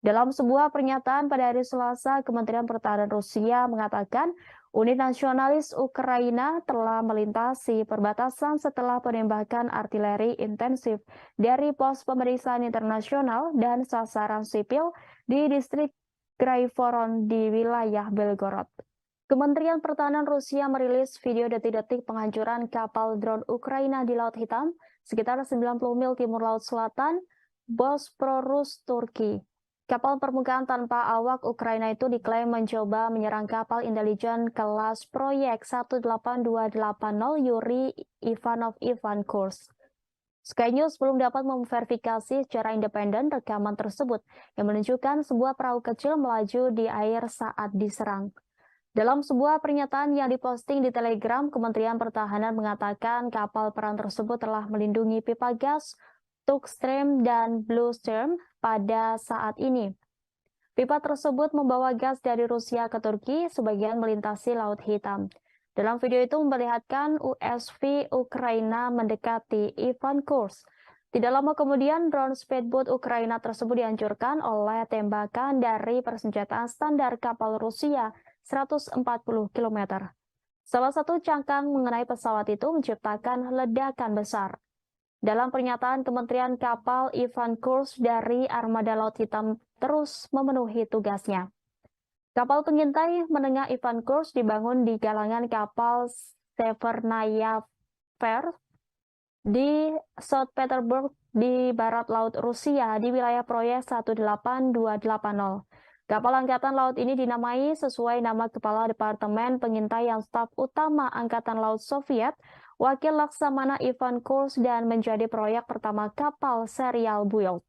Dalam sebuah pernyataan pada hari Selasa, Kementerian Pertahanan Rusia mengatakan unit nasionalis Ukraina telah melintasi perbatasan setelah penembakan artileri intensif dari pos pemeriksaan internasional dan sasaran sipil di distrik Graivoron di wilayah Belgorod. Kementerian Pertahanan Rusia merilis video detik-detik penghancuran kapal drone Ukraina di Laut Hitam, sekitar 90 mil timur Laut Selatan, Bosporus, Turki. Kapal permukaan tanpa awak Ukraina itu diklaim mencoba menyerang kapal intelijen kelas proyek 18280 Yuri Ivanov Ivan Kursk. Sky News belum dapat memverifikasi secara independen rekaman tersebut yang menunjukkan sebuah perahu kecil melaju di air saat diserang. Dalam sebuah pernyataan yang diposting di Telegram, Kementerian Pertahanan mengatakan kapal perang tersebut telah melindungi pipa gas, Tukstream, dan Bluestream pada saat ini. Pipa tersebut membawa gas dari Rusia ke Turki, sebagian melintasi Laut Hitam. Dalam video itu memperlihatkan USV Ukraina mendekati Ivan Kursk. Tidak lama kemudian, drone speedboat Ukraina tersebut dihancurkan oleh tembakan dari persenjataan standar kapal Rusia 140 km. Salah satu cangkang mengenai pesawat itu menciptakan ledakan besar. Dalam pernyataan Kementerian Kapal, Ivan Kurs dari Armada Laut Hitam terus memenuhi tugasnya. Kapal pengintai menengah Ivan Kurs dibangun di galangan kapal Severnaya Fair di St. Petersburg di barat laut Rusia di wilayah proyek 18280. Kapal Angkatan Laut ini dinamai sesuai nama Kepala Departemen Pengintaian Staf Utama Angkatan Laut Soviet, Wakil Laksamana Ivan Kurs, dan menjadi proyek pertama kapal serial build.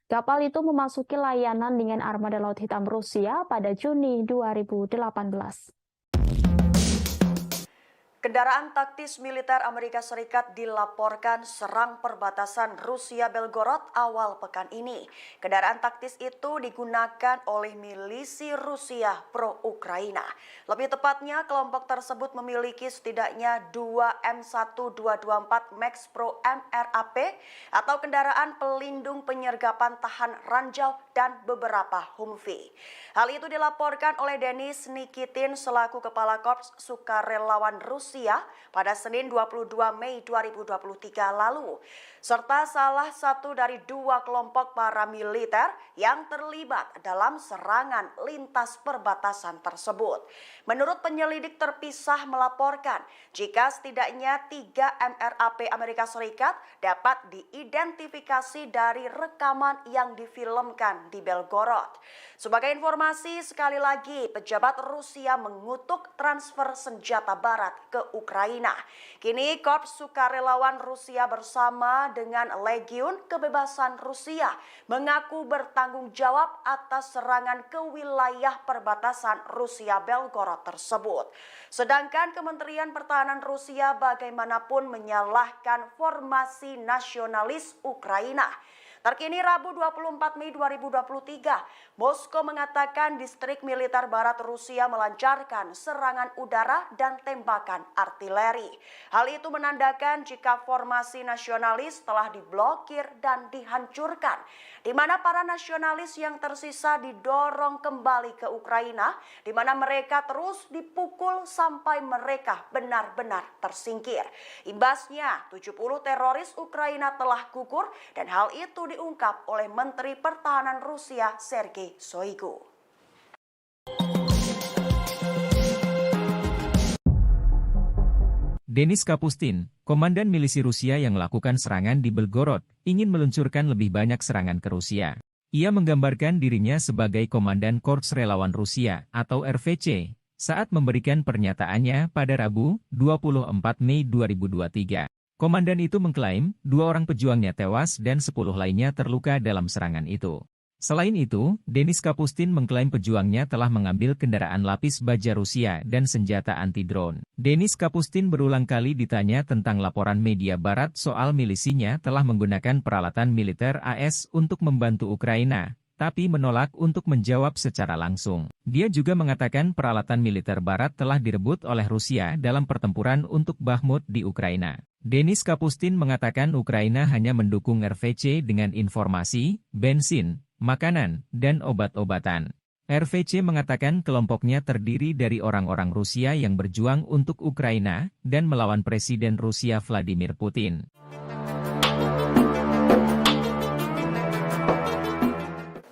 Kapal itu memasuki layanan dengan Armada Laut Hitam Rusia pada Juni 2018. Kendaraan taktis militer Amerika Serikat dilaporkan serang perbatasan Rusia-Belgorod awal pekan ini. Kendaraan taktis itu digunakan oleh milisi Rusia pro-Ukraina. Lebih tepatnya, kelompok tersebut memiliki setidaknya 2 M1224 Max Pro MRAP atau kendaraan pelindung penyergapan tahan ranjau dan beberapa Humvee. Hal itu dilaporkan oleh Denis Nikitin selaku Kepala Korps Sukarelawan Rusia pada Senin 22 Mei 2023 lalu, serta salah satu dari 2 kelompok paramiliter yang terlibat dalam serangan lintas perbatasan tersebut. Menurut penyelidik terpisah melaporkan, jika setidaknya 3 MRAP Amerika Serikat dapat diidentifikasi dari rekaman yang difilmkan di Belgorod. Sebagai informasi, sekali lagi pejabat Rusia mengutuk transfer senjata barat ke Ukraina. Kini Korps Sukarelawan Rusia bersama dengan Legiun Kebebasan Rusia mengaku bertanggung jawab atas serangan ke wilayah perbatasan Rusia-Belgorod tersebut. Sedangkan Kementerian Pertahanan Rusia bagaimanapun menyalahkan formasi nasionalis Ukraina. Terkini Rabu 24 Mei 2023, Moskow mengatakan distrik militer barat Rusia melancarkan serangan udara dan tembakan artileri. Hal itu menandakan jika formasi nasionalis telah diblokir dan dihancurkan, di mana para nasionalis yang tersisa didorong kembali ke Ukraina, di mana mereka terus dipukul sampai mereka benar-benar tersingkir. Imbasnya, 70 teroris Ukraina telah gugur dan hal itu diungkap oleh Menteri Pertahanan Rusia Sergei Shoigu. Denis Kapustin, komandan milisi Rusia yang melakukan serangan di Belgorod, ingin meluncurkan lebih banyak serangan ke Rusia. Ia menggambarkan dirinya sebagai Komandan Korps Relawan Rusia atau RVC saat memberikan pernyataannya pada Rabu 24 Mei 2023. Komandan itu mengklaim 2 orang pejuangnya tewas dan 10 lainnya terluka dalam serangan itu. Selain itu, Denis Kapustin mengklaim pejuangnya telah mengambil kendaraan lapis baja Rusia dan senjata anti-drone. Denis Kapustin berulang kali ditanya tentang laporan media barat soal milisinya telah menggunakan peralatan militer AS untuk membantu Ukraina, tapi menolak untuk menjawab secara langsung. Dia juga mengatakan peralatan militer barat telah direbut oleh Rusia dalam pertempuran untuk Bakhmut di Ukraina. Denis Kapustin mengatakan Ukraina hanya mendukung RVC dengan informasi, bensin, makanan, dan obat-obatan. RVC mengatakan kelompoknya terdiri dari orang-orang Rusia yang berjuang untuk Ukraina dan melawan Presiden Rusia Vladimir Putin.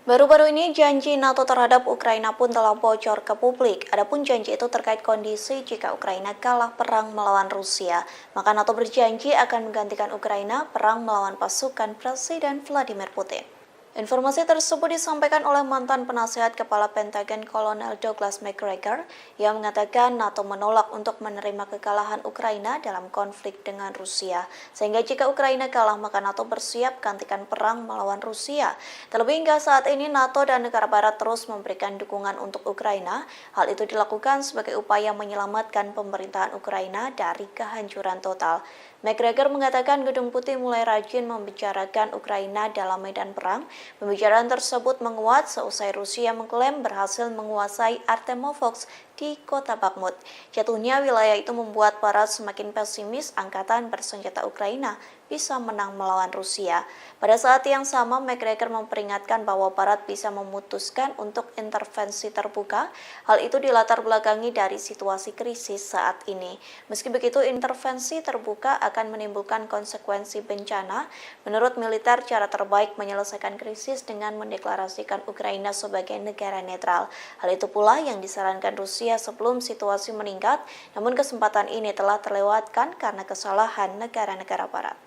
Baru-baru ini janji NATO terhadap Ukraina pun telah bocor ke publik. Adapun janji itu terkait kondisi jika Ukraina kalah perang melawan Rusia, maka NATO berjanji akan menggantikan Ukraina perang melawan pasukan Presiden Vladimir Putin. Informasi tersebut disampaikan oleh mantan penasihat Kepala Pentagon Kolonel Douglas McGregor yang mengatakan NATO menolak untuk menerima kekalahan Ukraina dalam konflik dengan Rusia. Sehingga jika Ukraina kalah maka NATO bersiap gantikan perang melawan Rusia. Terlebih hingga saat ini NATO dan negara barat terus memberikan dukungan untuk Ukraina. Hal itu dilakukan sebagai upaya menyelamatkan pemerintahan Ukraina dari kehancuran total. McGregor mengatakan Gedung Putih mulai rajin membicarakan Ukraina dalam medan perang. Pembicaraan tersebut menguat seusai Rusia mengklaim berhasil menguasai Artemovsk di kota Bakhmut. Jatuhnya wilayah itu membuat barat semakin pesimis angkatan bersenjata Ukraina bisa menang melawan Rusia. Pada saat yang sama, McGregor memperingatkan bahwa Barat bisa memutuskan untuk intervensi terbuka. Hal itu dilatar belakangi dari situasi krisis saat ini. Meski begitu, intervensi terbuka akan menimbulkan konsekuensi bencana. Menurut militer, cara terbaik menyelesaikan krisis dengan mendeklarasikan Ukraina sebagai negara netral. Hal itu pula yang disarankan Rusia sebelum situasi meningkat, namun kesempatan ini telah terlewatkan karena kesalahan negara-negara Barat.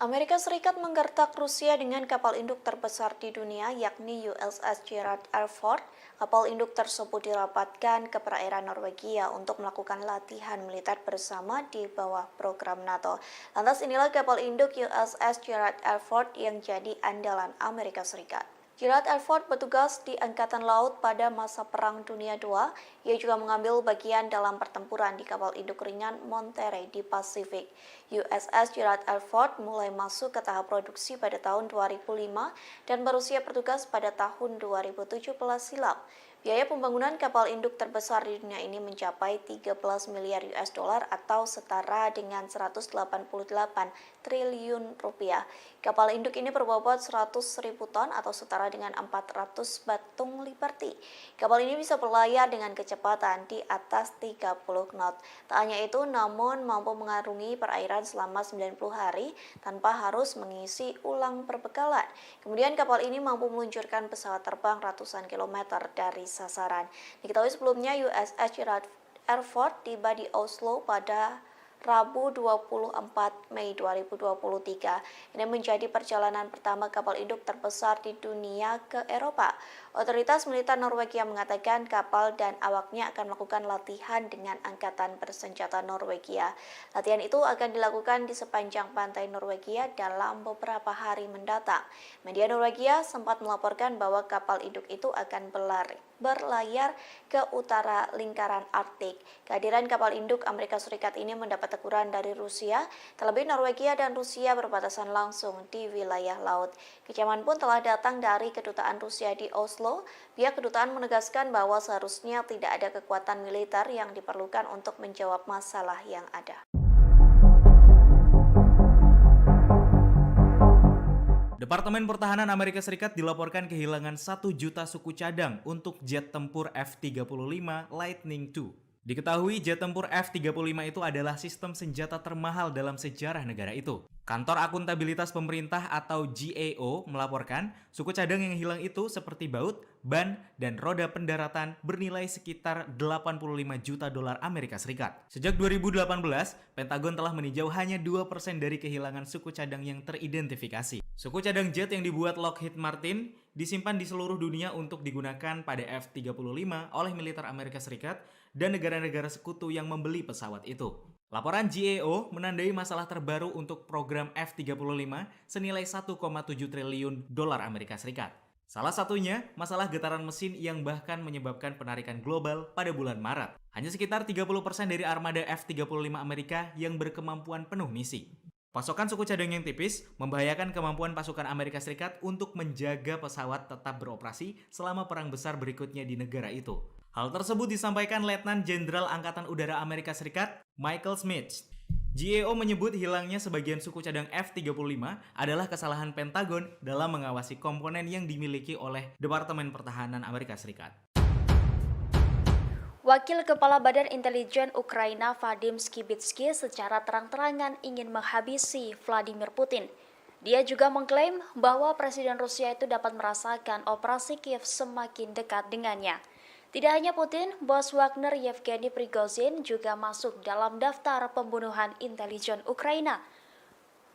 Amerika Serikat menggertak Rusia dengan kapal induk terbesar di dunia, yakni USS Gerald R. Ford. Kapal induk tersebut dirapatkan ke perairan Norwegia untuk melakukan latihan militer bersama di bawah program NATO. Lantas inilah kapal induk USS Gerald R. Ford yang jadi andalan Amerika Serikat. Gerald R. Ford bertugas di Angkatan Laut pada masa Perang Dunia II. Ia juga mengambil bagian dalam pertempuran di kapal induk ringan Monterey di Pasifik. USS Gerald R. Ford mulai masuk ke tahap produksi pada tahun 2005 dan berusia bertugas pada tahun 2017 silam. Biaya pembangunan kapal induk terbesar di dunia ini mencapai 13 miliar US dollar atau setara dengan 188 triliun rupiah. Kapal induk ini berbobot 100.000 ton atau setara dengan 400 batung Liberty. Kapal ini bisa berlayar dengan kecepatan di atas 30 knot. Tak hanya itu, namun mampu mengarungi perairan selama 90 hari tanpa harus mengisi ulang perbekalan. Kemudian kapal ini mampu meluncurkan pesawat terbang ratusan kilometer dari sasaran. Diketahui sebelumnya USS Gerald R. Ford tiba di Oslo pada Rabu 24 Mei 2023. Ini menjadi perjalanan pertama kapal induk terbesar di dunia ke Eropa. Otoritas militer Norwegia mengatakan kapal dan awaknya akan melakukan latihan dengan angkatan bersenjata Norwegia. Latihan itu akan dilakukan di sepanjang pantai Norwegia dalam beberapa hari mendatang. Media Norwegia sempat melaporkan bahwa kapal induk itu akan berlayar ke utara lingkaran Arktik. Kehadiran kapal induk Amerika Serikat ini mendapat teguran dari Rusia, terlebih Norwegia dan Rusia berbatasan langsung di wilayah laut. Kecaman pun telah datang dari kedutaan Rusia di Oslo. Pihak kedutaan menegaskan bahwa seharusnya tidak ada kekuatan militer yang diperlukan untuk menjawab masalah yang ada. Departemen Pertahanan Amerika Serikat dilaporkan kehilangan 1 juta suku cadang untuk jet tempur F-35 Lightning II. Diketahui jet tempur F-35 itu adalah sistem senjata termahal dalam sejarah negara itu. Kantor Akuntabilitas Pemerintah atau GAO melaporkan suku cadang yang hilang itu seperti baut, ban, dan roda pendaratan bernilai sekitar 85 juta dolar Amerika Serikat. Sejak 2018, Pentagon telah meninjau hanya 2% dari kehilangan suku cadang yang teridentifikasi. Suku cadang jet yang dibuat Lockheed Martin disimpan di seluruh dunia untuk digunakan pada F-35 oleh militer Amerika Serikat dan negara-negara sekutu yang membeli pesawat itu. Laporan GAO menandai masalah terbaru untuk program F-35 senilai 1,7 triliun dolar Amerika Serikat. Salah satunya, masalah getaran mesin yang bahkan menyebabkan penarikan global pada bulan Maret. Hanya sekitar 30% dari armada F-35 Amerika yang berkemampuan penuh misi. Pasokan suku cadang yang tipis membahayakan kemampuan pasukan Amerika Serikat untuk menjaga pesawat tetap beroperasi selama perang besar berikutnya di negara itu. Hal tersebut disampaikan Letnan Jenderal Angkatan Udara Amerika Serikat, Michael Smith. GAO menyebut hilangnya sebagian suku cadang F-35 adalah kesalahan Pentagon dalam mengawasi komponen yang dimiliki oleh Departemen Pertahanan Amerika Serikat. Wakil Kepala Badan Intelijen Ukraina Vadim Skibitsky secara terang-terangan ingin menghabisi Vladimir Putin. Dia juga mengklaim bahwa Presiden Rusia itu dapat merasakan operasi Kiev semakin dekat dengannya. Tidak hanya Putin, bos Wagner Yevgeny Prigozhin juga masuk dalam daftar pembunuhan intelijen Ukraina.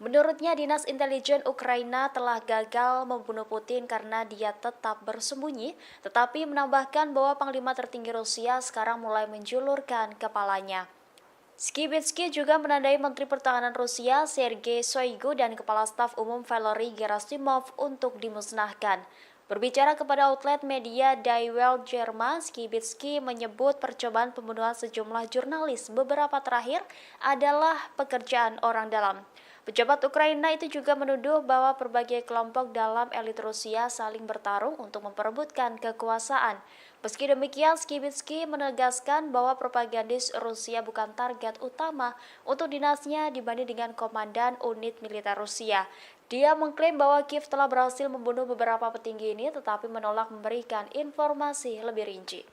Menurutnya, Dinas Intelijen Ukraina telah gagal membunuh Putin karena dia tetap bersembunyi, tetapi menambahkan bahwa Panglima tertinggi Rusia sekarang mulai menjulurkan kepalanya. Skibitsky juga menandai Menteri Pertahanan Rusia Sergei Shoigu dan Kepala Staf Umum Valery Gerasimov untuk dimusnahkan. Berbicara kepada outlet media Die Welt Jerman, Skibitsky menyebut percobaan pembunuhan sejumlah jurnalis beberapa terakhir adalah pekerjaan orang dalam. Pejabat Ukraina itu juga menuduh bahwa berbagai kelompok dalam elit Rusia saling bertarung untuk memperebutkan kekuasaan. Meski demikian, Skibitsky menegaskan bahwa propagandis Rusia bukan target utama untuk dinasnya dibanding dengan komandan unit militer Rusia. Dia mengklaim bahwa Kiev telah berhasil membunuh beberapa petinggi ini tetapi menolak memberikan informasi lebih rinci.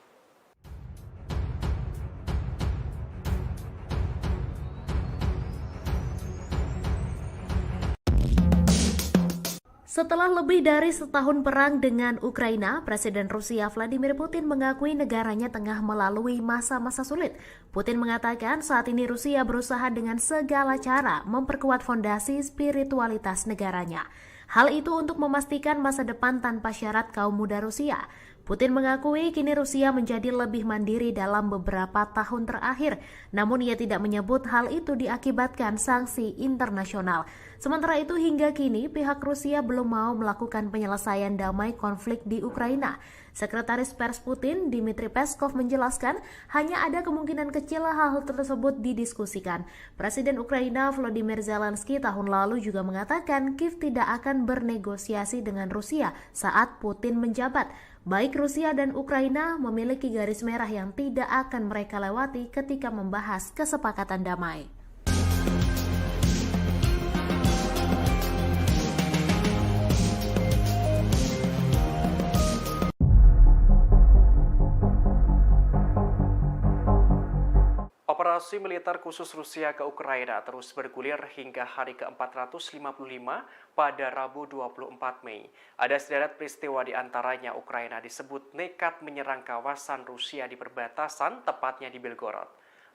Setelah lebih dari setahun perang dengan Ukraina, Presiden Rusia Vladimir Putin mengakui negaranya tengah melalui masa-masa sulit. Putin mengatakan saat ini Rusia berusaha dengan segala cara memperkuat fondasi spiritualitas negaranya. Hal itu untuk memastikan masa depan tanpa syarat kaum muda Rusia. Putin mengakui kini Rusia menjadi lebih mandiri dalam beberapa tahun terakhir, namun ia tidak menyebut hal itu diakibatkan sanksi internasional. Sementara itu hingga kini pihak Rusia belum mau melakukan penyelesaian damai konflik di Ukraina. Sekretaris Pers Putin, Dmitry Peskov menjelaskan hanya ada kemungkinan kecil hal tersebut didiskusikan. Presiden Ukraina Volodymyr Zelensky tahun lalu juga mengatakan Kiev tidak akan bernegosiasi dengan Rusia saat Putin menjabat. Baik Rusia dan Ukraina memiliki garis merah yang tidak akan mereka lewati ketika membahas kesepakatan damai. Operasi militer khusus Rusia ke Ukraina terus bergulir hingga hari ke-455 pada Rabu 24 Mei. Ada sederet peristiwa di antaranya Ukraina disebut nekat menyerang kawasan Rusia di perbatasan, tepatnya di Belgorod.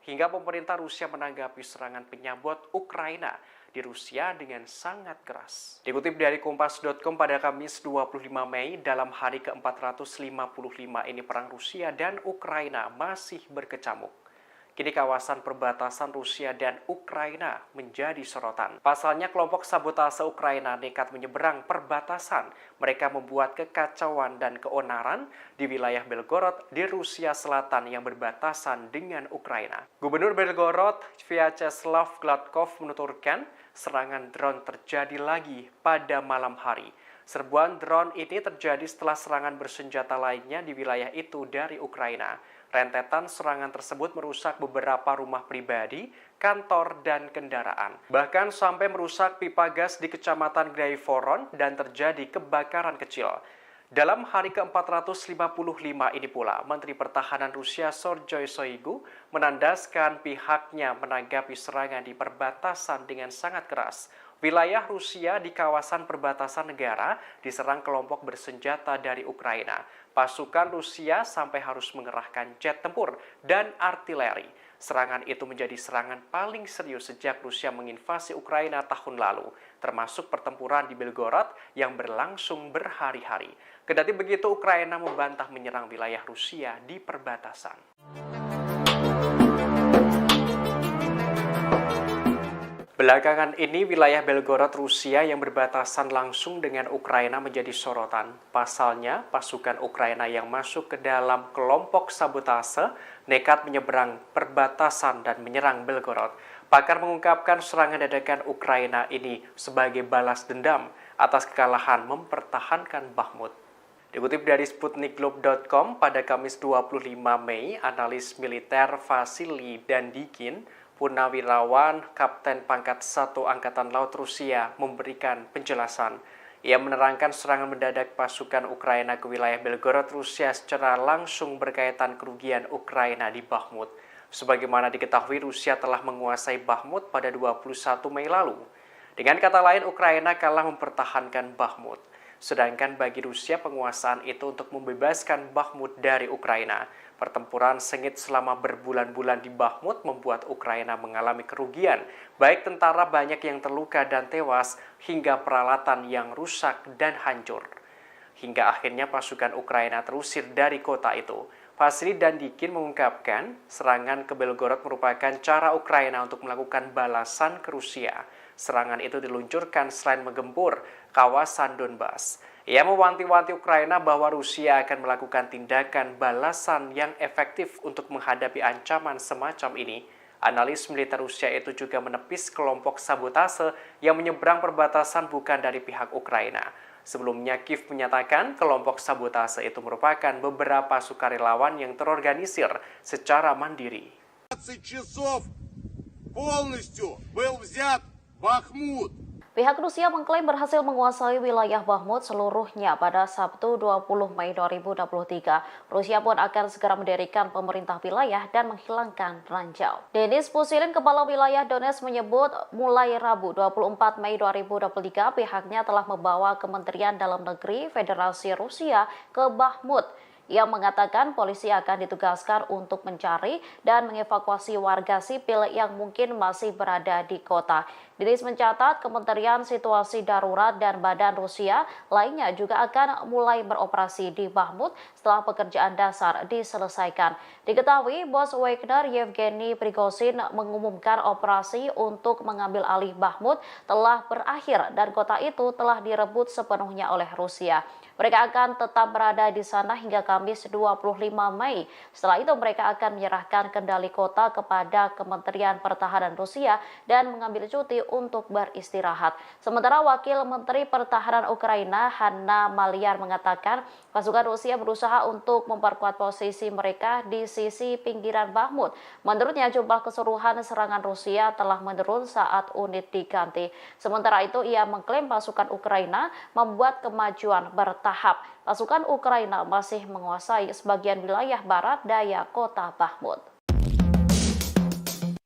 Hingga pemerintah Rusia menanggapi serangan penyabot Ukraina di Rusia dengan sangat keras. Dikutip dari Kompas.com pada Kamis 25 Mei, dalam hari ke-455 ini perang Rusia dan Ukraina masih berkecamuk. Kini kawasan perbatasan Rusia dan Ukraina menjadi sorotan. Pasalnya kelompok sabotase Ukraina nekat menyeberang perbatasan. Mereka membuat kekacauan dan keonaran di wilayah Belgorod di Rusia Selatan yang berbatasan dengan Ukraina. Gubernur Belgorod, Vyacheslav Gladkov menuturkan serangan drone terjadi lagi pada malam hari. Serbuan drone ini terjadi setelah serangan bersenjata lainnya di wilayah itu dari Ukraina. Rentetan serangan tersebut merusak beberapa rumah pribadi, kantor, dan kendaraan. Bahkan sampai merusak pipa gas di Kecamatan Graivoron dan terjadi kebakaran kecil. Dalam hari ke-455 ini pula, Menteri Pertahanan Rusia Sergei Shoigu menandaskan pihaknya menanggapi serangan di perbatasan dengan sangat keras. Wilayah Rusia di kawasan perbatasan negara diserang kelompok bersenjata dari Ukraina. Pasukan Rusia sampai harus mengerahkan jet tempur dan artileri. Serangan itu menjadi serangan paling serius sejak Rusia menginvasi Ukraina tahun lalu, termasuk pertempuran di Belgorod yang berlangsung berhari-hari. Kendati begitu, Ukraina membantah menyerang wilayah Rusia di perbatasan. Belakangan ini, wilayah Belgorod Rusia yang berbatasan langsung dengan Ukraina menjadi sorotan. Pasalnya, pasukan Ukraina yang masuk ke dalam kelompok sabotase nekat menyeberang perbatasan dan menyerang Belgorod. Pakar mengungkapkan serangan dadakan Ukraina ini sebagai balas dendam atas kekalahan mempertahankan Bakhmut. Dikutip dari Sputnikglobe.com pada Kamis 25 Mei, analis militer Vasily Dandikin, Purnawirawan Kapten Pangkat 1 Angkatan Laut Rusia memberikan penjelasan. Ia menerangkan serangan mendadak pasukan Ukraina ke wilayah Belgorod Rusia secara langsung berkaitan kerugian Ukraina di Bakhmut. Sebagaimana diketahui, Rusia telah menguasai Bakhmut pada 21 Mei lalu. Dengan kata lain, Ukraina kalah mempertahankan Bakhmut. Sedangkan bagi Rusia, penguasaan itu untuk membebaskan Bakhmut dari Ukraina. Pertempuran sengit selama berbulan-bulan di Bakhmut membuat Ukraina mengalami kerugian, baik tentara banyak yang terluka dan tewas, hingga peralatan yang rusak dan hancur. Hingga akhirnya pasukan Ukraina terusir dari kota itu. Vasily Dandikin mengungkapkan, serangan ke Belgorod merupakan cara Ukraina untuk melakukan balasan ke Rusia. Serangan itu diluncurkan selain menggempur kawasan Donbas. Ia mewanti-wanti Ukraina bahwa Rusia akan melakukan tindakan balasan yang efektif untuk menghadapi ancaman semacam ini. Analis militer Rusia itu juga menepis kelompok sabotase yang menyeberang perbatasan bukan dari pihak Ukraina. Sebelumnya Kiev menyatakan kelompok sabotase itu merupakan beberapa sukarelawan yang terorganisir secara mandiri. 20 часов полностью был взят Бахмут. Pihak Rusia mengklaim berhasil menguasai wilayah Bahmut seluruhnya pada Sabtu 20 Mei 2023. Rusia pun akan segera mendirikan pemerintah wilayah dan menghilangkan ranjau. Denis Pushilin, kepala wilayah Donetsk, menyebut mulai Rabu 24 Mei 2023 pihaknya telah membawa Kementerian Dalam Negeri Federasi Rusia ke Bahmut. Ia mengatakan polisi akan ditugaskan untuk mencari dan mengevakuasi warga sipil yang mungkin masih berada di kota. Denis mencatat Kementerian Situasi Darurat dan Badan Rusia lainnya juga akan mulai beroperasi di Bahmut setelah pekerjaan dasar diselesaikan. Diketahui bos Wagner Yevgeny Prigozhin mengumumkan operasi untuk mengambil alih Bahmut telah berakhir dan kota itu telah direbut sepenuhnya oleh Rusia. Mereka akan tetap berada di sana hingga Kamis 25 Mei. Setelah itu mereka akan menyerahkan kendali kota kepada Kementerian Pertahanan Rusia dan mengambil cuti untuk beristirahat. Sementara Wakil Menteri Pertahanan Ukraina Hanna Maliar mengatakan pasukan Rusia berusaha untuk memperkuat posisi mereka di sisi pinggiran Bahmut. Menurutnya jumlah keseluruhan serangan Rusia telah menurun saat unit diganti. Sementara itu ia mengklaim pasukan Ukraina membuat kemajuan bertahap. Pasukan Ukraina masih menguasai sebagian wilayah barat daya kota Bahmut.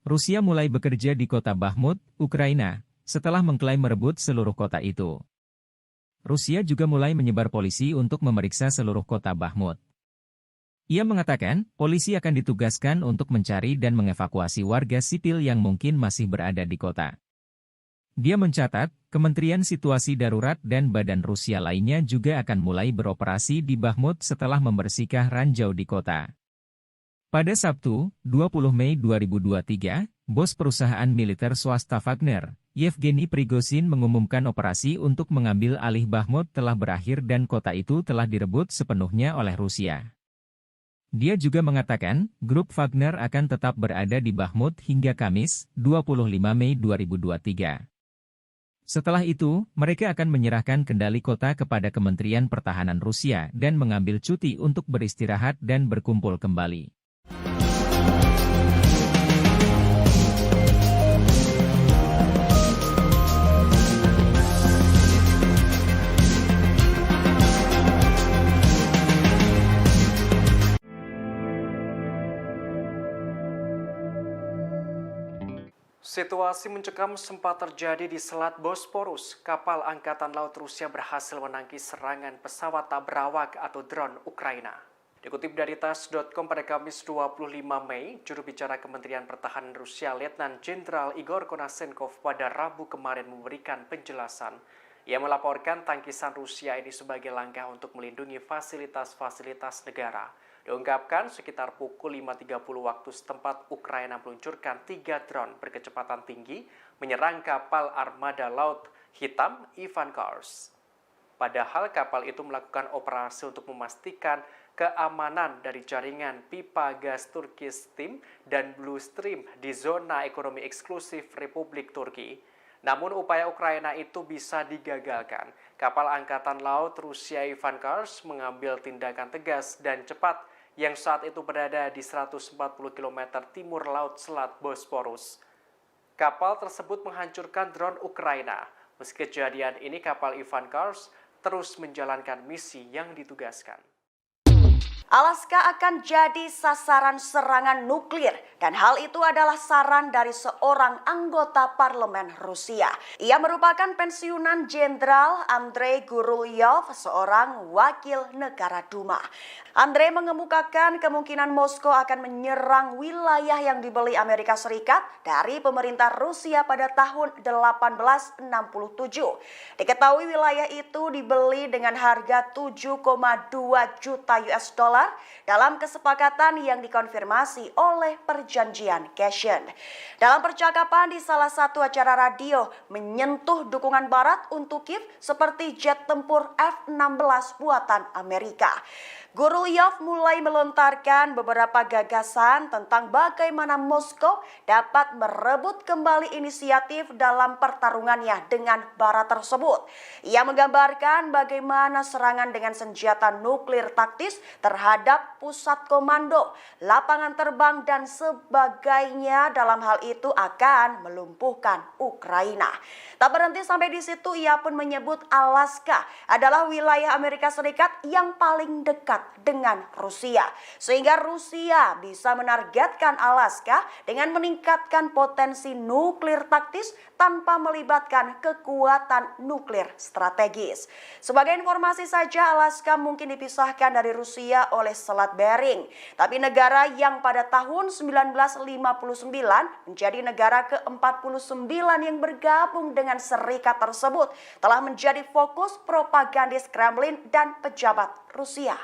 Rusia mulai bekerja di kota Bahmut, Ukraina, setelah mengklaim merebut seluruh kota itu. Rusia juga mulai menyebar polisi untuk memeriksa seluruh kota Bahmut. Ia mengatakan, polisi akan ditugaskan untuk mencari dan mengevakuasi warga sipil yang mungkin masih berada di kota. Dia mencatat, Kementerian Situasi Darurat dan Badan Rusia lainnya juga akan mulai beroperasi di Bahmut setelah membersihkan ranjau di kota. Pada Sabtu, 20 Mei 2023, bos perusahaan militer swasta Wagner, Yevgeny Prigozhin mengumumkan operasi untuk mengambil alih Bahmut telah berakhir dan kota itu telah direbut sepenuhnya oleh Rusia. Dia juga mengatakan, grup Wagner akan tetap berada di Bahmut hingga Kamis, 25 Mei 2023. Setelah itu, mereka akan menyerahkan kendali kota kepada Kementerian Pertahanan Rusia dan mengambil cuti untuk beristirahat dan berkumpul kembali. Situasi mencekam sempat terjadi di Selat Bosporus. Kapal Angkatan Laut Rusia berhasil menangkis serangan pesawat tak berawak atau drone Ukraina. Dikutip dari TASS.com pada Kamis 25 Mei, juru bicara Kementerian Pertahanan Rusia Letnan Jenderal Igor Konashenkov pada Rabu kemarin memberikan penjelasan. Ia melaporkan tangkisan Rusia ini sebagai langkah untuk melindungi fasilitas-fasilitas negara. Diungkapkan sekitar pukul 5.30 waktu setempat Ukraina meluncurkan 3 drone berkecepatan tinggi menyerang kapal armada Laut Hitam Ivan Kars. Padahal kapal itu melakukan operasi untuk memastikan keamanan dari jaringan pipa gas Turkish Stream dan Blue Stream di zona ekonomi eksklusif Republik Turki. Namun upaya Ukraina itu bisa digagalkan. Kapal Angkatan Laut Rusia Ivan Kars mengambil tindakan tegas dan cepat yang saat itu berada di 140 km timur laut Selat Bosporus. Kapal tersebut menghancurkan drone Ukraina. Meski kejadian ini, kapal Ivan Kars terus menjalankan misi yang ditugaskan. Alaska akan jadi sasaran serangan nuklir dan hal itu adalah saran dari seorang anggota parlemen Rusia. Ia merupakan pensiunan Jenderal Andrei Gurulyov, seorang wakil negara Duma. Andrei mengemukakan kemungkinan Moskow akan menyerang wilayah yang dibeli Amerika Serikat dari pemerintah Rusia pada tahun 1867. Diketahui wilayah itu dibeli dengan harga 7,2 juta US dollar dalam kesepakatan yang dikonfirmasi oleh perjanjian Cashen. Dalam percakapan di salah satu acara radio menyentuh dukungan Barat untuk Kiev seperti jet tempur F-16 buatan Amerika. Gurulyov mulai melontarkan beberapa gagasan tentang bagaimana Moskow dapat merebut kembali inisiatif dalam pertarungannya dengan Barat tersebut. Ia menggambarkan bagaimana serangan dengan senjata nuklir taktis terhadap pusat komando, lapangan terbang dan sebagainya dalam hal itu akan melumpuhkan Ukraina. Tak berhenti sampai di situ, ia pun menyebut Alaska adalah wilayah Amerika Serikat yang paling dekat dengan Rusia. Sehingga Rusia bisa menargetkan Alaska dengan meningkatkan potensi nuklir taktis tanpa melibatkan kekuatan nuklir strategis. Sebagai informasi saja, Alaska mungkin dipisahkan dari Rusia oleh Selat Bering. Tapi negara yang pada tahun 1959 menjadi negara ke-49 yang bergabung dengan serikat tersebut telah menjadi fokus propagandis Kremlin dan pejabat Rusia.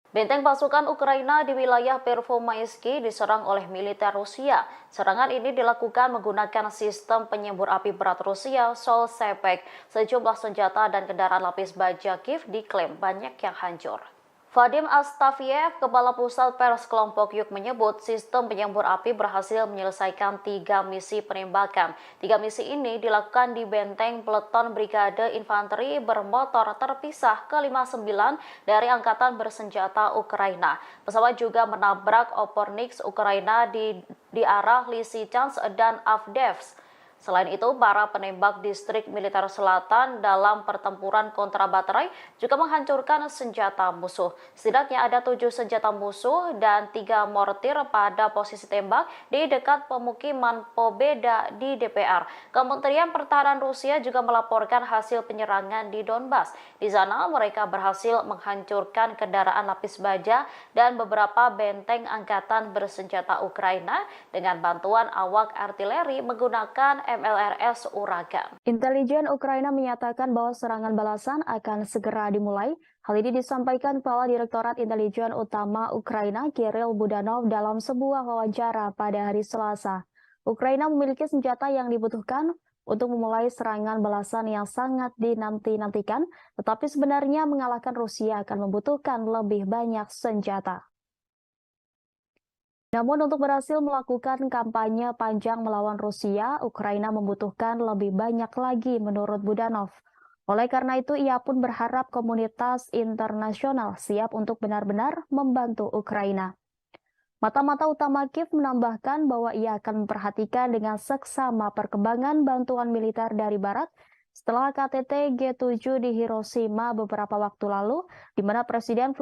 Benteng pasukan Ukraina di wilayah Pervomaisky diserang oleh militer Rusia. Serangan ini dilakukan menggunakan sistem penyembur api berat Rusia, Sol-Sepek. Sejumlah senjata dan kendaraan lapis baja Kiev diklaim banyak yang hancur. Vadim Astafiev, Kepala Pusat Pers Kelompok Yuk menyebut sistem penyembur api berhasil menyelesaikan 3 misi penembakan. 3 misi ini dilakukan di benteng peleton Brigade Infanteri bermotor terpisah ke-59 dari Angkatan Bersenjata Ukraina. Pesawat juga menabrak Opornik Ukraina di arah Lysychansk dan Avdiivka. Selain itu, para penembak distrik militer selatan dalam pertempuran kontra baterai juga menghancurkan senjata musuh. Setidaknya ada 7 senjata musuh dan 3 mortir pada posisi tembak di dekat pemukiman Pobeda di DPR. Kementerian Pertahanan Rusia juga melaporkan hasil penyerangan di Donbas. Di sana mereka berhasil menghancurkan kendaraan lapis baja dan beberapa benteng angkatan bersenjata Ukraina dengan bantuan awak artileri menggunakan MLRS Uragan. Intelijen Ukraina menyatakan bahwa serangan balasan akan segera dimulai. Hal ini disampaikan Kepala Direktorat Intelijen Utama Ukraina Kirill Budanov dalam sebuah wawancara pada hari Selasa. Ukraina memiliki senjata yang dibutuhkan untuk memulai serangan balasan yang sangat dinanti-nantikan, tetapi sebenarnya mengalahkan Rusia akan membutuhkan lebih banyak senjata. Namun untuk berhasil melakukan kampanye panjang melawan Rusia, Ukraina membutuhkan lebih banyak lagi menurut Budanov. Oleh karena itu, ia pun berharap komunitas internasional siap untuk benar-benar membantu Ukraina. Mata-mata utama Kiev menambahkan bahwa ia akan memperhatikan dengan seksama perkembangan bantuan militer dari Barat setelah KTT G7 di Hiroshima beberapa waktu lalu, di mana Presiden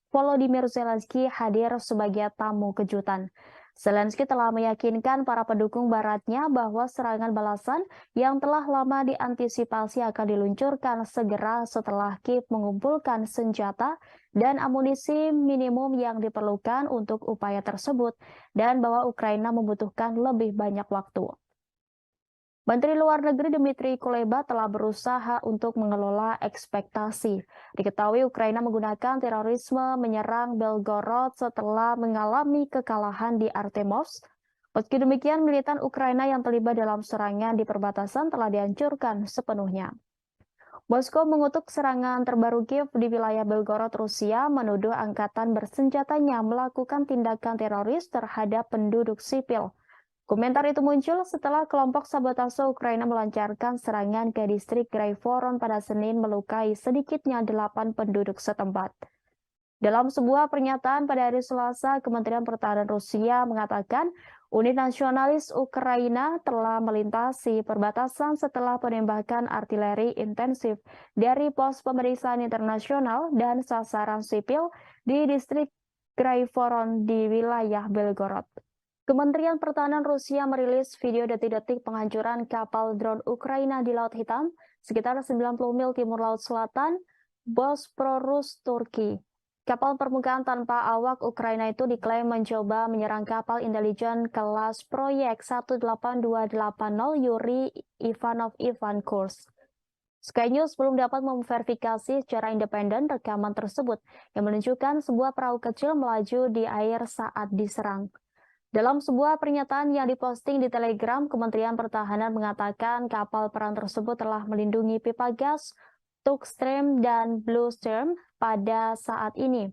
Volodymyr Zelensky hadir sebagai tamu kejutan. Zelensky telah meyakinkan para pendukung baratnya bahwa serangan balasan yang telah lama diantisipasi akan diluncurkan segera setelah Kiev mengumpulkan senjata dan amunisi minimum yang diperlukan untuk upaya tersebut, dan bahwa Ukraina membutuhkan lebih banyak waktu. Menteri Luar Negeri Dmitry Kuleba telah berusaha untuk mengelola ekspektasi. Diketahui Ukraina menggunakan terorisme menyerang Belgorod setelah mengalami kekalahan di Artemovsk. Meski demikian, militan Ukraina yang terlibat dalam serangan di perbatasan telah dihancurkan sepenuhnya. Moskow mengutuk serangan terbaru Kiev di wilayah Belgorod, Rusia, menuduh angkatan bersenjatanya melakukan tindakan teroris terhadap penduduk sipil. Komentar itu muncul setelah kelompok sabotase Ukraina melancarkan serangan ke distrik Graivoron pada Senin melukai sedikitnya 8 penduduk setempat. Dalam sebuah pernyataan pada hari Selasa, Kementerian Pertahanan Rusia mengatakan unit nasionalis Ukraina telah melintasi perbatasan setelah penembakan artileri intensif dari pos pemeriksaan internasional dan sasaran sipil di distrik Graivoron di wilayah Belgorod. Kementerian Pertahanan Rusia merilis video detik-detik penghancuran kapal drone Ukraina di Laut Hitam, sekitar 90 mil timur Laut Selatan, Bosporus, Turki. Kapal permukaan tanpa awak Ukraina itu diklaim mencoba menyerang kapal intelijen kelas proyek 18280 Yuri Ivanov Ivan Kursk. Sky News belum dapat memverifikasi secara independen rekaman tersebut yang menunjukkan sebuah perahu kecil melaju di air saat diserang. Dalam sebuah pernyataan yang diposting di Telegram, Kementerian Pertahanan mengatakan kapal perang tersebut telah melindungi pipa gas, Tugstream, dan Bluestream pada saat ini.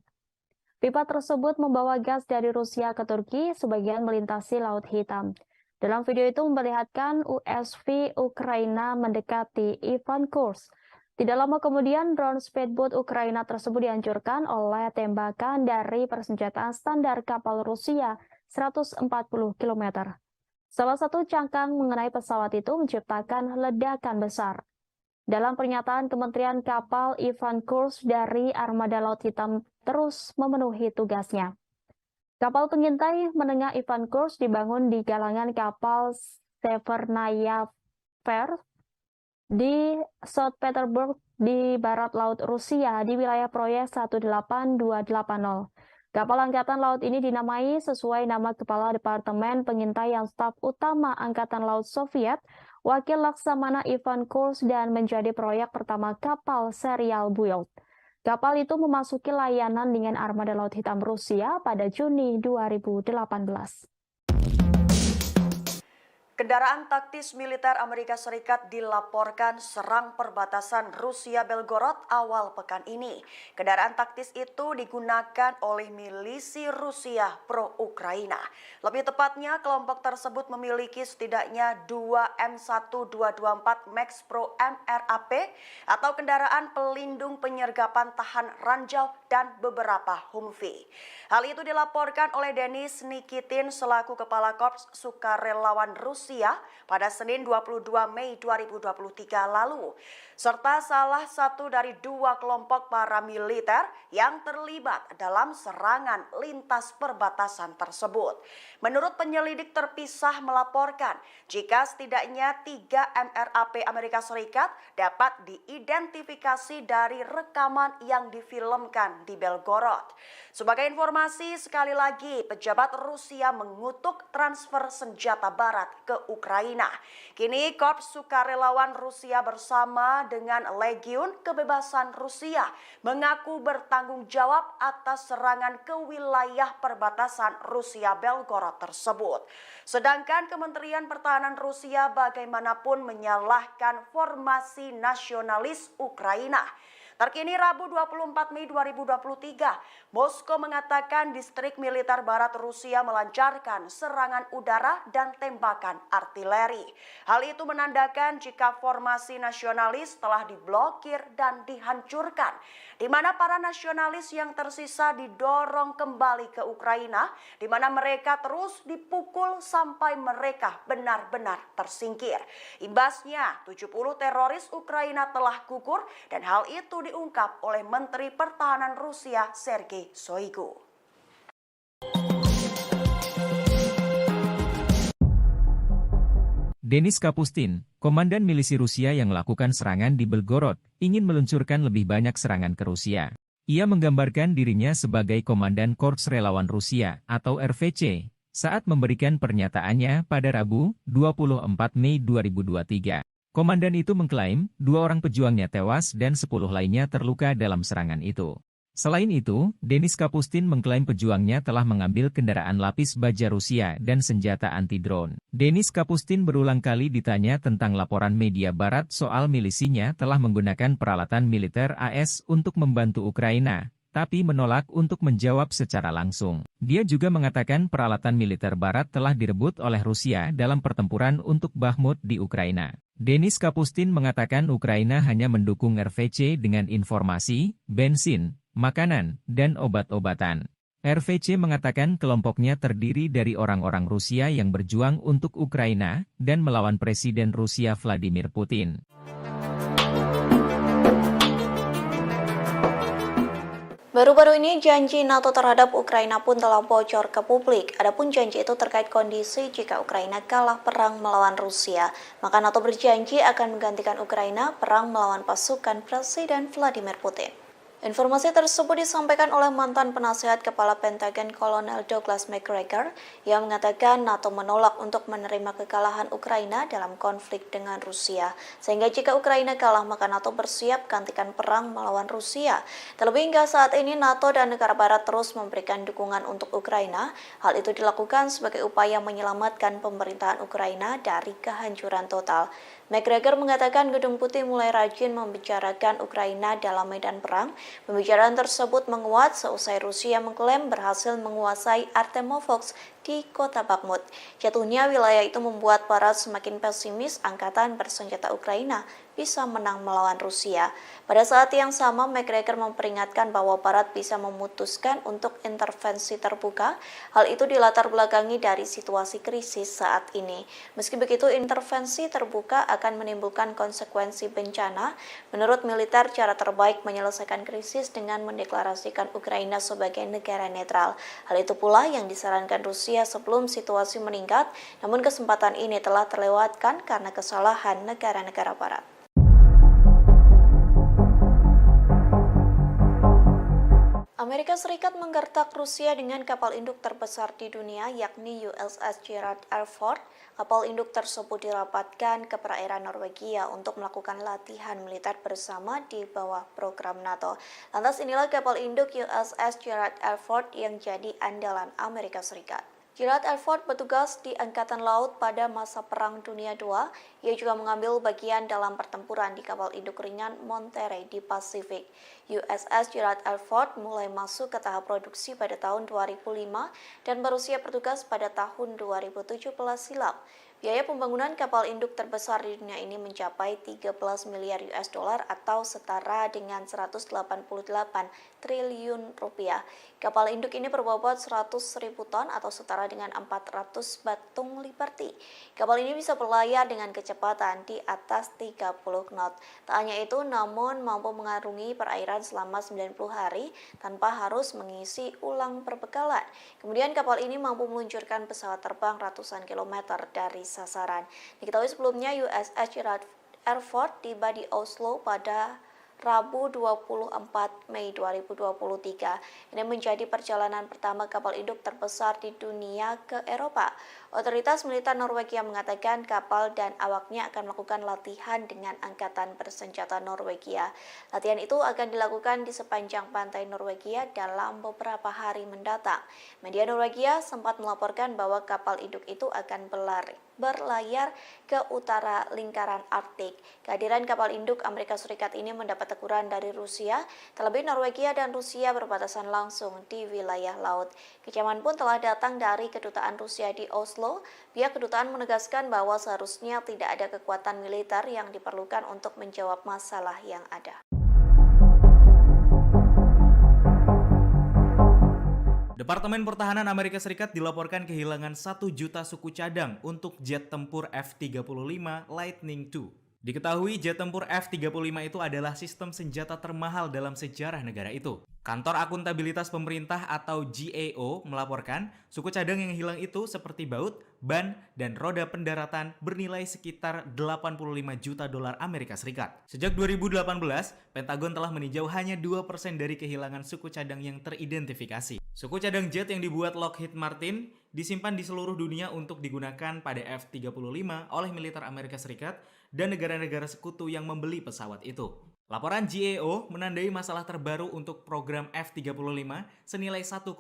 Pipa tersebut membawa gas dari Rusia ke Turki, sebagian melintasi Laut Hitam. Dalam video itu memperlihatkan USV Ukraina mendekati Ivan Kurs. Tidak lama kemudian, drone speedboat Ukraina tersebut dihancurkan oleh tembakan dari persenjataan standar kapal Rusia 140 km. Salah satu cangkang mengenai pesawat itu menciptakan ledakan besar. Dalam pernyataan Kementerian Kapal Ivan Kurs dari Armada Laut Hitam terus memenuhi tugasnya. Kapal pengintai menengah Ivan Kurs dibangun di galangan kapal Severnaya Fair di St. Petersburg di barat laut Rusia di wilayah proyek 18280. Kapal Angkatan Laut ini dinamai sesuai nama Kepala Departemen Pengintaian Staf Utama Angkatan Laut Soviet, Wakil Laksamana Ivan Kurs, dan menjadi proyek pertama kapal serial build. Kapal itu memasuki layanan dengan Armada Laut Hitam Rusia pada Juni 2018. Kendaraan taktis militer Amerika Serikat dilaporkan serang perbatasan Rusia-Belgorod awal pekan ini. Kendaraan taktis itu digunakan oleh milisi Rusia pro-Ukraina. Lebih tepatnya, kelompok tersebut memiliki setidaknya 2 M1224 Max Pro MRAP atau kendaraan pelindung penyergapan tahan ranjau dan beberapa Humvee. Hal itu dilaporkan oleh Denis Nikitin selaku Kepala Korps Sukarelawan Rusia pada Senin 22 Mei 2023 lalu, serta salah satu dari 2 kelompok paramiliter yang terlibat dalam serangan lintas perbatasan tersebut. Menurut penyelidik terpisah melaporkan jika setidaknya 3 MRAP Amerika Serikat dapat diidentifikasi dari rekaman yang difilmkan di Belgorod. Sebagai informasi, sekali lagi pejabat Rusia mengutuk transfer senjata barat ke Ukraina. Kini Korps Sukarelawan Rusia bersama dengan Legiun Kebebasan Rusia mengaku bertanggung jawab atas serangan ke wilayah perbatasan Rusia-Belgorod tersebut. Sedangkan Kementerian Pertahanan Rusia bagaimanapun menyalahkan formasi nasionalis Ukraina. Terkini Rabu 24 Mei 2023, Moskow mengatakan distrik militer barat Rusia melancarkan serangan udara dan tembakan artileri. Hal itu menandakan jika formasi nasionalis telah diblokir dan dihancurkan, di mana para nasionalis yang tersisa didorong kembali ke Ukraina, di mana mereka terus dipukul sampai mereka benar-benar tersingkir. Imbasnya, 70 teroris Ukraina telah gugur dan hal itu diungkap oleh Menteri Pertahanan Rusia Sergei Shoigu. Denis Kapustin, komandan milisi Rusia yang melakukan serangan di Belgorod, ingin meluncurkan lebih banyak serangan ke Rusia. Ia menggambarkan dirinya sebagai Komandan Korps Relawan Rusia atau RVC saat memberikan pernyataannya pada Rabu 24 Mei 2023. Komandan itu mengklaim 2 orang pejuangnya tewas dan 10 lainnya terluka dalam serangan itu. Selain itu, Denis Kapustin mengklaim pejuangnya telah mengambil kendaraan lapis baja Rusia dan senjata anti-drone. Denis Kapustin berulang kali ditanya tentang laporan media barat soal milisinya telah menggunakan peralatan militer AS untuk membantu Ukraina, tapi menolak untuk menjawab secara langsung. Dia juga mengatakan peralatan militer barat telah direbut oleh Rusia dalam pertempuran untuk Bakhmut di Ukraina. Denis Kapustin mengatakan Ukraina hanya mendukung RVC dengan informasi, bensin, makanan, dan obat-obatan. RVC mengatakan kelompoknya terdiri dari orang-orang Rusia yang berjuang untuk Ukraina dan melawan Presiden Rusia Vladimir Putin. Baru-baru ini janji NATO terhadap Ukraina pun telah bocor ke publik. Adapun janji itu terkait kondisi jika Ukraina kalah perang melawan Rusia. Maka NATO berjanji akan menggantikan Ukraina perang melawan pasukan Presiden Vladimir Putin. Informasi tersebut disampaikan oleh mantan penasehat Kepala Pentagon Kolonel Douglas McGregor yang mengatakan NATO menolak untuk menerima kekalahan Ukraina dalam konflik dengan Rusia. Sehingga jika Ukraina kalah maka NATO bersiap gantikan perang melawan Rusia. Terlebih hingga saat ini NATO dan negara barat terus memberikan dukungan untuk Ukraina. Hal itu dilakukan sebagai upaya menyelamatkan pemerintahan Ukraina dari kehancuran total. McGregor mengatakan Gedung Putih mulai rajin membicarakan Ukraina dalam medan perang. Pembicaraan tersebut menguat seusai Rusia mengklaim berhasil menguasai Artemovsk di kota Bakhmut. Jatuhnya wilayah itu membuat barat semakin pesimis angkatan bersenjata Ukraina bisa menang melawan Rusia. Pada saat yang sama, McGregor memperingatkan bahwa barat bisa memutuskan untuk intervensi terbuka. Hal itu dilatar belakangi dari situasi krisis saat ini. Meski begitu, intervensi terbuka akan menimbulkan konsekuensi bencana. Menurut militer, cara terbaik menyelesaikan krisis dengan mendeklarasikan Ukraina sebagai negara netral. Hal itu pula yang disarankan Rusia sebelum situasi meningkat, namun kesempatan ini telah terlewatkan karena kesalahan negara-negara barat. Amerika Serikat menggertak Rusia dengan kapal induk terbesar di dunia, yakni USS Gerald R. Ford. Kapal induk tersebut dirapatkan ke perairan Norwegia untuk melakukan latihan militer bersama di bawah program NATO. Lantas inilah kapal induk USS Gerald R. Ford yang jadi andalan Amerika Serikat. Gerald R. Ford bertugas di Angkatan Laut pada masa Perang Dunia II. Ia juga mengambil bagian dalam pertempuran di kapal induk ringan Monterey di Pasifik. USS Gerald R. Ford mulai masuk ke tahap produksi pada tahun 2005 dan berusia bertugas pada tahun 2017 silam. Biaya pembangunan kapal induk terbesar di dunia ini mencapai 13 miliar US dollar atau setara dengan 188 triliun rupiah. Kapal induk ini berbobot 100.000 ton atau setara dengan 400 batung Liberty. Kapal ini bisa berlayar dengan kecepatan di atas 30 knot. Tak hanya itu, namun mampu mengarungi perairan selama 90 hari tanpa harus mengisi ulang perbekalan. Kemudian kapal ini mampu meluncurkan pesawat terbang ratusan kilometer dari sasaran. Diketahui sebelumnya USS Gerald R. Ford tiba di Oslo pada Rabu 24 Mei 2023. Ini menjadi perjalanan pertama kapal induk terbesar di dunia ke Eropa. Otoritas militer Norwegia mengatakan kapal dan awaknya akan melakukan latihan dengan angkatan bersenjata Norwegia. Latihan itu akan dilakukan di sepanjang pantai Norwegia dalam beberapa hari mendatang. Media Norwegia sempat melaporkan bahwa kapal induk itu akan berlayar ke utara lingkaran Arktik. Kehadiran kapal induk Amerika Serikat ini mendapat teguran dari Rusia, terlebih Norwegia dan Rusia berbatasan langsung di wilayah laut. Kecaman pun telah datang dari kedutaan Rusia di Oslo. Pihak kedutaan menegaskan bahwa seharusnya tidak ada kekuatan militer yang diperlukan untuk menjawab masalah yang ada. Departemen Pertahanan Amerika Serikat dilaporkan kehilangan 1 juta suku cadang untuk jet tempur F-35 Lightning II. Diketahui jet tempur F-35 itu adalah sistem senjata termahal dalam sejarah negara itu. Kantor Akuntabilitas Pemerintah atau GAO melaporkan suku cadang yang hilang itu seperti baut, ban, dan roda pendaratan bernilai sekitar 85 juta dolar Amerika Serikat. Sejak 2018, Pentagon telah meninjau hanya 2% dari kehilangan suku cadang yang teridentifikasi. Suku cadang jet yang dibuat Lockheed Martin disimpan di seluruh dunia untuk digunakan pada F-35 oleh militer Amerika Serikat dan negara-negara sekutu yang membeli pesawat itu. Laporan GAO menandai masalah terbaru untuk program F-35 senilai 1,7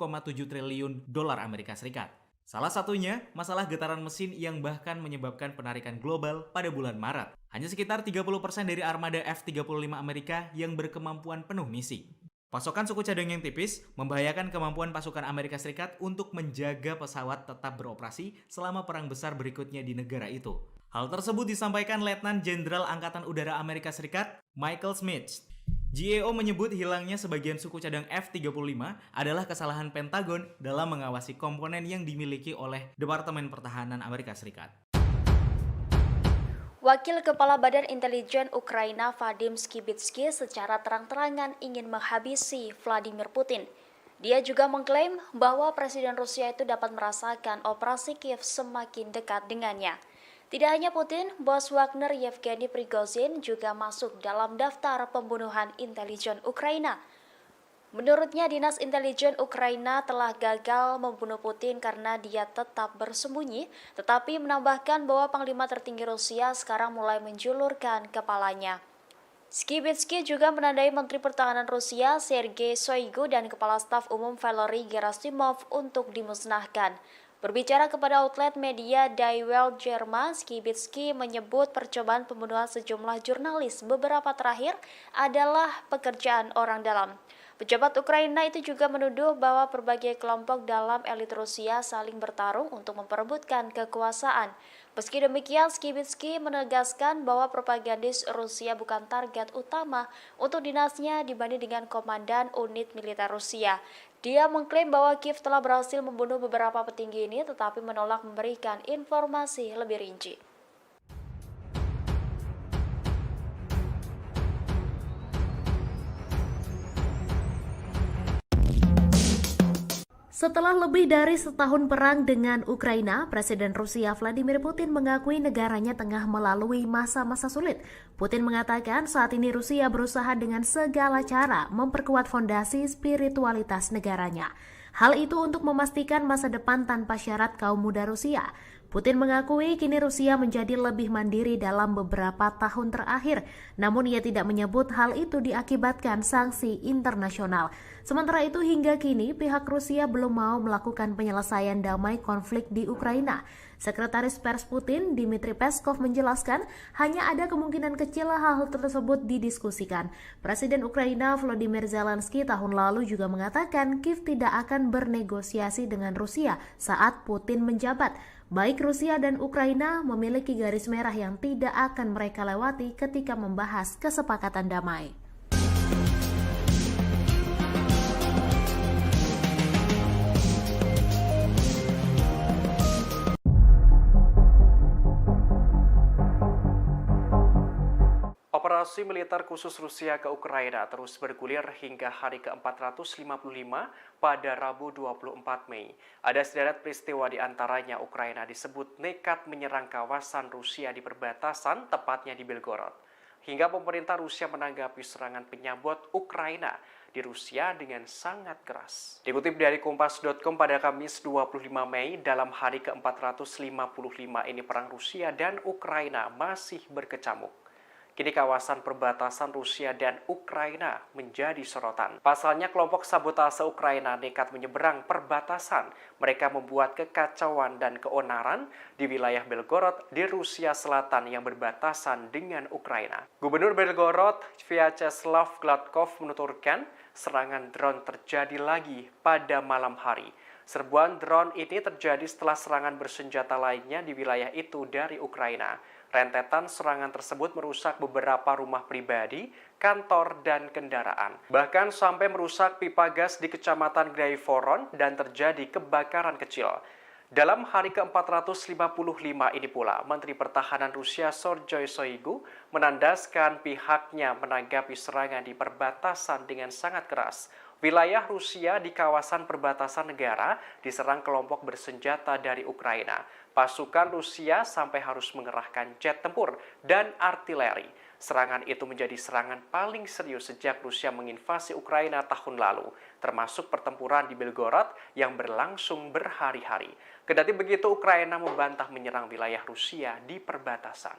triliun dolar Amerika Serikat. Salah satunya masalah getaran mesin yang bahkan menyebabkan penarikan global pada bulan Maret. Hanya sekitar 30% dari armada F-35 Amerika yang berkemampuan penuh misi. Pasokan suku cadang yang tipis membahayakan kemampuan pasukan Amerika Serikat untuk menjaga pesawat tetap beroperasi selama perang besar berikutnya di negara itu. Hal tersebut disampaikan Letnan Jenderal Angkatan Udara Amerika Serikat Michael Smith. GAO menyebut hilangnya sebagian suku cadang F-35 adalah kesalahan Pentagon dalam mengawasi komponen yang dimiliki oleh Departemen Pertahanan Amerika Serikat. Wakil Kepala Badan Intelijen Ukraina Vadim Skibitsky secara terang-terangan ingin menghabisi Vladimir Putin. Dia juga mengklaim bahwa Presiden Rusia itu dapat merasakan operasi Kiev semakin dekat dengannya. Tidak hanya Putin, bos Wagner Yevgeny Prigozhin juga masuk dalam daftar pembunuhan intelijen Ukraina. Menurutnya, Dinas Intelijen Ukraina telah gagal membunuh Putin karena dia tetap bersembunyi, tetapi menambahkan bahwa Panglima tertinggi Rusia sekarang mulai menjulurkan kepalanya. Skibitsky juga menandai Menteri Pertahanan Rusia Sergei Shoigu dan Kepala Staf Umum Valery Gerasimov untuk dimusnahkan. Berbicara kepada outlet media Die Welt Jerman, Skibitsky menyebut percobaan pembunuhan sejumlah jurnalis beberapa terakhir adalah pekerjaan orang dalam. Pejabat Ukraina itu juga menuduh bahwa berbagai kelompok dalam elit Rusia saling bertarung untuk memperebutkan kekuasaan. Meski demikian, Skibitsky menegaskan bahwa propagandis Rusia bukan target utama untuk dinasnya dibanding dengan komandan unit militer Rusia. Dia mengklaim bahwa Kiev telah berhasil membunuh beberapa petinggi ini, tetapi menolak memberikan informasi lebih rinci. Setelah lebih dari setahun perang dengan Ukraina, Presiden Rusia Vladimir Putin mengakui negaranya tengah melalui masa-masa sulit. Putin mengatakan saat ini Rusia berusaha dengan segala cara memperkuat fondasi spiritualitas negaranya. Hal itu untuk memastikan masa depan tanpa syarat kaum muda Rusia. Putin mengakui kini Rusia menjadi lebih mandiri dalam beberapa tahun terakhir, namun ia tidak menyebut hal itu diakibatkan sanksi internasional. Sementara itu hingga kini pihak Rusia belum mau melakukan penyelesaian damai konflik di Ukraina. Sekretaris Pers Putin, Dmitry Peskov menjelaskan hanya ada kemungkinan kecil hal tersebut didiskusikan. Presiden Ukraina Volodymyr Zelensky tahun lalu juga mengatakan Kiev tidak akan bernegosiasi dengan Rusia saat Putin menjabat. Baik Rusia dan Ukraina memiliki garis merah yang tidak akan mereka lewati ketika membahas kesepakatan damai. Operasi militer khusus Rusia ke Ukraina terus bergulir hingga hari ke-455 pada Rabu 24 Mei. Ada sederet peristiwa di antaranya Ukraina disebut nekat menyerang kawasan Rusia di perbatasan, tepatnya di Belgorod. Hingga pemerintah Rusia menanggapi serangan penyabot Ukraina di Rusia dengan sangat keras. Dikutip dari Kompas.com pada Kamis 25 Mei, dalam hari ke-455 ini perang Rusia dan Ukraina masih berkecamuk. Kini kawasan perbatasan Rusia dan Ukraina menjadi sorotan. Pasalnya kelompok sabotase Ukraina nekat menyeberang perbatasan. Mereka membuat kekacauan dan keonaran di wilayah Belgorod di Rusia Selatan yang berbatasan dengan Ukraina. Gubernur Belgorod, Vyacheslav Gladkov menuturkan serangan drone terjadi lagi pada malam hari. Serbuan drone ini terjadi setelah serangan bersenjata lainnya di wilayah itu dari Ukraina. Rentetan serangan tersebut merusak beberapa rumah pribadi, kantor, dan kendaraan. Bahkan sampai merusak pipa gas di Kecamatan Graivoron dan terjadi kebakaran kecil. Dalam hari ke-455 ini pula, Menteri Pertahanan Rusia Sergei Shoigu menandaskan pihaknya menanggapi serangan di perbatasan dengan sangat keras. Wilayah Rusia di kawasan perbatasan negara diserang kelompok bersenjata dari Ukraina. Pasukan Rusia sampai harus mengerahkan jet tempur dan artileri. Serangan itu menjadi serangan paling serius sejak Rusia menginvasi Ukraina tahun lalu, termasuk pertempuran di Belgorod yang berlangsung berhari-hari. Kendati begitu, Ukraina membantah menyerang wilayah Rusia di perbatasan.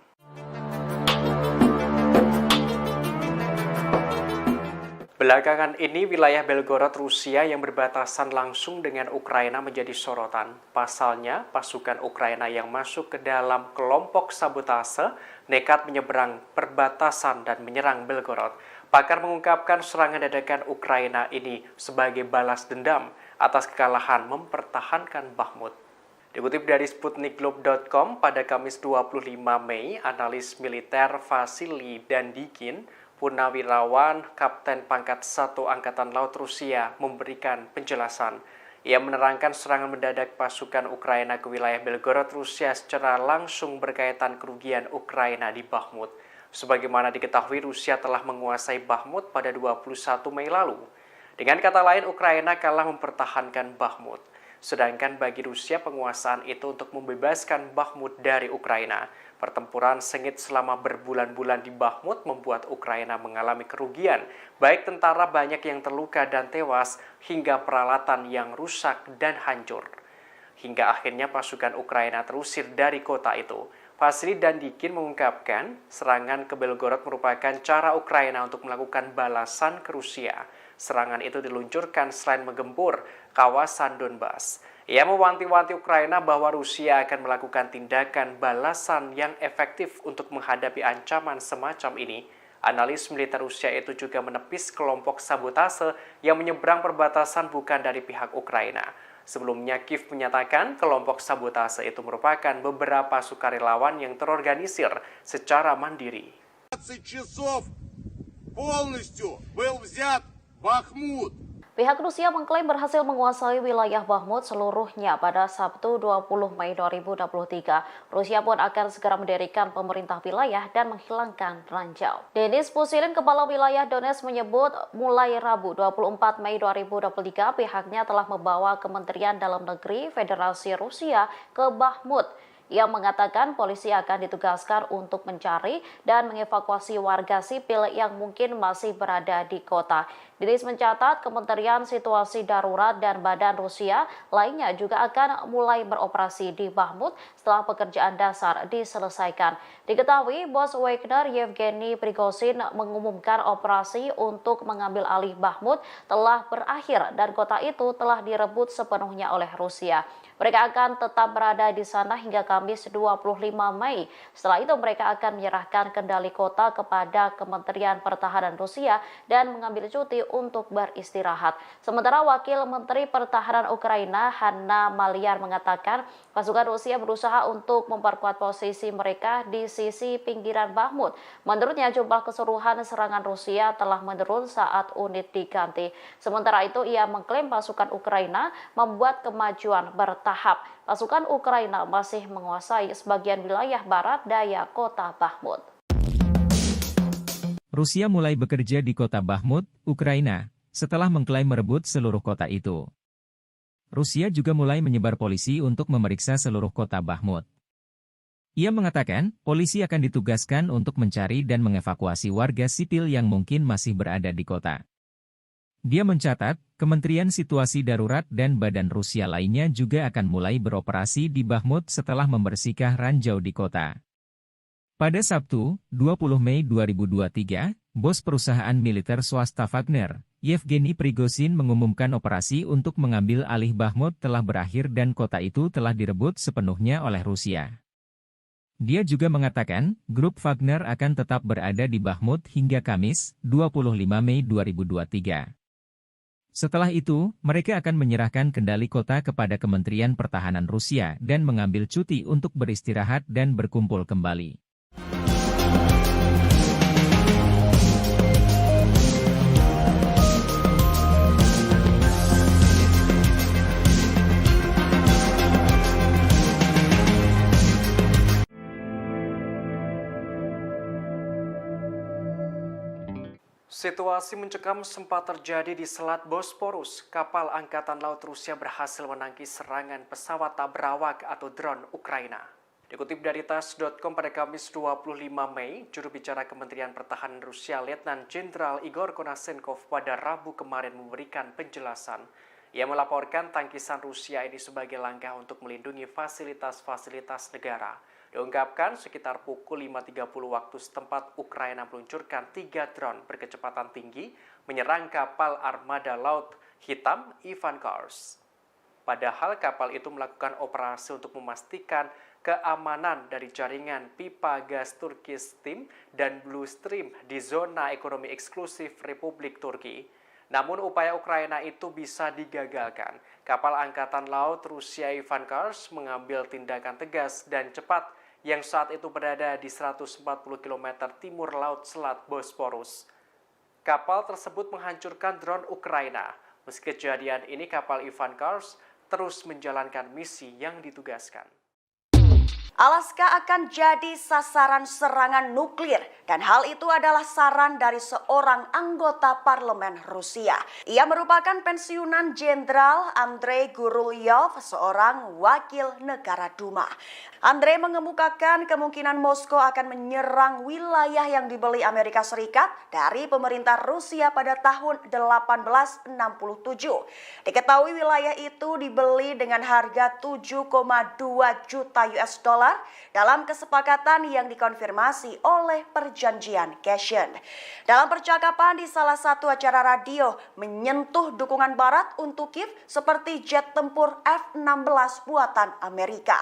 Belakangan ini, wilayah Belgorod Rusia yang berbatasan langsung dengan Ukraina menjadi sorotan. Pasalnya, pasukan Ukraina yang masuk ke dalam kelompok sabotase nekat menyeberang perbatasan dan menyerang Belgorod. Pakar mengungkapkan serangan dadakan Ukraina ini sebagai balas dendam atas kekalahan mempertahankan Bakhmut. Dikutip dari Sputnikglobe.com pada Kamis 25 Mei, analis militer Vasily Dandikin, Purnawirawan Kapten Pangkat 1 Angkatan Laut Rusia memberikan penjelasan. Ia menerangkan serangan mendadak pasukan Ukraina ke wilayah Belgorod Rusia secara langsung berkaitan kerugian Ukraina di Bakhmut. Sebagaimana diketahui, Rusia telah menguasai Bakhmut pada 21 Mei lalu. Dengan kata lain, Ukraina kalah mempertahankan Bakhmut. Sedangkan bagi Rusia, penguasaan itu untuk membebaskan Bakhmut dari Ukraina. Pertempuran sengit selama berbulan-bulan di Bakhmut membuat Ukraina mengalami kerugian, baik tentara banyak yang terluka dan tewas, hingga peralatan yang rusak dan hancur. Hingga akhirnya pasukan Ukraina terusir dari kota itu. Vasily Dandikin mengungkapkan, serangan ke Belgorod merupakan cara Ukraina untuk melakukan balasan ke Rusia. Serangan itu diluncurkan selain menggempur kawasan Donbas. Ia mewanti-wanti Ukraina bahwa Rusia akan melakukan tindakan balasan yang efektif untuk menghadapi ancaman semacam ini. Analis militer Rusia itu juga menepis kelompok sabotase yang menyeberang perbatasan bukan dari pihak Ukraina. Sebelumnya, Kiev menyatakan kelompok sabotase itu merupakan beberapa sukarelawan yang terorganisir secara mandiri. 20 часов полностью был взят Бахмут. Pihak Rusia mengklaim berhasil menguasai wilayah Bakhmut seluruhnya pada Sabtu 20 Mei 2023. Rusia pun akan segera mendirikan pemerintah wilayah dan menghilangkan ranjau. Denis Pusilin, kepala wilayah Donetsk, menyebut mulai Rabu 24 Mei 2023 pihaknya telah membawa Kementerian Dalam Negeri Federasi Rusia ke Bakhmut. Ia mengatakan polisi akan ditugaskan untuk mencari dan mengevakuasi warga sipil yang mungkin masih berada di kota. Denis mencatat Kementerian Situasi Darurat dan Badan Rusia lainnya juga akan mulai beroperasi di Bakhmut setelah pekerjaan dasar diselesaikan. Diketahui bos Wagner Yevgeny Prigozhin mengumumkan operasi untuk mengambil alih Bakhmut telah berakhir dan kota itu telah direbut sepenuhnya oleh Rusia. Mereka akan tetap berada di sana hingga Kamis 25 Mei. Setelah itu mereka akan menyerahkan kendali kota kepada Kementerian Pertahanan Rusia dan mengambil cuti untuk beristirahat. Sementara Wakil Menteri Pertahanan Ukraina Hanna Maliar mengatakan pasukan Rusia berusaha untuk memperkuat posisi mereka di sisi pinggiran Bakhmut. Menurutnya jumlah keseluruhan serangan Rusia telah menurun saat unit diganti. Sementara itu ia mengklaim pasukan Ukraina membuat kemajuan bertahap. Pasukan Ukraina masih menguasai sebagian wilayah barat daya kota Bakhmut. Rusia mulai bekerja di kota Bakhmut, Ukraina, setelah mengklaim merebut seluruh kota itu. Rusia juga mulai menyebar polisi untuk memeriksa seluruh kota Bakhmut. Ia mengatakan, polisi akan ditugaskan untuk mencari dan mengevakuasi warga sipil yang mungkin masih berada di kota. Dia mencatat, Kementerian Situasi Darurat dan Badan Rusia lainnya juga akan mulai beroperasi di Bakhmut setelah membersihkan ranjau di kota. Pada Sabtu, 20 Mei 2023, bos perusahaan militer swasta Wagner, Yevgeny Prigozhin mengumumkan operasi untuk mengambil alih Bakhmut telah berakhir dan kota itu telah direbut sepenuhnya oleh Rusia. Dia juga mengatakan, grup Wagner akan tetap berada di Bakhmut hingga Kamis, 25 Mei 2023. Setelah itu, mereka akan menyerahkan kendali kota kepada Kementerian Pertahanan Rusia dan mengambil cuti untuk beristirahat dan berkumpul kembali. Situasi mencekam sempat terjadi di Selat Bosporus. Kapal Angkatan Laut Rusia berhasil menangkis serangan pesawat tak berawak atau drone Ukraina. Dikutip dari TASS.com pada Kamis 25 Mei, juru bicara Kementerian Pertahanan Rusia Letnan Jenderal Igor Konashenkov pada Rabu kemarin memberikan penjelasan. Ia melaporkan tangkisan Rusia ini sebagai langkah untuk melindungi fasilitas-fasilitas negara. Diungkapkan sekitar pukul 5.30 waktu setempat Ukraina meluncurkan 3 drone berkecepatan tinggi menyerang kapal armada Laut Hitam Ivan Kars. Padahal kapal itu melakukan operasi untuk memastikan keamanan dari jaringan pipa gas Turkish Stream dan Blue Stream di zona ekonomi eksklusif Republik Turki. Namun upaya Ukraina itu bisa digagalkan. Kapal Angkatan Laut Rusia Ivan Kars mengambil tindakan tegas dan cepat yang saat itu berada di 140 km timur laut Selat Bosporus. Kapal tersebut menghancurkan drone Ukraina. Meski kejadian ini, kapal Ivan Kars terus menjalankan misi yang ditugaskan. Alaska akan jadi sasaran serangan nuklir dan hal itu adalah saran dari seorang anggota parlemen Rusia. Ia merupakan pensiunan Jenderal Andrei Gurulyov, seorang wakil negara Duma. Andrei mengemukakan kemungkinan Moskow akan menyerang wilayah yang dibeli Amerika Serikat dari pemerintah Rusia pada tahun 1867. Diketahui wilayah itu dibeli dengan harga 7,2 juta US dollar dalam kesepakatan yang dikonfirmasi oleh perjanjian Cashen. Dalam percakapan di salah satu acara radio menyentuh dukungan barat untuk Kiev seperti jet tempur F-16 buatan Amerika.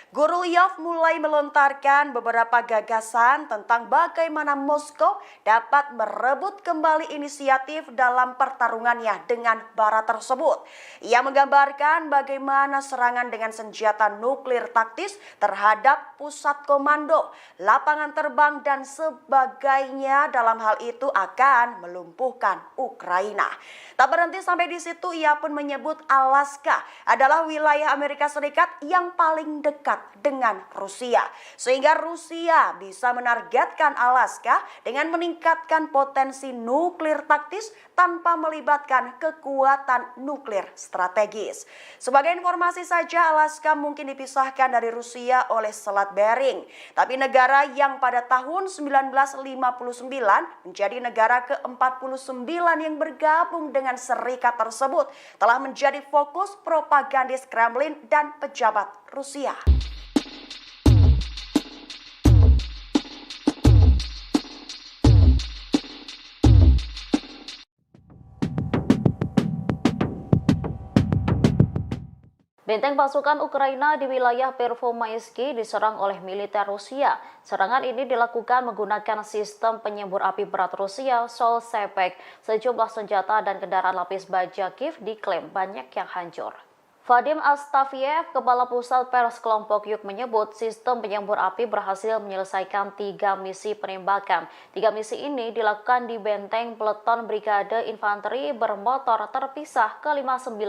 Gurulyov mulai melontarkan beberapa gagasan tentang bagaimana Moskow dapat merebut kembali inisiatif dalam pertarungannya dengan barat tersebut. Ia menggambarkan bagaimana serangan dengan senjata nuklir taktis terhadap pusat komando, lapangan terbang dan sebagainya dalam hal itu akan melumpuhkan Ukraina. Tak berhenti sampai di situ, ia pun menyebut Alaska adalah wilayah Amerika Serikat yang paling dekat dengan Rusia, sehingga Rusia bisa menargetkan Alaska dengan meningkatkan potensi nuklir taktis tanpa melibatkan kekuatan nuklir strategis. Sebagai informasi saja, Alaska mungkin dipisahkan dari Rusia oleh Selat Bering, tapi negara yang pada tahun 1959 menjadi negara ke-49 yang bergabung dengan serikat tersebut telah menjadi fokus propagandis Kremlin dan pejabat Rusia. Benteng pasukan Ukraina di wilayah Pervomaisky diserang oleh militer Rusia. Serangan ini dilakukan menggunakan sistem penyembur api berat Rusia, Sol-Sepek. Sejumlah senjata dan kendaraan lapis baja Kiev diklaim banyak yang hancur. Vadim Astafiev, Kepala Pusat Pers Kelompok Yuk menyebut sistem penyembur api berhasil menyelesaikan 3 misi penembakan. 3 misi ini dilakukan di benteng peleton Brigade Infanteri bermotor terpisah ke-59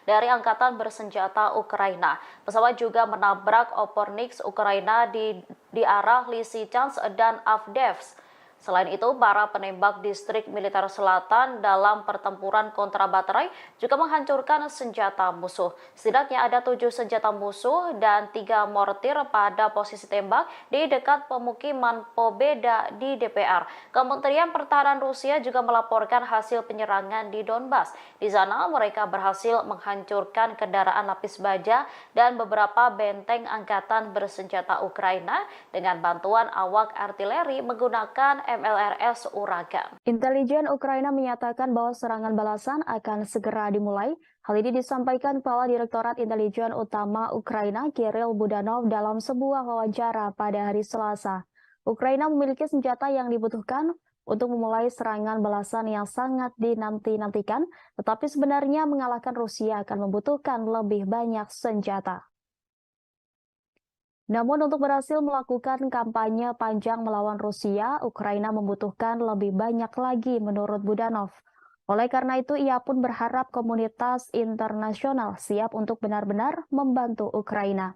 dari Angkatan Bersenjata Ukraina. Pesawat juga menabrak Opornik Ukraina di arah Lysychansk dan Avdiivka. Selain itu, para penembak distrik militer selatan dalam pertempuran kontra baterai juga menghancurkan senjata musuh. Setidaknya ada 7 senjata musuh dan 3 mortir pada posisi tembak di dekat pemukiman Pobeda di DPR. Kementerian Pertahanan Rusia juga melaporkan hasil penyerangan di Donbas. Di sana mereka berhasil menghancurkan kendaraan lapis baja dan beberapa benteng angkatan bersenjata Ukraina dengan bantuan awak artileri menggunakan MLRS Uragan. Intelijen Ukraina menyatakan bahwa serangan balasan akan segera dimulai. Hal ini disampaikan Kepala Direktorat Intelijen Utama Ukraina Kirill Budanov dalam sebuah wawancara pada hari Selasa. Ukraina memiliki senjata yang dibutuhkan untuk memulai serangan balasan yang sangat dinanti-nantikan, tetapi sebenarnya mengalahkan Rusia akan membutuhkan lebih banyak senjata. Namun untuk berhasil melakukan kampanye panjang melawan Rusia, Ukraina membutuhkan lebih banyak lagi menurut Budanov. Oleh karena itu, ia pun berharap komunitas internasional siap untuk benar-benar membantu Ukraina.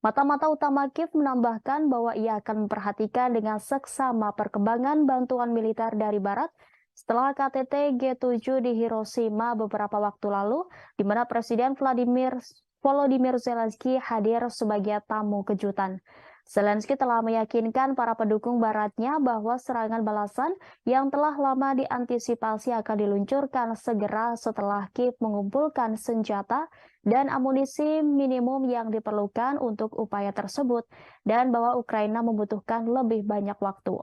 Mata-mata utama Kiev menambahkan bahwa ia akan memperhatikan dengan seksama perkembangan bantuan militer dari Barat setelah KTT G7 di Hiroshima beberapa waktu lalu, di mana Presiden Volodymyr Zelensky hadir sebagai tamu kejutan. Zelensky telah meyakinkan para pendukung baratnya bahwa serangan balasan yang telah lama diantisipasi akan diluncurkan segera setelah Kiev mengumpulkan senjata dan amunisi minimum yang diperlukan untuk upaya tersebut, dan bahwa Ukraina membutuhkan lebih banyak waktu.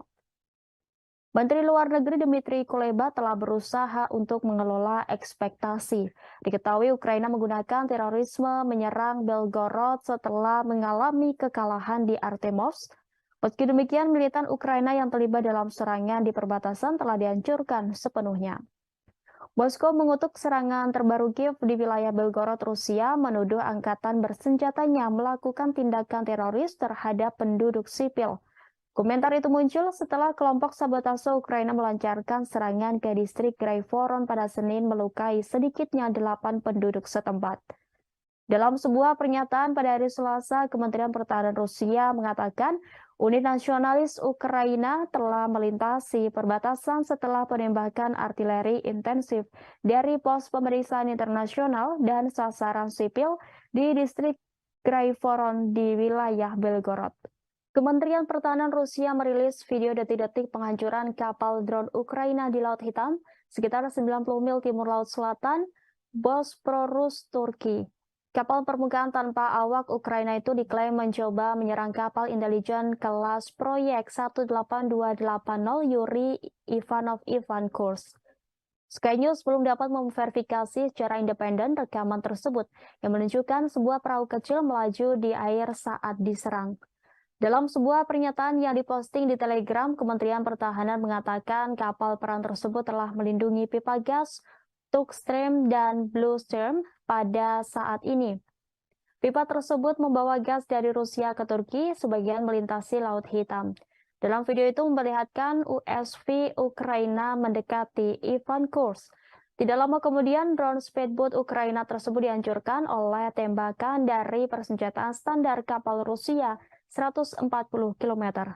Menteri Luar Negeri Dmitry Kuleba telah berusaha untuk mengelola ekspektasi. Diketahui Ukraina menggunakan terorisme menyerang Belgorod setelah mengalami kekalahan di Artemovsk. Meski demikian, militan Ukraina yang terlibat dalam serangan di perbatasan telah dihancurkan sepenuhnya. Moskow mengutuk serangan terbaru Kiev di wilayah Belgorod, Rusia, menuduh angkatan bersenjatanya melakukan tindakan teroris terhadap penduduk sipil. Komentar itu muncul setelah kelompok sabotase Ukraina melancarkan serangan ke distrik Graivoron pada Senin melukai sedikitnya 8 penduduk setempat. Dalam sebuah pernyataan pada hari Selasa, Kementerian Pertahanan Rusia mengatakan unit nasionalis Ukraina telah melintasi perbatasan setelah penembakan artileri intensif dari pos pemeriksaan internasional dan sasaran sipil di distrik Graivoron di wilayah Belgorod. Kementerian Pertahanan Rusia merilis video detik-detik penghancuran kapal drone Ukraina di Laut Hitam sekitar 90 mil timur Laut Selatan, Bosporus, Turki. Kapal permukaan tanpa awak Ukraina itu diklaim mencoba menyerang kapal intelijen kelas proyek 18280 Yuri Ivanov Ivan Kurs. Sky News belum dapat memverifikasi secara independen rekaman tersebut yang menunjukkan sebuah perahu kecil melaju di air saat diserang. Dalam sebuah pernyataan yang diposting di Telegram, Kementerian Pertahanan mengatakan kapal perang tersebut telah melindungi pipa gas, Tukstream, dan Bluestream pada saat ini. Pipa tersebut membawa gas dari Rusia ke Turki, sebagian melintasi Laut Hitam. Dalam video itu memperlihatkan USV Ukraina mendekati Ivan Kurs. Tidak lama kemudian, drone speedboat Ukraina tersebut dihancurkan oleh tembakan dari persenjataan standar kapal Rusia 140 km.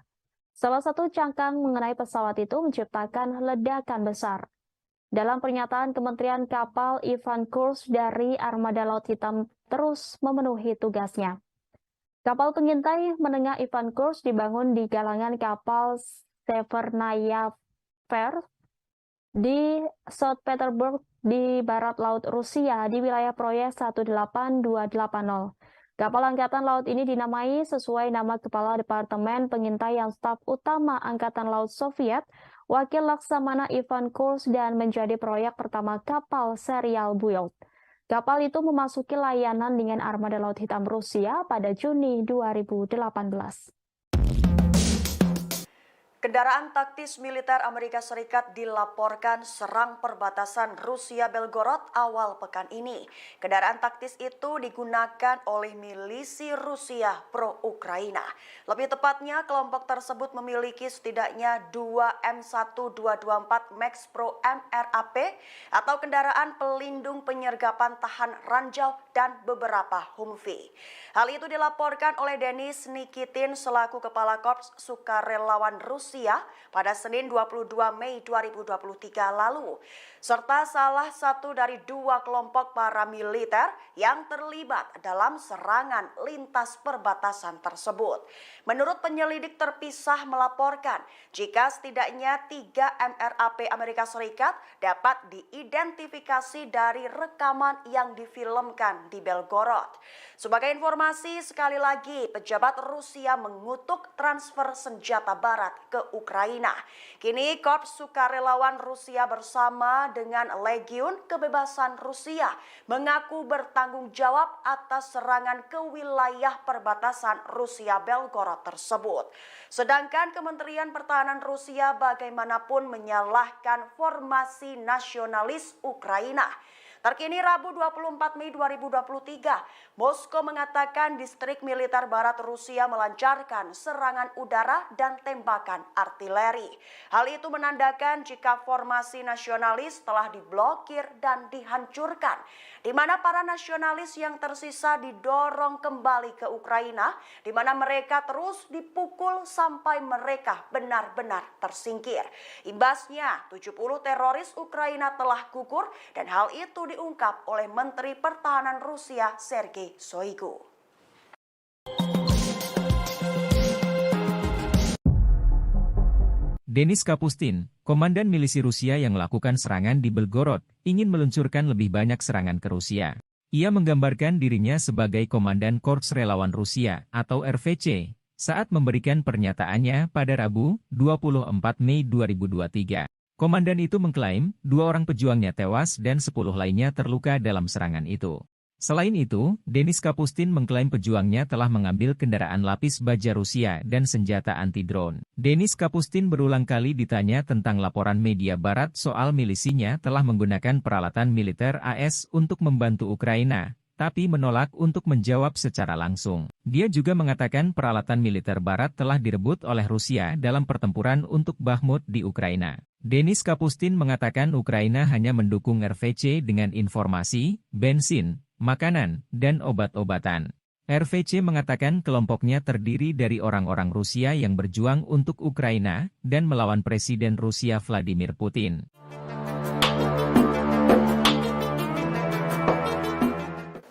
Salah satu cangkang mengenai pesawat itu menciptakan ledakan besar. Dalam pernyataan Kementerian Kapal Ivan Kurs dari Armada Laut Hitam terus memenuhi tugasnya. Kapal pengintai menengah Ivan Kurs dibangun di galangan kapal Severnaya Fer di St. Petersburg di barat laut Rusia di wilayah proyek 18280. Kapal Angkatan Laut ini dinamai sesuai nama Kepala Departemen Pengintaian Staf Utama Angkatan Laut Soviet, Wakil Laksamana Ivan Kurs, dan menjadi proyek pertama kapal serial build. Kapal itu memasuki layanan dengan Armada Laut Hitam Rusia pada Juni 2018. Kendaraan taktis militer Amerika Serikat dilaporkan serang perbatasan Rusia-Belgorod awal pekan ini. Kendaraan taktis itu digunakan oleh milisi Rusia pro-Ukraina. Lebih tepatnya, kelompok tersebut memiliki setidaknya 2 M1224 Max Pro MRAP atau kendaraan pelindung penyergapan tahan ranjau dan beberapa Humvee. Hal itu dilaporkan oleh Denis Nikitin selaku Kepala Korps Sukarelawan Rusia pada Senin 22 Mei 2023 lalu, serta salah satu dari 2 kelompok paramiliter yang terlibat dalam serangan lintas perbatasan tersebut. Menurut penyelidik terpisah melaporkan, jika setidaknya 3 MRAP Amerika Serikat dapat diidentifikasi dari rekaman yang difilmkan di Belgorod. Sebagai informasi, sekali lagi pejabat Rusia mengutuk transfer senjata barat ke Ukraina. Kini Korps Sukarelawan Rusia bersama dengan Legiun Kebebasan Rusia mengaku bertanggung jawab atas serangan ke wilayah perbatasan Rusia Belgorod tersebut. Sedangkan Kementerian Pertahanan Rusia bagaimanapun menyalahkan formasi nasionalis Ukraina. Terkini Rabu 24 Mei 2023, Moskow mengatakan distrik militer barat Rusia melancarkan serangan udara dan tembakan artileri. Hal itu menandakan jika formasi nasionalis telah diblokir dan dihancurkan, di mana para nasionalis yang tersisa didorong kembali ke Ukraina, di mana mereka terus dipukul sampai mereka benar-benar tersingkir. Imbasnya, 70 teroris Ukraina telah gugur dan hal itu diungkap oleh Menteri Pertahanan Rusia Sergei Shoigu. Denis Kapustin, komandan milisi Rusia yang melakukan serangan di Belgorod, ingin meluncurkan lebih banyak serangan ke Rusia. Ia menggambarkan dirinya sebagai Komandan Korps Relawan Rusia atau RVC saat memberikan pernyataannya pada Rabu, 24 Mei 2023. Komandan itu mengklaim 2 orang pejuangnya tewas dan 10 lainnya terluka dalam serangan itu. Selain itu, Denis Kapustin mengklaim pejuangnya telah mengambil kendaraan lapis baja Rusia dan senjata anti-drone. Denis Kapustin berulang kali ditanya tentang laporan media barat soal milisinya telah menggunakan peralatan militer AS untuk membantu Ukraina, tapi menolak untuk menjawab secara langsung. Dia juga mengatakan peralatan militer barat telah direbut oleh Rusia dalam pertempuran untuk Bakhmut di Ukraina. Denis Kapustin mengatakan Ukraina hanya mendukung RVC dengan informasi, bensin, makanan, dan obat-obatan. RVC mengatakan kelompoknya terdiri dari orang-orang Rusia yang berjuang untuk Ukraina dan melawan Presiden Rusia Vladimir Putin.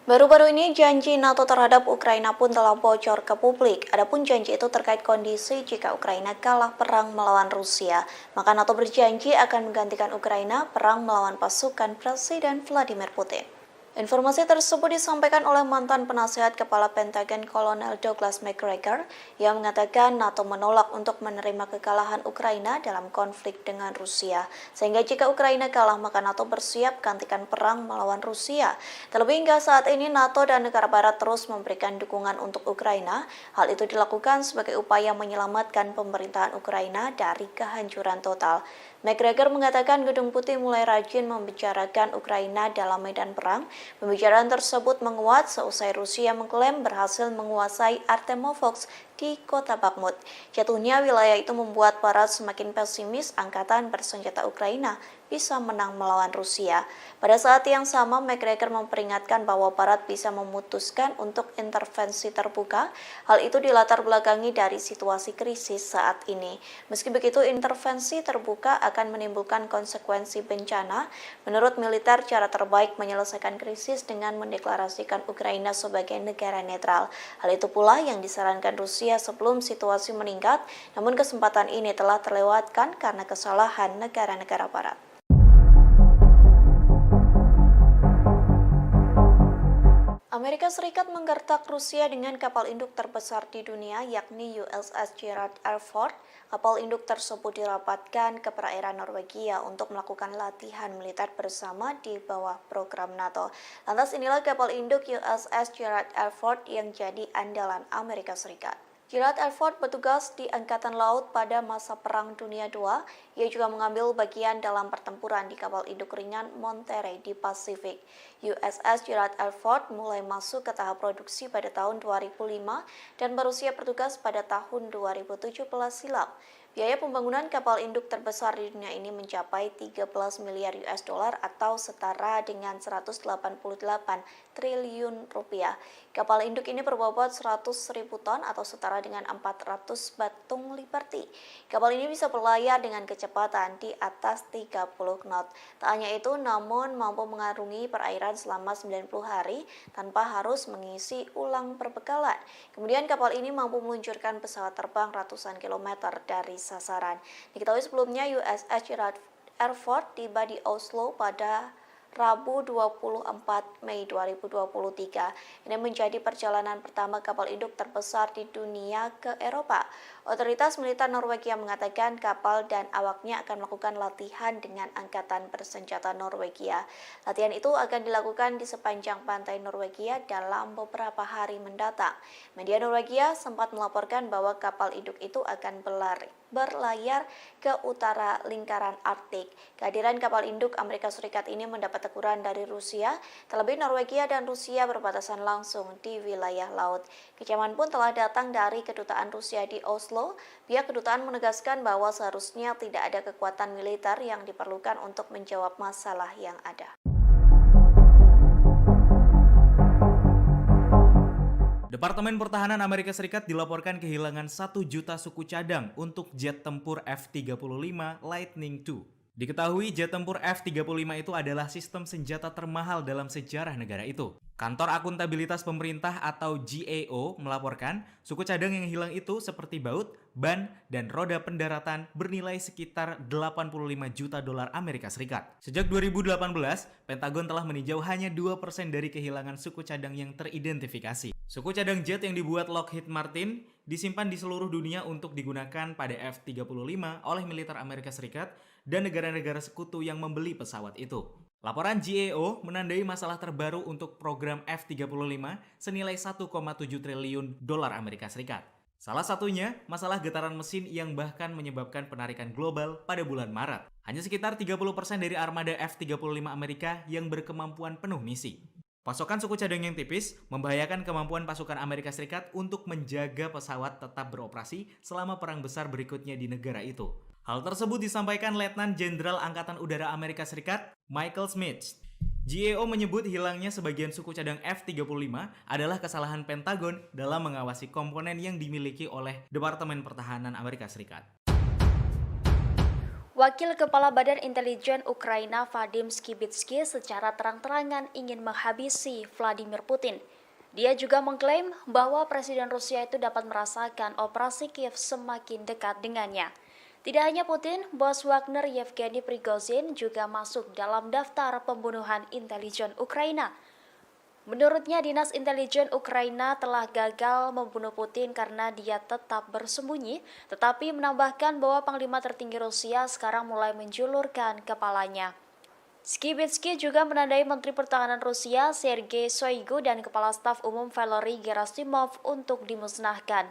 Baru-baru ini janji NATO terhadap Ukraina pun telah bocor ke publik. Adapun janji itu terkait kondisi jika Ukraina kalah perang melawan Rusia. Maka NATO berjanji akan menggantikan Ukraina perang melawan pasukan Presiden Vladimir Putin. Informasi tersebut disampaikan oleh mantan penasihat Kepala Pentagon Kolonel Douglas McGregor yang mengatakan NATO menolak untuk menerima kekalahan Ukraina dalam konflik dengan Rusia. Sehingga jika Ukraina kalah maka NATO bersiap gantikan perang melawan Rusia. Terlebih hingga saat ini NATO dan negara barat terus memberikan dukungan untuk Ukraina. Hal itu dilakukan sebagai upaya menyelamatkan pemerintahan Ukraina dari kehancuran total. McGregor mengatakan Gedung Putih mulai rajin membicarakan Ukraina dalam medan perang. Pembicaraan tersebut menguat seusai Rusia mengklaim berhasil menguasai Artemovsk di kota Bakhmut. Jatuhnya wilayah itu membuat barat semakin pesimis angkatan bersenjata Ukraina bisa menang melawan Rusia. Pada saat yang sama, McGregor memperingatkan bahwa barat bisa memutuskan untuk intervensi terbuka. Hal itu dilatar belakangi dari situasi krisis saat ini. Meski begitu, intervensi terbuka akan menimbulkan konsekuensi bencana. Menurut militer, cara terbaik menyelesaikan krisis dengan mendeklarasikan Ukraina sebagai negara netral. Hal itu pula yang disarankan Rusia sebelum situasi meningkat, namun kesempatan ini telah terlewatkan karena kesalahan negara-negara barat. Amerika Serikat menggertak Rusia dengan kapal induk terbesar di dunia yakni USS Gerald R. Ford. Kapal induk tersebut dirapatkan ke perairan Norwegia untuk melakukan latihan militer bersama di bawah program NATO. Lantas inilah kapal induk USS Gerald R. Ford yang jadi andalan Amerika Serikat. Gerald R. Ford bertugas di Angkatan Laut pada masa Perang Dunia II. Ia juga mengambil bagian dalam pertempuran di kapal induk ringan Monterey di Pasifik. USS Gerald R. Ford mulai masuk ke tahap produksi pada tahun 2005 dan berusia bertugas pada tahun 2017 silam. Biaya pembangunan kapal induk terbesar di dunia ini mencapai 13 miliar US dollar atau setara dengan 188 triliun rupiah. Kapal induk ini berbobot 100.000 ton atau setara dengan 400 batung Liberty. Kapal ini bisa berlayar dengan kecepatan di atas 30 knot. Tak hanya itu, namun mampu mengarungi perairan selama 90 hari tanpa harus mengisi ulang perbekalan. Kemudian kapal ini mampu meluncurkan pesawat terbang ratusan kilometer dari sasaran. Diketahui sebelumnya USS Gerald R. Ford tiba di Oslo pada Rabu 24 Mei 2023. Ini menjadi perjalanan pertama kapal induk terbesar di dunia ke Eropa. Otoritas militer Norwegia mengatakan kapal dan awaknya akan melakukan latihan dengan angkatan bersenjata Norwegia. Latihan itu akan dilakukan di sepanjang pantai Norwegia dalam beberapa hari mendatang. Media Norwegia sempat melaporkan bahwa kapal induk itu akan berlayar ke utara lingkaran Arktik. Kehadiran kapal induk Amerika Serikat ini mendapat teguran dari Rusia, terlebih Norwegia dan Rusia berbatasan langsung di wilayah laut. Kecaman pun telah datang dari kedutaan Rusia di Oslo. Pihak kedutaan menegaskan bahwa seharusnya tidak ada kekuatan militer yang diperlukan untuk menjawab masalah yang ada. Departemen Pertahanan Amerika Serikat dilaporkan kehilangan 1 juta suku cadang untuk jet tempur F-35 Lightning II. Diketahui jet tempur F-35 itu adalah sistem senjata termahal dalam sejarah negara itu. Kantor Akuntabilitas Pemerintah atau GAO melaporkan suku cadang yang hilang itu seperti baut, ban, dan roda pendaratan bernilai sekitar 85 juta dolar Amerika Serikat. Sejak 2018, Pentagon telah meninjau hanya 2% dari kehilangan suku cadang yang teridentifikasi. Suku cadang jet yang dibuat Lockheed Martin disimpan di seluruh dunia untuk digunakan pada F-35 oleh militer Amerika Serikat dan negara-negara sekutu yang membeli pesawat itu. Laporan GAO menandai masalah terbaru untuk program F-35 senilai 1,7 triliun dolar Amerika Serikat. Salah satunya masalah getaran mesin yang bahkan menyebabkan penarikan global pada bulan Maret. Hanya sekitar 30% dari armada F-35 Amerika yang berkemampuan penuh misi. Pasokan suku cadang yang tipis membahayakan kemampuan pasukan Amerika Serikat untuk menjaga pesawat tetap beroperasi selama perang besar berikutnya di negara itu. Hal tersebut disampaikan Letnan Jenderal Angkatan Udara Amerika Serikat Michael Smith. GAO menyebut hilangnya sebagian suku cadang F-35 adalah kesalahan Pentagon dalam mengawasi komponen yang dimiliki oleh Departemen Pertahanan Amerika Serikat. Wakil Kepala Badan Intelijen Ukraina Vadim Skibitsky secara terang-terangan ingin menghabisi Vladimir Putin. Dia juga mengklaim bahwa Presiden Rusia itu dapat merasakan operasi Kiev semakin dekat dengannya. Tidak hanya Putin, bos Wagner Yevgeny Prigozhin juga masuk dalam daftar pembunuhan intelijen Ukraina. Menurutnya, Dinas Intelijen Ukraina telah gagal membunuh Putin karena dia tetap bersembunyi, tetapi menambahkan bahwa Panglima tertinggi Rusia sekarang mulai menjulurkan kepalanya. Skibitsky juga menandai Menteri Pertahanan Rusia Sergei Shoigu dan Kepala Staf Umum Valery Gerasimov untuk dimusnahkan.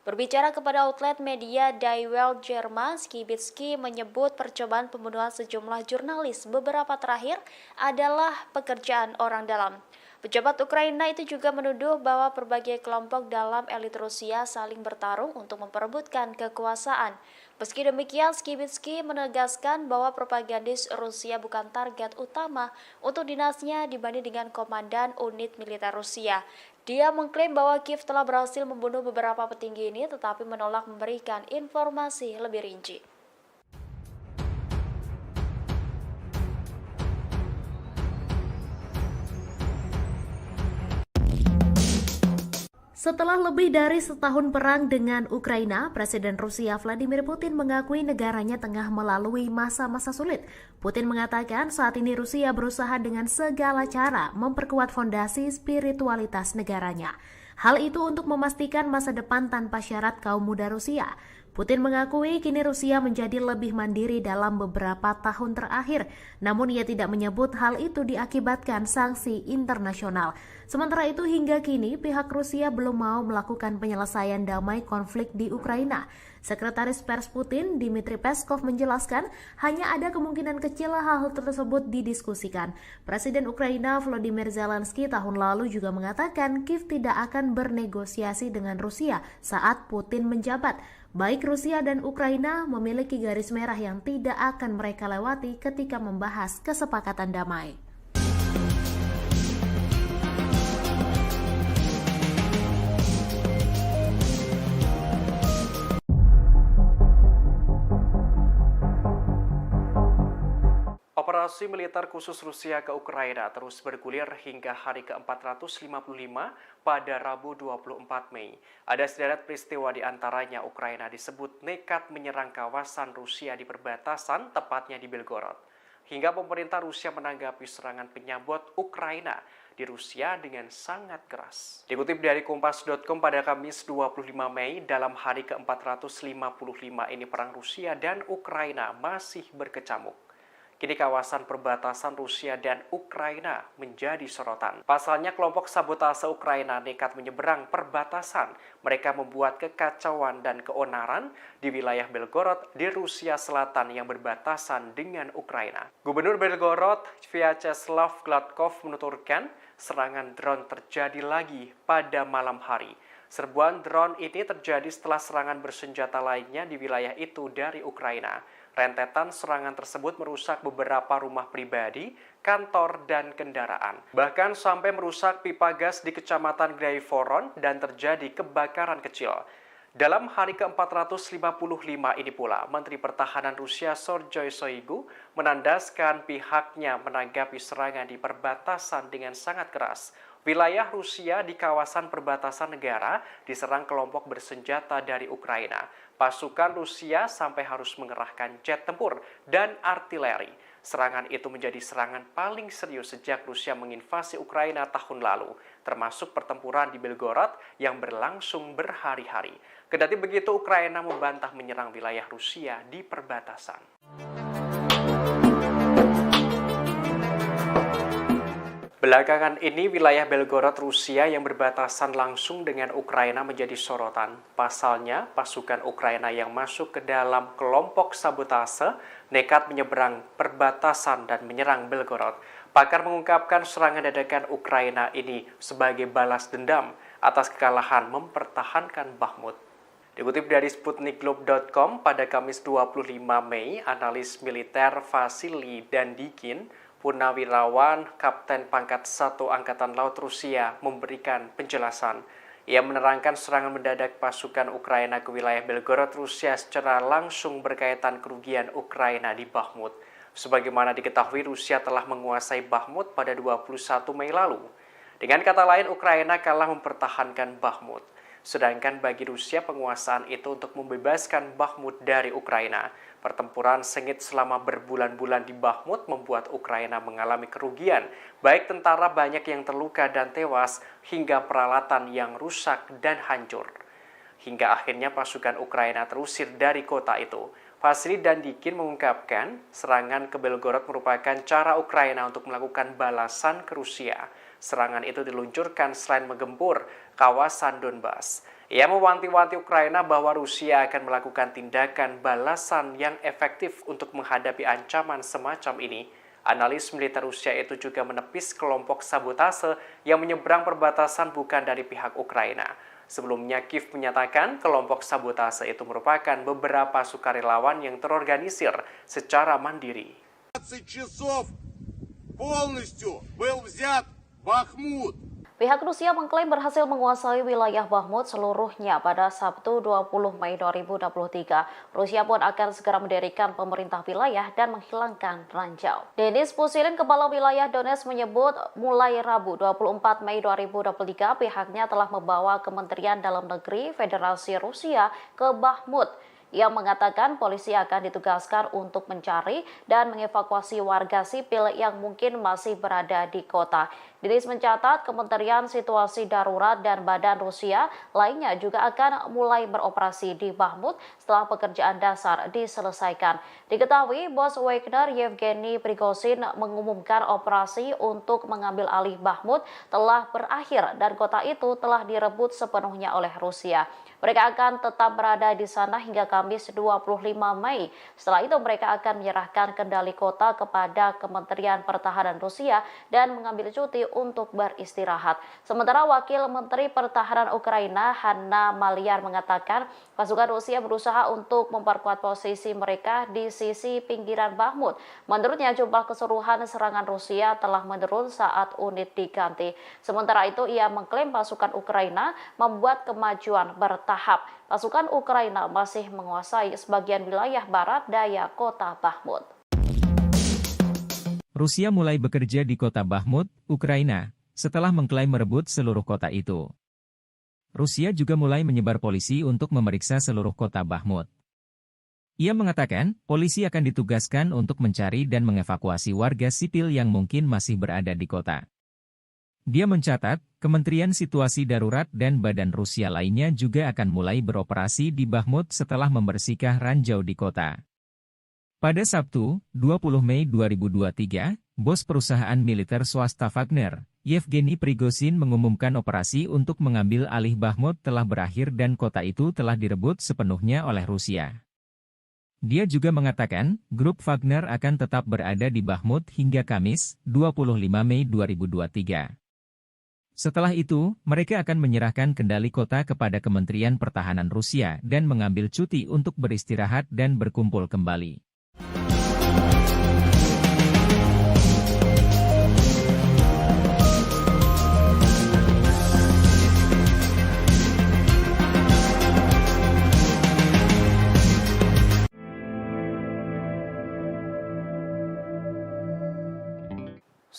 Berbicara kepada outlet media Die Welt Jerman, Skibitsky menyebut percobaan pembunuhan sejumlah jurnalis beberapa terakhir adalah pekerjaan orang dalam. Pejabat Ukraina itu juga menuduh bahwa berbagai kelompok dalam elit Rusia saling bertarung untuk memperebutkan kekuasaan. Meski demikian, Skibitsky menegaskan bahwa propagandis Rusia bukan target utama untuk dinasnya dibanding dengan komandan unit militer Rusia. Dia mengklaim bahwa Kiev telah berhasil membunuh beberapa petinggi ini tetapi menolak memberikan informasi lebih rinci. Setelah lebih dari setahun perang dengan Ukraina, Presiden Rusia Vladimir Putin mengakui negaranya tengah melalui masa-masa sulit. Putin mengatakan saat ini Rusia berusaha dengan segala cara memperkuat fondasi spiritualitas negaranya. Hal itu untuk memastikan masa depan tanpa syarat kaum muda Rusia. Putin mengakui kini Rusia menjadi lebih mandiri dalam beberapa tahun terakhir, namun ia tidak menyebut hal itu diakibatkan sanksi internasional. Sementara itu hingga kini pihak Rusia belum mau melakukan penyelesaian damai konflik di Ukraina. Sekretaris Pers Putin, Dmitry Peskov menjelaskan hanya ada kemungkinan kecil hal tersebut didiskusikan. Presiden Ukraina Volodymyr Zelensky tahun lalu juga mengatakan Kiev tidak akan bernegosiasi dengan Rusia saat Putin menjabat. Baik Rusia dan Ukraina memiliki garis merah yang tidak akan mereka lewati ketika membahas kesepakatan damai. Operasi militer khusus Rusia ke Ukraina terus bergulir hingga hari ke-455 pada Rabu 24 Mei. Ada sederet peristiwa di antaranya Ukraina disebut nekat menyerang kawasan Rusia di perbatasan, tepatnya di Belgorod. Hingga pemerintah Rusia menanggapi serangan penyabot Ukraina di Rusia dengan sangat keras. Dikutip dari Kompas.com pada Kamis 25 Mei, dalam hari ke-455 ini perang Rusia dan Ukraina masih berkecamuk. Kini kawasan perbatasan Rusia dan Ukraina menjadi sorotan. Pasalnya kelompok sabotase Ukraina nekat menyeberang perbatasan. Mereka membuat kekacauan dan keonaran di wilayah Belgorod di Rusia Selatan yang berbatasan dengan Ukraina. Gubernur Belgorod, Vyacheslav Gladkov menuturkan serangan drone terjadi lagi pada malam hari. Serbuan drone ini terjadi setelah serangan bersenjata lainnya di wilayah itu dari Ukraina. Rentetan serangan tersebut merusak beberapa rumah pribadi, kantor, dan kendaraan. Bahkan sampai merusak pipa gas di Kecamatan Graivoron dan terjadi kebakaran kecil. Dalam hari ke-455 ini pula, Menteri Pertahanan Rusia Sergei Shoigu menandaskan pihaknya menanggapi serangan di perbatasan dengan sangat keras. Wilayah Rusia di kawasan perbatasan negara diserang kelompok bersenjata dari Ukraina. Pasukan Rusia sampai harus mengerahkan jet tempur dan artileri. Serangan itu menjadi serangan paling serius sejak Rusia menginvasi Ukraina tahun lalu, termasuk pertempuran di Belgorod yang berlangsung berhari-hari. Kendati begitu, Ukraina membantah menyerang wilayah Rusia di perbatasan. Belakangan ini, wilayah Belgorod Rusia yang berbatasan langsung dengan Ukraina menjadi sorotan. Pasalnya, pasukan Ukraina yang masuk ke dalam kelompok sabotase nekat menyeberang perbatasan dan menyerang Belgorod. Pakar mengungkapkan serangan dadakan Ukraina ini sebagai balas dendam atas kekalahan mempertahankan Bakhmut. Dikutip dari Sputnikglobe.com pada Kamis 25 Mei, analis militer Vasily Dandikin Purnawirawan Kapten pangkat 1 Angkatan Laut Rusia memberikan penjelasan. Ia menerangkan serangan mendadak pasukan Ukraina ke wilayah Belgorod, Rusia secara langsung berkaitan kerugian Ukraina di Bakhmut. Sebagaimana diketahui, Rusia telah menguasai Bakhmut pada 21 Mei lalu. Dengan kata lain, Ukraina kalah mempertahankan Bakhmut. Sedangkan bagi Rusia, penguasaan itu untuk membebaskan Bakhmut dari Ukraina. Pertempuran sengit selama berbulan-bulan di Bakhmut membuat Ukraina mengalami kerugian, baik tentara banyak yang terluka dan tewas, hingga peralatan yang rusak dan hancur. Hingga akhirnya pasukan Ukraina terusir dari kota itu. Vasily Dandikin mengungkapkan, serangan ke Belgorod merupakan cara Ukraina untuk melakukan balasan ke Rusia. Serangan itu diluncurkan selain menggempur kawasan Donbas. Ia mewanti-wanti Ukraina bahwa Rusia akan melakukan tindakan balasan yang efektif untuk menghadapi ancaman semacam ini. Analis militer Rusia itu juga menepis kelompok sabotase yang menyeberang perbatasan bukan dari pihak Ukraina. Sebelumnya, Kiev menyatakan kelompok sabotase itu merupakan beberapa sukarelawan yang terorganisir secara mandiri. 20 часов полностью был взят Бахмут. Pihak Rusia mengklaim berhasil menguasai wilayah Bakhmut seluruhnya pada Sabtu 20 Mei 2023. Rusia pun akan segera mendirikan pemerintah wilayah dan menghilangkan ranjau. Denis Pushilin, kepala wilayah Donetsk, menyebut mulai Rabu 24 Mei 2023 pihaknya telah membawa Kementerian Dalam Negeri Federasi Rusia ke Bakhmut. Ia mengatakan polisi akan ditugaskan untuk mencari dan mengevakuasi warga sipil yang mungkin masih berada di kota. Denis mencatat Kementerian Situasi Darurat dan Badan Rusia lainnya juga akan mulai beroperasi di Bakhmut setelah pekerjaan dasar diselesaikan. Diketahui bos Wagner Yevgeny Prigozhin mengumumkan operasi untuk mengambil alih Bakhmut telah berakhir dan kota itu telah direbut sepenuhnya oleh Rusia. Mereka akan tetap berada di sana hingga Kamis 25 Mei. Setelah itu mereka akan menyerahkan kendali kota kepada Kementerian Pertahanan Rusia dan mengambil cuti untuk beristirahat. Sementara Wakil Menteri Pertahanan Ukraina Hanna Maliar mengatakan pasukan Rusia berusaha untuk memperkuat posisi mereka di sisi pinggiran Bakhmut. Menurutnya jumlah keseluruhan serangan Rusia telah menurun saat unit diganti. Sementara itu ia mengklaim pasukan Ukraina membuat kemajuan bertahap. Pasukan Ukraina masih menguasai sebagian wilayah barat daya kota Bakhmut. Rusia mulai bekerja di kota Bakhmut, Ukraina, setelah mengklaim merebut seluruh kota itu. Rusia juga mulai menyebar polisi untuk memeriksa seluruh kota Bakhmut. Ia mengatakan, polisi akan ditugaskan untuk mencari dan mengevakuasi warga sipil yang mungkin masih berada di kota. Dia mencatat, Kementerian Situasi Darurat dan Badan Rusia lainnya juga akan mulai beroperasi di Bakhmut setelah membersihkan ranjau di kota. Pada Sabtu, 20 Mei 2023, bos perusahaan militer swasta Wagner, Yevgeny Prigozhin mengumumkan operasi untuk mengambil alih Bakhmut telah berakhir dan kota itu telah direbut sepenuhnya oleh Rusia. Dia juga mengatakan, grup Wagner akan tetap berada di Bakhmut hingga Kamis, 25 Mei 2023. Setelah itu, mereka akan menyerahkan kendali kota kepada Kementerian Pertahanan Rusia dan mengambil cuti untuk beristirahat dan berkumpul kembali.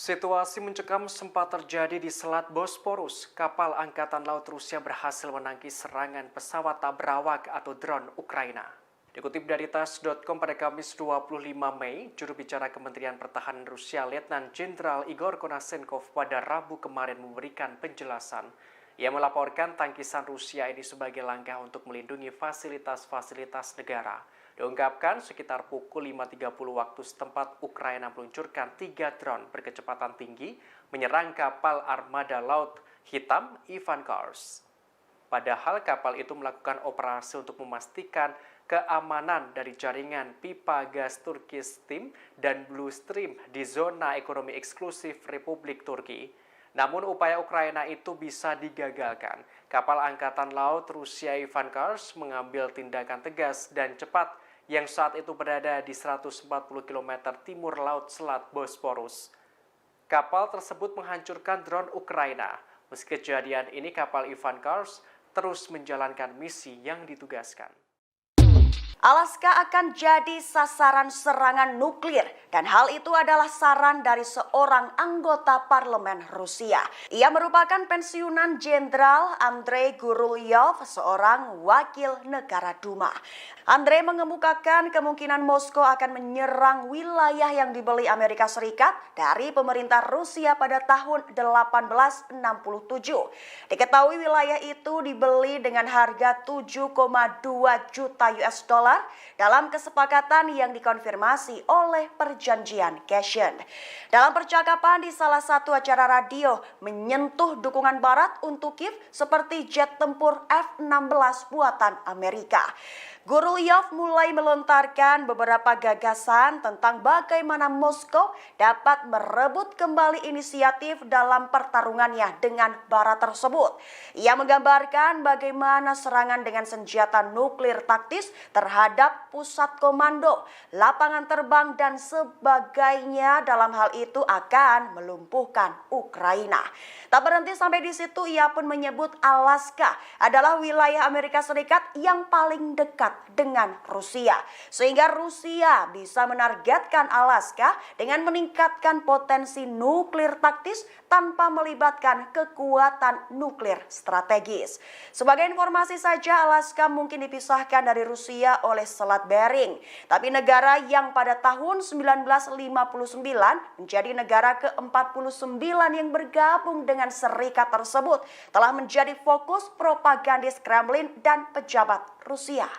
Situasi mencekam sempat terjadi di Selat Bosporus. Kapal Angkatan Laut Rusia berhasil menangkis serangan pesawat tak berawak atau drone Ukraina. Dikutip dari TASS.com pada Kamis 25 Mei, juru bicara Kementerian Pertahanan Rusia Letnan Jenderal Igor Konashenkov pada Rabu kemarin memberikan penjelasan. Ia melaporkan tangkisan Rusia ini sebagai langkah untuk melindungi fasilitas-fasilitas negara. Diungkapkan sekitar pukul 5.30 waktu setempat, Ukraina meluncurkan 3 drone berkecepatan tinggi menyerang kapal armada Laut Hitam Ivan Kars. Padahal kapal itu melakukan operasi untuk memastikan keamanan dari jaringan pipa gas Turkish Stream dan Blue Stream di zona ekonomi eksklusif Republik Turki. Namun upaya Ukraina itu bisa digagalkan. Kapal Angkatan Laut Rusia Ivan Kars mengambil tindakan tegas dan cepat. yang saat itu berada di 140 km timur laut Selat Bosporus. Kapal tersebut menghancurkan drone Ukraina. Meski kejadian ini, kapal Ivan Kars terus menjalankan misi yang ditugaskan. Alaska akan jadi sasaran serangan nuklir dan hal itu adalah saran dari seorang anggota parlemen Rusia. Ia merupakan pensiunan Jenderal Andrei Gurulyov, seorang wakil negara Duma. Andrei mengemukakan kemungkinan Moskow akan menyerang wilayah yang dibeli Amerika Serikat dari pemerintah Rusia pada tahun 1867. Diketahui wilayah itu dibeli dengan harga 7,2 juta US dollar dalam kesepakatan yang dikonfirmasi oleh perjanjian Cashen. Dalam percakapan di salah satu acara radio menyentuh dukungan Barat untuk Kiev seperti jet tempur F-16 buatan Amerika. Gurulyov mulai melontarkan beberapa gagasan tentang bagaimana Moskow dapat merebut kembali inisiatif dalam pertarungannya dengan Barat tersebut. Ia menggambarkan bagaimana serangan dengan senjata nuklir taktis terhadap pusat komando, lapangan terbang dan sebagainya dalam hal itu akan melumpuhkan Ukraina. Tak berhenti sampai di situ, ia pun menyebut Alaska adalah wilayah Amerika Serikat yang paling dekat dengan Rusia. Sehingga Rusia bisa menargetkan Alaska dengan meningkatkan potensi nuklir taktis tanpa melibatkan kekuatan nuklir strategis. Sebagai informasi saja, Alaska mungkin dipisahkan dari Rusia oleh Selat Bering. Tapi negara yang pada tahun 1959 menjadi negara ke-49 yang bergabung dengan serikat tersebut telah menjadi fokus propagandis Kremlin dan pejabat Rusia.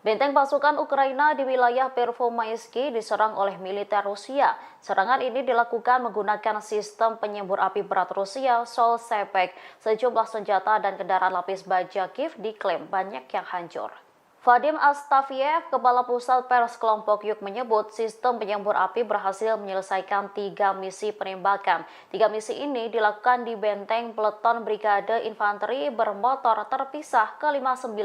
Benteng pasukan Ukraina di wilayah Pervomaisky diserang oleh militer Rusia. Serangan ini dilakukan menggunakan sistem penyembur api berat Rusia, Sol-Sepek. Sejumlah senjata dan kendaraan lapis baja Kiev diklaim banyak yang hancur. Vadim Astafiev, Kepala Pusat Pers Kelompok Yuk menyebut sistem penyembur api berhasil menyelesaikan 3 misi penembakan. 3 misi ini dilakukan di benteng peleton Brigade Infanteri bermotor terpisah ke-59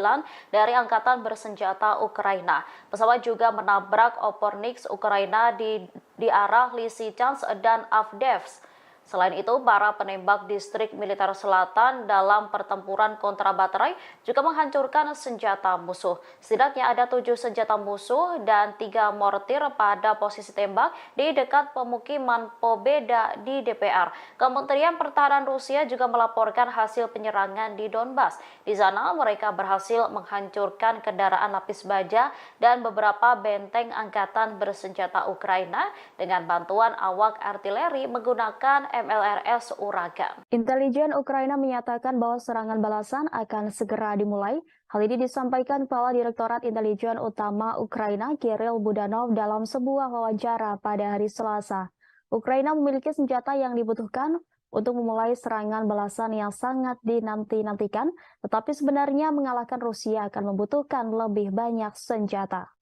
dari Angkatan Bersenjata Ukraina. Pesawat juga menabrak Opornik Ukraina di arah Lysychansk dan Avdiivka. Selain itu, para penembak distrik militer selatan dalam pertempuran kontra baterai juga menghancurkan senjata musuh. Setidaknya ada 7 senjata musuh dan 3 mortir pada posisi tembak di dekat pemukiman Pobeda di DPR. Kementerian Pertahanan Rusia juga melaporkan hasil penyerangan di Donbas. Di sana mereka berhasil menghancurkan kendaraan lapis baja dan beberapa benteng angkatan bersenjata Ukraina dengan bantuan awak artileri menggunakan MLRS Uragan. Intelijen Ukraina menyatakan bahwa serangan balasan akan segera dimulai. Hal ini disampaikan Kepala Direktorat Intelijen Utama Ukraina Kirill Budanov dalam sebuah wawancara pada hari Selasa. Ukraina memiliki senjata yang dibutuhkan untuk memulai serangan balasan yang sangat dinanti-nantikan, tetapi sebenarnya mengalahkan Rusia akan membutuhkan lebih banyak senjata.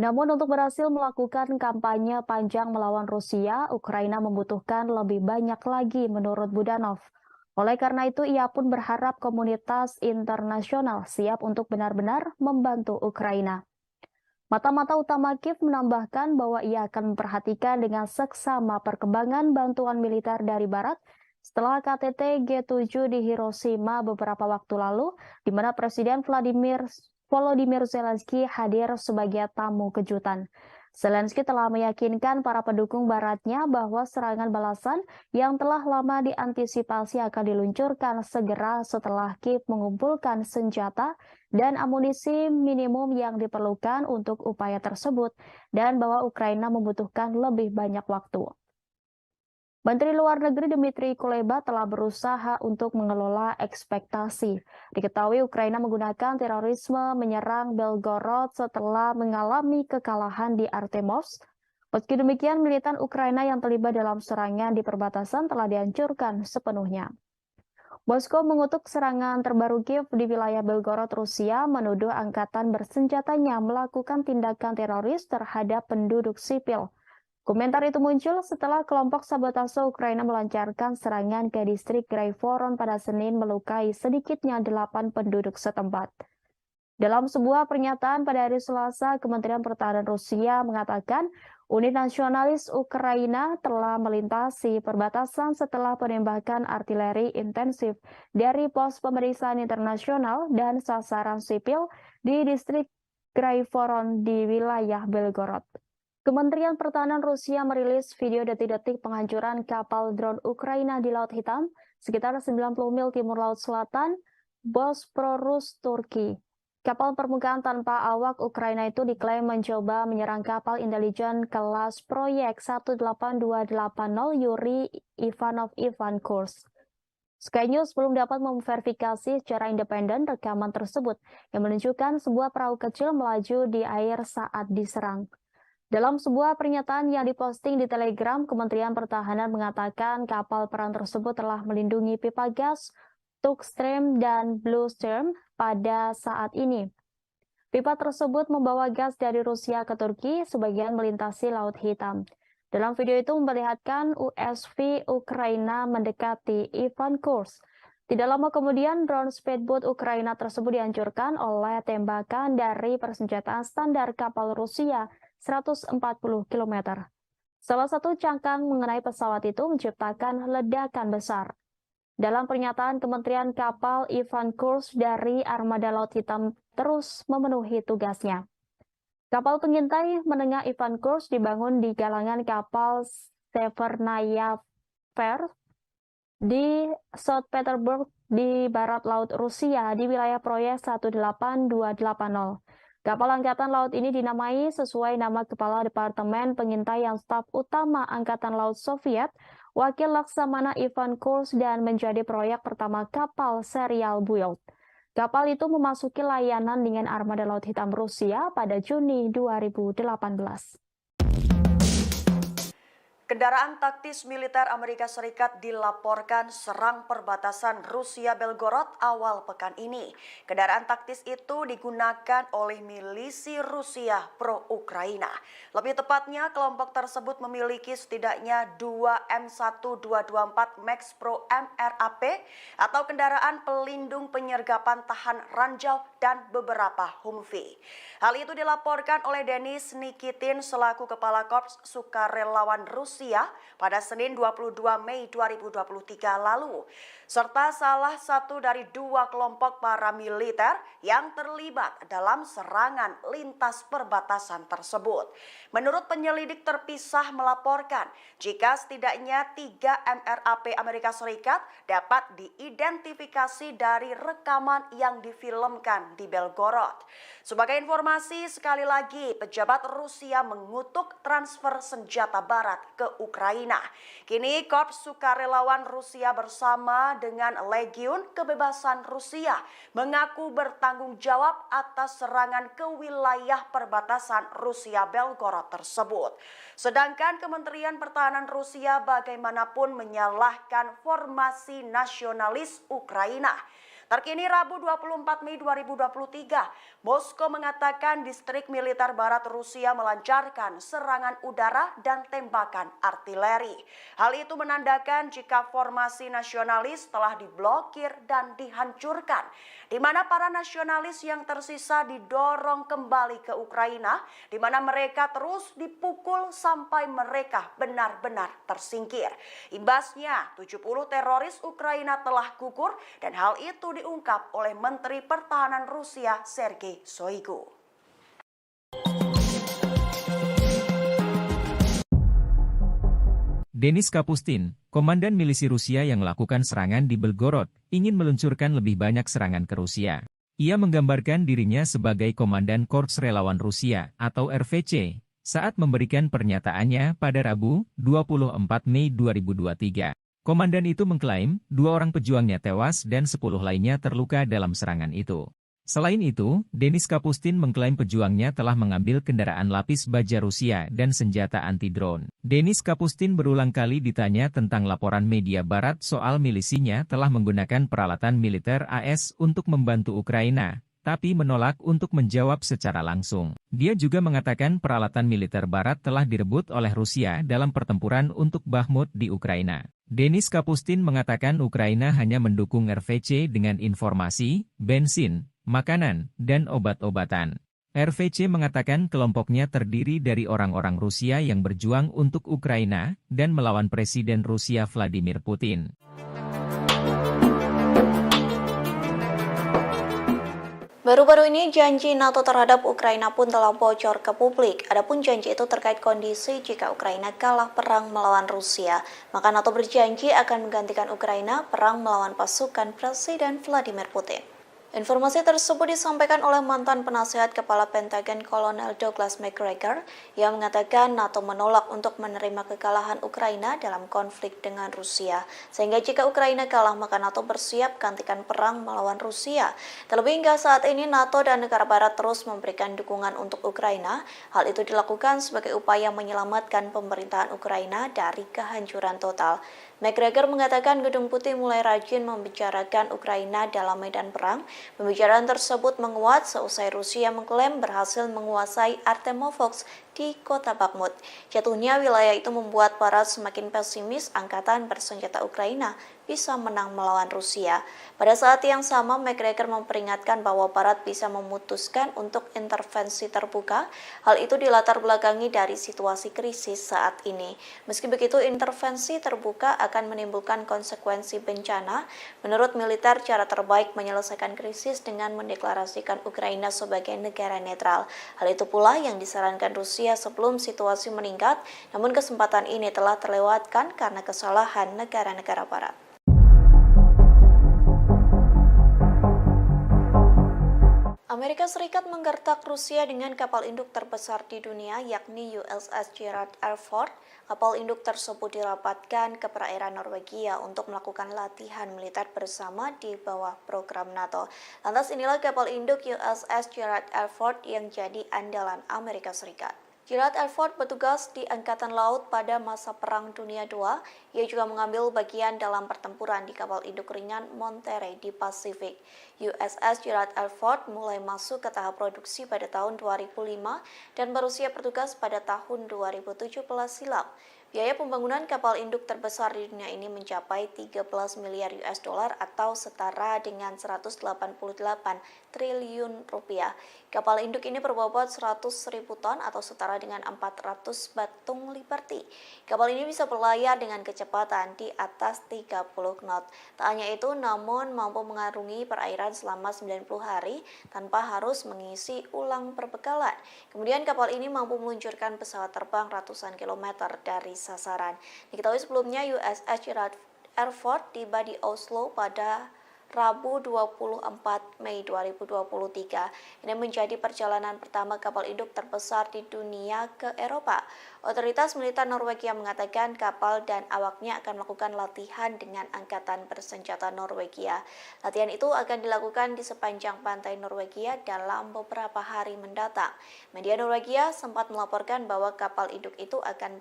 Namun untuk berhasil melakukan kampanye panjang melawan Rusia, Ukraina membutuhkan lebih banyak lagi menurut Budanov. Oleh karena itu, ia pun berharap komunitas internasional siap untuk benar-benar membantu Ukraina. Mata-mata utama Kiev menambahkan bahwa ia akan memperhatikan dengan seksama perkembangan bantuan militer dari Barat setelah KTT G7 di Hiroshima beberapa waktu lalu, di mana Presiden Volodymyr Zelensky hadir sebagai tamu kejutan. Zelensky telah meyakinkan para pendukung Baratnya bahwa serangan balasan yang telah lama diantisipasi akan diluncurkan segera setelah Kiev mengumpulkan senjata dan amunisi minimum yang diperlukan untuk upaya tersebut, dan bahwa Ukraina membutuhkan lebih banyak waktu. Menteri Luar Negeri Dmitry Kuleba telah berusaha untuk mengelola ekspektasi. Diketahui Ukraina menggunakan terorisme menyerang Belgorod setelah mengalami kekalahan di Artemovsk. Meski demikian, militan Ukraina yang terlibat dalam serangan di perbatasan telah dihancurkan sepenuhnya. Moskow mengutuk serangan terbaru Kiev di wilayah Belgorod, Rusia, menuduh angkatan bersenjatanya melakukan tindakan teroris terhadap penduduk sipil. Komentar itu muncul setelah kelompok sabotase Ukraina melancarkan serangan ke distrik Graivoron pada Senin melukai sedikitnya 8 penduduk setempat. Dalam sebuah pernyataan pada hari Selasa, Kementerian Pertahanan Rusia mengatakan unit nasionalis Ukraina telah melintasi perbatasan setelah penembakan artileri intensif dari pos pemeriksaan internasional dan sasaran sipil di distrik Graivoron di wilayah Belgorod. Kementerian Pertahanan Rusia merilis video detik-detik penghancuran kapal drone Ukraina di Laut Hitam sekitar 90 mil timur Laut Selatan, Bosporus, Turki. Kapal permukaan tanpa awak Ukraina itu diklaim mencoba menyerang kapal intelijen kelas proyek 18280 Yuri Ivanov Ivan Kurs. Sky News belum dapat memverifikasi secara independen rekaman tersebut yang menunjukkan sebuah perahu kecil melaju di air saat diserang. Dalam sebuah pernyataan yang diposting di Telegram, Kementerian Pertahanan mengatakan kapal perang tersebut telah melindungi pipa gas, Tukstream dan Bluestream pada saat ini. Pipa tersebut membawa gas dari Rusia ke Turki, sebagian melintasi Laut Hitam. Dalam video itu memperlihatkan USV Ukraina mendekati Ivan Kurs. Tidak lama kemudian, drone speedboat Ukraina tersebut dihancurkan oleh tembakan dari persenjataan standar kapal Rusia 140 km. Salah satu cangkang mengenai pesawat itu menciptakan ledakan besar. Dalam pernyataan Kementerian Kapal Ivan Kurs dari Armada Laut Hitam terus memenuhi tugasnya. Kapal pengintai menengah Ivan Kurs dibangun di galangan kapal Severnaya Ver di St. Petersburg di barat laut Rusia di wilayah proyek 18280. Kapal Angkatan Laut ini dinamai sesuai nama Kepala Departemen Pengintaian Staf Utama Angkatan Laut Soviet, Wakil Laksamana Ivan Kurs, dan menjadi proyek pertama kapal serial build. Kapal itu memasuki layanan dengan Armada Laut Hitam Rusia pada Juni 2018. Kendaraan taktis militer Amerika Serikat dilaporkan serang perbatasan Rusia-Belgorod awal pekan ini. Kendaraan taktis itu digunakan oleh milisi Rusia pro-Ukraina. Lebih tepatnya, kelompok tersebut memiliki setidaknya 2 M1224 Max Pro MRAP atau kendaraan pelindung penyergapan tahan ranjau dan beberapa Humvee. Hal itu dilaporkan oleh Denis Nikitin selaku Kepala Korps Sukarelawan Rusia pada Senin 22 Mei 2023 lalu, serta salah satu dari 2 kelompok paramiliter yang terlibat dalam serangan lintas perbatasan tersebut. Menurut penyelidik terpisah melaporkan, jika setidaknya 3 MRAP Amerika Serikat dapat diidentifikasi dari rekaman yang difilmkan di Belgorod. Sebagai informasi, sekali lagi pejabat Rusia mengutuk transfer senjata barat ke Ukraina. Kini Korps Sukarelawan Rusia bersama dengan Legiun Kebebasan Rusia mengaku bertanggung jawab atas serangan ke wilayah perbatasan Rusia-Belgorod tersebut. Sedangkan Kementerian Pertahanan Rusia bagaimanapun menyalahkan formasi nasionalis Ukraina. Terkini Rabu 24 Mei 2023, Moskow mengatakan distrik militer barat Rusia melancarkan serangan udara dan tembakan artileri. Hal itu menandakan jika formasi nasionalis telah diblokir dan dihancurkan, di mana para nasionalis yang tersisa didorong kembali ke Ukraina, di mana mereka terus dipukul sampai mereka benar-benar tersingkir. Imbasnya, 70 teroris Ukraina telah gugur dan hal itu diungkap oleh Menteri Pertahanan Rusia Sergei Shoigu. Denis Kapustin, komandan milisi Rusia yang melakukan serangan di Belgorod, ingin meluncurkan lebih banyak serangan ke Rusia. Ia menggambarkan dirinya sebagai Komandan Korps Relawan Rusia atau RVC saat memberikan pernyataannya pada Rabu 24 Mei 2023. Komandan itu mengklaim 2 orang pejuangnya tewas dan 10 lainnya terluka dalam serangan itu. Selain itu, Denis Kapustin mengklaim pejuangnya telah mengambil kendaraan lapis baja Rusia dan senjata anti-drone. Denis Kapustin berulang kali ditanya tentang laporan media barat soal milisinya telah menggunakan peralatan militer AS untuk membantu Ukraina, tapi menolak untuk menjawab secara langsung. Dia juga mengatakan peralatan militer barat telah direbut oleh Rusia dalam pertempuran untuk Bakhmut di Ukraina. Denis Kapustin mengatakan Ukraina hanya mendukung RVC dengan informasi, bensin, makanan, dan obat-obatan. RVC mengatakan kelompoknya terdiri dari orang-orang Rusia yang berjuang untuk Ukraina dan melawan Presiden Rusia Vladimir Putin. Baru-baru ini janji NATO terhadap Ukraina pun telah bocor ke publik. Adapun janji itu terkait kondisi jika Ukraina kalah perang melawan Rusia, maka NATO berjanji akan menggantikan Ukraina perang melawan pasukan Presiden Vladimir Putin. Informasi tersebut disampaikan oleh mantan penasihat Kepala Pentagon Kolonel Douglas McGregor yang mengatakan NATO menolak untuk menerima kekalahan Ukraina dalam konflik dengan Rusia. Sehingga jika Ukraina kalah maka NATO bersiap gantikan perang melawan Rusia. Terlebih hingga saat ini NATO dan negara barat terus memberikan dukungan untuk Ukraina. Hal itu dilakukan sebagai upaya menyelamatkan pemerintahan Ukraina dari kehancuran total. McGregor mengatakan Gedung Putih mulai rajin membicarakan Ukraina dalam medan perang. Pembicaraan tersebut menguat seusai Rusia mengklaim berhasil menguasai Artemovsk di kota Bakhmut. Jatuhnya wilayah itu membuat Barat semakin pesimis angkatan bersenjata Ukraina bisa menang melawan Rusia. Pada saat yang sama, McGregor memperingatkan bahwa Barat bisa memutuskan untuk intervensi terbuka. Hal itu dilatar belakangi dari situasi krisis saat ini. Meski begitu, intervensi terbuka akan menimbulkan konsekuensi bencana. Menurut militer, cara terbaik menyelesaikan krisis dengan mendeklarasikan Ukraina sebagai negara netral. Hal itu pula yang disarankan Rusia sebelum situasi meningkat, namun kesempatan ini telah terlewatkan karena kesalahan negara-negara Barat. Amerika Serikat menggertak Rusia dengan kapal induk terbesar di dunia, yakni USS Gerald R. Ford. Kapal induk tersebut dirapatkan ke perairan Norwegia untuk melakukan latihan militer bersama di bawah program NATO. Lantas inilah kapal induk USS Gerald R. Ford yang jadi andalan Amerika Serikat. Gerald R. Ford bertugas di Angkatan Laut pada masa Perang Dunia II. Ia juga mengambil bagian dalam pertempuran di kapal induk ringan Monterey di Pasifik. USS Gerald R. Ford mulai masuk ke tahap produksi pada tahun 2005 dan berusia bertugas pada tahun 2017 silam. Biaya pembangunan kapal induk terbesar di dunia ini mencapai 13 miliar US dollar atau setara dengan 188 triliun rupiah. Kapal induk ini berbobot 100.000 ton atau setara dengan 400 batung Liberty. Kapal ini bisa berlayar dengan kecepatan di atas 30 knot. Tak hanya itu, namun mampu mengarungi perairan selama 90 hari tanpa harus mengisi ulang perbekalan. Kemudian kapal ini mampu meluncurkan pesawat terbang ratusan kilometer dari sasaran. Diketahui sebelumnya USS Gerald R. Ford tiba di Oslo pada Rabu 24 Mei 2023. Ini menjadi perjalanan pertama kapal induk terbesar di dunia ke Eropa. Otoritas militer Norwegia mengatakan kapal dan awaknya akan melakukan latihan dengan angkatan bersenjata Norwegia. Latihan itu akan dilakukan di sepanjang pantai Norwegia dalam beberapa hari mendatang. Media Norwegia sempat melaporkan bahwa kapal induk itu akan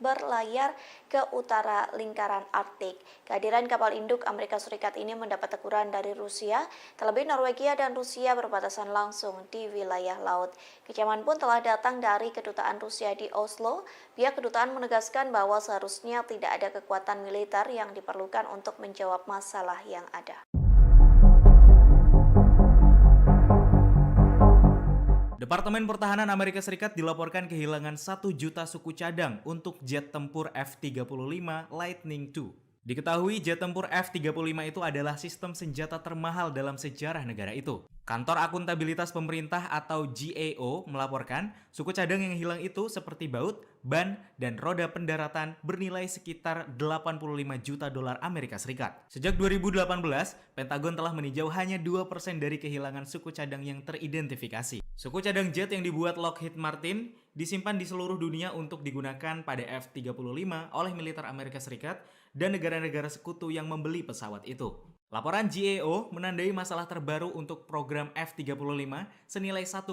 berlayar ke utara lingkaran Arktik. Kehadiran kapal induk Amerika Serikat ini mendapat teguran dari Rusia, terlebih Norwegia dan Rusia berbatasan langsung di wilayah laut. Kecaman pun telah datang dari kedutaan Rusia di Oslo. Pihak kedutaan menegaskan bahwa seharusnya tidak ada kekuatan militer yang diperlukan untuk menjawab masalah yang ada. Departemen Pertahanan Amerika Serikat dilaporkan kehilangan 1 juta suku cadang untuk jet tempur F-35 Lightning II. Diketahui jet tempur F-35 itu adalah sistem senjata termahal dalam sejarah negara itu. Kantor Akuntabilitas Pemerintah atau GAO melaporkan suku cadang yang hilang itu seperti baut, ban, dan roda pendaratan bernilai sekitar 85 juta dolar Amerika Serikat. Sejak 2018, Pentagon telah meninjau hanya 2% dari kehilangan suku cadang yang teridentifikasi. Suku cadang jet yang dibuat Lockheed Martin disimpan di seluruh dunia untuk digunakan pada F-35 oleh militer Amerika Serikat dan negara-negara sekutu yang membeli pesawat itu. Laporan GAO menandai masalah terbaru untuk program F-35 senilai 1,7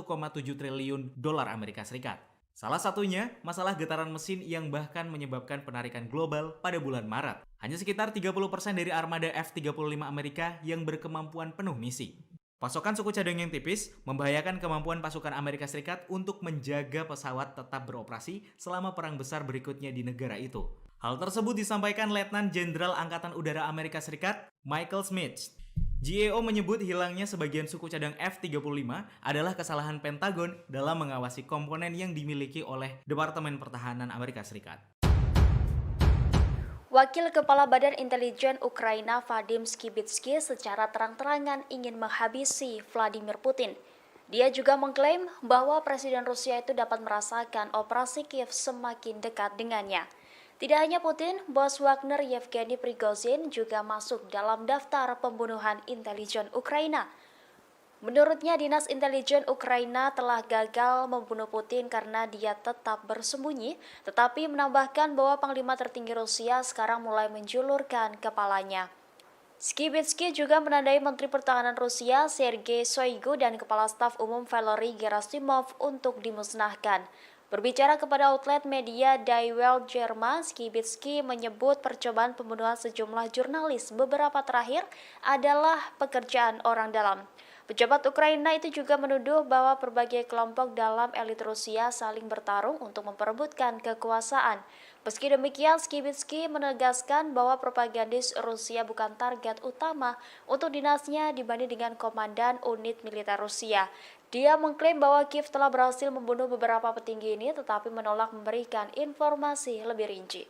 triliun dolar Amerika Serikat. Salah satunya, masalah getaran mesin yang bahkan menyebabkan penarikan global pada bulan Maret. Hanya sekitar 30% dari armada F-35 Amerika yang berkemampuan penuh misi. Pasokan suku cadang yang tipis membahayakan kemampuan pasukan Amerika Serikat untuk menjaga pesawat tetap beroperasi selama perang besar berikutnya di negara itu. Hal tersebut disampaikan Letnan Jenderal Angkatan Udara Amerika Serikat, Michael Smith. GAO menyebut hilangnya sebagian suku cadang F-35 adalah kesalahan Pentagon dalam mengawasi komponen yang dimiliki oleh Departemen Pertahanan Amerika Serikat. Wakil Kepala Badan Intelijen Ukraina Vadim Skibitsky secara terang-terangan ingin menghabisi Vladimir Putin. Dia juga mengklaim bahwa Presiden Rusia itu dapat merasakan operasi Kiev semakin dekat dengannya. Tidak hanya Putin, bos Wagner Yevgeny Prigozhin juga masuk dalam daftar pembunuhan intelijen Ukraina. Menurutnya, Dinas Intelijen Ukraina telah gagal membunuh Putin karena dia tetap bersembunyi, tetapi menambahkan bahwa Panglima tertinggi Rusia sekarang mulai menjulurkan kepalanya. Skibitsky juga menandai Menteri Pertahanan Rusia Sergei Shoigu dan Kepala Staf Umum Valery Gerasimov untuk dimusnahkan. Berbicara kepada outlet media Die Welt Jerman, Skibitsky menyebut percobaan pembunuhan sejumlah jurnalis beberapa terakhir adalah pekerjaan orang dalam. Pejabat Ukraina itu juga menuduh bahwa berbagai kelompok dalam elit Rusia saling bertarung untuk memperebutkan kekuasaan. Meski demikian, Skibitsky menegaskan bahwa propagandis Rusia bukan target utama untuk dinasnya dibanding dengan komandan unit militer Rusia. Dia mengklaim bahwa Kiev telah berhasil membunuh beberapa petinggi ini tetapi menolak memberikan informasi lebih rinci.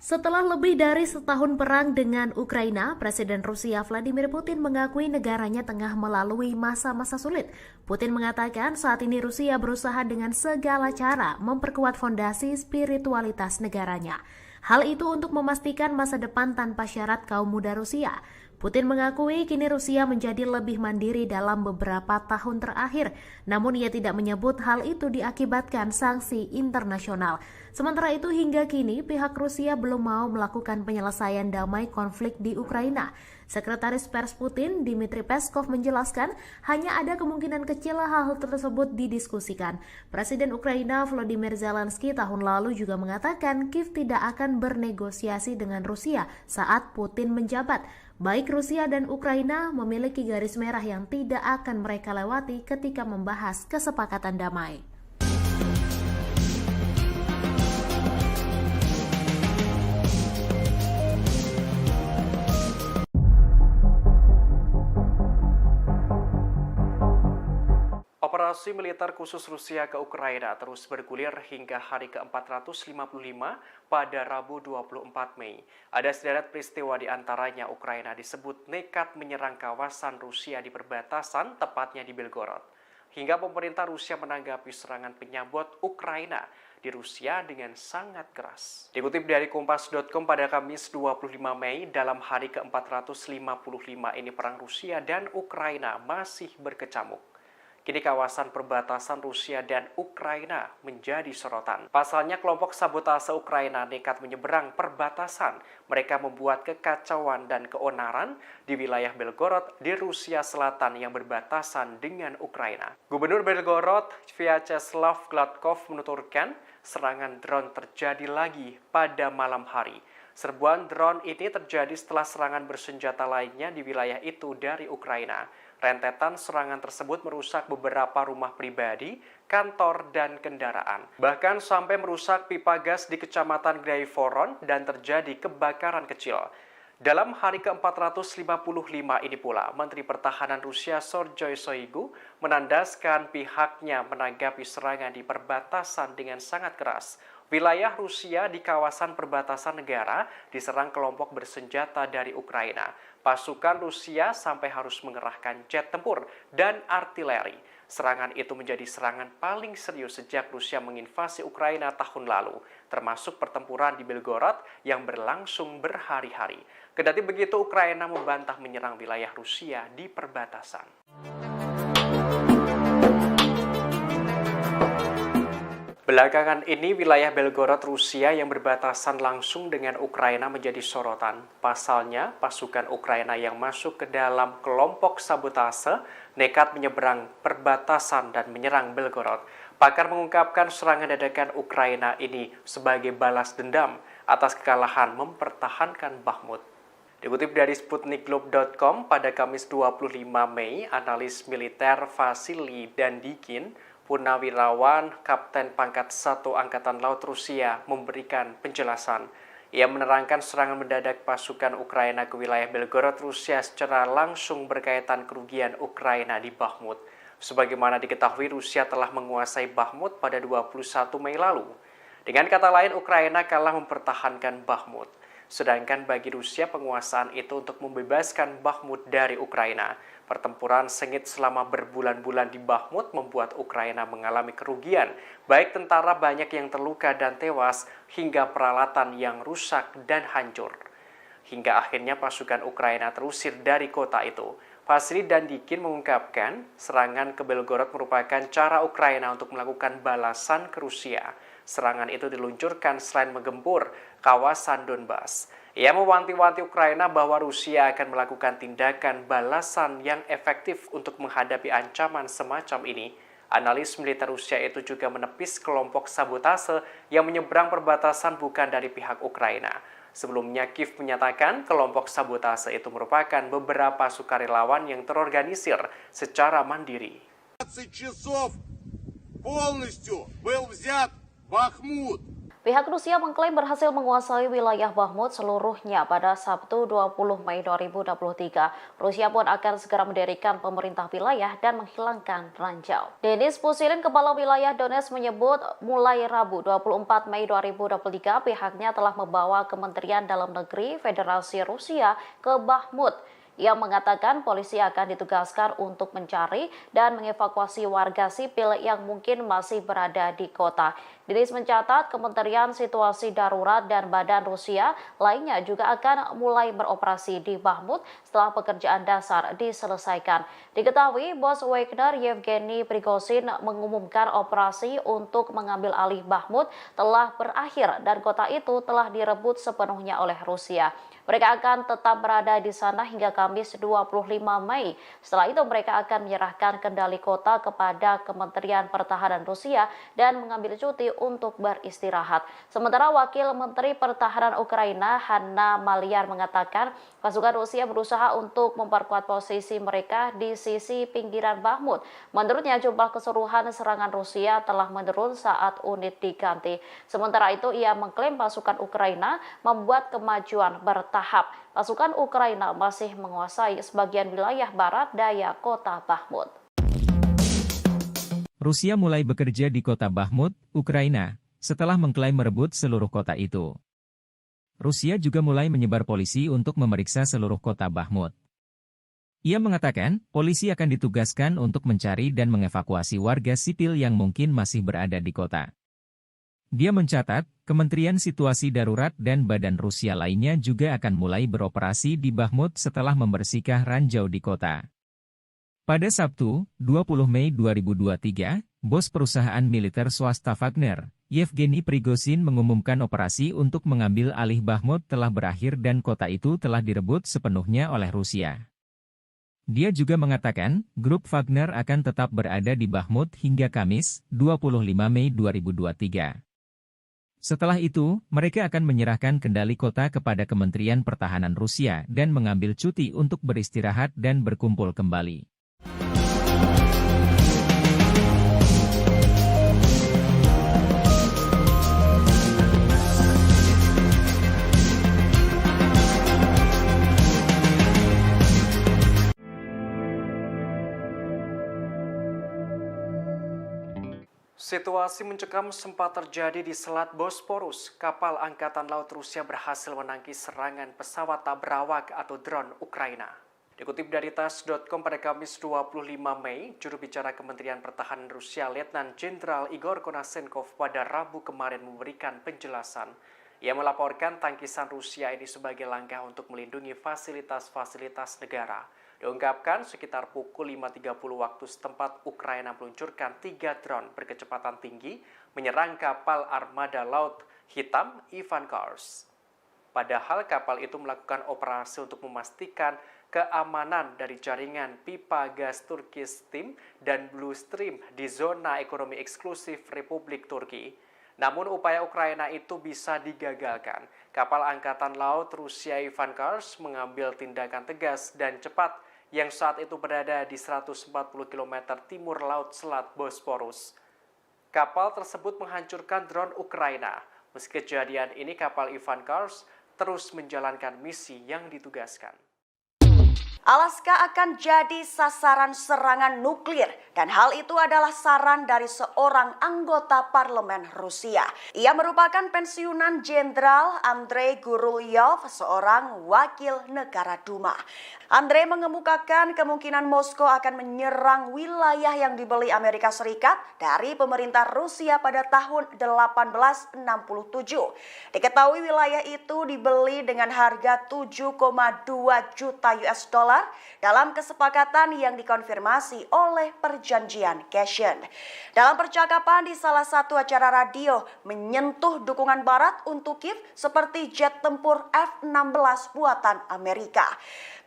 Setelah lebih dari setahun perang dengan Ukraina, Presiden Rusia Vladimir Putin mengakui negaranya tengah melalui masa-masa sulit. Putin mengatakan saat ini Rusia berusaha dengan segala cara memperkuat fondasi spiritualitas negaranya. Hal itu untuk memastikan masa depan tanpa syarat kaum muda Rusia. Putin mengakui kini Rusia menjadi lebih mandiri dalam beberapa tahun terakhir, namun ia tidak menyebut hal itu diakibatkan sanksi internasional. Sementara itu hingga kini pihak Rusia belum mau melakukan penyelesaian damai konflik di Ukraina. Sekretaris Pers Putin, Dmitry Peskov menjelaskan hanya ada kemungkinan kecil hal tersebut didiskusikan. Presiden Ukraina Volodymyr Zelensky tahun lalu juga mengatakan Kiev tidak akan bernegosiasi dengan Rusia saat Putin menjabat. Baik Rusia dan Ukraina memiliki garis merah yang tidak akan mereka lewati ketika membahas kesepakatan damai. Operasi militer khusus Rusia ke Ukraina terus bergulir hingga hari ke-455 pada Rabu 24 Mei. Ada sederet peristiwa di antaranya Ukraina disebut nekat menyerang kawasan Rusia di perbatasan, tepatnya di Belgorod. Hingga pemerintah Rusia menanggapi serangan penyabot Ukraina di Rusia dengan sangat keras. Dikutip dari Kompas.com pada Kamis 25 Mei, dalam hari ke-455 ini perang Rusia dan Ukraina masih berkecamuk. Kini kawasan perbatasan Rusia dan Ukraina menjadi sorotan. Pasalnya kelompok sabotase Ukraina nekat menyeberang perbatasan. Mereka membuat kekacauan dan keonaran di wilayah Belgorod di Rusia Selatan yang berbatasan dengan Ukraina. Gubernur Belgorod, Vyacheslav Gladkov menuturkan serangan drone terjadi lagi pada malam hari. Serbuan drone ini terjadi setelah serangan bersenjata lainnya di wilayah itu dari Ukraina. Rentetan serangan tersebut merusak beberapa rumah pribadi, kantor, dan kendaraan. Bahkan sampai merusak pipa gas di Kecamatan Graivoron dan terjadi kebakaran kecil. Dalam hari ke-455 ini pula, Menteri Pertahanan Rusia Sergei Shoigu menandaskan pihaknya menanggapi serangan di perbatasan dengan sangat keras. Wilayah Rusia di kawasan perbatasan negara diserang kelompok bersenjata dari Ukraina. Pasukan Rusia sampai harus mengerahkan jet tempur dan artileri. Serangan itu menjadi serangan paling serius sejak Rusia menginvasi Ukraina tahun lalu, termasuk pertempuran di Belgorod yang berlangsung berhari-hari. Kendati begitu, Ukraina membantah menyerang wilayah Rusia di perbatasan. Belakangan ini wilayah Belgorod Rusia yang berbatasan langsung dengan Ukraina menjadi sorotan. Pasalnya, pasukan Ukraina yang masuk ke dalam kelompok sabotase nekat menyeberang perbatasan dan menyerang Belgorod. Pakar mengungkapkan serangan dadakan Ukraina ini sebagai balas dendam atas kekalahan mempertahankan Bakhmut. Dikutip dari sputnikglobe.com pada Kamis 25 Mei, analis militer Vasily Dandikin, Purnawirawan Kapten Pangkat 1 Angkatan Laut Rusia, memberikan penjelasan. Ia menerangkan serangan mendadak pasukan Ukraina ke wilayah Belgorod Rusia secara langsung berkaitan kerugian Ukraina di Bakhmut. Sebagaimana diketahui, Rusia telah menguasai Bakhmut pada 21 Mei lalu. Dengan kata lain, Ukraina kalah mempertahankan Bakhmut. Sedangkan bagi Rusia, penguasaan itu untuk membebaskan Bakhmut dari Ukraina. Pertempuran sengit selama berbulan-bulan di Bakhmut membuat Ukraina mengalami kerugian, baik tentara banyak yang terluka dan tewas, hingga peralatan yang rusak dan hancur. Hingga akhirnya pasukan Ukraina terusir dari kota itu. Vasily Dandikin mengungkapkan, serangan ke Belgorod merupakan cara Ukraina untuk melakukan balasan ke Rusia. Serangan itu diluncurkan selain menggempur kawasan Donbas. Ia mewanti-wanti Ukraina bahwa Rusia akan melakukan tindakan balasan yang efektif untuk menghadapi ancaman semacam ini. Analis militer Rusia itu juga menepis kelompok sabotase yang menyeberang perbatasan bukan dari pihak Ukraina. Sebelumnya, Kiev menyatakan kelompok sabotase itu merupakan beberapa sukarelawan yang terorganisir secara mandiri. 20 часов полностью был взят Бахмут. Pihak Rusia mengklaim berhasil menguasai wilayah Bakhmut seluruhnya pada Sabtu 20 Mei 2023. Rusia pun akan segera mendirikan pemerintah wilayah dan menghilangkan ranjau. Denis Pushilin, Kepala Wilayah Donetsk, menyebut mulai Rabu 24 Mei 2023 pihaknya telah membawa Kementerian Dalam Negeri Federasi Rusia ke Bakhmut. Ia mengatakan polisi akan ditugaskan untuk mencari dan mengevakuasi warga sipil yang mungkin masih berada di kota. Denis mencatat Kementerian Situasi Darurat dan Badan Rusia lainnya juga akan mulai beroperasi di Bakhmut setelah pekerjaan dasar diselesaikan. Diketahui bos Wagner Yevgeny Prigozhin mengumumkan operasi untuk mengambil alih Bakhmut telah berakhir dan kota itu telah direbut sepenuhnya oleh Rusia. Mereka akan tetap berada di sana hingga Kamis 25 Mei. Setelah itu mereka akan menyerahkan kendali kota kepada Kementerian Pertahanan Rusia dan mengambil cuti untuk beristirahat. Sementara Wakil Menteri Pertahanan Ukraina Hanna Maliar mengatakan pasukan Rusia berusaha untuk memperkuat posisi mereka di sisi pinggiran Bakhmut. Menurutnya jumlah keseluruhan serangan Rusia telah menurun saat unit diganti. Sementara itu ia mengklaim pasukan Ukraina membuat kemajuan bertahap. Pasukan Ukraina masih menguasai sebagian wilayah barat daya kota Bakhmut. Rusia mulai bekerja di kota Bakhmut, Ukraina, setelah mengklaim merebut seluruh kota itu. Rusia juga mulai menyebar polisi untuk memeriksa seluruh kota Bakhmut. Ia mengatakan, polisi akan ditugaskan untuk mencari dan mengevakuasi warga sipil yang mungkin masih berada di kota. Dia mencatat, Kementerian Situasi Darurat dan Badan Rusia lainnya juga akan mulai beroperasi di Bakhmut setelah membersihkan ranjau di kota. Pada Sabtu, 20 Mei 2023, bos perusahaan militer swasta Wagner, Yevgeny Prigozhin mengumumkan operasi untuk mengambil alih Bakhmut telah berakhir dan kota itu telah direbut sepenuhnya oleh Rusia. Dia juga mengatakan, grup Wagner akan tetap berada di Bakhmut hingga Kamis, 25 Mei 2023. Setelah itu, mereka akan menyerahkan kendali kota kepada Kementerian Pertahanan Rusia dan mengambil cuti untuk beristirahat dan berkumpul kembali. Situasi mencekam sempat terjadi di Selat Bosporus. Kapal Angkatan Laut Rusia berhasil menangkis serangan pesawat tak berawak atau drone Ukraina. Dikutip dari TASS.com pada Kamis 25 Mei, juru bicara Kementerian Pertahanan Rusia Letnan Jenderal Igor Konashenkov pada Rabu kemarin memberikan penjelasan. Ia melaporkan tangkisan Rusia ini sebagai langkah untuk melindungi fasilitas-fasilitas negara. Diungkapkan sekitar pukul 5.30 waktu setempat Ukraina meluncurkan 3 drone berkecepatan tinggi menyerang kapal armada Laut Hitam Ivan Kars. Padahal kapal itu melakukan operasi untuk memastikan keamanan dari jaringan pipa gas Turkish Stream dan Blue Stream di zona ekonomi eksklusif Republik Turki. Namun upaya Ukraina itu bisa digagalkan. Kapal Angkatan Laut Rusia Ivan Kars mengambil tindakan tegas dan cepat yang saat itu berada di 140 km timur laut Selat Bosporus. Kapal tersebut menghancurkan drone Ukraina. Meski kejadian ini, kapal Ivan Kars terus menjalankan misi yang ditugaskan. Alaska akan jadi sasaran serangan nuklir dan hal itu adalah saran dari seorang anggota parlemen Rusia. Ia merupakan pensiunan Jenderal Andrei Gurulyov, seorang wakil negara Duma. Andrei mengemukakan kemungkinan Moskow akan menyerang wilayah yang dibeli Amerika Serikat dari pemerintah Rusia pada tahun 1867. Diketahui wilayah itu dibeli dengan harga 7,2 juta US dollar dalam kesepakatan yang dikonfirmasi oleh perjanjian Cashen. Dalam percakapan di salah satu acara radio menyentuh dukungan Barat untuk Kiev seperti jet tempur F-16 buatan Amerika.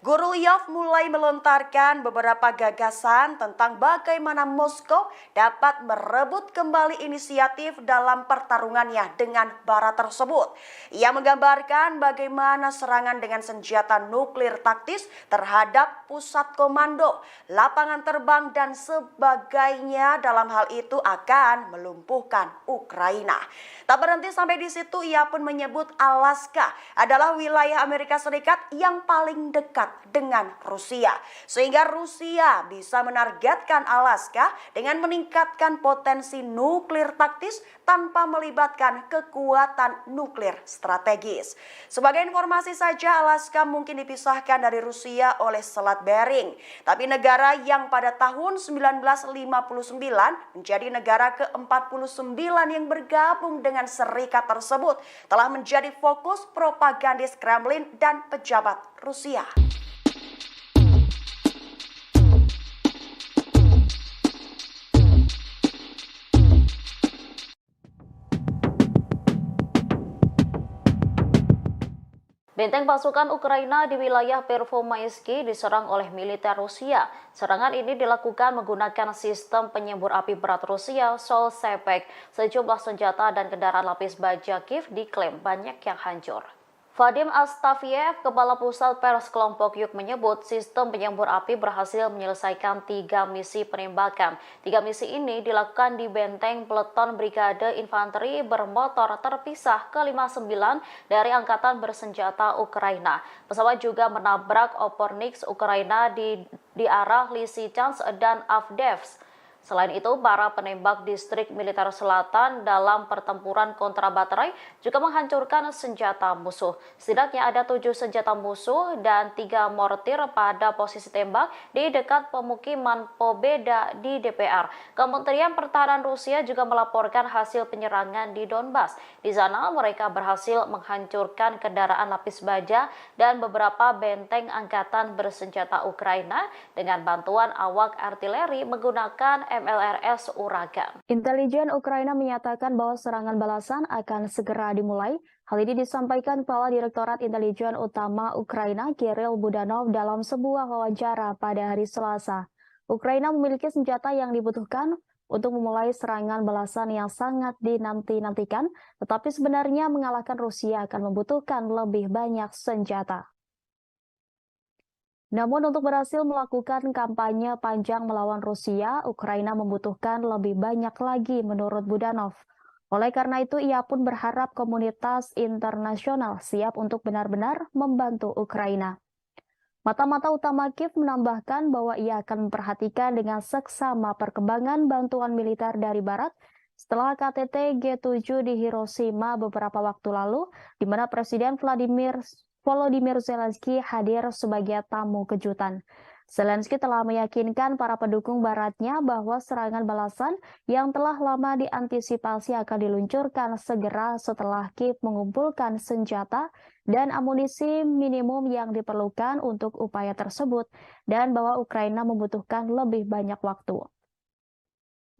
Gurulyov mulai melontarkan beberapa gagasan tentang bagaimana Moskow dapat merebut kembali inisiatif dalam pertarungannya dengan Barat tersebut. Ia menggambarkan bagaimana serangan dengan senjata nuklir taktis terhadap pusat komando, lapangan terbang dan sebagainya dalam hal itu akan melumpuhkan Ukraina. Tak berhenti sampai di situ, ia pun menyebut Alaska adalah wilayah Amerika Serikat yang paling dekat dengan Rusia. Sehingga Rusia bisa menargetkan Alaska dengan meningkatkan potensi nuklir taktis tanpa melibatkan kekuatan nuklir strategis. Sebagai informasi saja, Alaska mungkin dipisahkan dari Rusia oleh Selat Bering. Tapi negara yang pada tahun 1959 menjadi negara ke-49 yang bergabung dengan serikat tersebut telah menjadi fokus propagandis Kremlin dan pejabat Rusia. Benteng pasukan Ukraina di wilayah Pervomaisky diserang oleh militer Rusia. Serangan ini dilakukan menggunakan sistem penyembur api berat Rusia, Sol-Sepek. Sejumlah senjata dan kendaraan lapis baja Kiev diklaim banyak yang hancur. Vadim Astafiev, Kepala Pusat Pers Kelompok Yuk menyebut sistem penyembur api berhasil menyelesaikan 3 misi penembakan. 3 misi ini dilakukan di benteng peleton Brigade Infanteri bermotor terpisah ke-59 dari Angkatan Bersenjata Ukraina. Pesawat juga menabrak Opornik Ukraina di arah Lysychansk dan Avdiivka. Selain itu, para penembak distrik militer selatan dalam pertempuran kontra baterai juga menghancurkan senjata musuh. Setidaknya ada 7 senjata musuh dan 3 mortir pada posisi tembak di dekat pemukiman Pobeda di DPR. Kementerian Pertahanan Rusia juga melaporkan hasil penyerangan di Donbas. Di sana mereka berhasil menghancurkan kendaraan lapis baja dan beberapa benteng angkatan bersenjata Ukraina dengan bantuan awak artileri menggunakan MLRS Uragan. Intelijen Ukraina menyatakan bahwa serangan balasan akan segera dimulai. Hal ini disampaikan Kepala Direktorat Intelijen Utama Ukraina Kirill Budanov dalam sebuah wawancara pada hari Selasa. Ukraina memiliki senjata yang dibutuhkan untuk memulai serangan balasan yang sangat dinanti-nantikan, tetapi sebenarnya mengalahkan Rusia akan membutuhkan lebih banyak senjata. Namun untuk berhasil melakukan kampanye panjang melawan Rusia, Ukraina membutuhkan lebih banyak lagi menurut Budanov. Oleh karena itu, ia pun berharap komunitas internasional siap untuk benar-benar membantu Ukraina. Mata-mata utama Kiev menambahkan bahwa ia akan memperhatikan dengan seksama perkembangan bantuan militer dari Barat setelah KTT G7 di Hiroshima beberapa waktu lalu, di mana Presiden Volodymyr Zelensky hadir sebagai tamu kejutan. Zelensky telah meyakinkan para pendukung baratnya bahwa serangan balasan yang telah lama diantisipasi akan diluncurkan segera setelah Kiev mengumpulkan senjata dan amunisi minimum yang diperlukan untuk upaya tersebut dan bahwa Ukraina membutuhkan lebih banyak waktu.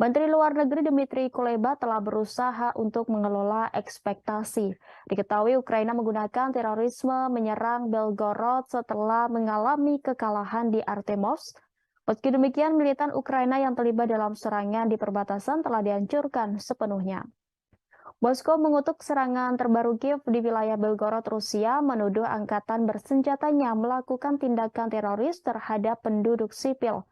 Menteri Luar Negeri Dmitry Kuleba telah berusaha untuk mengelola ekspektasi. Diketahui Ukraina menggunakan terorisme menyerang Belgorod setelah mengalami kekalahan di Artemovsk. Meski demikian, militan Ukraina yang terlibat dalam serangan di perbatasan telah dihancurkan sepenuhnya. Moskow mengutuk serangan terbaru Kiev di wilayah Belgorod, Rusia, menuduh angkatan bersenjatanya melakukan tindakan teroris terhadap penduduk sipil.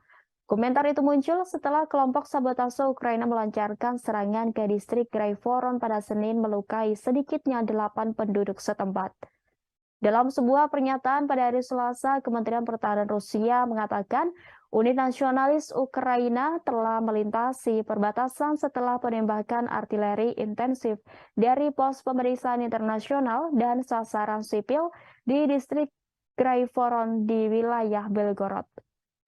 Komentar itu muncul setelah kelompok sabotase Ukraina melancarkan serangan ke distrik Graivoron pada Senin melukai sedikitnya 8 penduduk setempat. Dalam sebuah pernyataan pada hari Selasa, Kementerian Pertahanan Rusia mengatakan unit nasionalis Ukraina telah melintasi perbatasan setelah penembakan artileri intensif dari pos pemeriksaan internasional dan sasaran sipil di distrik Graivoron di wilayah Belgorod.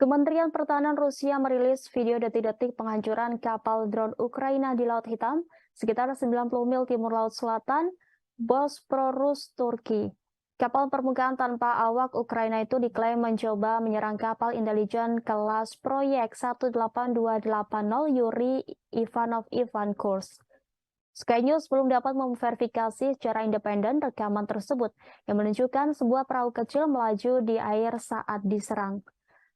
Kementerian Pertahanan Rusia merilis video detik-detik penghancuran kapal drone Ukraina di Laut Hitam sekitar 90 mil timur Laut Selatan, Bosporus, Turki. Kapal permukaan tanpa awak Ukraina itu diklaim mencoba menyerang kapal intelijen kelas proyek 18280 Yuri Ivanov Ivan Kurs. Sky News belum dapat memverifikasi secara independen rekaman tersebut yang menunjukkan sebuah perahu kecil melaju di air saat diserang.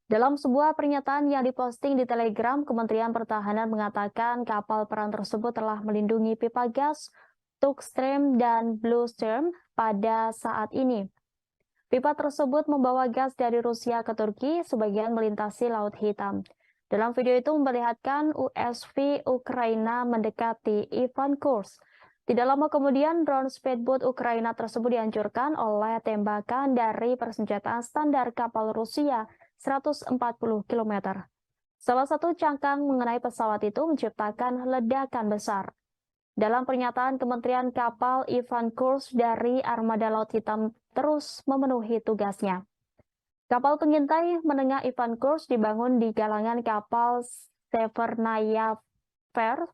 Dalam sebuah pernyataan yang diposting di Telegram, Kementerian Pertahanan mengatakan kapal perang tersebut telah melindungi pipa gas, Tukstream, dan Bluestream pada saat ini. Pipa tersebut membawa gas dari Rusia ke Turki, sebagian melintasi Laut Hitam. Dalam video itu memperlihatkan USV Ukraina mendekati Ivan Kurs. Tidak lama kemudian, drone speedboat Ukraina tersebut dihancurkan oleh tembakan dari persenjataan standar kapal Rusia 140 km. Salah satu cangkang mengenai pesawat itu menciptakan ledakan besar. Dalam pernyataan Kementerian Kapal Ivan Kurs dari Armada Laut Hitam terus memenuhi tugasnya. Kapal pengintai menengah Ivan Kurs dibangun di galangan kapal Severnaya Fair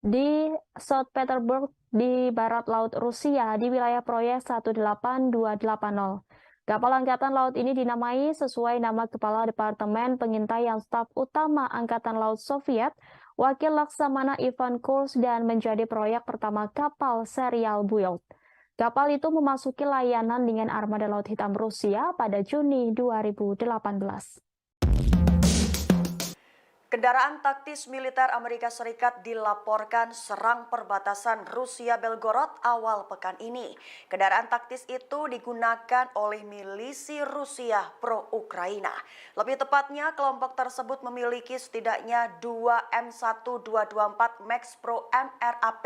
di St. Petersburg di barat laut Rusia di wilayah proyek 18280. Kapal Angkatan Laut ini dinamai sesuai nama Kepala Departemen Pengintaian Staf Utama Angkatan Laut Soviet, Wakil Laksamana Ivan Kurs, dan menjadi proyek pertama kapal serial build. Kapal itu memasuki layanan dengan Armada Laut Hitam Rusia pada Juni 2018. Kendaraan taktis militer Amerika Serikat dilaporkan serang perbatasan Rusia Belgorod awal pekan ini. Kendaraan taktis itu digunakan oleh milisi Rusia pro-Ukraina. Lebih tepatnya, kelompok tersebut memiliki setidaknya 2 M1224 Max Pro MRAP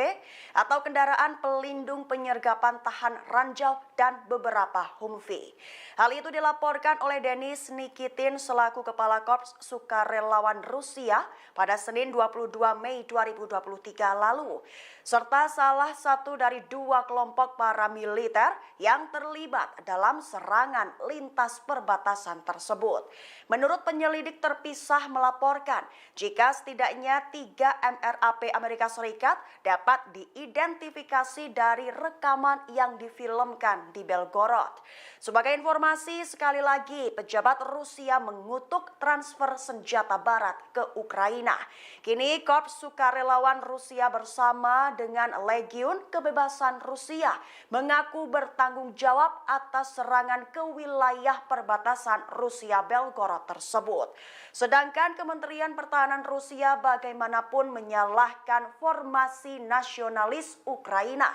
atau kendaraan pelindung penyergapan tahan ranjau dan beberapa Humvee. Hal itu dilaporkan oleh Denis Nikitin selaku Kepala Korps Sukarelawan Rusia pada Senin 22 Mei 2023 lalu, serta salah satu dari 2 kelompok paramiliter yang terlibat dalam serangan lintas perbatasan tersebut. Menurut penyelidik terpisah melaporkan jika setidaknya 3 MRAP Amerika Serikat dapat diidentifikasi dari rekaman yang difilmkan di Belgorod. Sebagai informasi, sekali lagi pejabat Rusia mengutuk transfer senjata barat ke Ukraina. Kini Korps Sukarelawan Rusia bersama dengan Legiun Kebebasan Rusia mengaku bertanggung jawab atas serangan ke wilayah perbatasan Rusia Belgorod tersebut. Sedangkan Kementerian Pertahanan Rusia bagaimanapun menyalahkan formasi nasionalis Ukraina.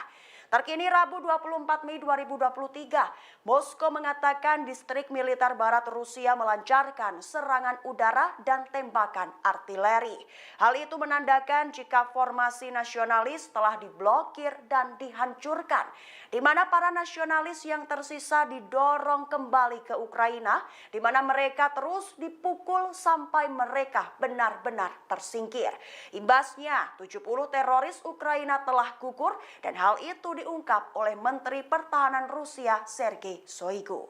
Terkini Rabu 24 Mei 2023, Moskow mengatakan distrik militer barat Rusia melancarkan serangan udara dan tembakan artileri. Hal itu menandakan jika formasi nasionalis telah diblokir dan dihancurkan, di mana para nasionalis yang tersisa didorong kembali ke Ukraina, di mana mereka terus dipukul sampai mereka benar-benar tersingkir. Imbasnya, 70 teroris Ukraina telah gugur dan hal itu diungkap oleh Menteri Pertahanan Rusia Sergei Shoigu.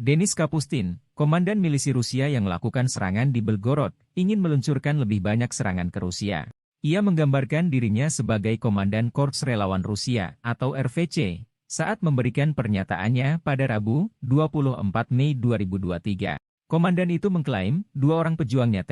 Denis Kapustin, komandan milisi Rusia yang melakukan serangan di Belgorod, ingin meluncurkan lebih banyak serangan ke Rusia. Ia menggambarkan dirinya sebagai Komandan Korps Relawan Rusia atau RVC saat memberikan pernyataannya pada Rabu, 24 Mei 2023. Komandan itu mengklaim 2 orang pejuangnya tewas.